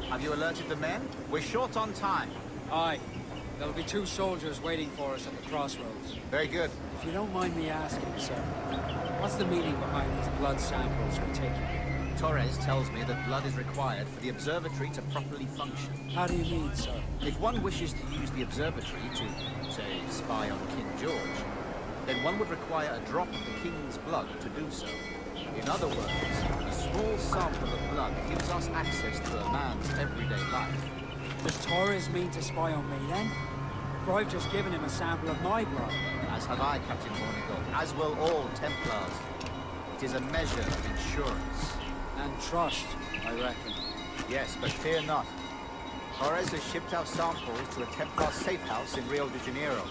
Have you alerted the men? We're short on time. Aye. There'll be 2 soldiers waiting for us at the crossroads. Very good. If you don't mind me asking, sir, what's the meaning behind these blood samples we're taking? Torres tells me that blood is required for the observatory to properly function. How do you mean, sir? If one wishes to use the observatory to, say, spy on King George, then one would require a drop of the King's blood to do so. In other words, a small sample of blood gives us access to a man's everyday life. Does Torres mean to spy on me, then? For I've just given him a sample of my blood. As have I, Captain Hornigold, as will all Templars. It is a measure of insurance. And trust, I reckon. Yes, but fear not. Torres has shipped our samples to a Templar safe house in Rio de Janeiro.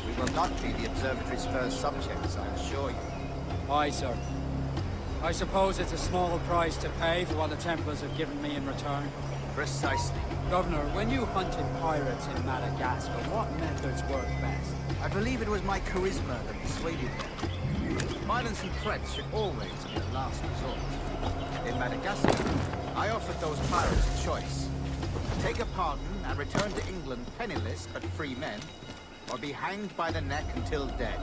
We will not be the observatory's first subjects, I assure you. Aye, sir. I suppose it's a small price to pay for what the Templars have given me in return. Precisely. Governor, when you hunted pirates in Madagascar, what methods worked best? I believe it was my charisma that persuaded them. Violence and threats should always be a last resort. In Madagascar, I offered those pirates a choice. Take a pardon and return to England penniless but free men, or be hanged by the neck until dead.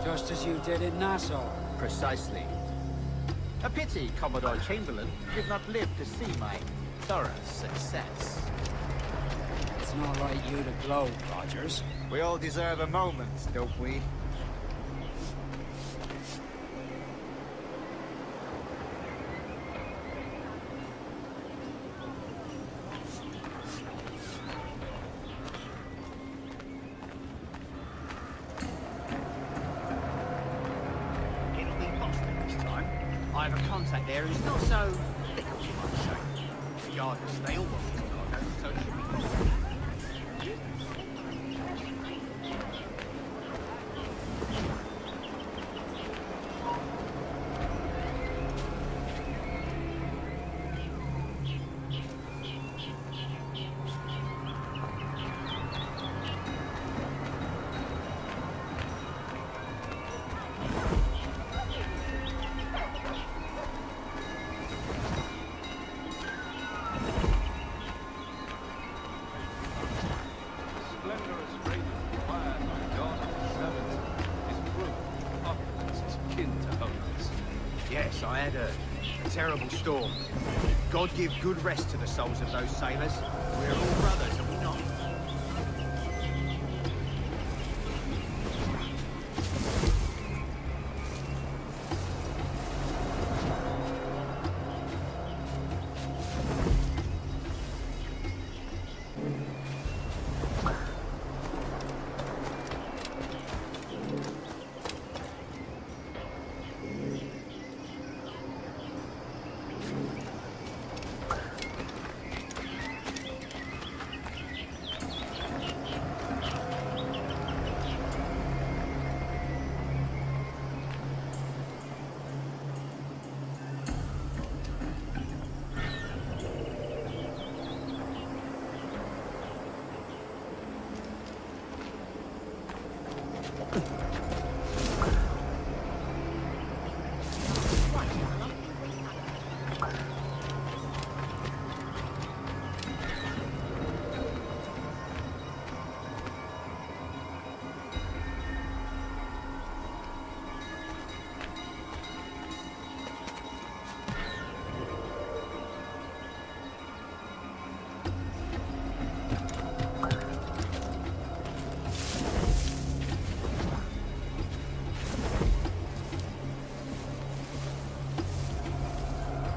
Just as you did in Nassau. Precisely. A pity Commodore Chamberlain did not live to see my thorough success. It's not like you to gloat, Rogers. We all deserve a moment, don't we? It'll be Boston this time. I have a contact there who's not so fickle, you might say. Regardless, they all want to cargo, so it should be fine. Yes, I had a terrible storm. God give good rest to the souls of those sailors. We're all brothers, are we not?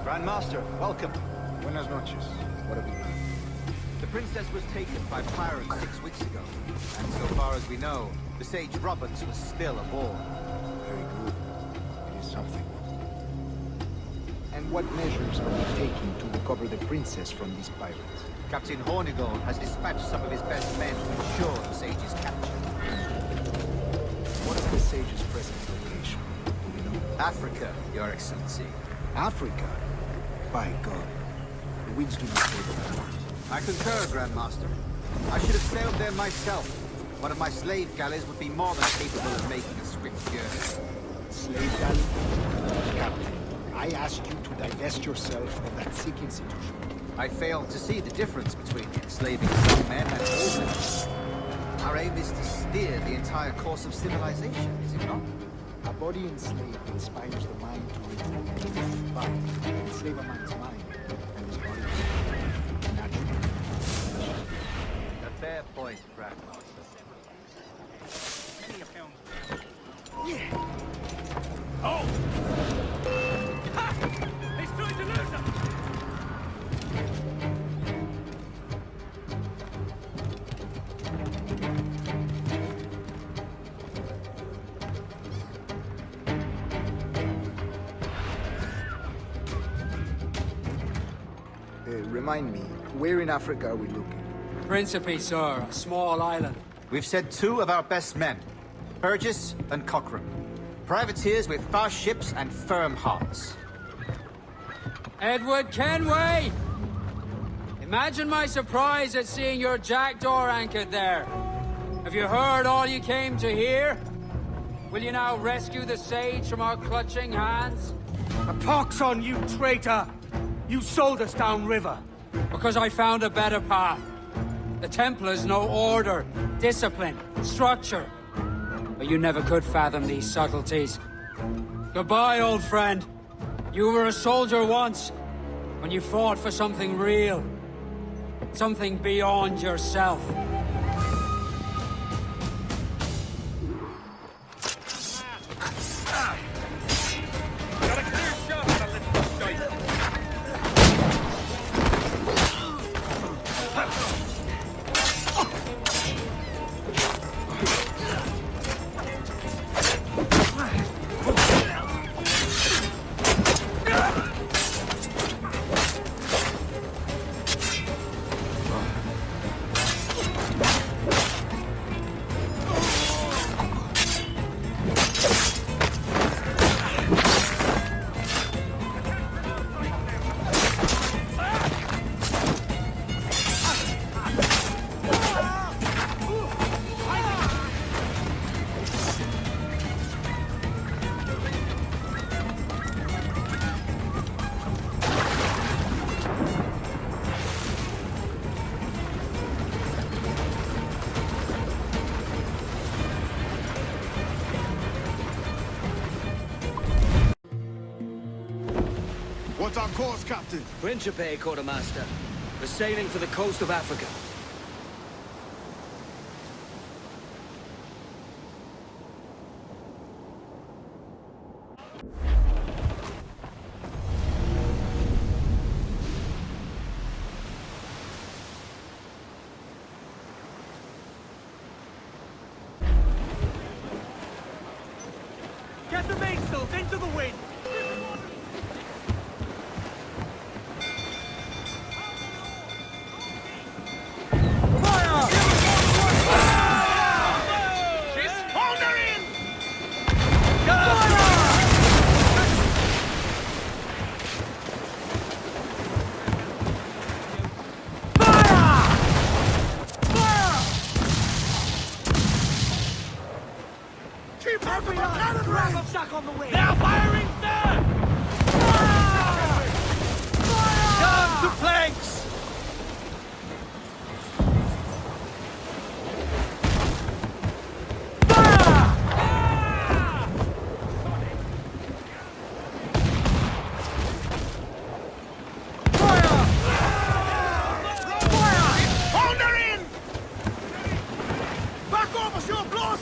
Grandmaster, welcome. Buenas noches. What have you done? The princess was taken by pirates 6 weeks ago, and so far as we know, the Sage Roberts was still aboard. Very good. It is something. And what measures are we taking to recover the princess from these pirates? Captain Hornigold has dispatched some of his best men to ensure the Sage's capture. What is the Sage's present location? Do we know? Africa, Your Excellency. Africa? By God. The winds do not favor that. I concur, Grandmaster. I should have sailed there myself. One of my slave galleys would be more than capable of making a swift journey. Slave galley? Captain, I asked you to divest yourself of that sick institution. I failed to see the difference between enslaving some men and all men. Our aim is to steer the entire course of civilization, is it not? body enslaved inspires the mind to reason, but enslave a man's mind and his body naturally. A fair point, Rackham. Oh! Ha! He's trying to lose him! Remind me, where in Africa are we looking? Principe, sir, a small island. We've sent 2 of our best men, Burgess and Cochrane. Privateers with fast ships and firm hearts. Edward Kenway! Imagine my surprise at seeing your jackdaw anchored there. Have you heard all you came to hear? Will you now rescue the sage from our clutching hands? A pox on you, traitor! You sold us downriver. Because I found a better path. The Templars know order, discipline, structure. But you never could fathom these subtleties. Goodbye, old friend. You were a soldier once, when you fought for something real. Something beyond yourself. What's our course, Captain? Principe, Quartermaster. We're sailing for the coast of Africa. Get the mainsails into the wind! On the way. They're firing, sir! Fire! Down to planks!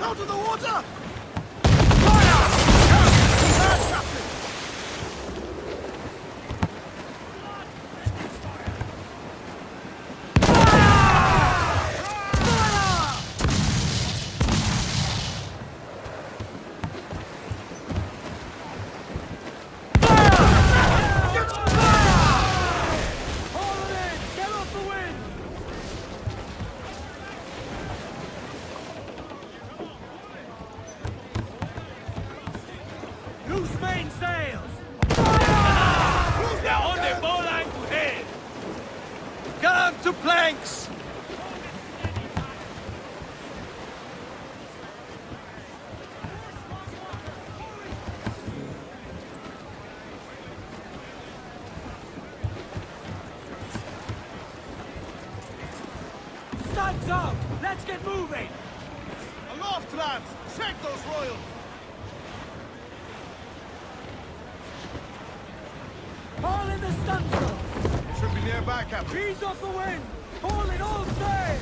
Out of the water! Loose mainsails! They're on the bowline today! Down to planks! Studs up! Let's get moving! Aloft, lads! Shake those royals! Stand by, Captain. Ease off the wind! Hold it all sail!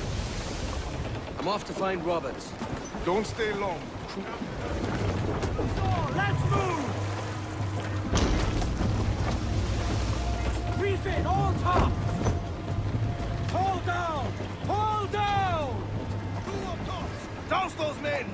I'm off to find Roberts. Don't stay long. Let's move! Refit all tops! Hold down! Hold down! Douse those men!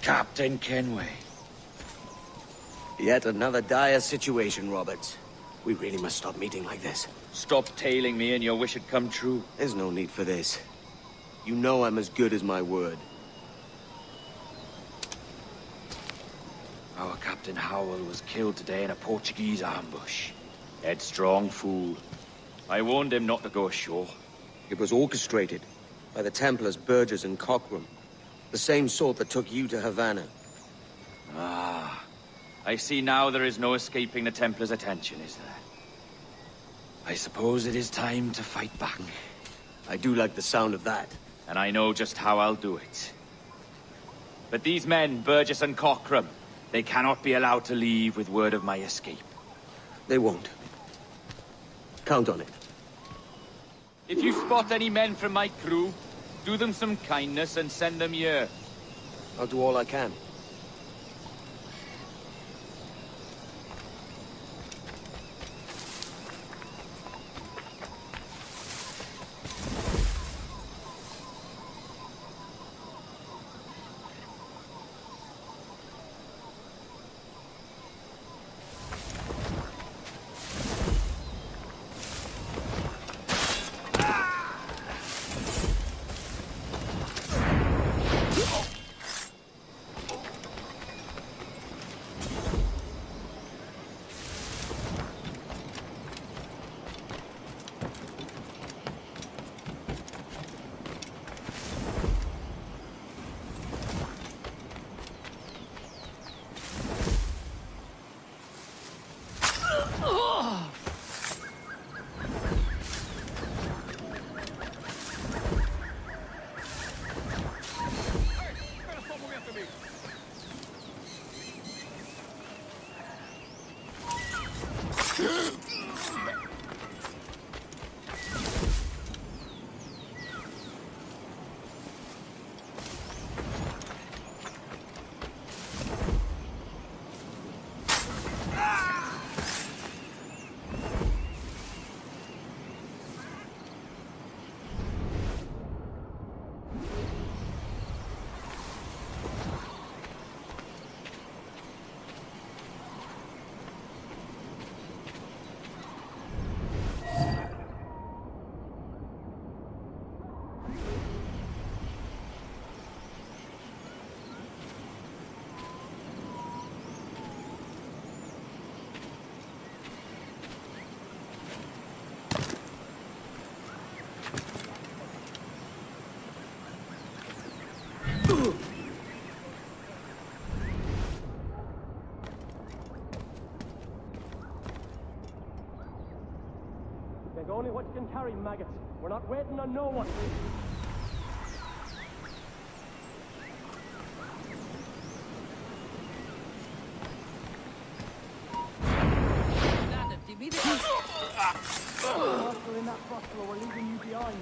Captain Kenway. Yet another dire situation, Roberts. We really must stop meeting like this. Stop tailing me and your wish had come true. There's no need for this. You know I'm as good as my word. Our Captain Howell was killed today in a Portuguese ambush. Headstrong fool. I warned him not to go ashore. It was orchestrated by the Templars Burgess and Cockram. The same sort that took you to Havana. Ah, I see now there is no escaping the Templars' attention, is there? I suppose it is time to fight back. I do like the sound of that. And I know just how I'll do it. But these men, Burgess and Cockram, they cannot be allowed to leave with word of my escape. They won't. Count on it. If you spot any men from my crew, do them some kindness and send them here. I'll do all I can. only what you can carry, maggots. We're not waiting on no one. After in that crossbow, we're leaving you behind.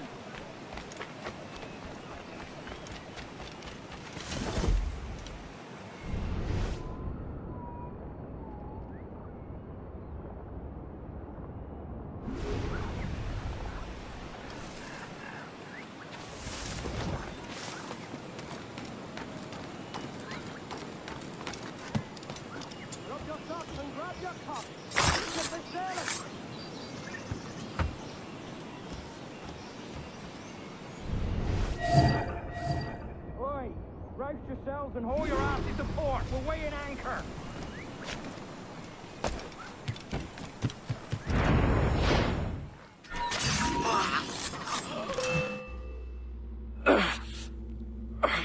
Rub your socks and grab your cup. Ship is sailing. Rouse yourselves and haul your asses to port. We're weighing anchor.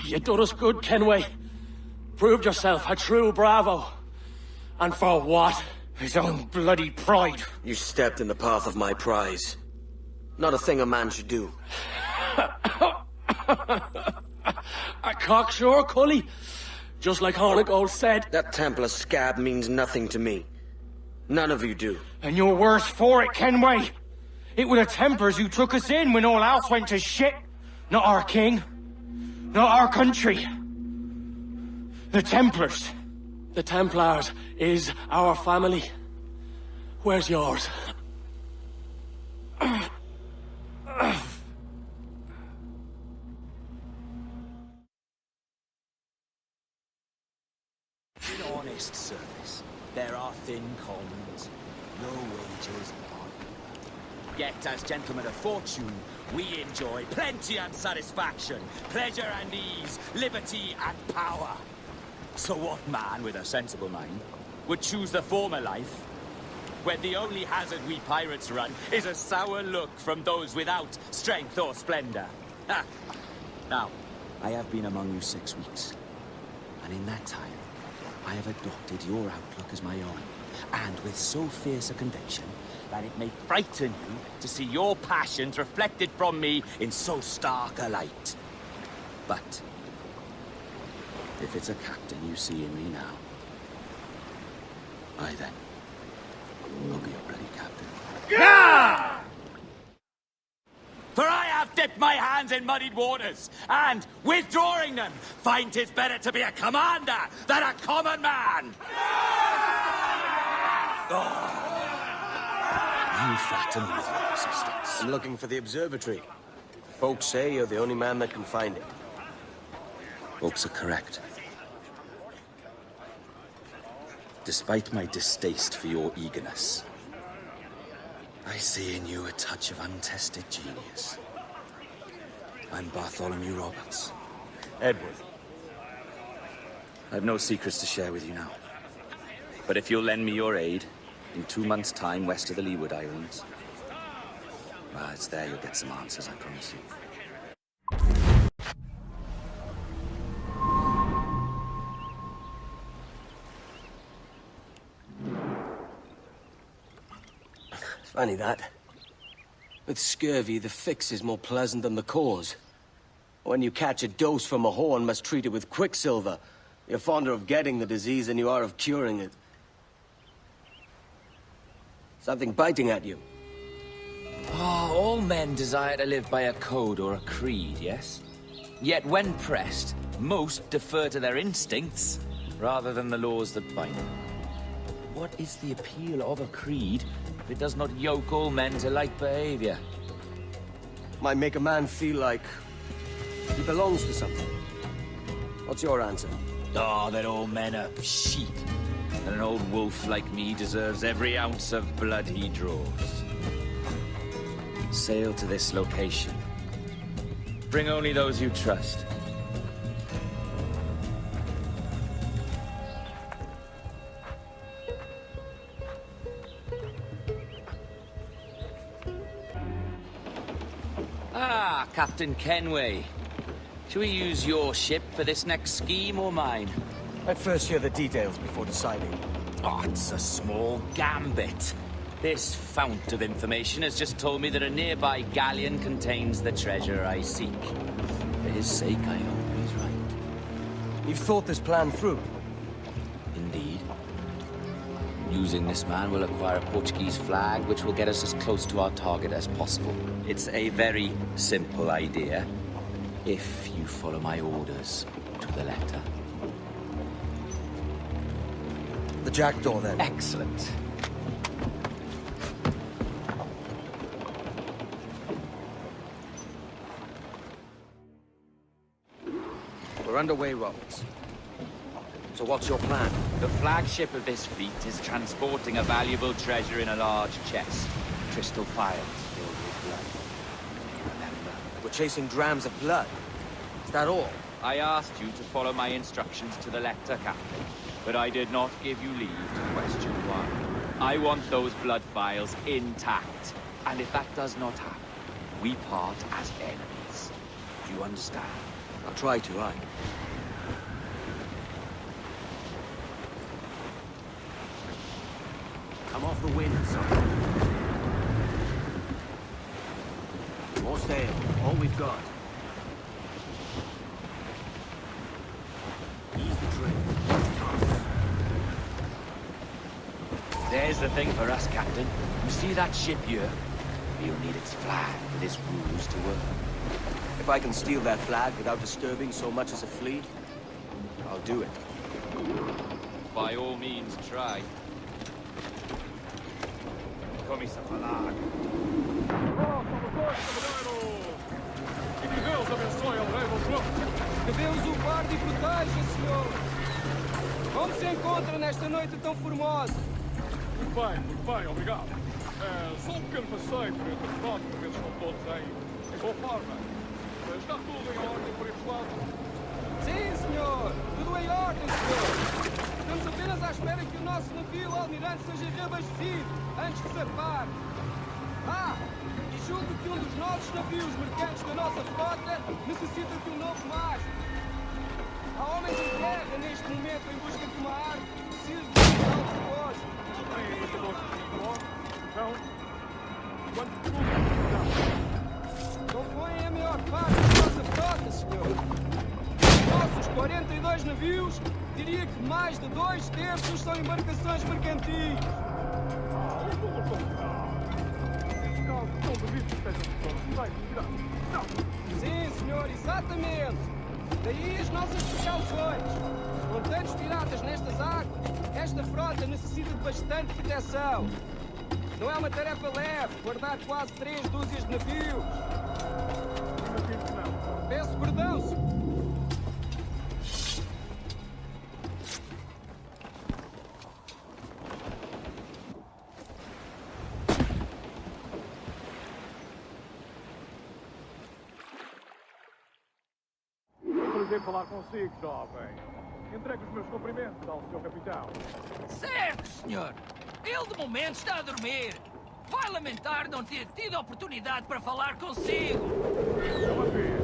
You done us good, Kenway. Proved yourself a true bravo. And for what? His own bloody pride. You stepped in the path of my prize. Not a thing a man should do. A cocksure, Cully. Just like Hornigold said. That Templar scab means nothing to me. None of you do. And you're worse for it, Kenway. It were the Templars who took us in when all else went to shit. Not our king. Not our country. The Templars. The Templars is our family. Where's yours? Honest service. There are thin commons, no wages on. Yet, as gentlemen of fortune, we enjoy plenty and satisfaction, pleasure and ease, liberty and power. So what man with a sensible mind would choose the former life, when the only hazard we pirates run is a sour look from those without strength or splendor? Ha! Now, I have been among you 6 weeks, and in that time, I have adopted your outlook as my own, and with so fierce a conviction that it may frighten you to see your passions reflected from me in so stark a light. But if it's a captain you see in me now, I then will be a bloody captain. Yeah! For I have dipped my hands in muddied waters, and, withdrawing them, find 'tis better to be a commander than a common man! Oh. You flatter me with your persistence. I'm looking for the observatory. Folks say you're the only man that can find it. Folks are correct. Despite my distaste for your eagerness, I see in you a touch of untested genius. I'm Bartholomew Roberts. Edward. I've no secrets to share with you now. But if you'll lend me your aid, in 2 months' time west of the Leeward Islands, well, it's there you'll get some answers, I promise you. Funny that. With scurvy, the fix is more pleasant than the cause. When you catch a dose from a horn, must treat it with quicksilver. You're fonder of getting the disease than you are of curing it. Something biting at you. Oh, all men desire to live by a code or a creed, yes? Yet when pressed, most defer to their instincts rather than the laws that bind them. What is the appeal of a creed if it does not yoke all men to like behavior? Might make a man feel like he belongs to something. What's your answer? Oh, that all men are sheep, and an old wolf like me deserves every ounce of blood he draws. Sail to this location. Bring only those you trust. Ah, Captain Kenway. Shall we use your ship for this next scheme or mine? I'd first hear the details before deciding. Oh, it's a small gambit. This fount of information has just told me that a nearby galleon contains the treasure I seek. For his sake, I hope he's right. You've thought this plan through? Indeed. Using this man, we'll acquire a Portuguese flag, which will get us as close to our target as possible. It's a very simple idea, if you follow my orders to the letter. The jackdaw, then? Excellent. We're underway, Roberts. So what's your plan? The flagship of this fleet is transporting a valuable treasure in a large chest. Crystal phials filled with blood. If you remember. We're chasing drams of blood. Is that all? I asked you to follow my instructions to the letter, Captain. But I did not give you leave to question why. I want those blood phials intact. And if that does not happen, we part as enemies. Do you understand? I'll try to, aye. Come off the wind, son. More sail, all we've got. Ease the trim. There's the thing for us, Captain. You see that ship here? We'll need its flag for this ruse to work. If I can steal that flag without disturbing so much as a flea, I'll do it. By all means, try. Começa a falar. Que Deus abençoe ao rei João. Que Deus o guarde e proteja, senhor. Como se encontra nesta noite tão formosa? Muito bem, obrigado. Só um pequeno passeio por entre os lados, para ver se estão todos em boa forma. Está tudo em ordem por este lado? Sim, senhor. Tudo em ordem, senhor. Estamos apenas à espera que o nosso navio almirante seja reabastecido antes de zarpar. E julgo que um dos nossos navios mercantes da nossa frota necessita de um novo mastro. Há homens em guerra neste momento em busca de uma arma que precisa de um tal força. Então, quanto tudo não põem a maior parte da nossa frota, senhor. Dos nossos 42 navios, diria que mais de 2/3 são embarcações mercantis. Sim, senhor, exatamente. Daí as nossas precauções. Com tantos piratas nestas águas, esta frota necessita de bastante proteção. Não é uma tarefa leve guardar quase 3 dúzias de navios. Peço perdão, senhor. Prazer falar consigo, jovem. Entregue os meus cumprimentos ao seu capitão. Certo, senhor. Ele de momento está a dormir. Vai lamentar não ter tido a oportunidade para falar consigo. É uma pena.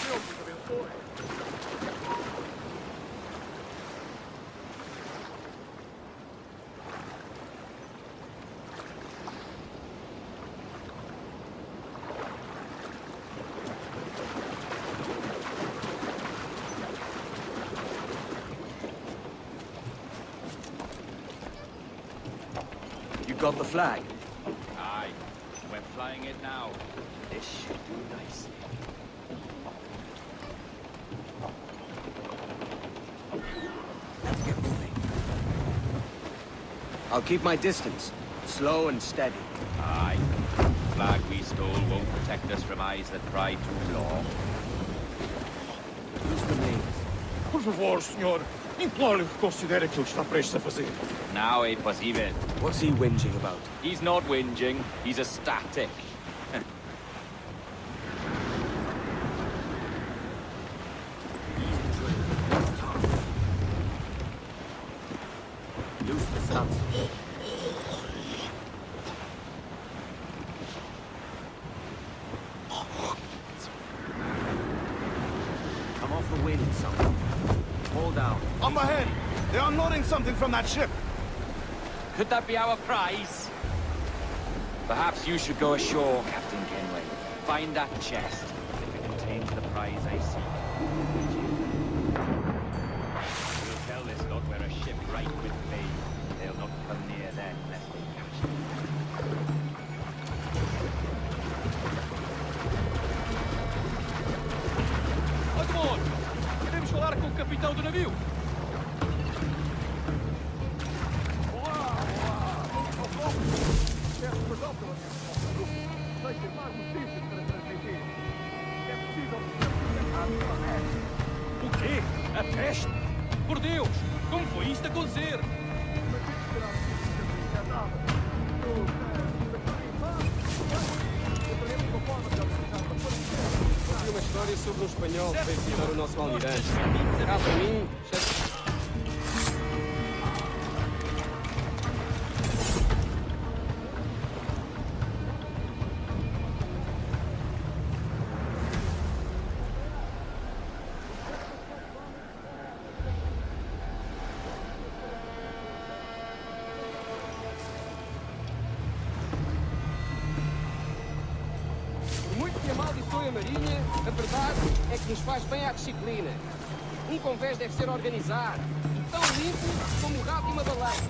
Deus vos abençoe. Got the flag? Aye. We're flying it now. This should do nicely. Let's get moving. I'll keep my distance. Slow and steady. Aye. The flag we stole won't protect us from eyes that pry too long. Use the names. Por favor, senhor. Imploro-lhe que considere aquilo que está prestes a fazer. Now é possível. What's he whinging about? He's not whinging. He's ecstatic. Loose the stunts. Come off the wind, son. Hold down. Up ahead! They are unloading something from that ship. Could that be our prize? Perhaps you should go ashore, Captain Kenway. Find that chest, if it contains the prize I seek. We'll tell this lot we're a ship right with me. They'll not come near then unless they catch it. Admon! Queremos falar com o capitão do navio. O quê? A peste? Por Deus! Como foi isto acontecer? Ouvi uma história sobre um espanhol que veio visitar o nosso almirante. Cá para mim, a Marinha, a verdade é que nos faz bem à disciplina. Um convés deve ser organizado e tão limpo como o rato e uma baleia.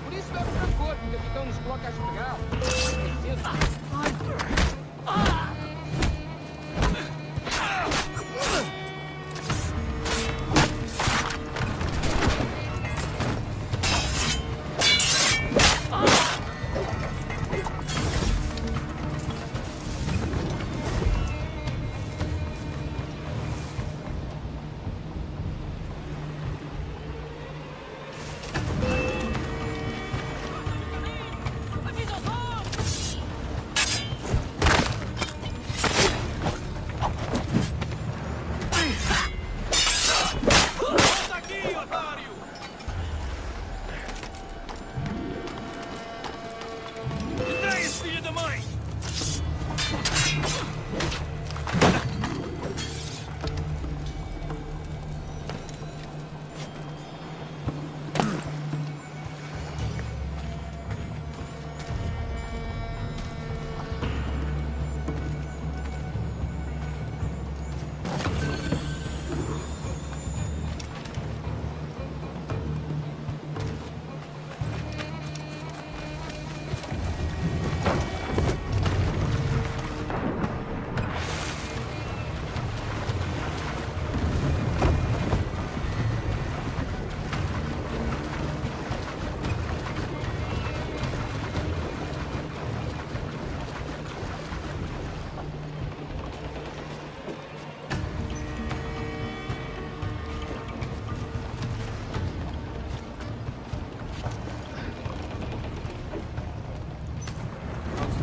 Por isso leva rancor que o capitão nos coloca a esfregar.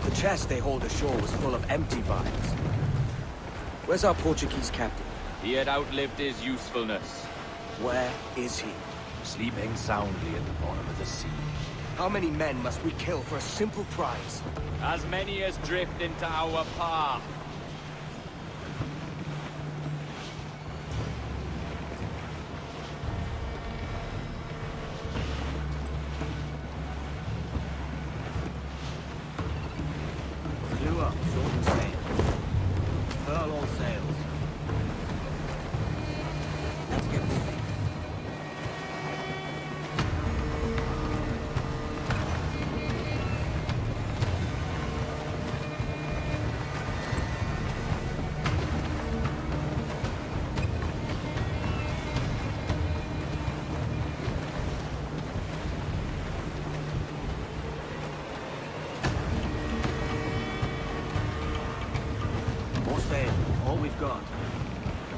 The chest they hauled ashore was full of empty vials. Where's our Portuguese captain? He had outlived his usefulness. Where is he? Sleeping soundly at the bottom of the sea. How many men must we kill for a simple prize? As many as drift into our path. Clew up, shorten sail. Furl all sails. Let's get moving. All we've got.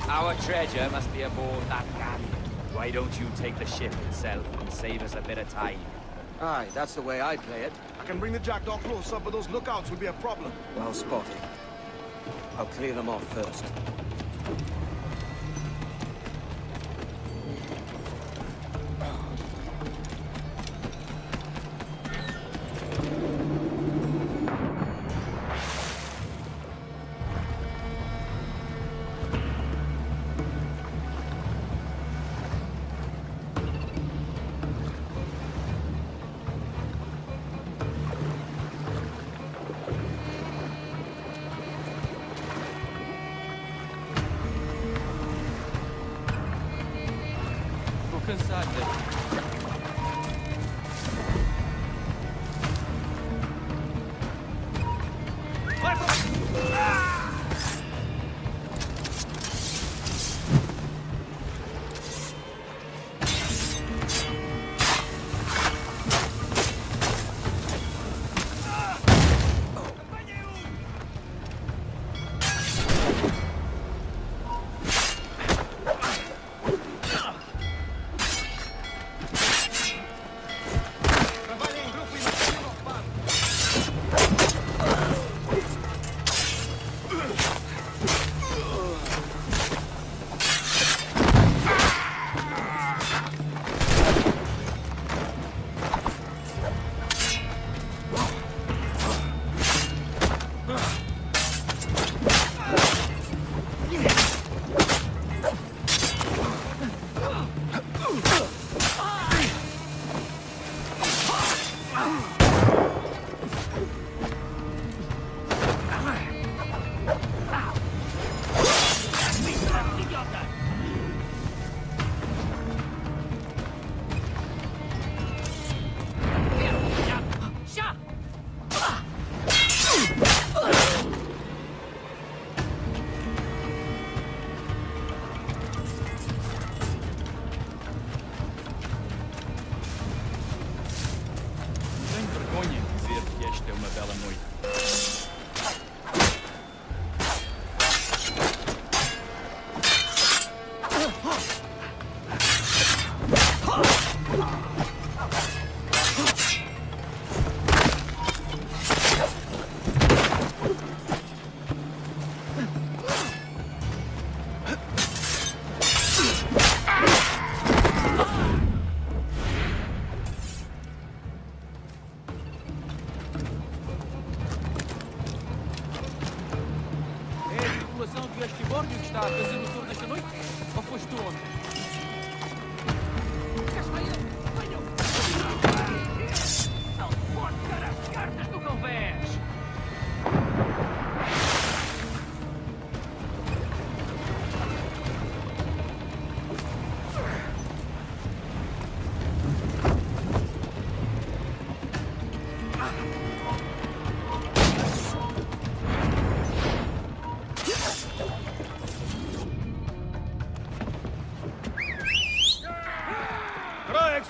Our treasure must be aboard that galleon. Why don't you take the ship itself and save us a bit of time? Aye, that's the way I'd play it. I can bring the jackdaw closer, but those lookouts will be a problem. Well spotted. I'll clear them off first. cansado.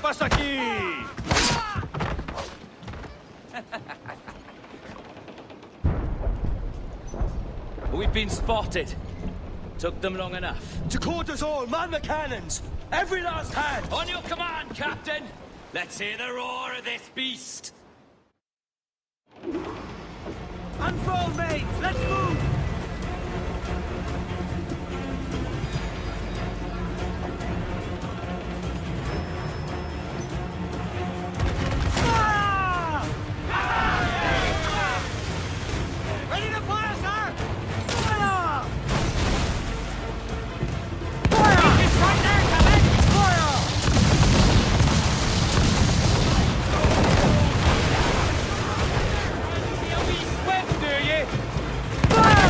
Passa aqui! We've been spotted. Took them long enough. To quarters all, man the cannons! Every last hand! On your command, Captain! Let's hear the roar of this beast! Unfurl, mates! Let's move! Ready to fire, sir? Fire! It's right there, Captain! Fire! You'll be swift, do you? Fire!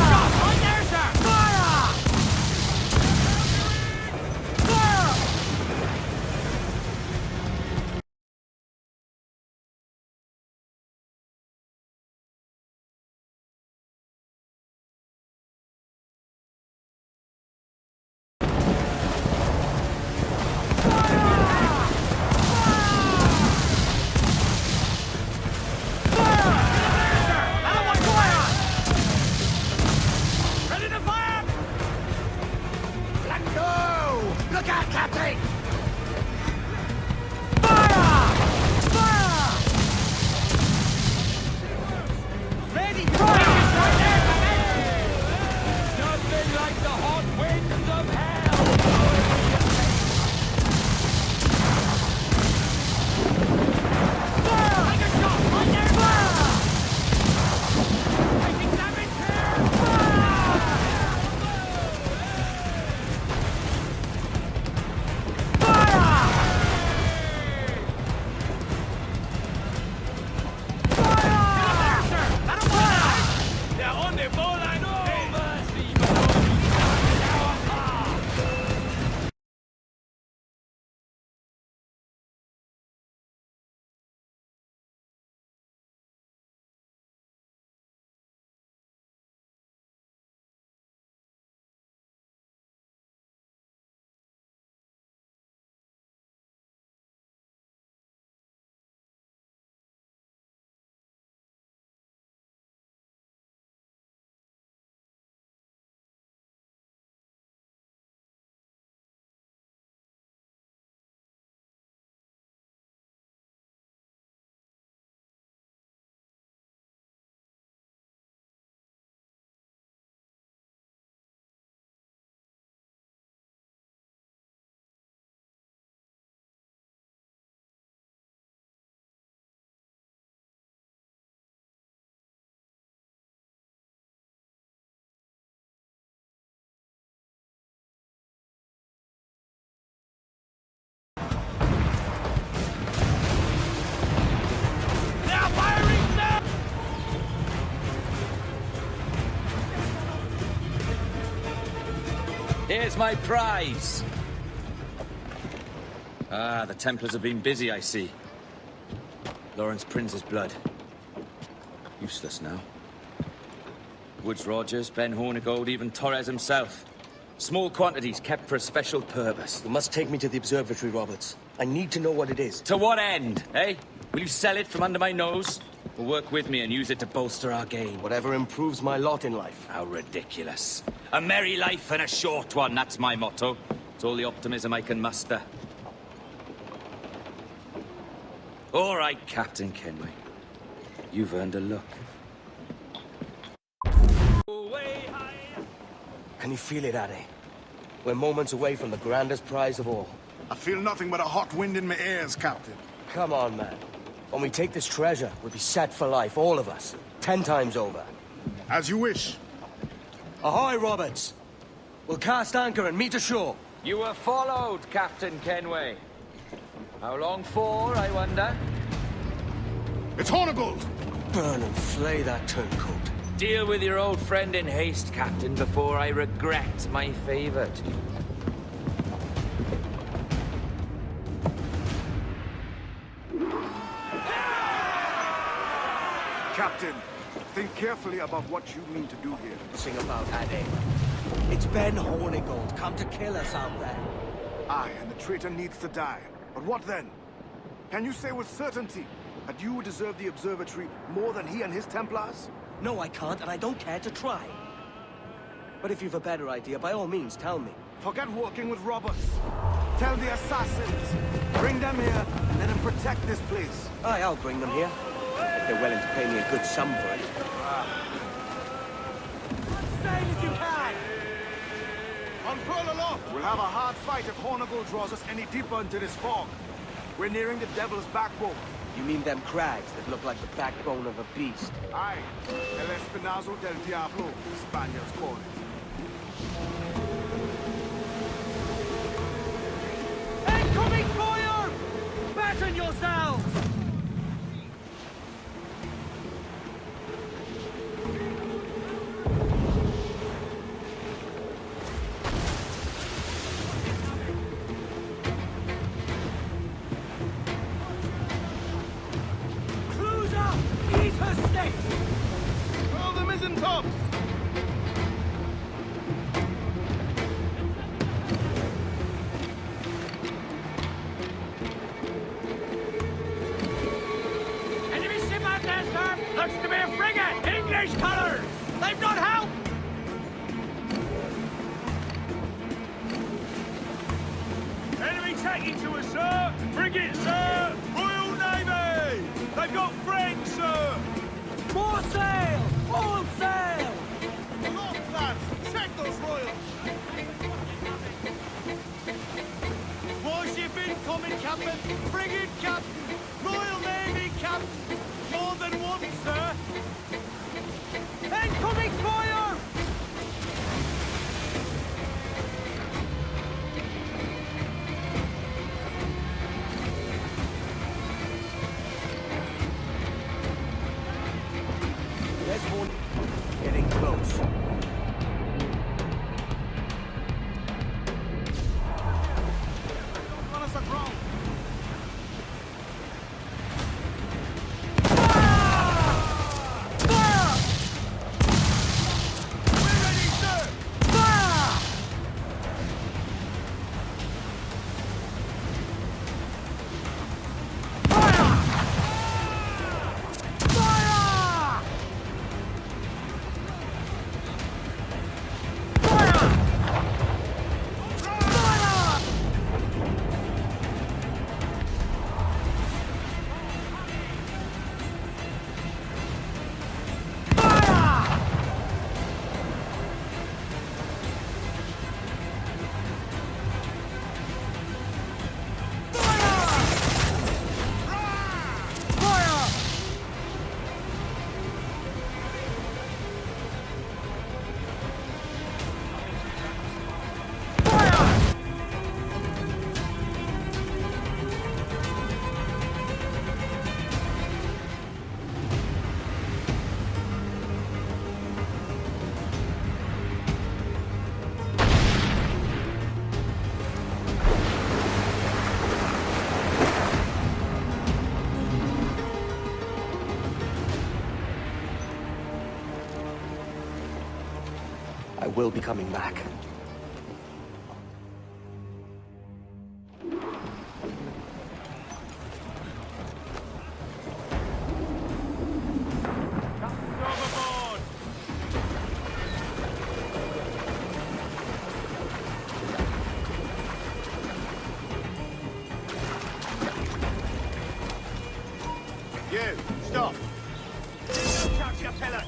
Here's my prize. Ah, the Templars have been busy, I see. Lawrence Prince's blood. Useless now. Woods Rogers, Ben Hornigold, even Torres himself. Small quantities kept for a special purpose. You must take me to the observatory, Roberts. I need to know what it is. To what end, eh? Will you sell it from under my nose? Or work with me and use it to bolster our gain? Whatever improves my lot in life. How ridiculous. A merry life and a short one, that's my motto. It's all the optimism I can muster. All right, Captain Kenway. You've earned a look. Can you feel it, Addy? We're moments away from the grandest prize of all. I feel nothing but a hot wind in my ears, Captain. Come on, man. When we take this treasure, we'll be set for life, all of us. 10 times over. As you wish. Ahoy, Roberts! We'll cast anchor and meet ashore. You were followed, Captain Kenway. How long for, I wonder? It's Hornigold! Burn and flay that turncoat. Deal with your old friend in haste, Captain, before I regret my favor to you. Captain, think carefully about what you mean to do here. Sing about Addy. It's Ben Hornigold, come to kill us out there. Aye, and the traitor needs to die. But what then? Can you say with certainty that you deserve the observatory more than he and his Templars? No, I can't, and I don't care to try. But if you've a better idea, by all means, tell me. Forget working with Roberts. Tell the assassins. Bring them here, and let them protect this place. Aye, I'll bring them here. If they're willing to pay me a good sum for it. Sail as you can! Unfurl aloft! We'll have a hard fight if Hornigold draws us any deeper into this fog. We're nearing the Devil's Backbone. You mean them crags that look like the backbone of a beast? Aye. El Espinazo del Diablo, Spaniards call it. Incoming fire! Batten yourselves! Roll the mizzen top! Enemy ship out there, sir! Looks to be a frigate! English colors! They've not help! Enemy taking to us, sir! Frigate, sir! Royal Navy! They've got friends, sir! More sail! All sail! Aloft, lads! Check those royals! Warship incoming, Captain! Frigate, Captain! Royal Navy, Captain! More than one, sir! Incoming fire! I will be coming back. You, stop. Touch your pillock.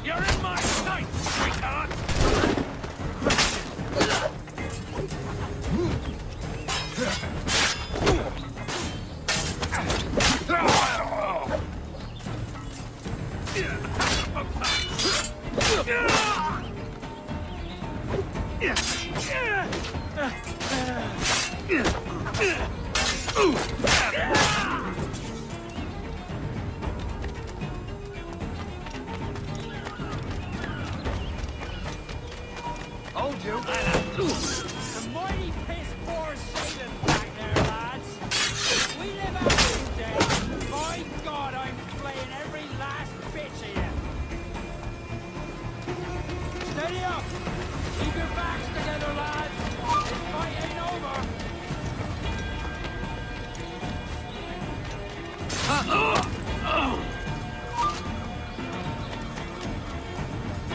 You're in my sight, sweetheart! Hold you. The mighty piss poor Satan back there, lads. We live out this day. My God, I'm playing every last bitch of you. Steady up. Keep your backs together, lads. This fight ain't over.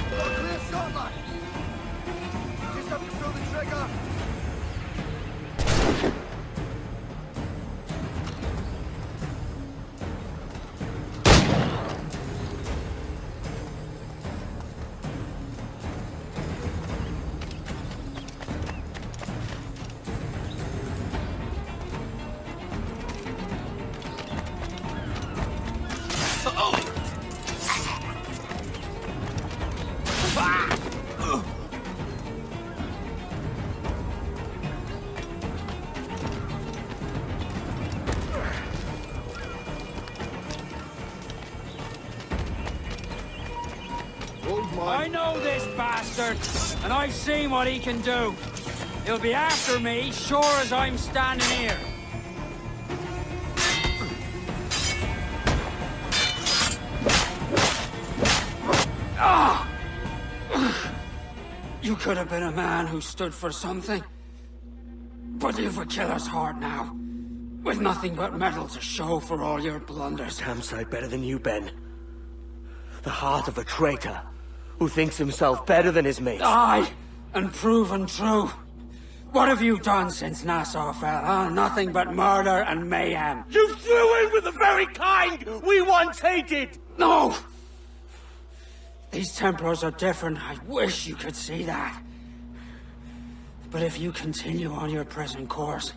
Clear shot, lad. Just have to pull the trigger. I know this bastard, and I've seen what he can do. He'll be after me, sure as I'm standing here. Ah! You could have been a man who stood for something. But you've a killer's heart now. With nothing but metal to show for all your blunders. Damn sight better than you, Ben. The heart of a traitor who thinks himself better than his mates. Aye, and proven true. What have you done since Nassau fell, huh? Nothing but murder and mayhem. You threw in with the very kind we once hated! No! These Templars are different. I wish you could see that. But if you continue on your present course,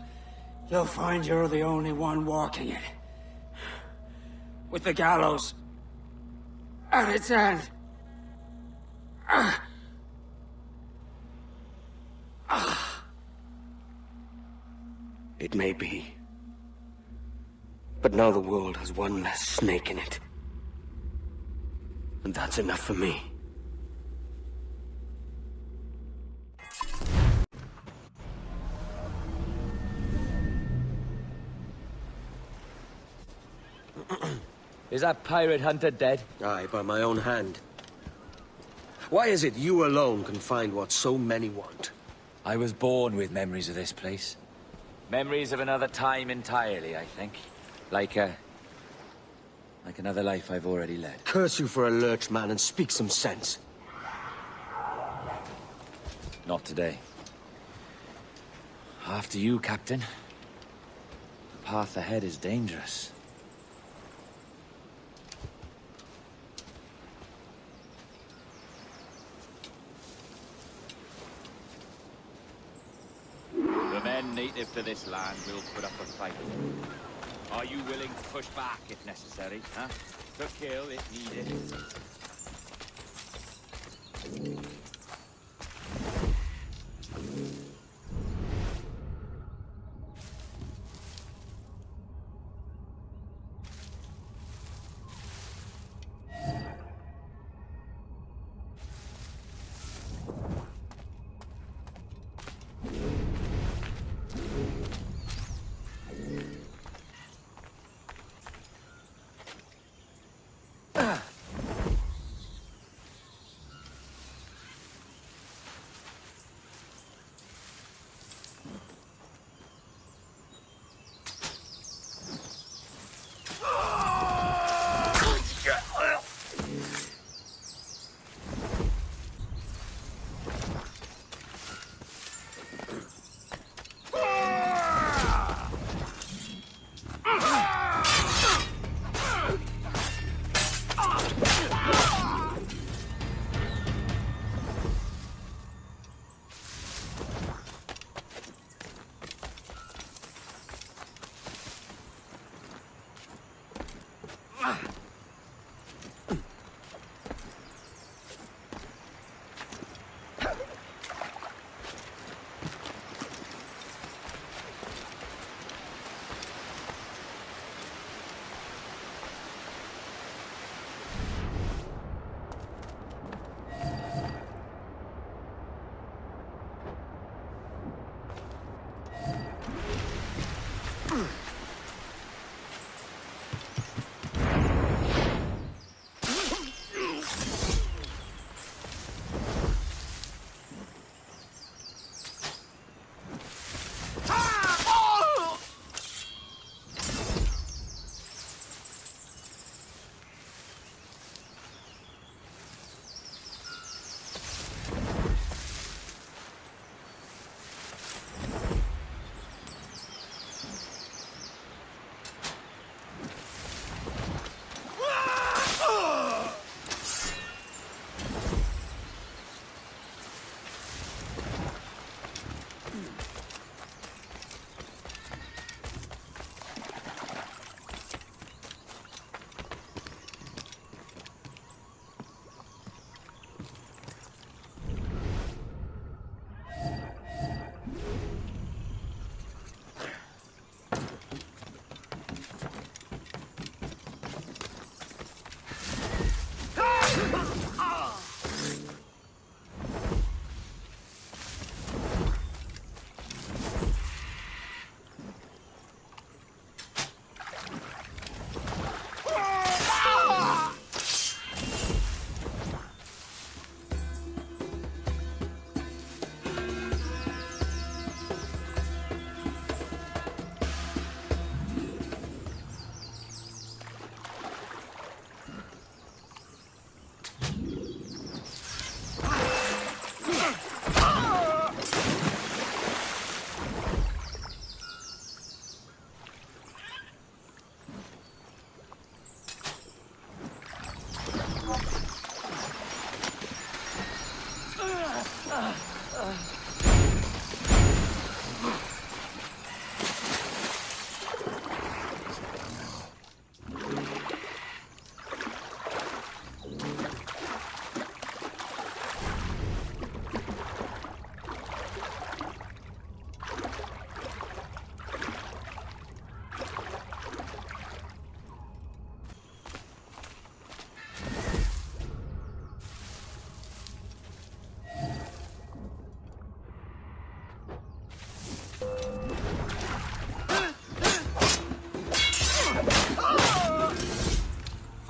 you'll find you're the only one walking it. With the gallows at its end. It may be. But now the world has one less snake in it. And that's enough for me. Is that pirate hunter dead? Aye, by my own hand. Why is it you alone can find what so many want? I was born with memories of this place. Memories of another time entirely, I think. Like another life I've already led. Curse you for a lurch, man, and speak some sense. Not today. After you, Captain. The path ahead is dangerous. The men native to this land will put up a fight. Are you willing to push back if necessary, huh? To kill if needed?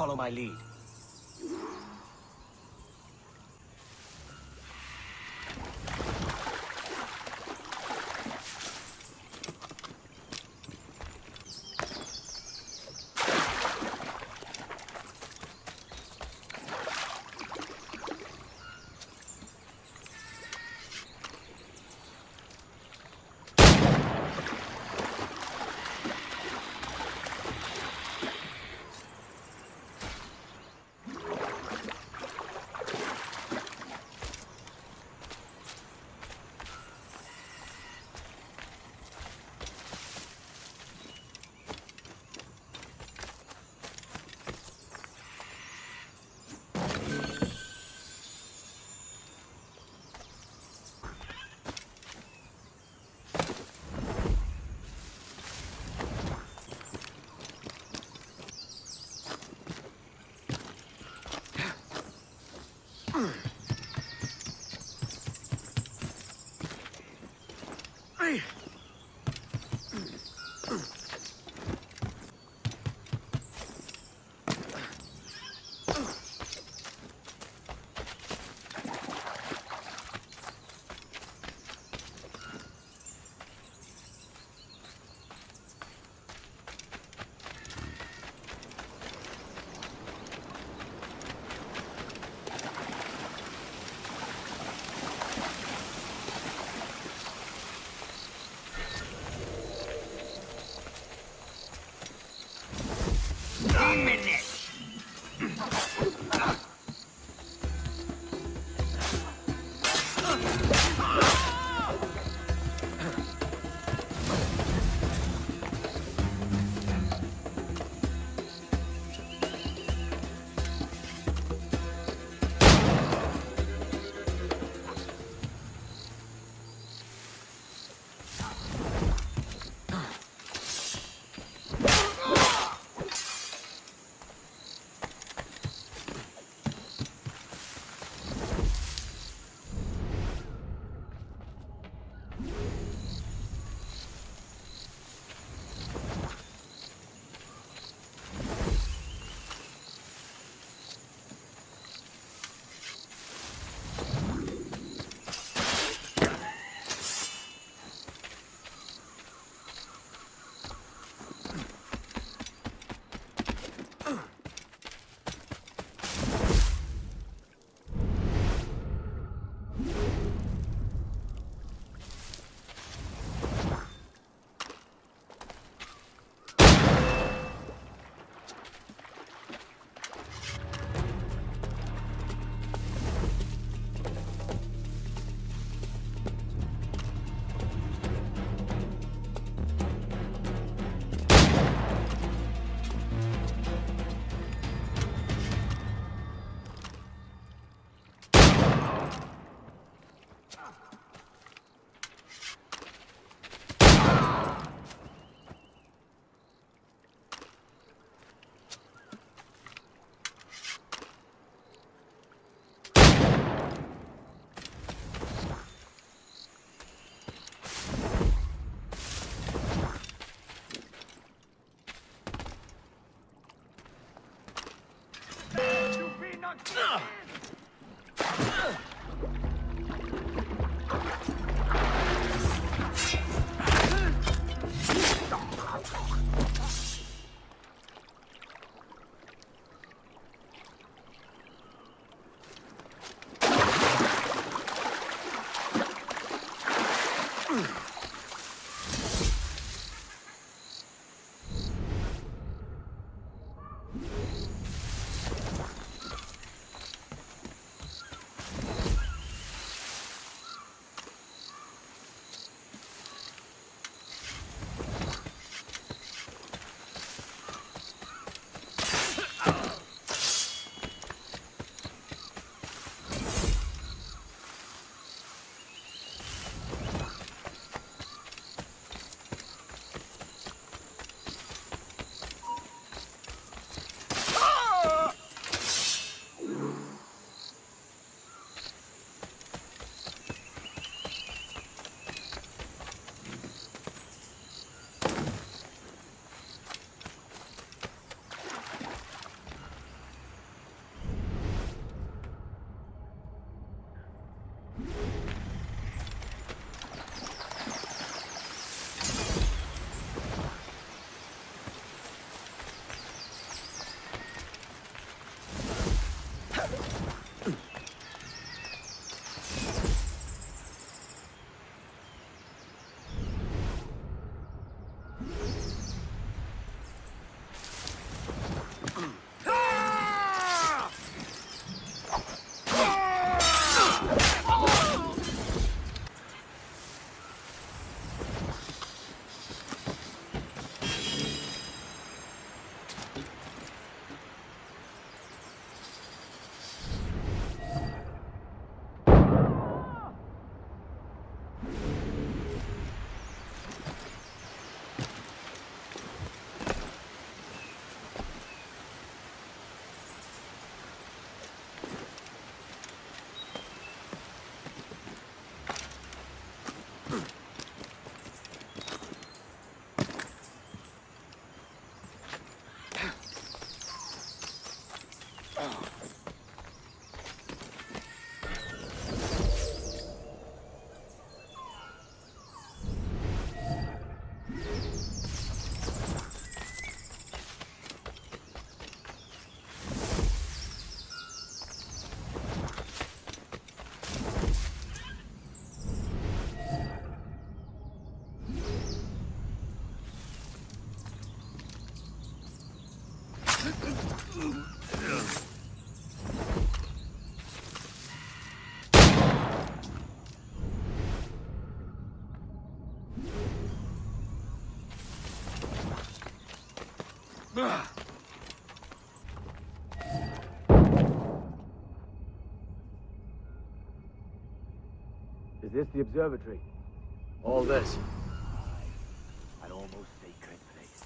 follow my lead. Is this the observatory? All this? An almost sacred place.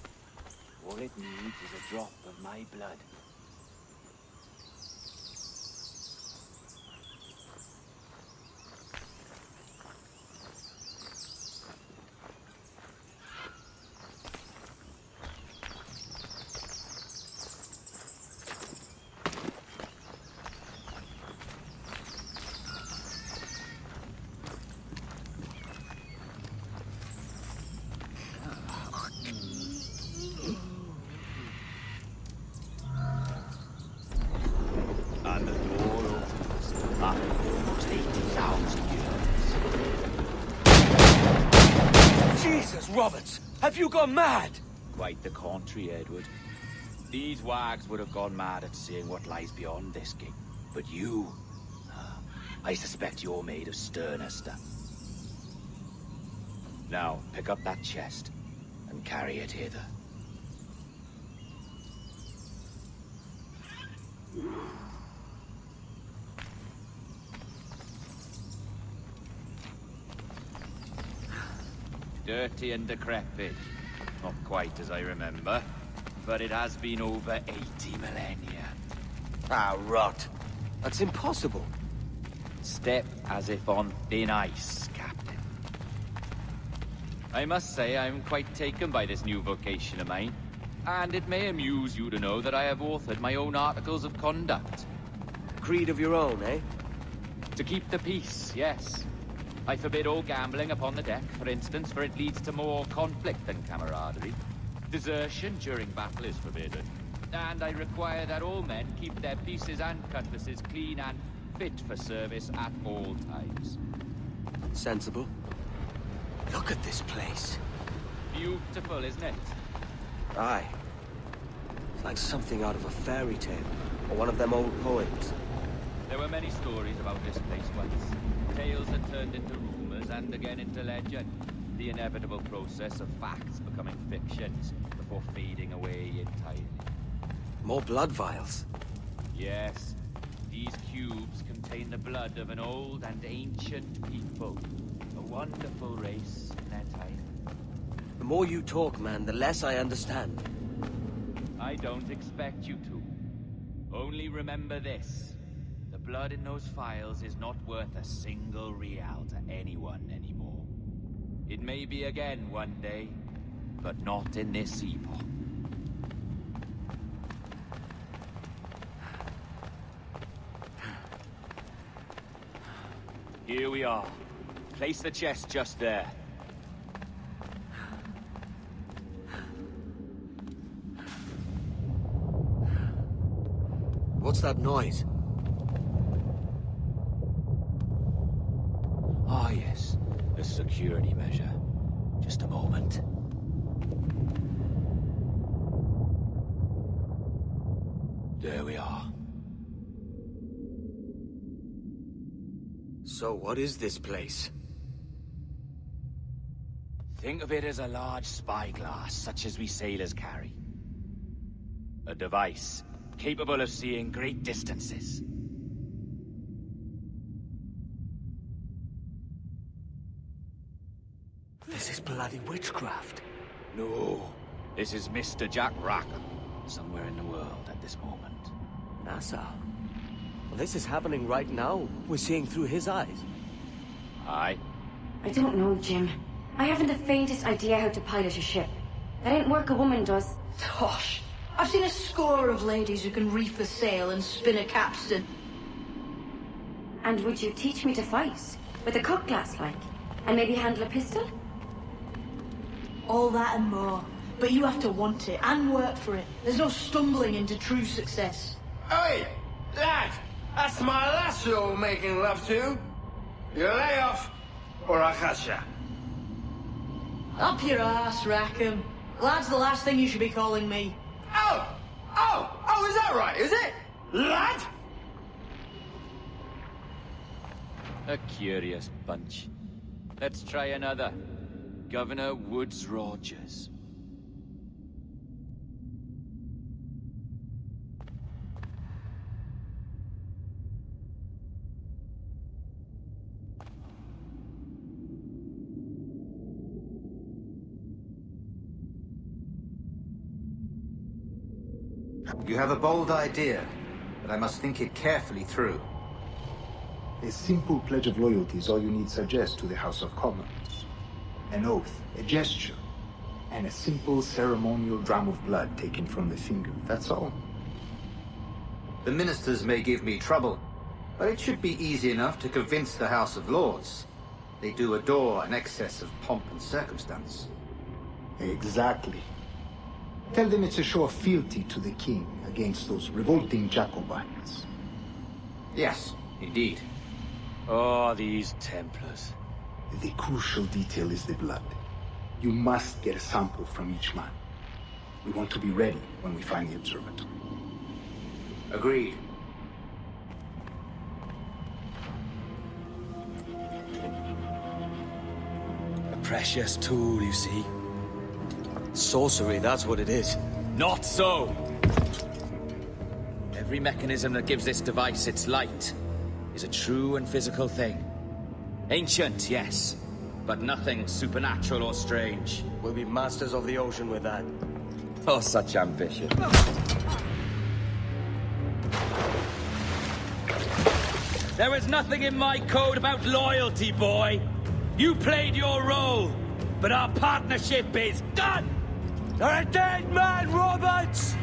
All it needs is a drop of my blood. And the door opens after almost 80,000 years. Jesus, Roberts! Have you gone mad? Quite the contrary, Edward. These wags would have gone mad at seeing what lies beyond this gate. But you... I suspect you're made of sterner stuff. Now, pick up that chest and carry it hither. Dirty and decrepit. Not quite as I remember, but it has been over 80 millennia. Ah, rot. That's impossible. Step as if on thin ice, Captain. I must say I'm quite taken by this new vocation of mine, and it may amuse you to know that I have authored my own articles of conduct. Creed of your own, eh? To keep the peace, yes. I forbid all gambling upon the deck, for instance, for it leads to more conflict than camaraderie. Desertion during battle is forbidden. And I require that all men keep their pieces and cutlasses clean and fit for service at all times. Sensible. Look at this place. Beautiful, isn't it? Aye. It's like something out of a fairy tale, or one of them old poems. There were many stories about this place once. Tales that turned into rumors and again into legend. The inevitable process of facts becoming fictions before fading away entirely. More blood vials. Yes, these cubes contain the blood of an old and ancient people. A wonderful race in their time. The more you talk, man, the less I understand. I don't expect you to. Only remember this. The blood in those files is not worth a single real to anyone anymore. It may be again one day, but not in this epoch. Here we are. Place the chest just there. What's that noise? Ah, yes. A security measure. Just a moment. There we are. So what is this place? Think of it as a large spyglass, such as we sailors carry. A device capable of seeing great distances. This is bloody witchcraft. No, this is Mr. Jack Rackham, somewhere in the world at this moment. NASA. Well, this is happening right now. We're seeing through his eyes. Aye. I don't know, Jim. I haven't the faintest idea how to pilot a ship. That ain't work a woman does. Tosh. I've seen a score of ladies who can reef a sail and spin a capstan. And would you teach me to fight? With a cutlass, like? And maybe handle a pistol? All that and more. But you have to want it and work for it. There's no stumbling into true success. Hey, lad! That's my lass you're making love to. You lay off, or I'll catch ya. Up your ass, Rackham. Lad's the last thing you should be calling me. Oh, is that right, is it? Lad? A curious bunch. Let's try another. Governor Woods Rogers. You have a bold idea, but I must think it carefully through. A simple pledge of loyalty is all you need suggest to the House of Commons. An oath, a gesture, and a simple ceremonial dram of blood taken from the finger. That's all. The ministers may give me trouble, but it should be easy enough to convince the House of Lords. They do adore an excess of pomp and circumstance. Exactly. Tell them it's a show of fealty to the king against those revolting Jacobites. Yes, indeed. Oh, these Templars. The crucial detail is the blood. You must get a sample from each man. We want to be ready when we find the observatory. Agreed. A precious tool, you see. Sorcery, that's what it is. Not so! Every mechanism that gives this device its light is a true and physical thing. Ancient, yes, but nothing supernatural or strange. We'll be masters of the ocean with that. Oh, such ambition. There was nothing in my code about loyalty, boy. You played your role, but our partnership is done! You're a dead man, Roberts!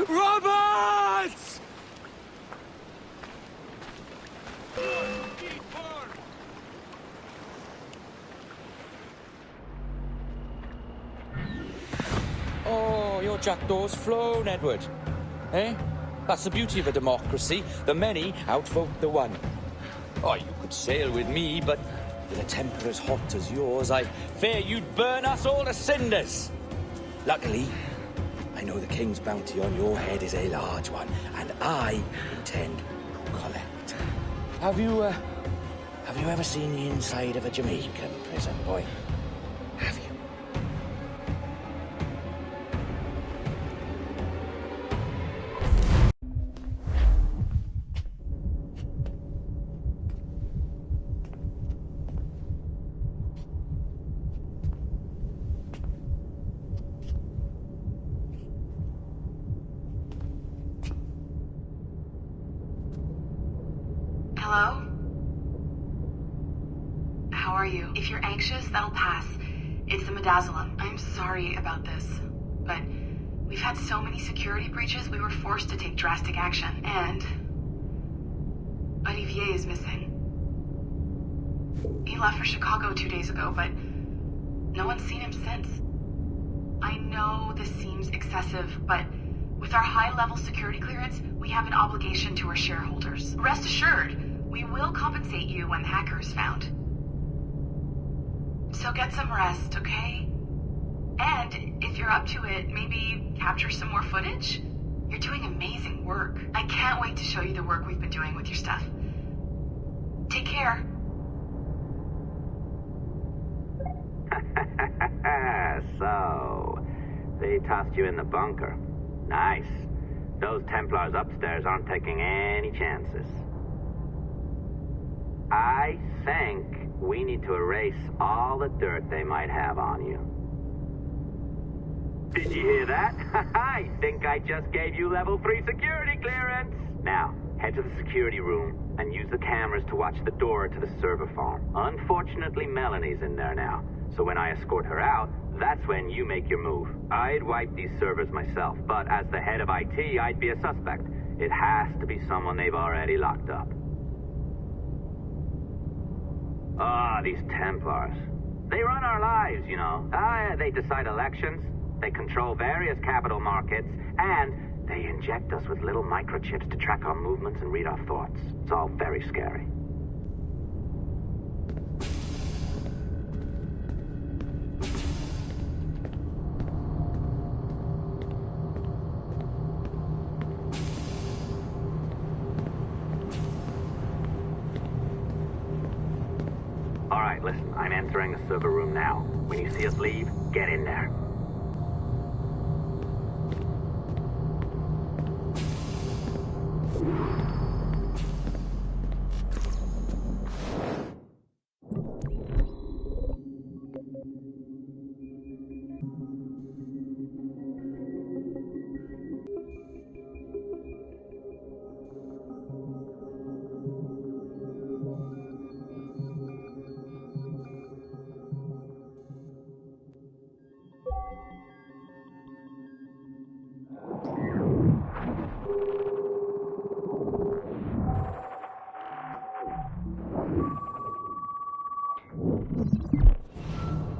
Roberts! Oh, your jackdaw's flown, Edward. Eh? That's the beauty of a democracy. The many outvote the one. Oh, you could sail with me, but with a temper as hot as yours, I fear you'd burn us all to cinders. Luckily, I know the king's bounty on your head is a large one, and I intend to collect. Have you Have you ever seen the inside of a Jamaican prison, boy? Have you? Hello? How are you? If you're anxious, that'll pass. It's the midazolam. I'm sorry about this, but we've had so many security breaches, we were forced to take drastic action. And Olivier is missing. He left for Chicago 2 days ago, but no one's seen him since. I know this seems excessive, but with our high-level security clearance, we have an obligation to our shareholders. Rest assured, we will compensate you when the hacker is found. So get some rest, okay? And if you're up to it, maybe capture some more footage? You're doing amazing work. I can't wait to show you the work we've been doing with your stuff. Take care. So, they tossed you in the bunker. Nice. Those Templars upstairs aren't taking any chances. I think we need to erase all the dirt they might have on you. Did you hear that? I think I just gave you level 3 security clearance. Now, head to the security room and use the cameras to watch the door to the server farm. Unfortunately, Melanie's in there now, so when I escort her out, that's when you make your move. I'd wipe these servers myself, but as the head of IT, I'd be a suspect. It has to be someone they've already locked up. Ah, these Templars. They run our lives, you know. They decide elections, they control various capital markets, and they inject us with little microchips to track our movements and read our thoughts. It's all very scary. All right, listen, I'm entering the server room now. When you see us leave, get in there.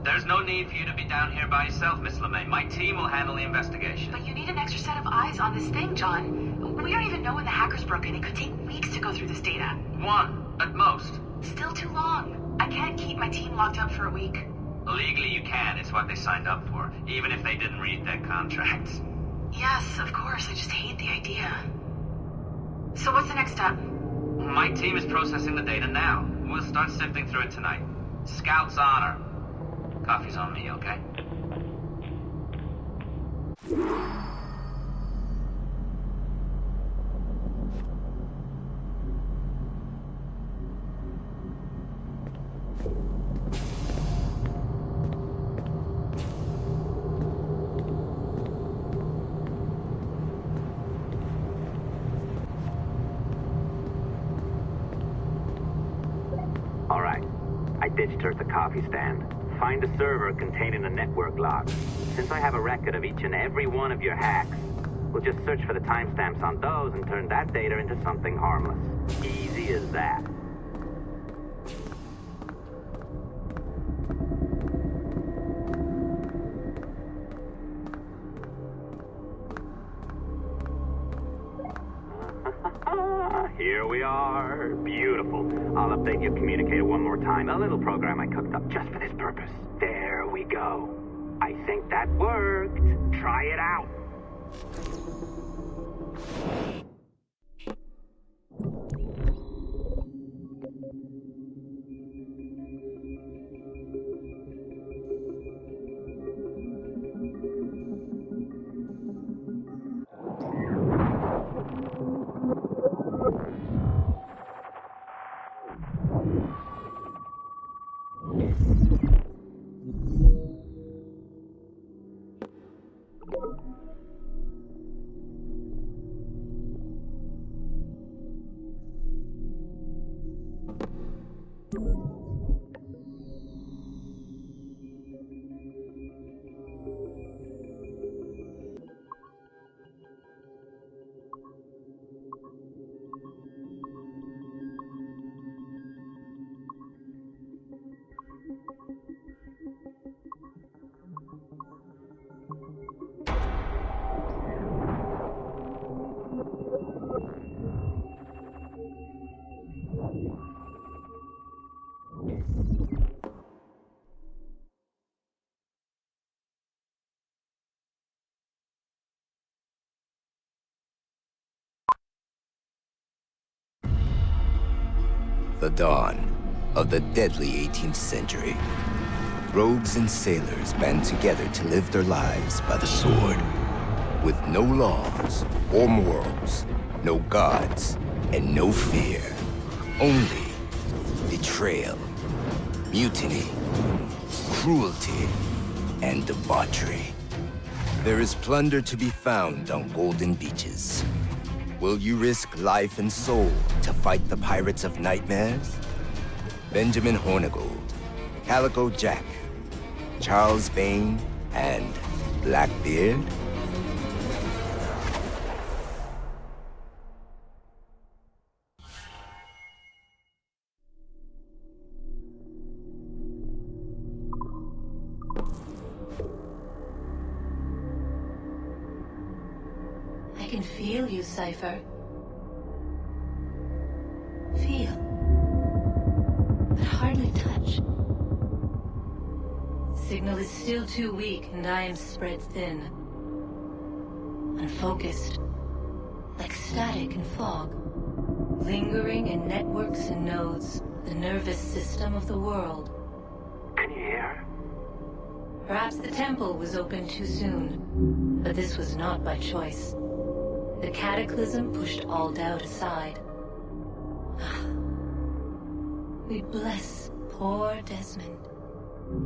There's no need for you to be down here by yourself, Miss LeMay. My team will handle the investigation. But you need an extra set of eyes on this thing, John. We don't even know when the hackers broke in. It could take weeks to go through this data. 1, at most. Still too long. I can't keep my team locked up for a week. Legally you can. It's what they signed up for, even if they didn't read their contracts. Yes, of course. I just hate the idea. So what's the next step? My team is processing the data now. We'll start sifting through it tonight. Scout's honor. Coffee's on me, okay? All right. I ditched her at the coffee stand. Find a server containing a network log. Since I have a record of each and every one of your hacks, we'll just search for the timestamps on those and turn that data into something harmless. Easy as that. Here we are. Beautiful. I'll update your communicator one more time. A little program I cooked up just for this purpose. There we go. I think that worked. Try it out. The dawn of the deadly 18th century. Rogues and sailors band together to live their lives by the sword. With no laws or morals, no gods, and no fear. Only betrayal, mutiny, cruelty, and debauchery. There is plunder to be found on golden beaches. Will you risk life and soul to fight the pirates of nightmares? Benjamin Hornigold, Calico Jack, Charles Vane, and Blackbeard? I can feel you, Cypher. Feel. But hardly touch. Signal is still too weak, and I am spread thin. Unfocused. Like static and fog. Lingering in networks and nodes, the nervous system of the world. Can you hear? Perhaps the temple was opened too soon, but this was not by choice. The cataclysm pushed all doubt aside. We bless poor Desmond,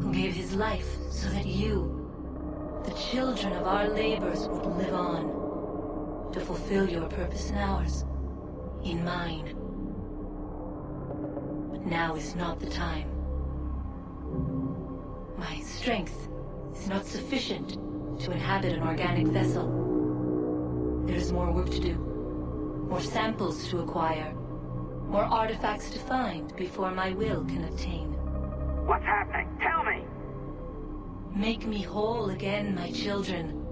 who gave his life so that you, the children of our labors, would live on, to fulfill your purpose in ours, in mine. But now is not the time. My strength is not sufficient to inhabit an organic vessel. There is more work to do, more samples to acquire, more artifacts to find before my will can obtain. What's happening? Tell me! Make me whole again, my children,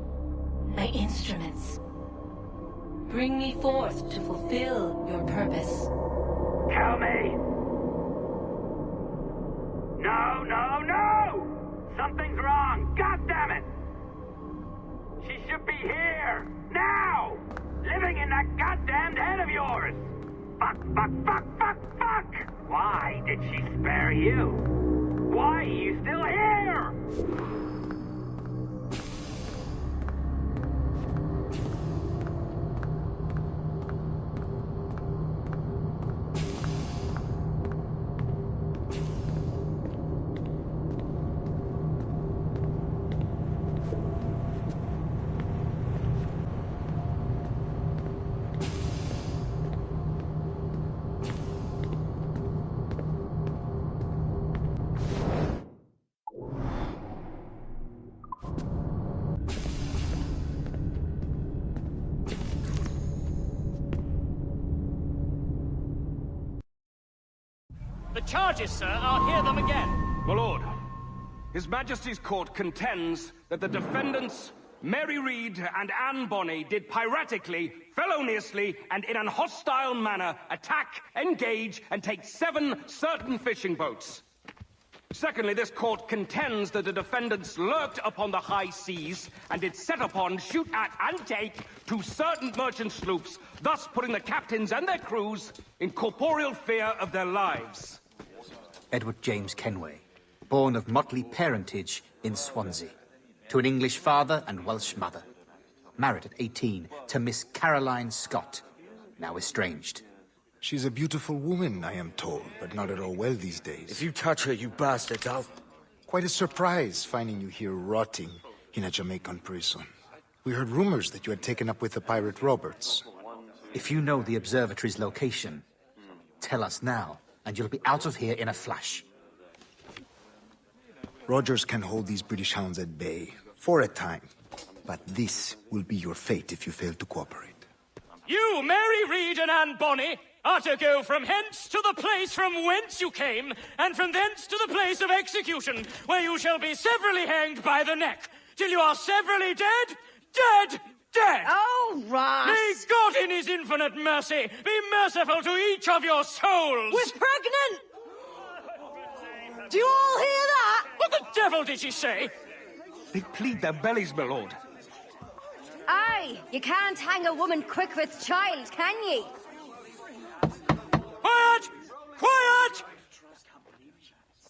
my instruments. Bring me forth to fulfill your purpose. Tell me! No, no, no! Something's wrong! God damn it! She should be here! Now! Living in that goddamned head of yours! Fuck, fuck, fuck, fuck, fuck! Why did she spare you? Why are you still here? The charges, sir, I'll hear them again. My lord, His Majesty's court contends that the defendants, Mary Reed and Anne Bonny, did piratically, feloniously, and in an hostile manner attack, engage, and take 7 certain fishing boats. Secondly, this court contends that the defendants lurked upon the high seas and did set upon, shoot at, and take 2 certain merchant sloops, thus putting the captains and their crews in corporeal fear of their lives. Edward James Kenway, born of motley parentage in Swansea, to an English father and Welsh mother. Married at 18 to Miss Caroline Scott, now estranged. She's a beautiful woman, I am told, but not at all well these days. If you touch her, you bastards, I'll... Quite a surprise finding you here rotting in a Jamaican prison. We heard rumors that you had taken up with the pirate Roberts. If you know the observatory's location, tell us now, and you'll be out of here in a flash. Rogers can hold these British hounds at bay, for a time. But this will be your fate if you fail to cooperate. You, Mary Reed and Anne Bonny, are to go from hence to the place from whence you came, and from thence to the place of execution, where you shall be severally hanged by the neck, till you are severally dead, dead, dead! Oh, Ross! May God in his infinite mercy be merciful to each of your souls! We're pregnant! Do you all hear that? What the devil did she say? They plead their bellies, my lord. Aye, you can't hang a woman quick with child, can ye? Quiet! Quiet!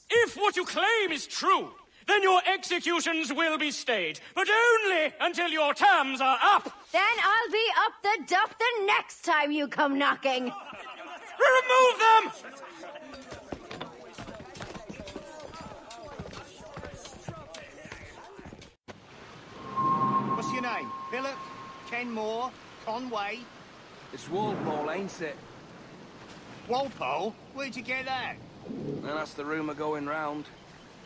If what you claim is true, then your executions will be stayed, but only until your terms are up. Then I'll be up the duff the next time you come knocking. Remove them! What's your name? Philip? Kenmore? Conway? It's Walpole, ain't it? Walpole? Where'd you get that? Well, that's the rumour going round.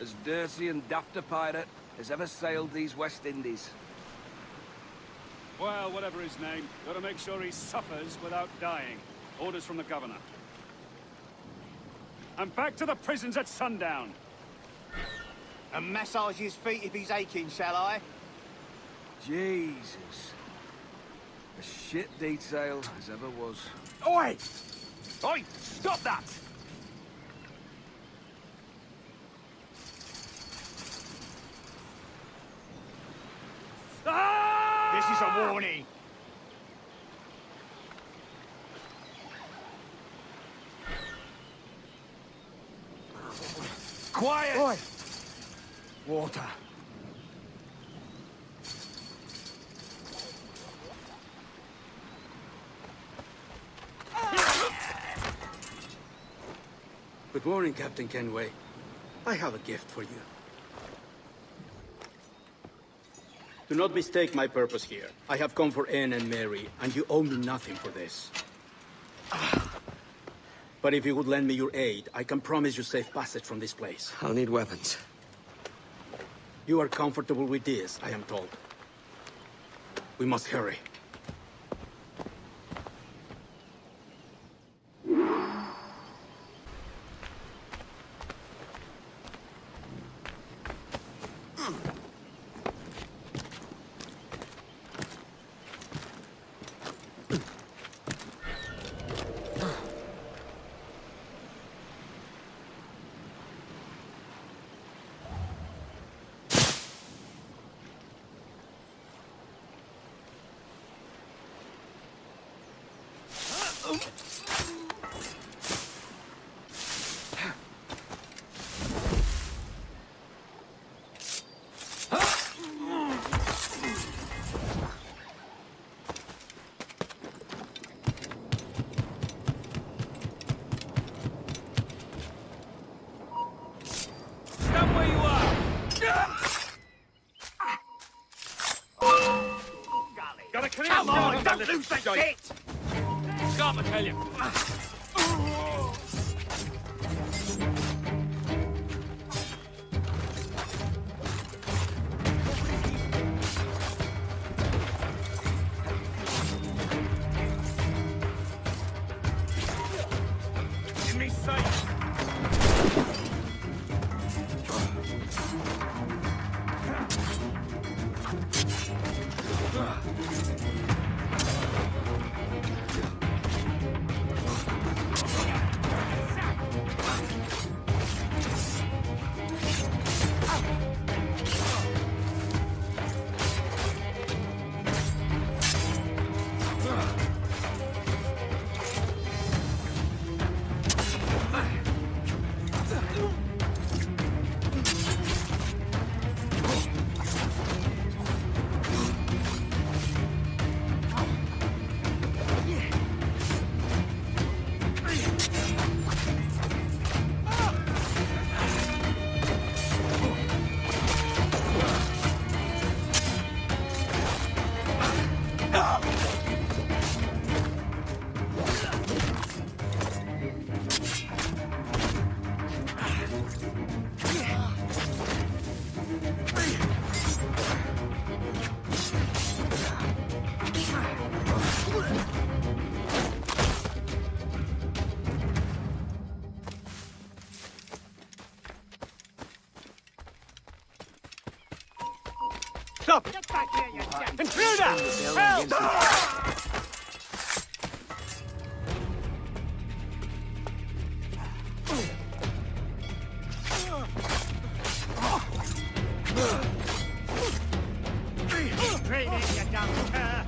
As dirty and daft a pirate as ever sailed these West Indies. Well, whatever his name, gotta make sure he suffers without dying. Orders from the governor. And back to the prisons at sundown. And massage his feet if he's aching, shall I? Jesus. A shit detail as ever was. Oi! Oi! Stop that! This is a warning. Quiet! Oi. Water. Good morning, Captain Kenway. I have a gift for you. Do not mistake my purpose here. I have come for Anne and Mary, and you owe me nothing for this. But if you would lend me your aid, I can promise you safe passage from this place. I'll need weapons. You are comfortable with this, I am told. We must hurry. Come on, don't lose the shit! Stop, I tell you. Give me sight! Stop! Get back here, you damn intruder! Help! Straight in, you damn cur!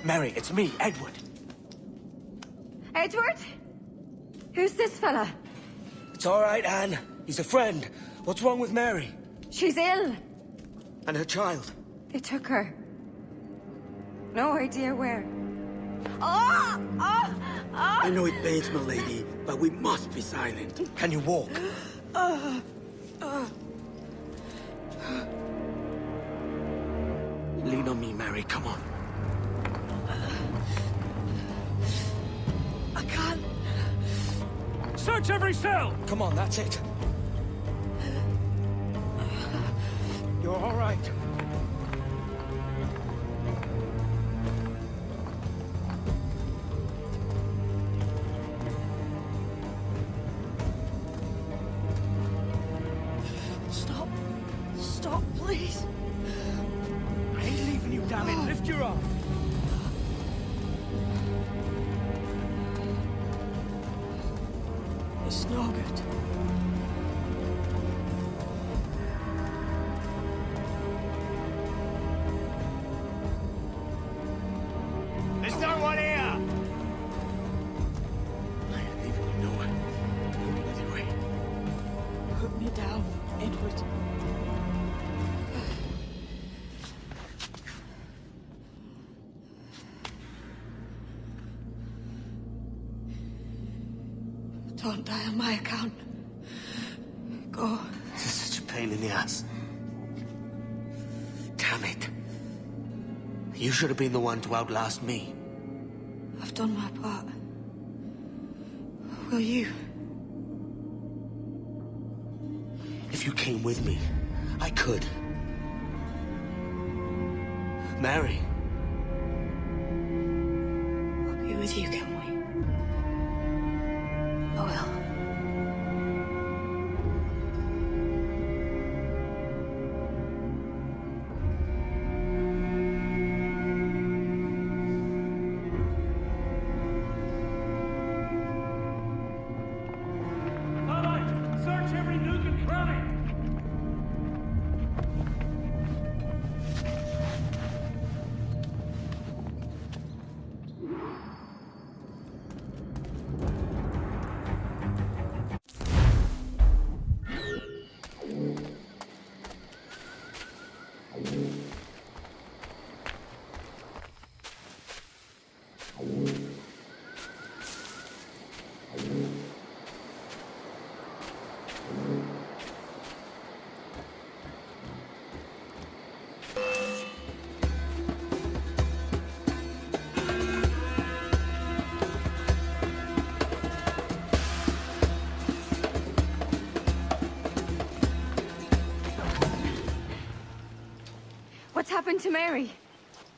Mary, it's me, Edward. Edward? Who's this fella? It's all right, Anne. He's a friend. What's wrong with Mary? She's ill. And her child? They took her. No idea where. I know it pains my lady, but we must be silent. Can you walk? Lean on me, Mary. Come on. I can't. Search every cell! Come on, that's it. You're all right. Stop. Stop, please. I ain't leaving you, damn it. Lift your arm. It's no good. There's no one here! I ain't leaving you nowhere. No bloody way. Put me down, Edward. Don't die on my account. Go. This is such a pain in the ass. Damn it. You should have been the one to outlast me. I've done my part. Will you? If you came with me, I could. Mary. I'll be with you, Kenway. I will. All right, search every nook and cranny! What's happened to Mary?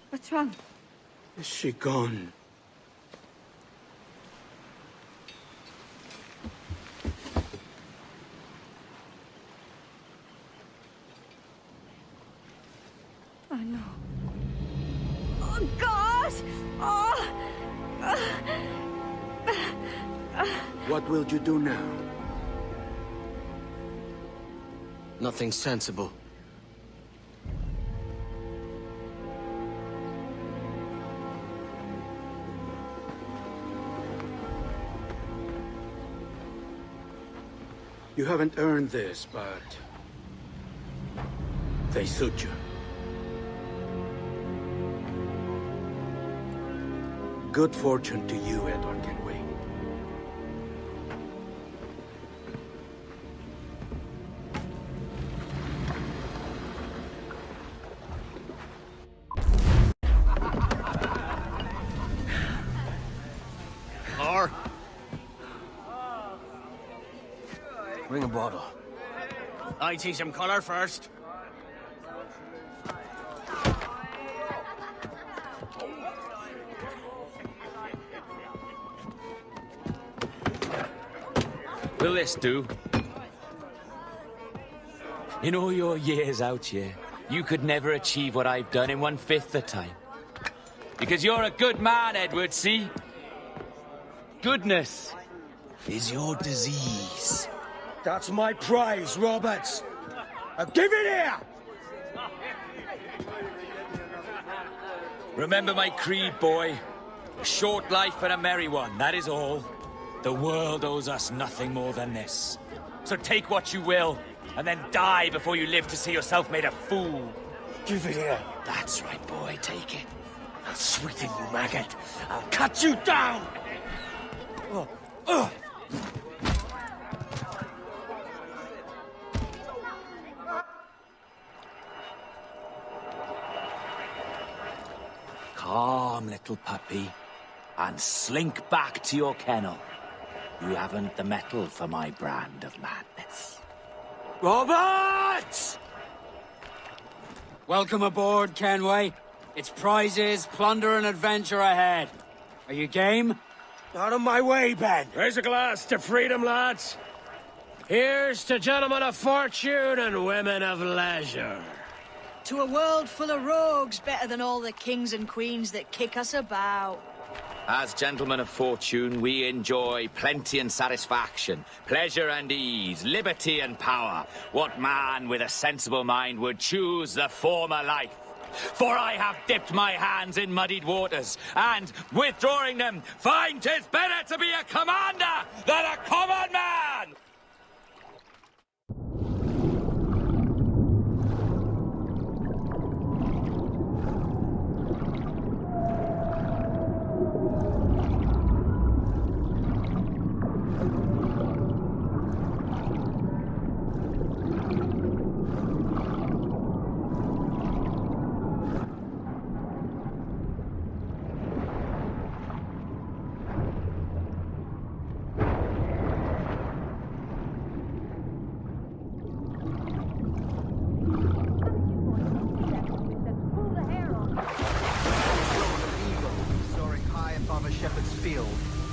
What's wrong? Is she gone? I know. Oh, God! Oh! What will you do now? Nothing sensible. You haven't earned this, but they suit you. Good fortune to you, Edward Kenway. Or bring a bottle. I teach him color first. Will this do? In all your years out here, you could never achieve what I've done in 1/5 the time. Because you're a good man, Edward, see? Goodness is your disease. That's my prize, Roberts. Now give it here! Remember my creed, boy. A short life and a merry one, that is all. The world owes us nothing more than this. So take what you will, and then die before you live to see yourself made a fool. Give it here. That's right, boy, take it. I'll sweeten you, maggot. I'll cut you down. Calm, little puppy, and slink back to your kennel. You haven't the mettle for my brand of madness. Robert! Welcome aboard, Kenway. It's prizes, plunder, and adventure ahead. Are you game? Out of my way, Ben. Raise a glass to freedom, lads. Here's to gentlemen of fortune and women of leisure. To a world full of rogues, better than all the kings and queens that kick us about. As gentlemen of fortune, we enjoy plenty and satisfaction, pleasure and ease, liberty and power. What man with a sensible mind would choose the former life? For I have dipped my hands in muddied waters, and, withdrawing them, find 'tis better to be a commander than a common man!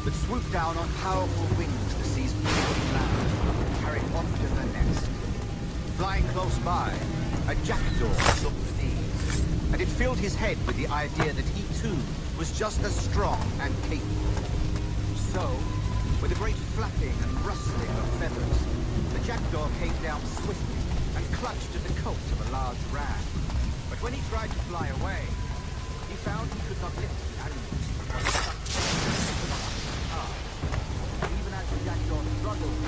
That swoop down on powerful wings to seize precious land, carried off to the nest. Flying close by, a jackdaw looked thieves, and it filled his head with the idea that he too was just as strong and capable. So, with a great flapping and rustling of feathers, the jackdaw came down swiftly and clutched at the coat of a large ram. But when he tried to fly away, he found he could not lift the animal. Even as the jackdaw struggled,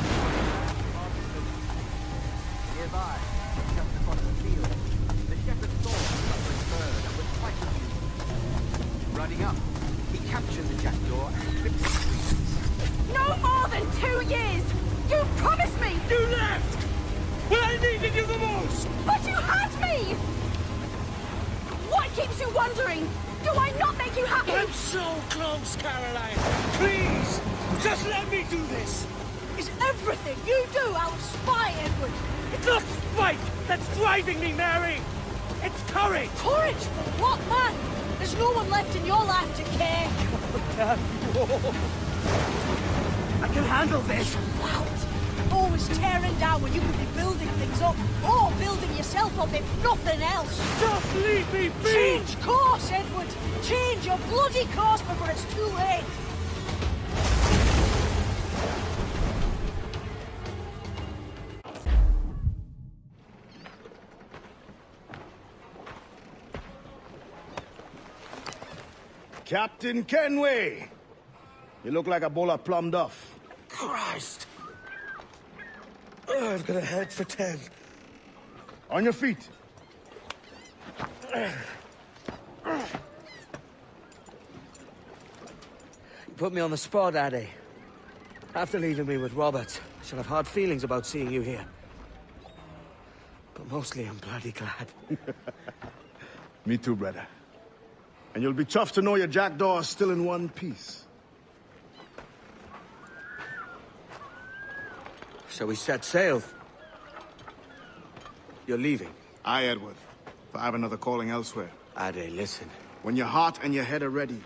nearby, just across the field, the shepherd saw the suffering bird and was quite amused. Running up, he captured the jackdaw and clipped its wings. No more than 2 years! You promised me! You left! When I needed you the most! But you had me! What keeps you wondering? Do I not make you happy? I'm so close, Caroline! Please! Just let me do this! Is everything you do out of spite, Edward? It's not spite that's driving me, Mary! It's courage! Courage for what, man? There's no one left in your life to care. I can handle this! Loud. Always tearing down when you could be building things up, or building yourself up if nothing else. Just leave me be! Change course, Edward! Change your bloody course before it's too late! Captain Kenway! You look like a bowl of plum duff. Christ! I've got a head for 10. On your feet. You put me on the spot, Addy. After leaving me with Robert, I shall have hard feelings about seeing you here. But mostly I'm bloody glad. Me too, brother. And you'll be chuffed to know your jackdaw is still in one piece. Shall we set sail? You're leaving? Aye, Edward. But I have another calling elsewhere. Ade, listen. When your heart and your head are ready,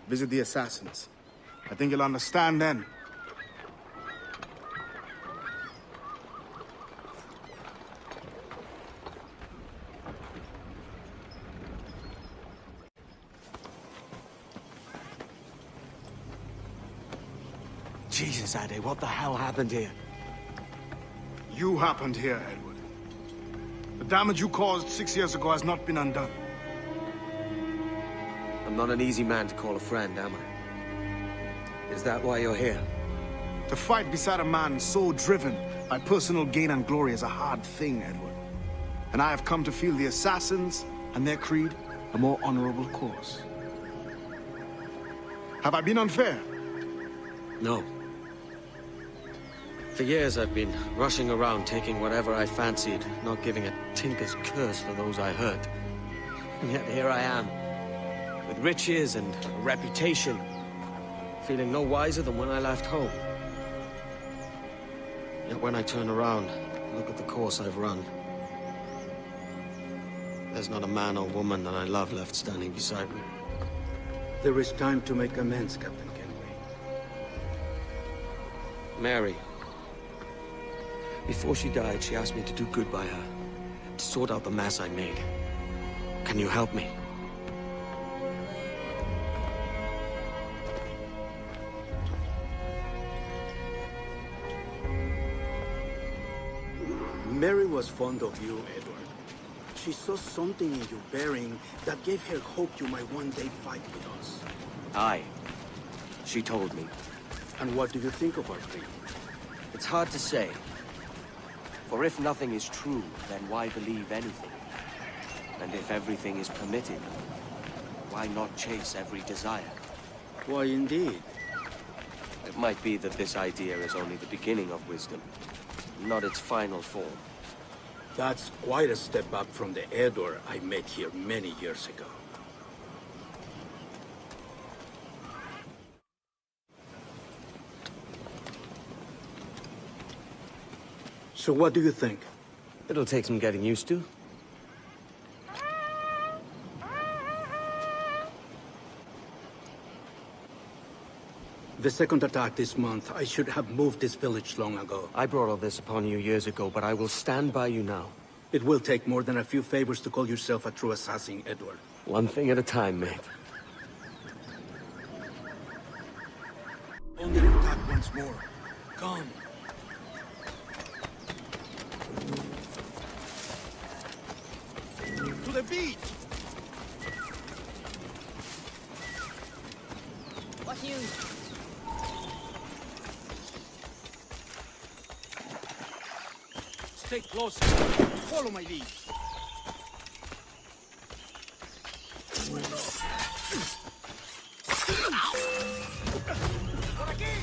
visit the assassins. I think you'll understand then. Jesus, Ade, what the hell happened here? You happened here, Edward. The damage you caused 6 years ago has not been undone. I'm not an easy man to call a friend, am I? Is that why you're here? To fight beside a man so driven by personal gain and glory is a hard thing, Edward. And I have come to feel the assassins and their creed a more honorable cause. Have I been unfair? No. For years I've been rushing around taking whatever I fancied, not giving a tinker's curse for those I hurt. And yet here I am, with riches and a reputation, feeling no wiser than when I left home. Yet when I turn around, look at the course I've run. There's not a man or woman that I love left standing beside me. There is time to make amends, Captain Kenway. Mary. Before she died, she asked me to do good by her, to sort out the mess I made. Can you help me? Mary was fond of you, Edward. She saw something in your bearing that gave her hope you might one day fight with us. Aye. She told me. And what do you think of our creed? It's hard to say. For if nothing is true, then why believe anything? And if everything is permitted, why not chase every desire? Why, indeed. It might be that this idea is only the beginning of wisdom, not its final form. That's quite a step up from the Edward I met here many years ago. So what do you think? It'll take some getting used to. The second attack this month, I should have moved this village long ago. I brought all this upon you years ago, but I will stand by you now. It will take more than a few favors to call yourself a true assassin, Edward. One thing at a time, mate. Only attack once more. Come. To the beach! What you? Stay close. Follow my lead. Por aquí.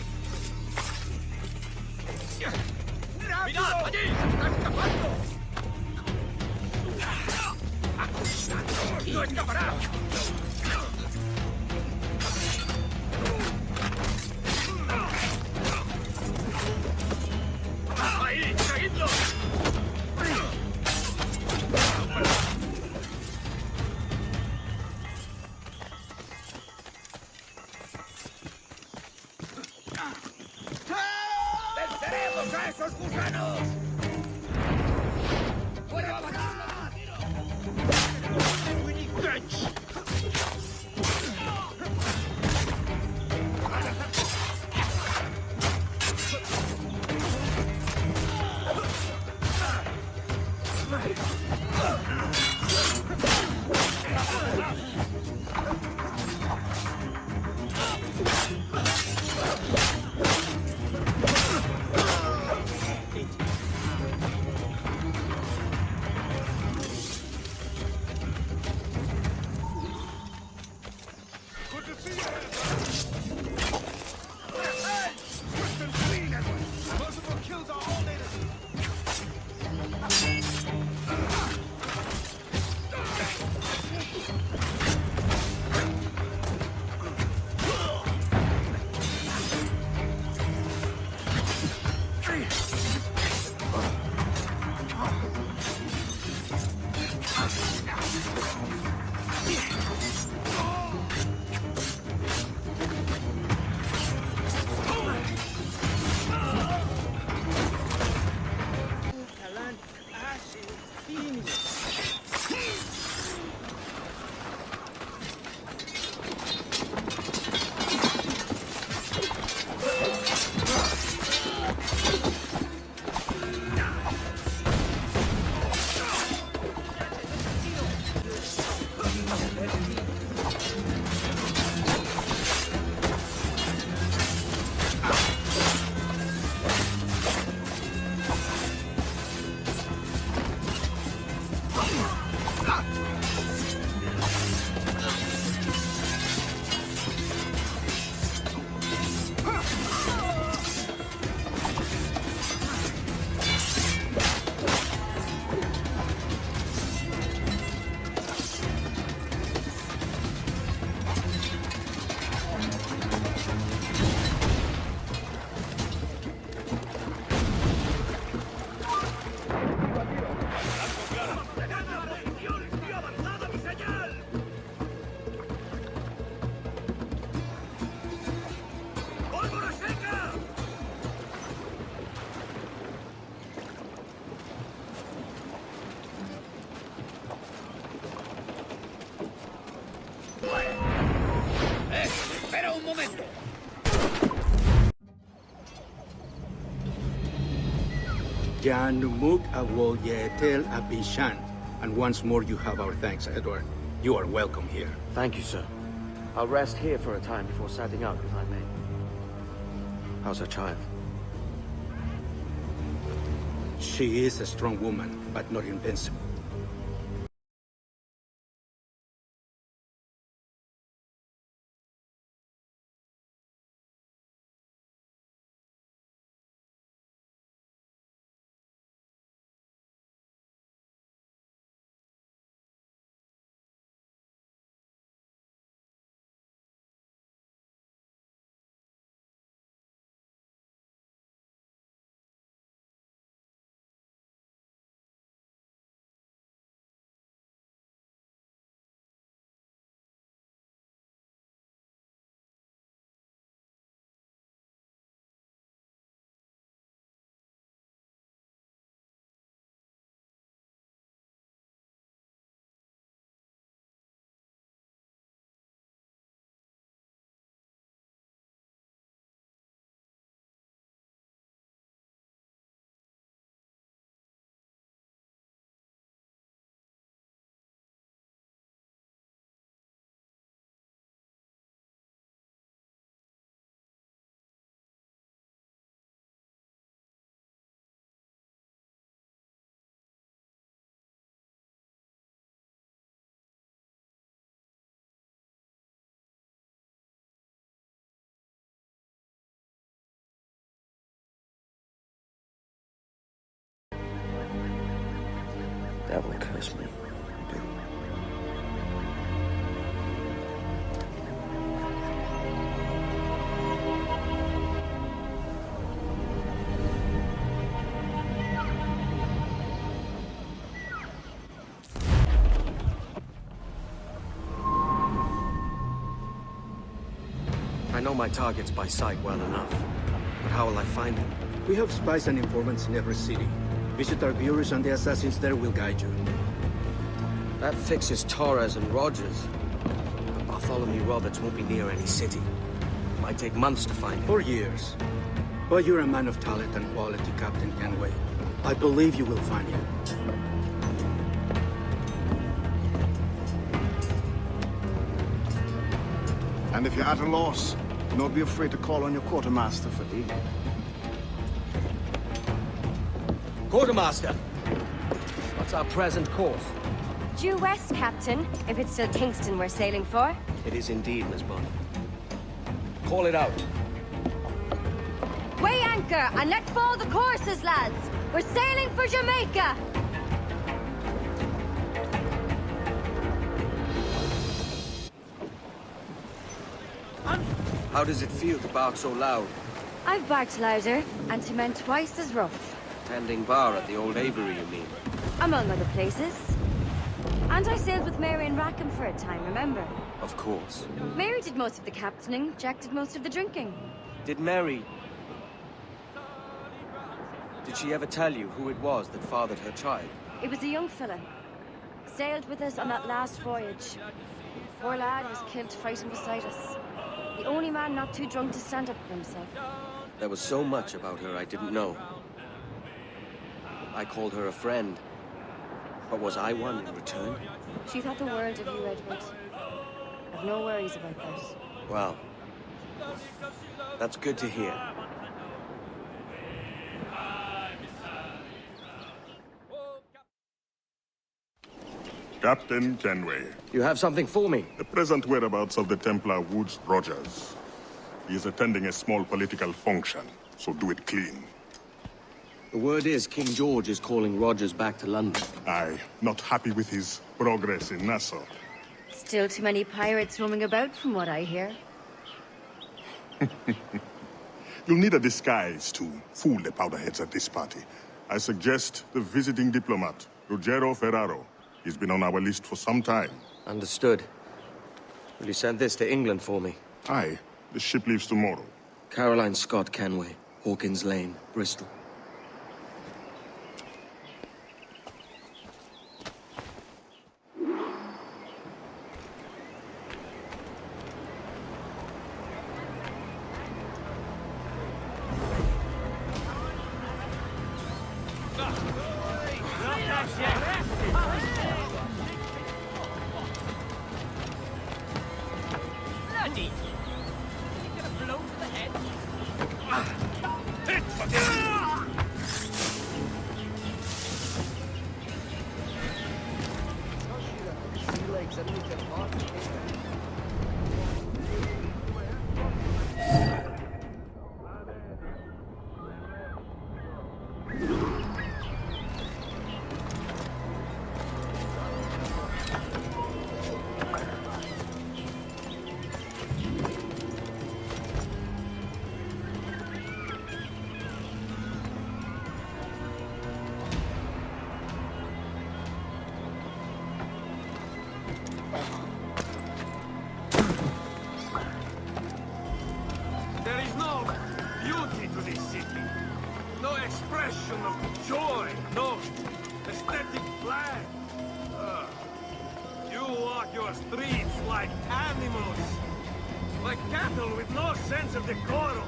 ¡Mirad! ¡Allí! ¡Está escapando! ¡No escapará! ¡Ahí! ¡Seguidlo! ¡Venceremos a esos gusanos! ¡Fuera para acá! Janumuk Awolyetel Abishan. And once more you have our thanks, Edward. You are welcome here. Thank you, sir. I'll rest here for a time before setting out, if I may. How's her child? She is a strong woman, but not invincible. Devil curse me. I know my targets by sight well enough, but how will I find them? We have spies and informants in every city. Visit our bureaus and the assassins there will guide you. That fixes Torres and Rogers. But Bartholomew Roberts won't be near any city. It might take months to find him. Or years. But you're a man of talent and quality, Captain Kenway. I believe you will find him. And if you're at a loss, don't be afraid to call on your quartermaster for aid. Quartermaster! What's our present course? Due west, Captain, if it's still Kingston we're sailing for. It is indeed, Miss Bonny. Call it out. Weigh anchor and let fall the courses, lads! We're sailing for Jamaica! How does it feel to bark so loud? I've barked louder, and to men twice as rough. Tending bar at the old Aviary, you mean? Among other places. And I sailed with Mary and Rackham for a time, remember? Of course. Mary did most of the captaining, Jack did most of the drinking. Did Mary... Did she ever tell you who it was that fathered her child? It was a young fella. Sailed with us on that last voyage. Poor lad was killed fighting beside us. The only man not too drunk to stand up for himself. There was so much about her I didn't know. I called her a friend. But was I one in return? She thought the world of you, Edward. I've no worries about that. Well, that's good to hear. Captain Kenway. You have something for me? The present whereabouts of the Templar Woods Rogers. He is attending a small political function, so do it clean. The word is King George is calling Rogers back to London. Aye, not happy with his progress in Nassau. Still too many pirates roaming about, from what I hear. You'll need a disguise to fool the powderheads at this party. I suggest the visiting diplomat, Ruggiero Ferraro. He's been on our list for some time. Understood. Will you send this to England for me? Aye. The ship leaves tomorrow. Caroline Scott Kenway, Hawkins Lane, Bristol. safety. Did you get a blow to the head? Hit for this! There is no beauty to this city. No expression of joy. No aesthetic plan. You walk your streets like animals. Like cattle with no sense of decorum.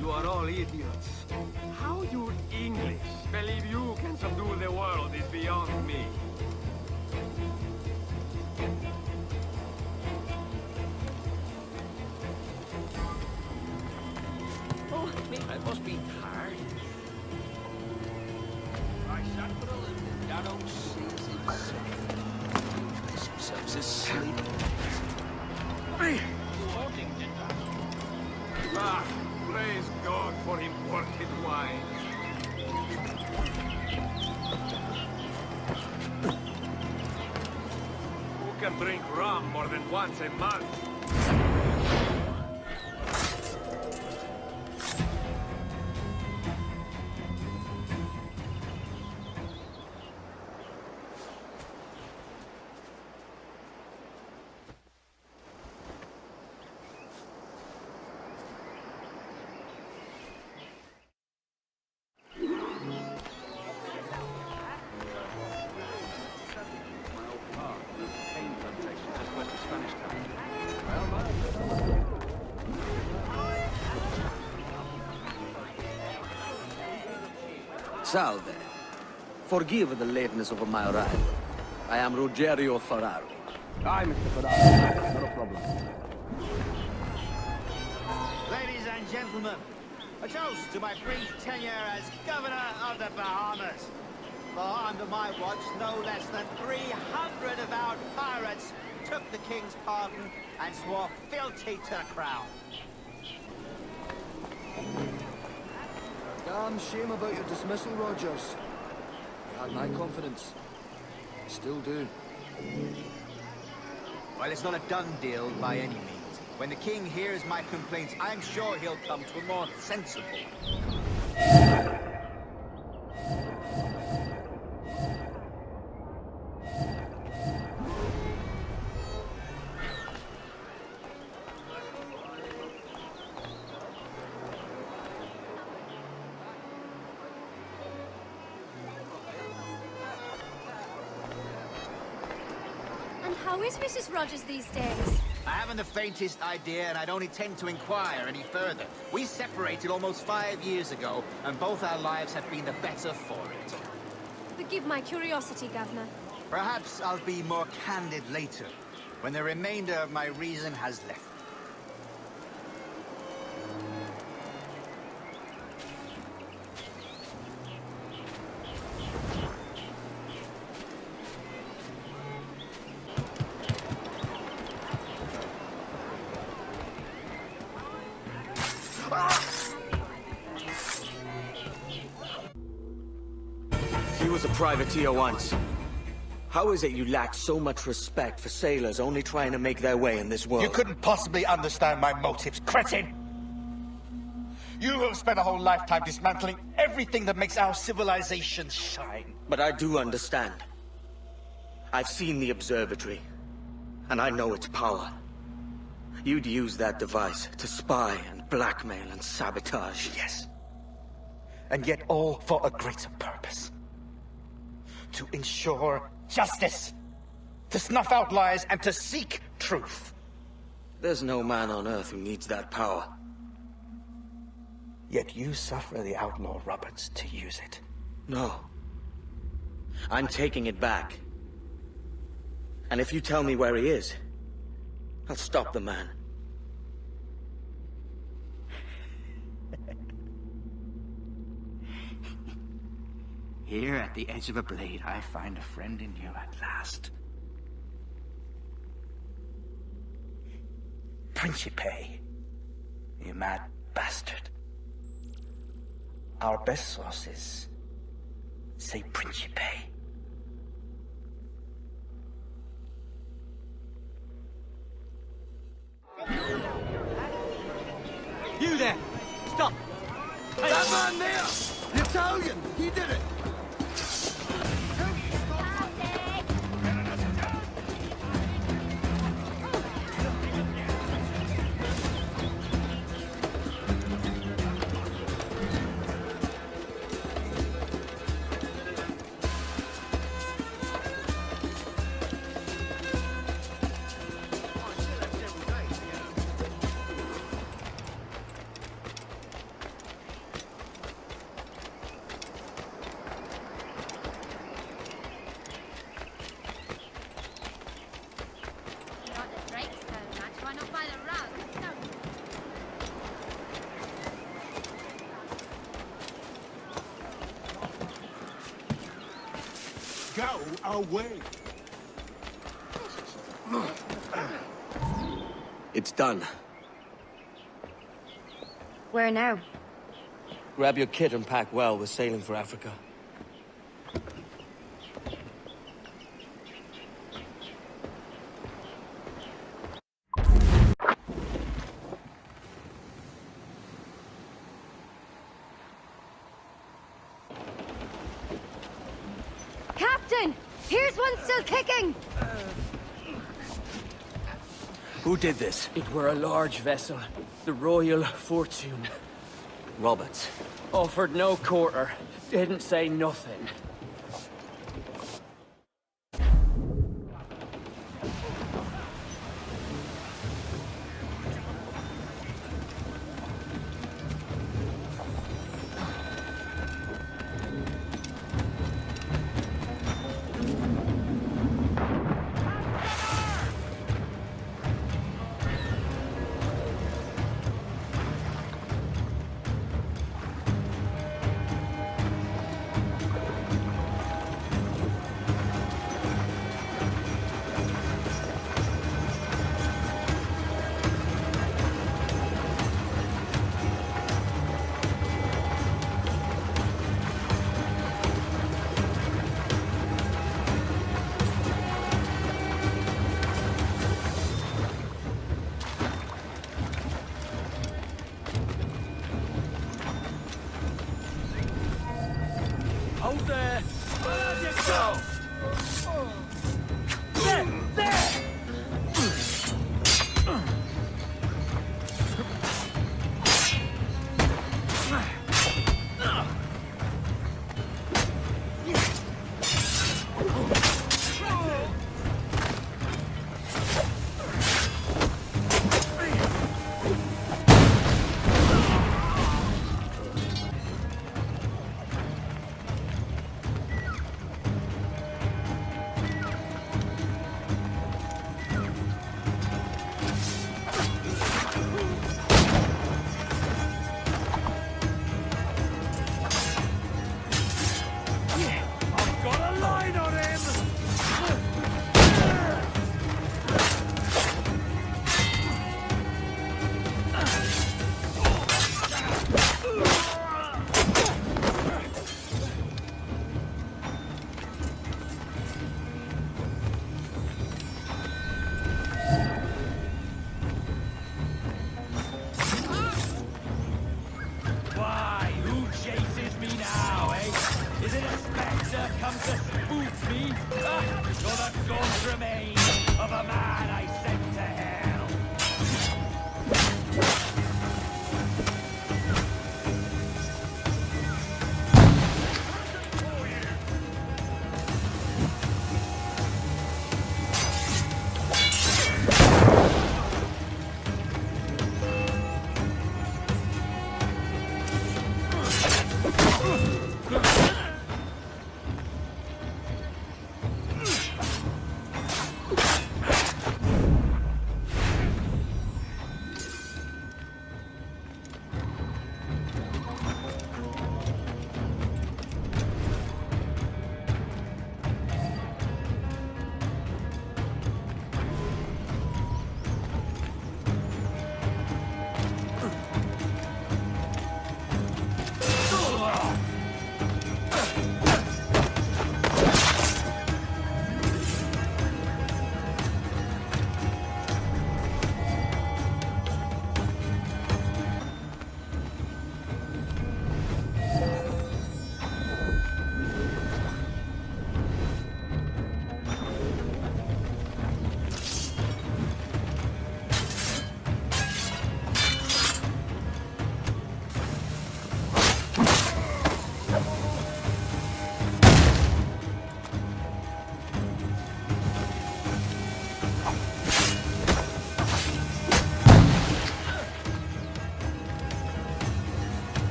You are all idiots. How you English believe you can subdue the world is beyond me. Oh, I must be tired. I sat for a little. Shadow sees himself. Makes himself asleep. Ah, praise God for imported wine. Who can drink rum more than once a month? Salve. Forgive the lateness of my arrival. I am Rogerio Ferraro. Hi, Mr. Ferraro. Not a problem. Ladies and gentlemen, a toast to my brief tenure as Governor of the Bahamas. For under my watch, no less than 300 avowed pirates took the King's pardon and swore fealty to the crown. Damn shame about your dismissal, Rogers. You had my confidence. Still do. Well, it's not a done deal by any means. When the King hears my complaints, I'm sure he'll come to a more sensible conclusion. How is Mrs. Rogers these days? I haven't the faintest idea, and I don't intend to inquire any further. We separated almost 5 years ago, and both our lives have been the better for it. Forgive my curiosity, Governor. Perhaps I'll be more candid later, when the remainder of my reason has left me. He was a privateer once. How is it you lack so much respect for sailors only trying to make their way in this world? You couldn't possibly understand my motives, cretin! You have spent a whole lifetime dismantling everything that makes our civilization shine. But I do understand. I've seen the observatory, and I know its power. You'd use that device to spy and blackmail and sabotage. Yes. and yet all for a greater purpose. To ensure justice, to snuff out lies, and to seek truth. There's no man on earth who needs that power. Yet you suffer the outlaw Roberts to use it. No. I'm taking it back. And if you tell me where he is, I'll stop the man. Here at the edge of a blade, I find a friend in you at last. Principe, you mad bastard. Our best sources say Principe. You there! Stop! That man there! The Italian! He did it! Go away. It's done. Where now? Grab your kit and pack well. We're sailing for Africa. Captain! Here's one still kicking! Who did this? It were a large vessel, the Royal Fortune. Roberts. Offered no quarter, didn't say nothing. Hold there! Where you go? There! There!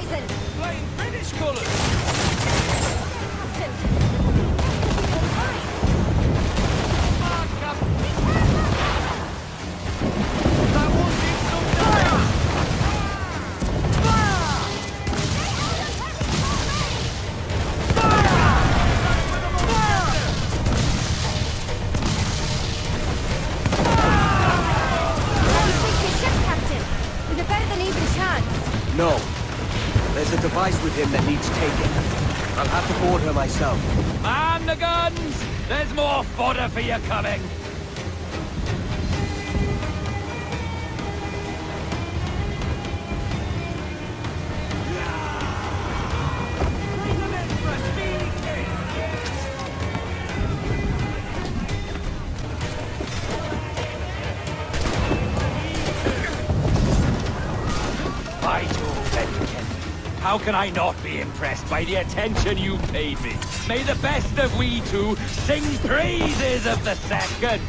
Captain! Flying British colours! No. There's a device with him that needs taking. I'll have to board her myself. Man the guns! There's more fodder for you coming! How can I not be impressed by the attention you paid me? May the best of we two sing praises of the second!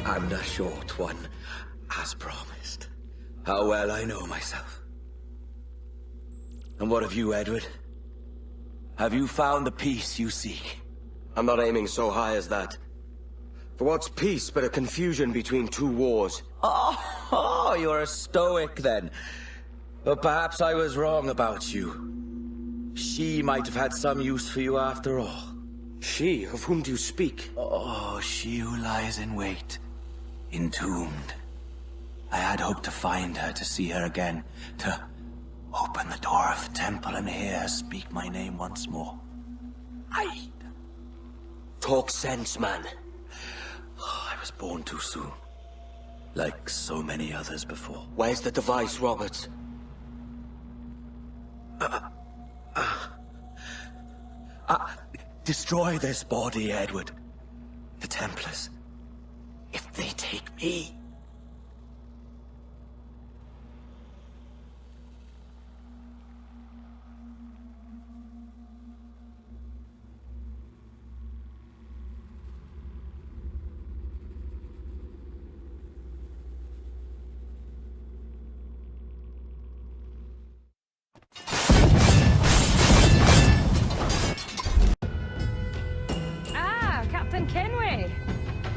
And a short one, as promised. How well I know myself. And what of you, Edward? Have you found the peace you seek? I'm not aiming so high as that. For what's peace but a confusion between two wars? Oh, you're a stoic then. But perhaps I was wrong about you. She might have had some use for you after all. She? Of whom do you speak? Oh, she who lies in wait. Entombed. I had hoped to find her, to see her again, to open the door of the temple and hear her speak my name once more. Talk sense, man. Oh, I was born too soon. Like so many others before. Where's the device, Roberts? Destroy this body, Edward. The Templars. If they take me... Captain Kenway.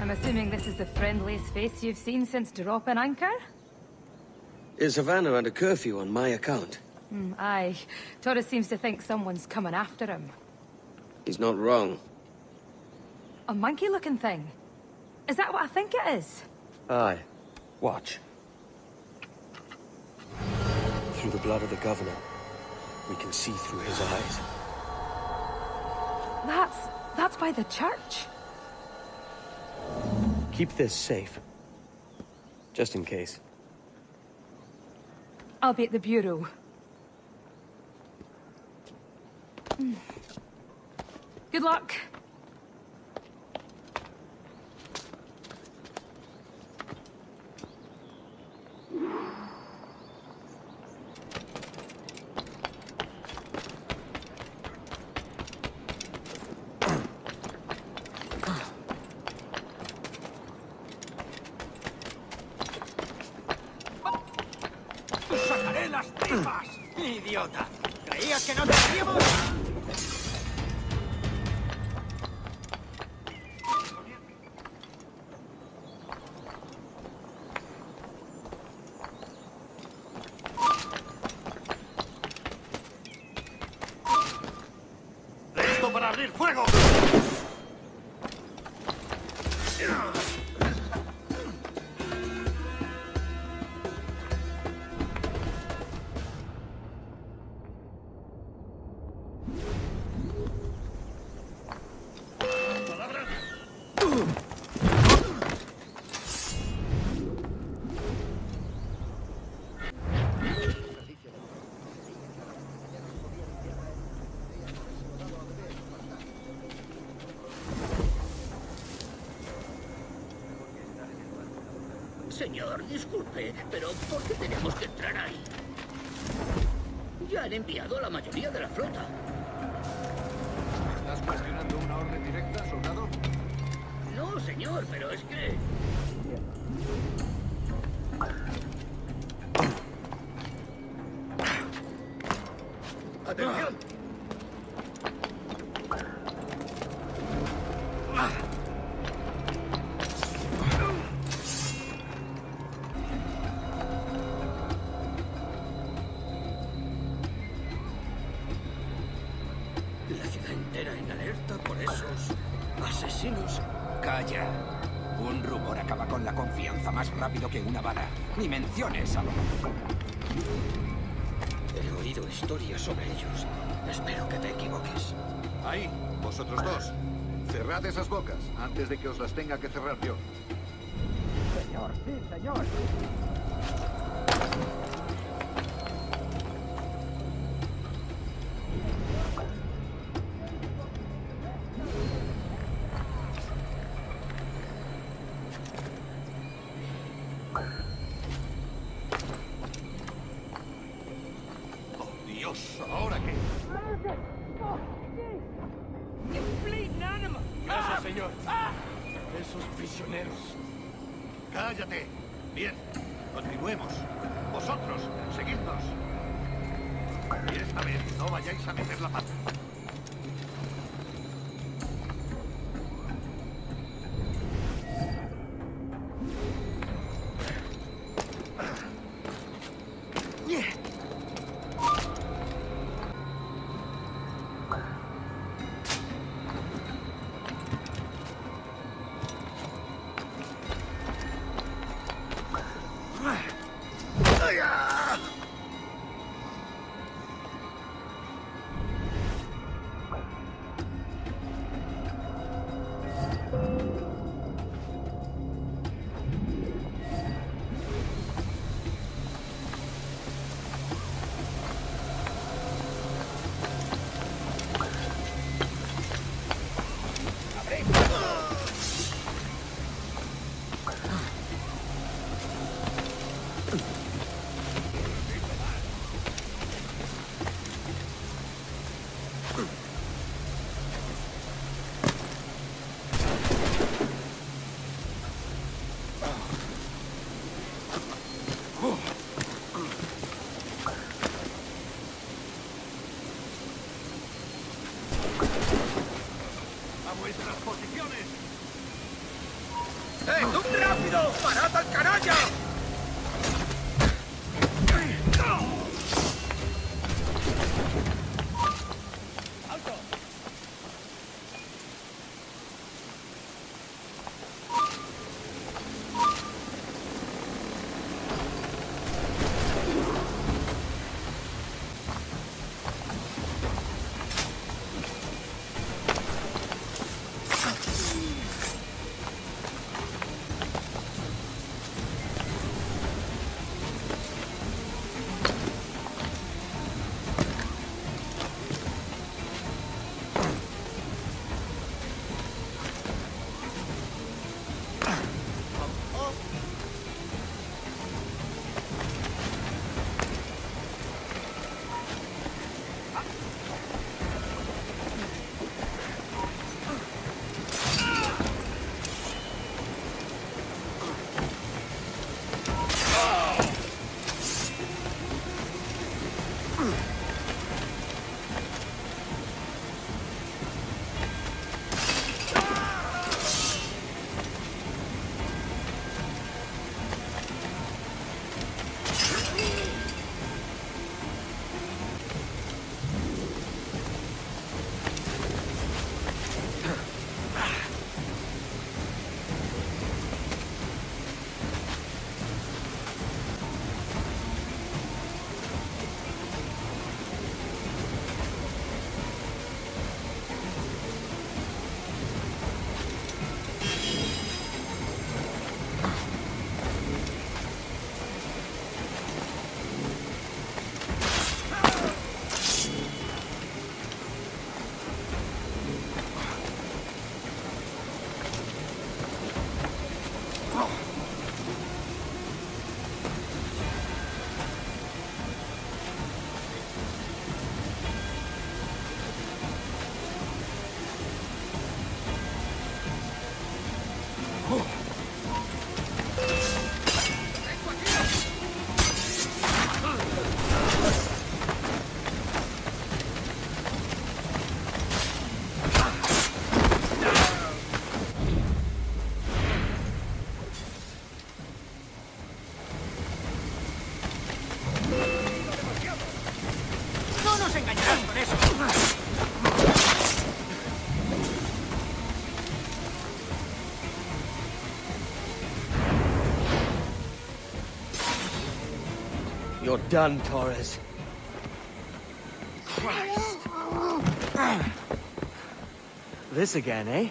I'm assuming this is the friendliest face you've seen since dropping anchor? Is Havana under curfew on my account? Aye. Torres seems to think someone's coming after him. He's not wrong. A monkey-looking thing? Is that what I think it is? Aye. Watch. Through the blood of the governor, we can see through his eyes. That's by the church. Keep this safe. Just in case. I'll be at the bureau. Good luck. ¡Sacaré las tripas! ¡Idiota! ¿Creías que no te veríamos? Señor, disculpe, pero ¿por qué tenemos que entrar ahí? Ya han enviado a la mayoría de la flota. ¿Estás cuestionando una orden directa, soldado? No, señor, pero es que... ¡Atención! La ciudad entera en alerta por esos asesinos. Calla. Un rumor acaba con la confianza más rápido que una bala. Ni menciones a lo mejor. He oído historias sobre ellos. Espero que te equivoques. Ahí, vosotros dos. Cerrad esas bocas antes de que os las tenga que cerrar yo. Señor, sí, señor. ¡Oh, Dios! ¿Ahora qué? Gracias, señor. Esos prisioneros. ¡Cállate! Bien, continuemos. Vosotros, seguidnos. Y esta vez no vayáis a meter la pata. ¡A vuestras posiciones! ¡Eh, tú rápido! ¡Parad al canalla! ¡Alto! No nos engañarán con eso. You're done, Torres. Christ. This again, eh?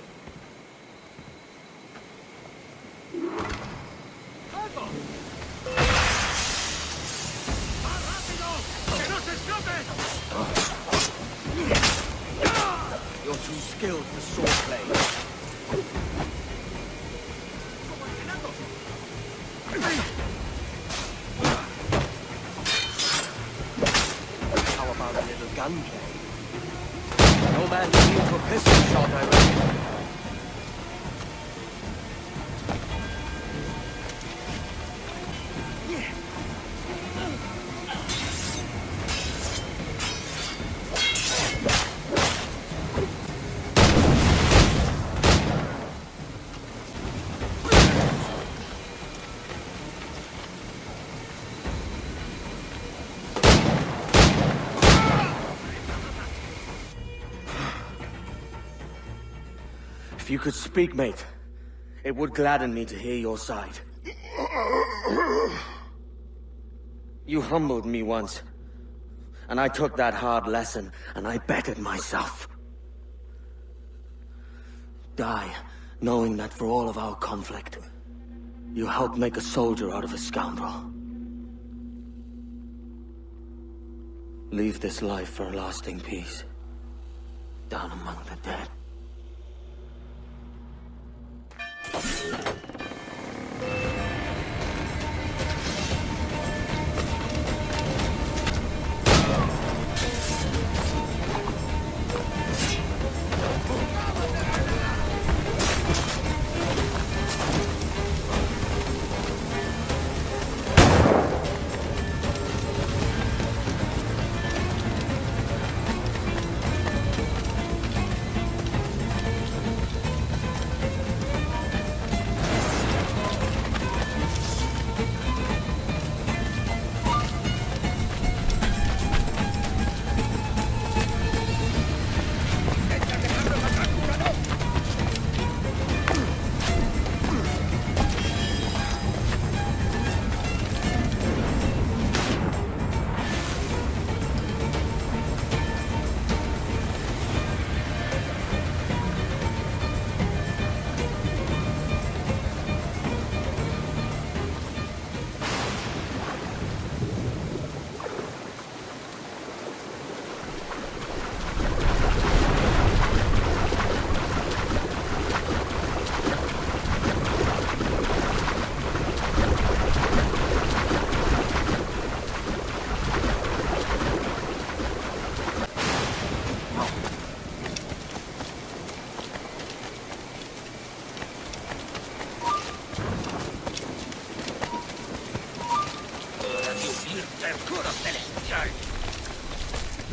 You're too skilled for swordplay. How about a little gunplay? No man immune to a pistol shot, I reckon. If you could speak, mate, it would gladden me to hear your side. You humbled me once, and I took that hard lesson, and I bettered myself. Die, knowing that for all of our conflict, you helped make a soldier out of a scoundrel. Leave this life for a lasting peace, down among the dead.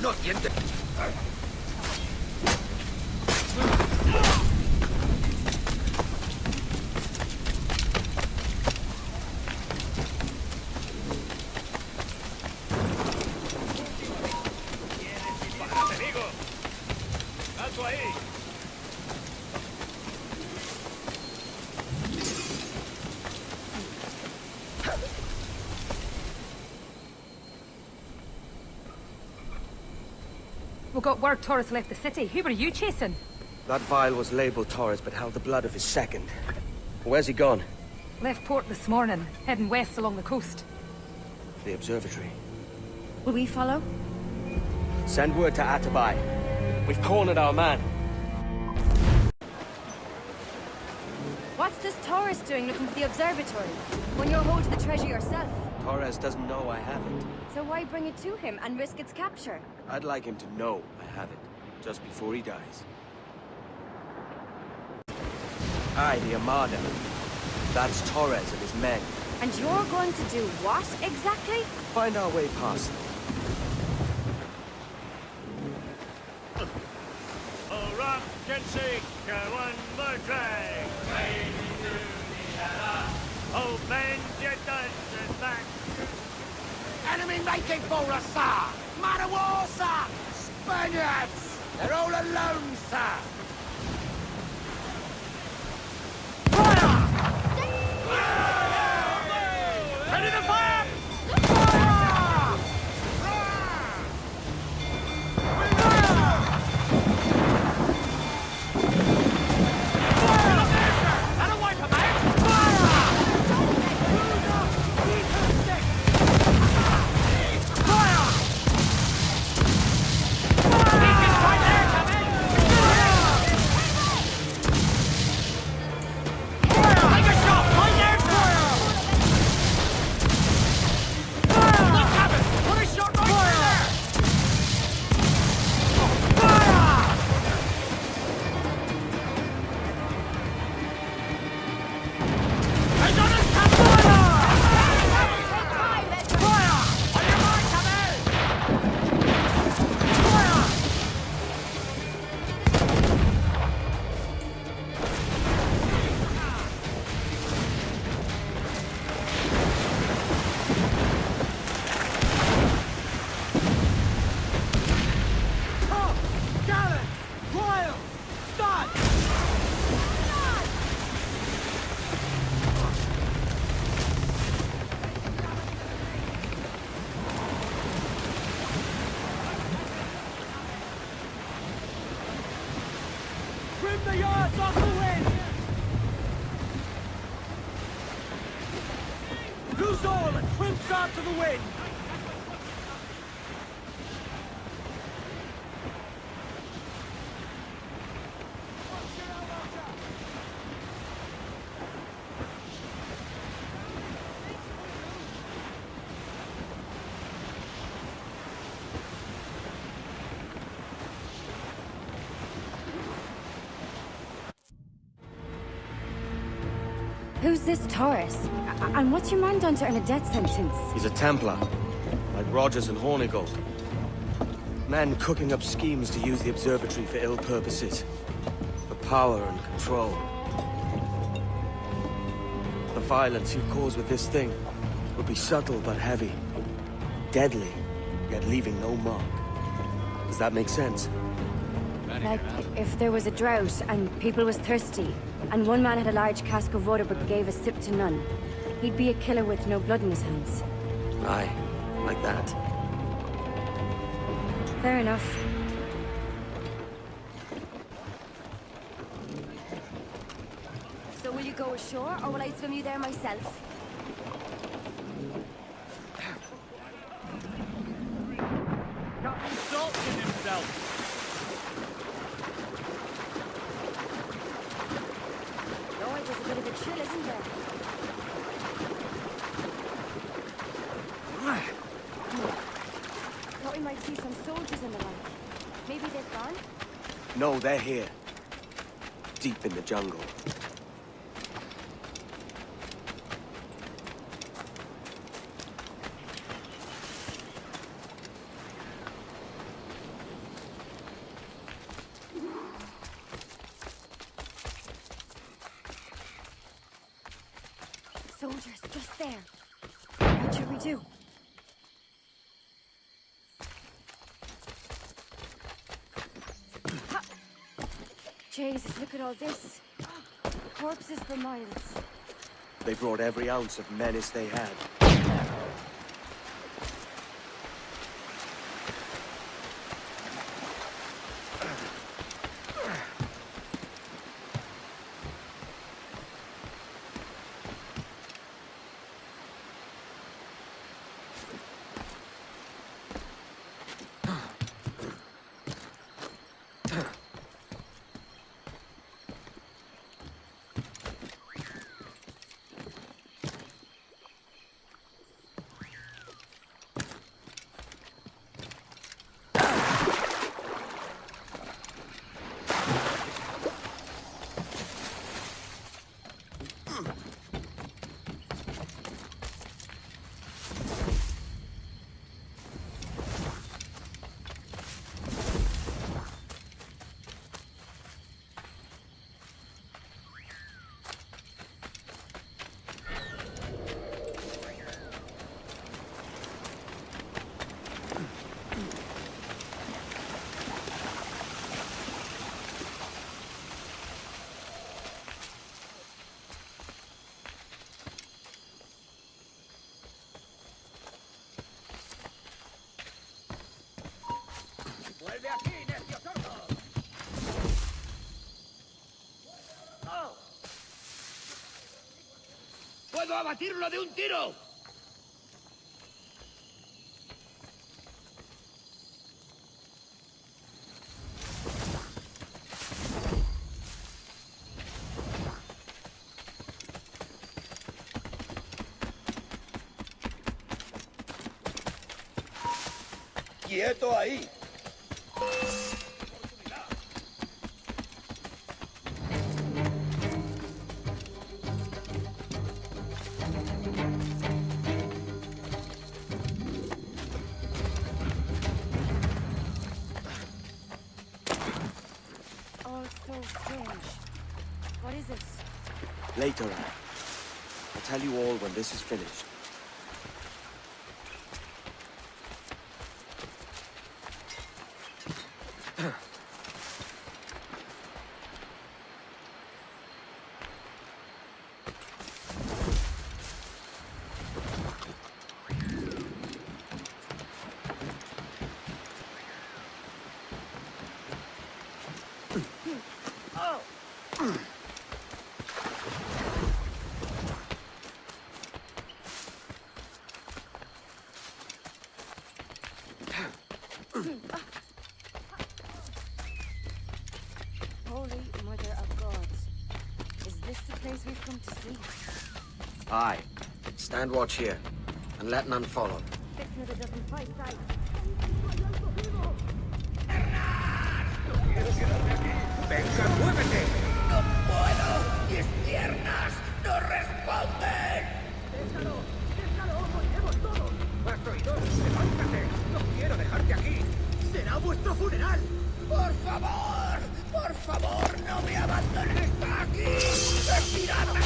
No siente. We got word Torres left the city. Who were you chasing? That vial was labeled Torres, but held the blood of his second. Where's he gone? Left port this morning, heading west along the coast. The observatory. Will we follow? Send word to Atabai. We've cornered our man. What's this Torres doing looking for the observatory, when you're holding the treasure yourself? Torres doesn't know I have it. So why bring it to him and risk its capture? I'd like him to know I have it, just before he dies. Aye, the Armada. That's Torres and his men. And you're going to do what, exactly? Find our way past them. Enemy making for us, sir! Man of war, sir! Spaniards! They're all alone, sir! Ready to fire! the yards off the wind! Loose all and trim sharp to the wind! Who's this Taurus? And what's your man done to earn a death sentence? He's a Templar, like Rogers and Hornigold. Men cooking up schemes to use the observatory for ill purposes. For power and control. The violence you cause with this thing would be subtle but heavy. Deadly, yet leaving no mark. Does that make sense? Like, if there was a drought and people was thirsty, and one man had a large cask of water but gave a sip to none, he'd be a killer with no blood in his hands. Aye, like that. Fair enough. So will you go ashore, or will I swim you there myself? Captain Salton himself! There's a bit of a chill, isn't there? Thought we might see some soldiers in the light. Maybe they've gone? No, they're here. Deep in the jungle. Soldiers, just there. What should we do? Ha! Jesus, look at all this. Corpses for miles. They brought every ounce of menace they had. ¡Puedo abatirlo de un tiro! ¡Quieto ahí! All so strange. What is this? Later, I'll tell you all when this is finished. Holy Mother of Gods. Is this the place we've come to see? Aye. Stand watch here, and let none follow. Fixing it doesn't fight right. ¡Venga, muévete! ¡No puedo! ¡Mis piernas no responden! ¡Déjalo! ¡Déjalo! ¡Moriremos todos! ¡Has oído! ¡Levántate! ¡No quiero dejarte aquí! ¡Será vuestro funeral! ¡Por favor! ¡Por favor! ¡No me abandones aquí! ¡Respiradme!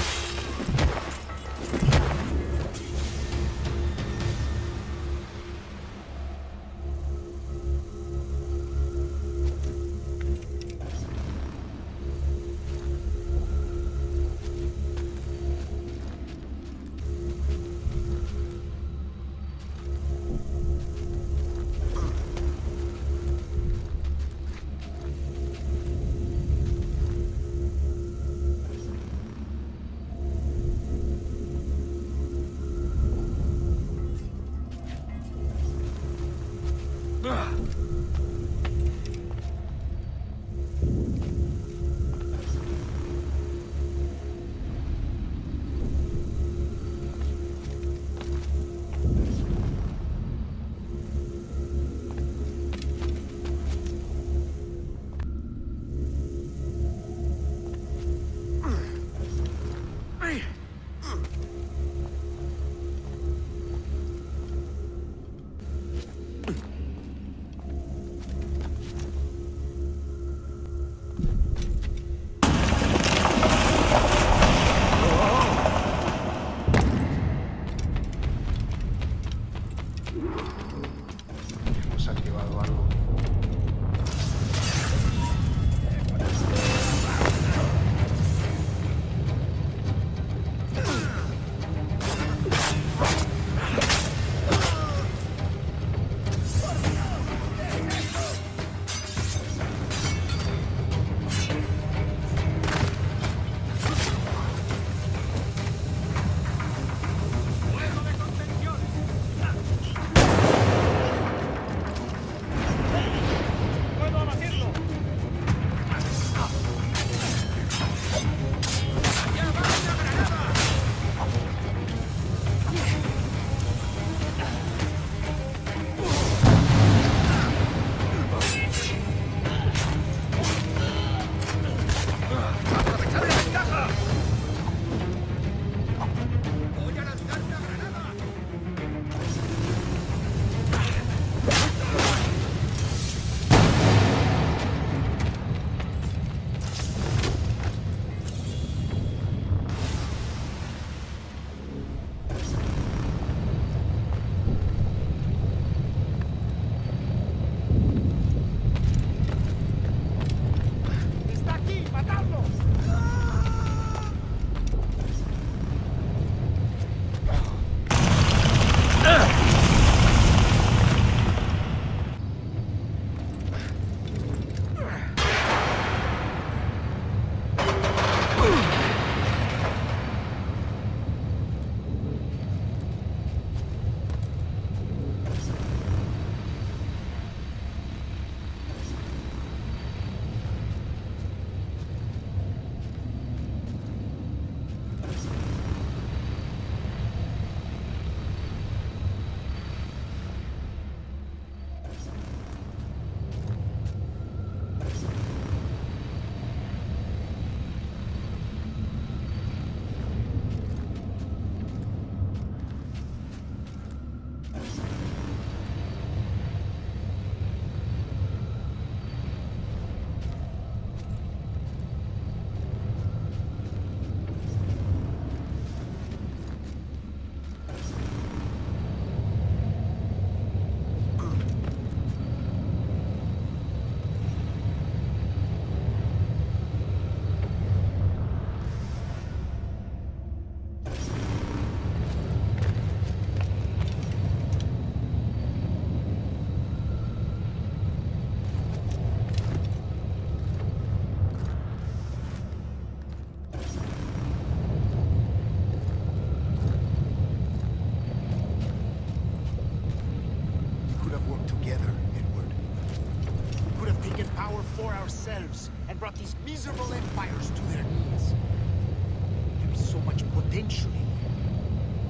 adventuring.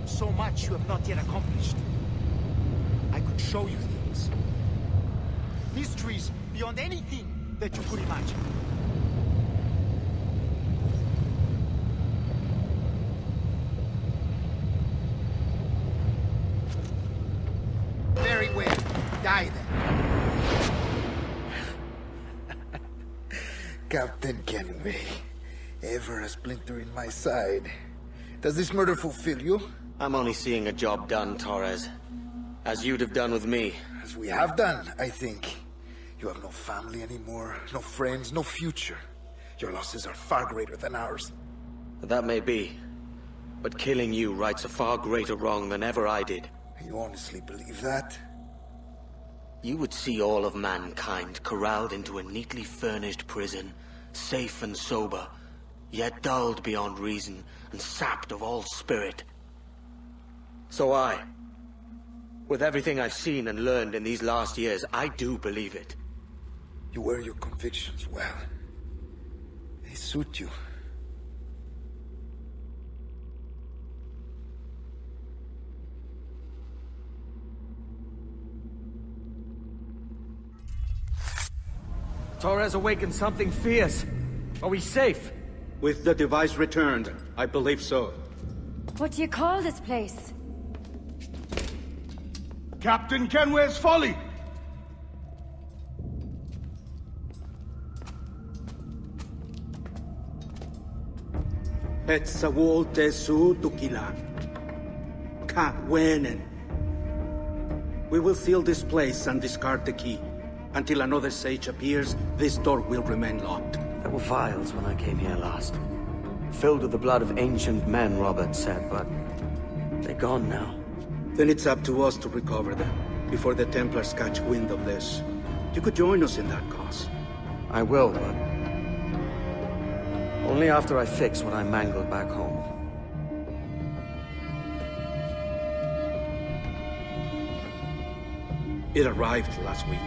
So much you have not yet accomplished. I could show you things. Mysteries beyond anything that you could imagine. Very well. Die then. Captain Kenway, ever a splinter in my side. Does this murder fulfill you? I'm only seeing a job done, Torres. As you'd have done with me. As we have done, I think. You have no family anymore, no friends, no future. Your losses are far greater than ours. That may be. But killing you rights a far greater wrong than ever I did. You honestly believe that? You would see all of mankind corralled into a neatly furnished prison, safe and sober, yet dulled beyond reason and sapped of all spirit. So with everything I've seen and learned in these last years, I do believe it. You wear your convictions well. They suit you. Torres awakened something fierce. Are we safe? With the device returned, I believe so. What do you call this place? Captain Kenway's Folly! Et sawolte su dukilan. Kenway'in. We will seal this place and discard the key. Until another sage appears, this door will remain locked. There were vials when I came here last. Filled with the blood of ancient men, Robert said, but they're gone now. Then it's up to us to recover them, before the Templars catch wind of this. You could join us in that cause. I will, but only after I fix what I mangled back home. It arrived last week.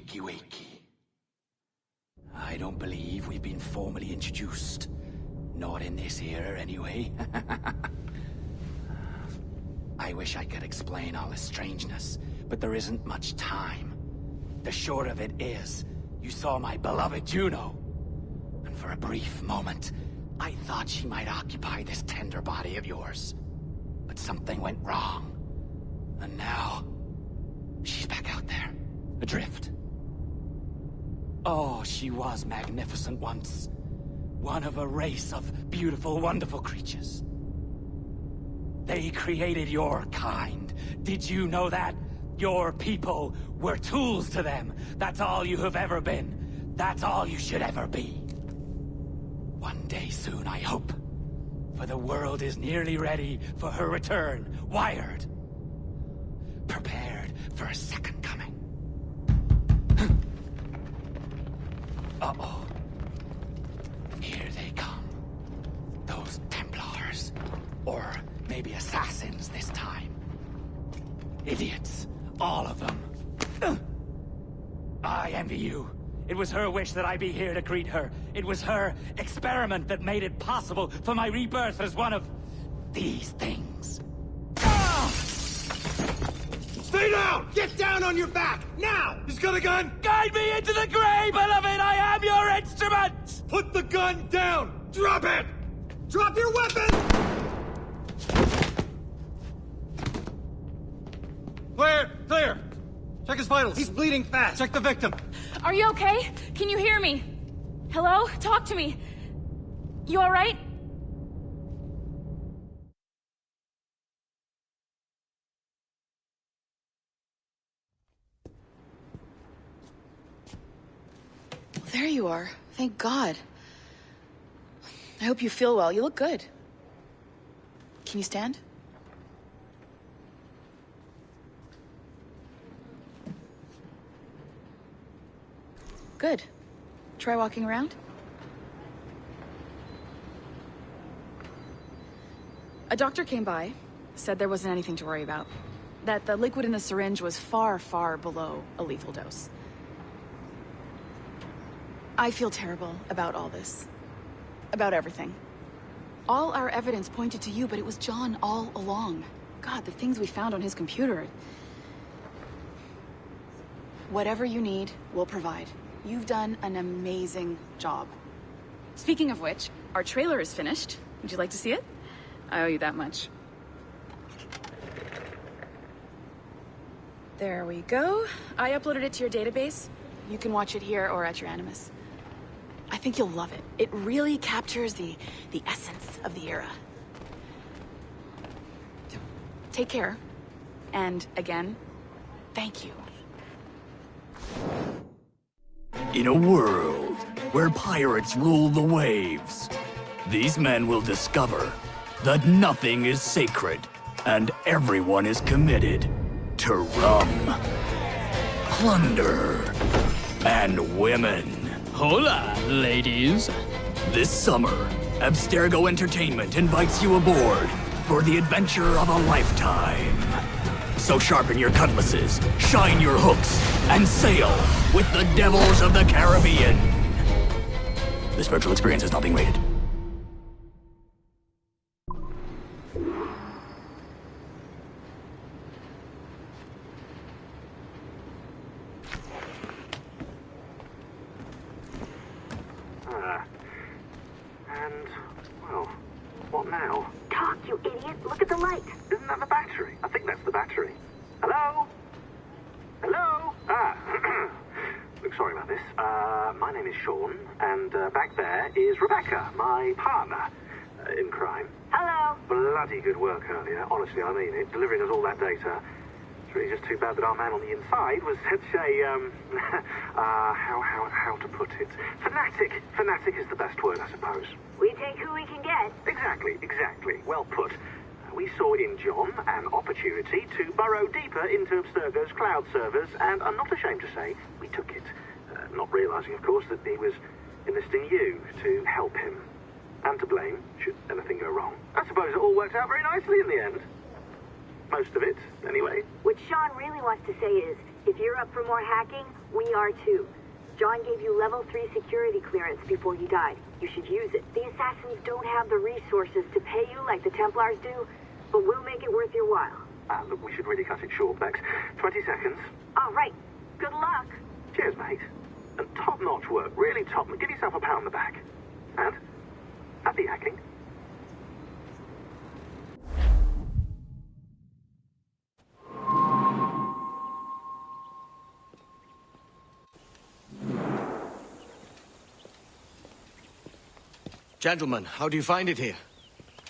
Wakey. I don't believe we've been formally introduced. Not in this era, anyway. I wish I could explain all the strangeness, but there isn't much time. The short of it is, you saw my beloved Juno. And for a brief moment, I thought she might occupy this tender body of yours. But something went wrong. And now, she's back out there, adrift. Oh, she was magnificent once. One of a race of beautiful, wonderful creatures. They created your kind. Did you know that? Your people were tools to them. That's all you have ever been. That's all you should ever be. One day soon, I hope. For the world is nearly ready for her return. Wired. Prepared for a second coming. Uh-oh. Here they come. Those Templars. Or maybe assassins this time. Idiots. All of them. I envy you. It was her wish that I be here to greet her. It was her experiment that made it possible for my rebirth as one of these things. Stay down! Get down on your back! Now! He's got a gun! Guide me into the grave, beloved! I am your instrument! Put the gun down! Drop it! Drop your weapon! Clear! Check his vitals. He's bleeding fast. Check the victim. Are you okay? Can you hear me? Hello? Talk to me. You all right? There you are. Thank God. I hope you feel well. You look good. Can you stand? Good. Try walking around. A doctor came by, said there wasn't anything to worry about. That the liquid in the syringe was far, far below a lethal dose. I feel terrible about all this. About everything. All our evidence pointed to you, but it was John all along. God, the things we found on his computer. Whatever you need, we'll provide. You've done an amazing job. Speaking of which, our trailer is finished. Would you like to see it? I owe you that much. There we go. I uploaded it to your database. You can watch it here or at your Animus. I think you'll love it. It really captures the essence of the era. Take care. And again, thank you. In a world where pirates rule the waves, these men will discover that nothing is sacred and everyone is committed to rum, plunder, and women. Hola, ladies. This summer, Abstergo Entertainment invites you aboard for the adventure of a lifetime. So sharpen your cutlasses, shine your hooks, and sail with the devils of the Caribbean. This virtual experience is not being rated. What now? Talk, you idiot! Look at the light! Isn't that the battery? I think that's the battery. Hello? Hello? Look, sorry about this. My name is Sean, and back there is Rebecca, my partner in crime. Hello. Bloody good work earlier. Honestly, I mean it. Delivering us all that data. It's really just too bad that our man on the inside was such a, how to put it? Fanatic. Fanatic is the best word, I suppose. We take who we can get. Exactly. Well put. We saw in John an opportunity to burrow deeper into Abstergo's cloud servers, and I'm not ashamed to say we took it. Not realizing, of course, that he was enlisting you to help him. And to blame, should anything go wrong. I suppose it all worked out very nicely in the end. Most of it, anyway. What Sean really wants to say is, if you're up for more hacking, we are too. John gave you level 3 security clearance before you died. You should use it. The Assassins don't have the resources to pay you like the Templars do, but we'll make it worth your while. Look, we should really cut it short, Bex. 20 seconds. All right. Good luck. Cheers, mate. And top-notch work. Really top. Give yourself a pat on the back. And happy hacking. Gentlemen, how do you find it here?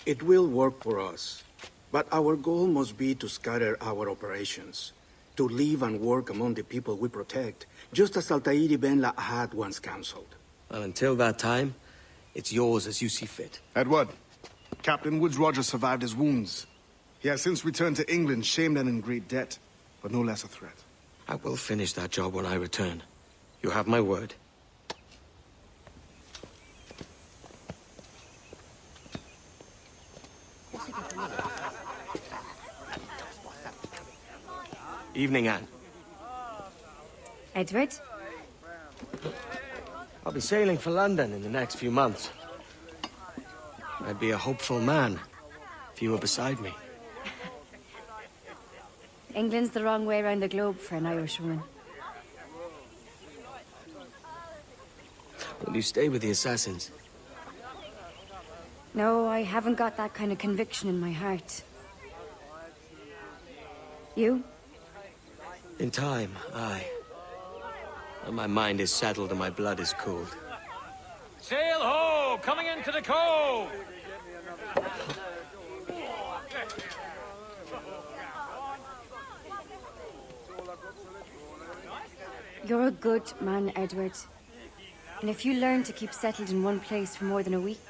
It will work for us. But our goal must be to scatter our operations. To live and work among the people we protect, just as Altair ibn La had once counseled. Well, until that time, it's yours as you see fit. Edward, Captain Woods Rogers survived his wounds. He has since returned to England, shamed and in great debt, but no less a threat. I will finish that job when I return. You have my word. Evening, Anne. Edward? I'll be sailing for London in the next few months. I'd be a hopeful man if you were beside me. England's the wrong way around the globe for an Irish woman. Will you stay with the Assassins? No, I haven't got that kind of conviction in my heart. You? In time, aye. When my mind is settled and my blood is cooled. Sail ho! Coming into the cove! You're a good man, Edward. And if you learn to keep settled in one place for more than a week,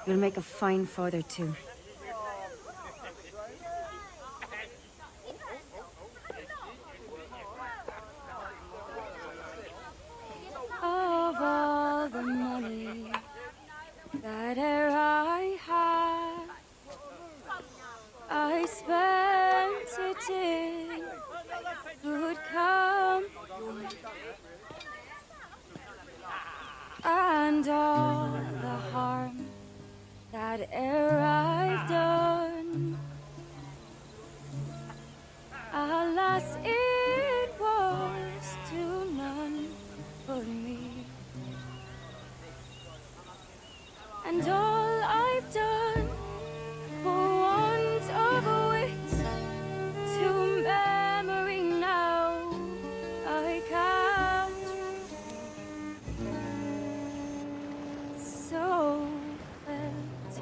you'll make a fine father too. Of all the money that I have, captain would come, and all the harm that e'er I've done, alas, it was to none but me. And all I've done for want of wit, to memory now I count. So felt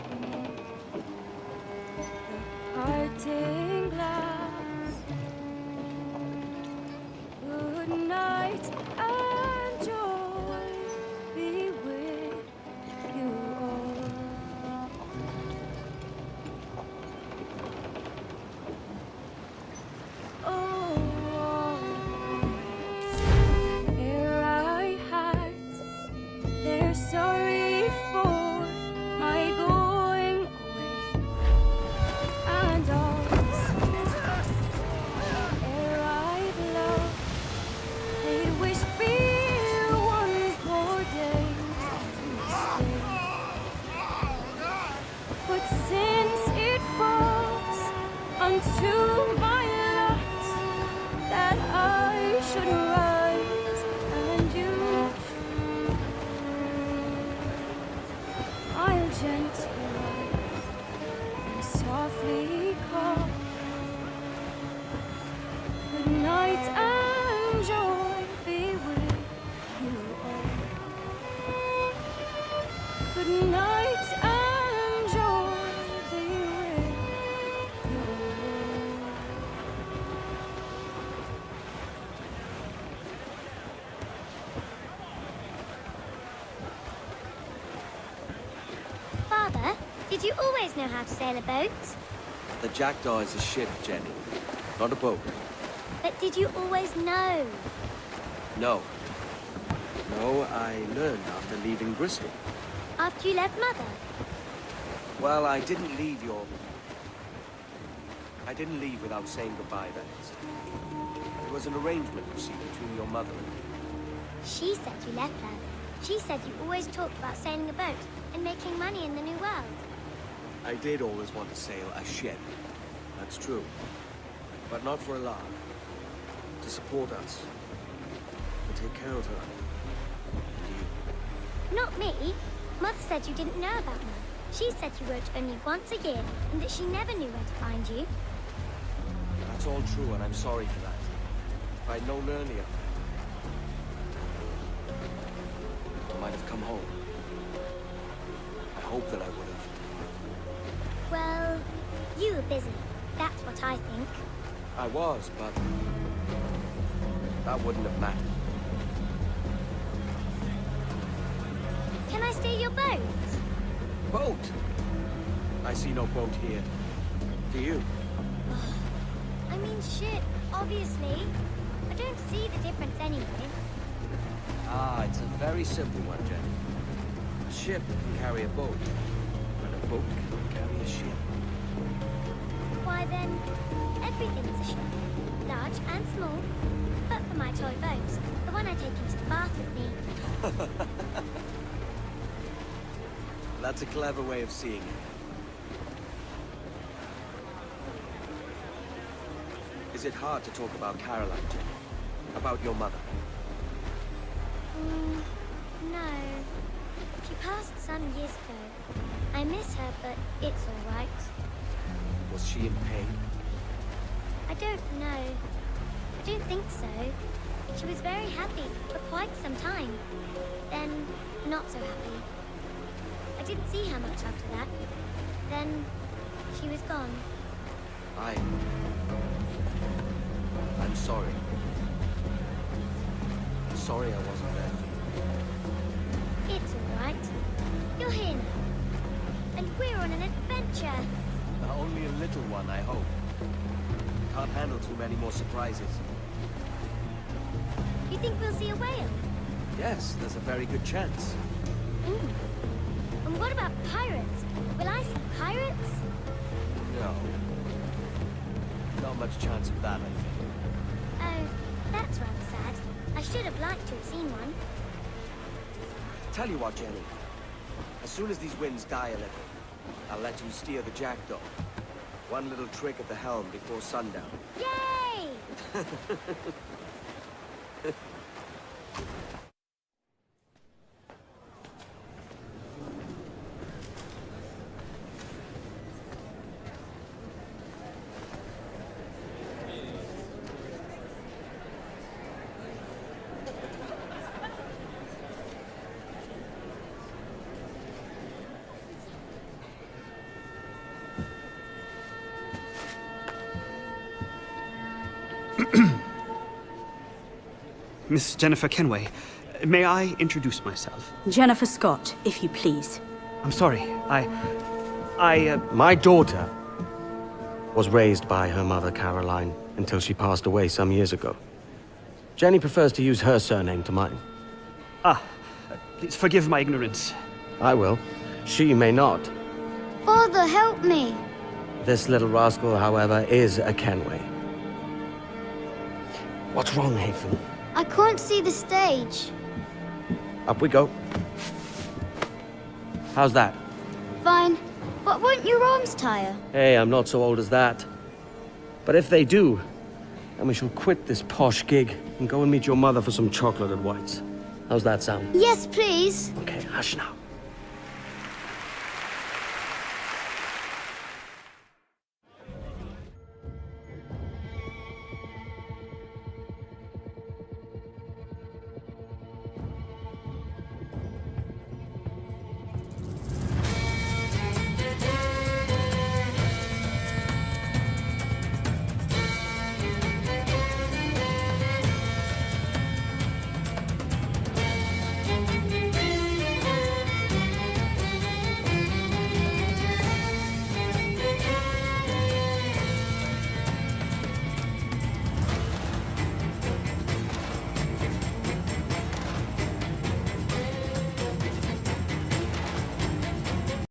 the parting glass. Good night and joy be with you all. Oh, ere I had, they're sorry for my going away, and all ere I've loved, they'd wish me one more day to stay. But since it falls unto my lot that I should rise and you should, I'll gently rise and softly call. Good night and joy be with you all. Good night and joy be with you all. Father, did you always know how to sail a boat? The Jackdaw is a ship, Jenny, not a boat. But did you always know? No. No, I learned after leaving Bristol. After you left Mother? Well, I didn't leave without saying goodbye, that is. It was an arrangement, you see, between your mother and me. She said you left her. She said you always talked about sailing a boat and making money in the New World. I did always want to sail a ship. That's true. But not for a lark. To support us. To take care of her. And you. Not me. Mother said you didn't know about me. She said you wrote only once a year and that she never knew where to find you. That's all true, and I'm sorry for that. If I'd known earlier, I might have come home. I hope that I would have. Well, you were busy. That's what I think. I was, but that wouldn't have mattered. Can I steal your boat? Boat? I see no boat here. Do you? I mean ship, obviously. I don't see the difference anyway. Ah, it's a very simple one, Jenny. A ship can carry a boat, and a boat can carry a ship. Why then, everything's a ship. Large and small. But for my toy boat, the one I take into the bath with me. That's a clever way of seeing it. Is it hard to talk about Caroline, Jenny? About your mother? No. She passed some years ago. I miss her, but it's all right. Was she in pain? I don't know. I don't think so. She was very happy for quite some time. Then, not so happy. I didn't see her much after that. Then, she was gone. I'm sorry. I'm sorry I wasn't there for you. It's all right. You're here now. And we're on an adventure. Only a little one, I hope. Can't handle too many more surprises. You think we'll see a whale? Yes, there's a very good chance. And what about pirates? Will I see pirates? No. Not much chance of that, I think. Oh, that's rather sad. I should have liked to have seen one. Tell you what, Jenny. As soon as these winds die a little, I'll let you steer the jackdaw. One little trick at the helm before sundown. Yay! Miss Jennifer Kenway, may I introduce myself? Jennifer Scott, if you please. I'm sorry, My daughter was raised by her mother, Caroline, until she passed away some years ago. Jenny prefers to use her surname to mine. Please forgive my ignorance. I will. She may not. Father, help me! This little rascal, however, is a Kenway. What's wrong, Hafen? I can't see the stage. Up we go. How's that? Fine. But won't your arms tire? Hey, I'm not so old as that. But if they do, then we shall quit this posh gig and go and meet your mother for some chocolate and whites. How's that sound? Yes, please. Okay, hush now.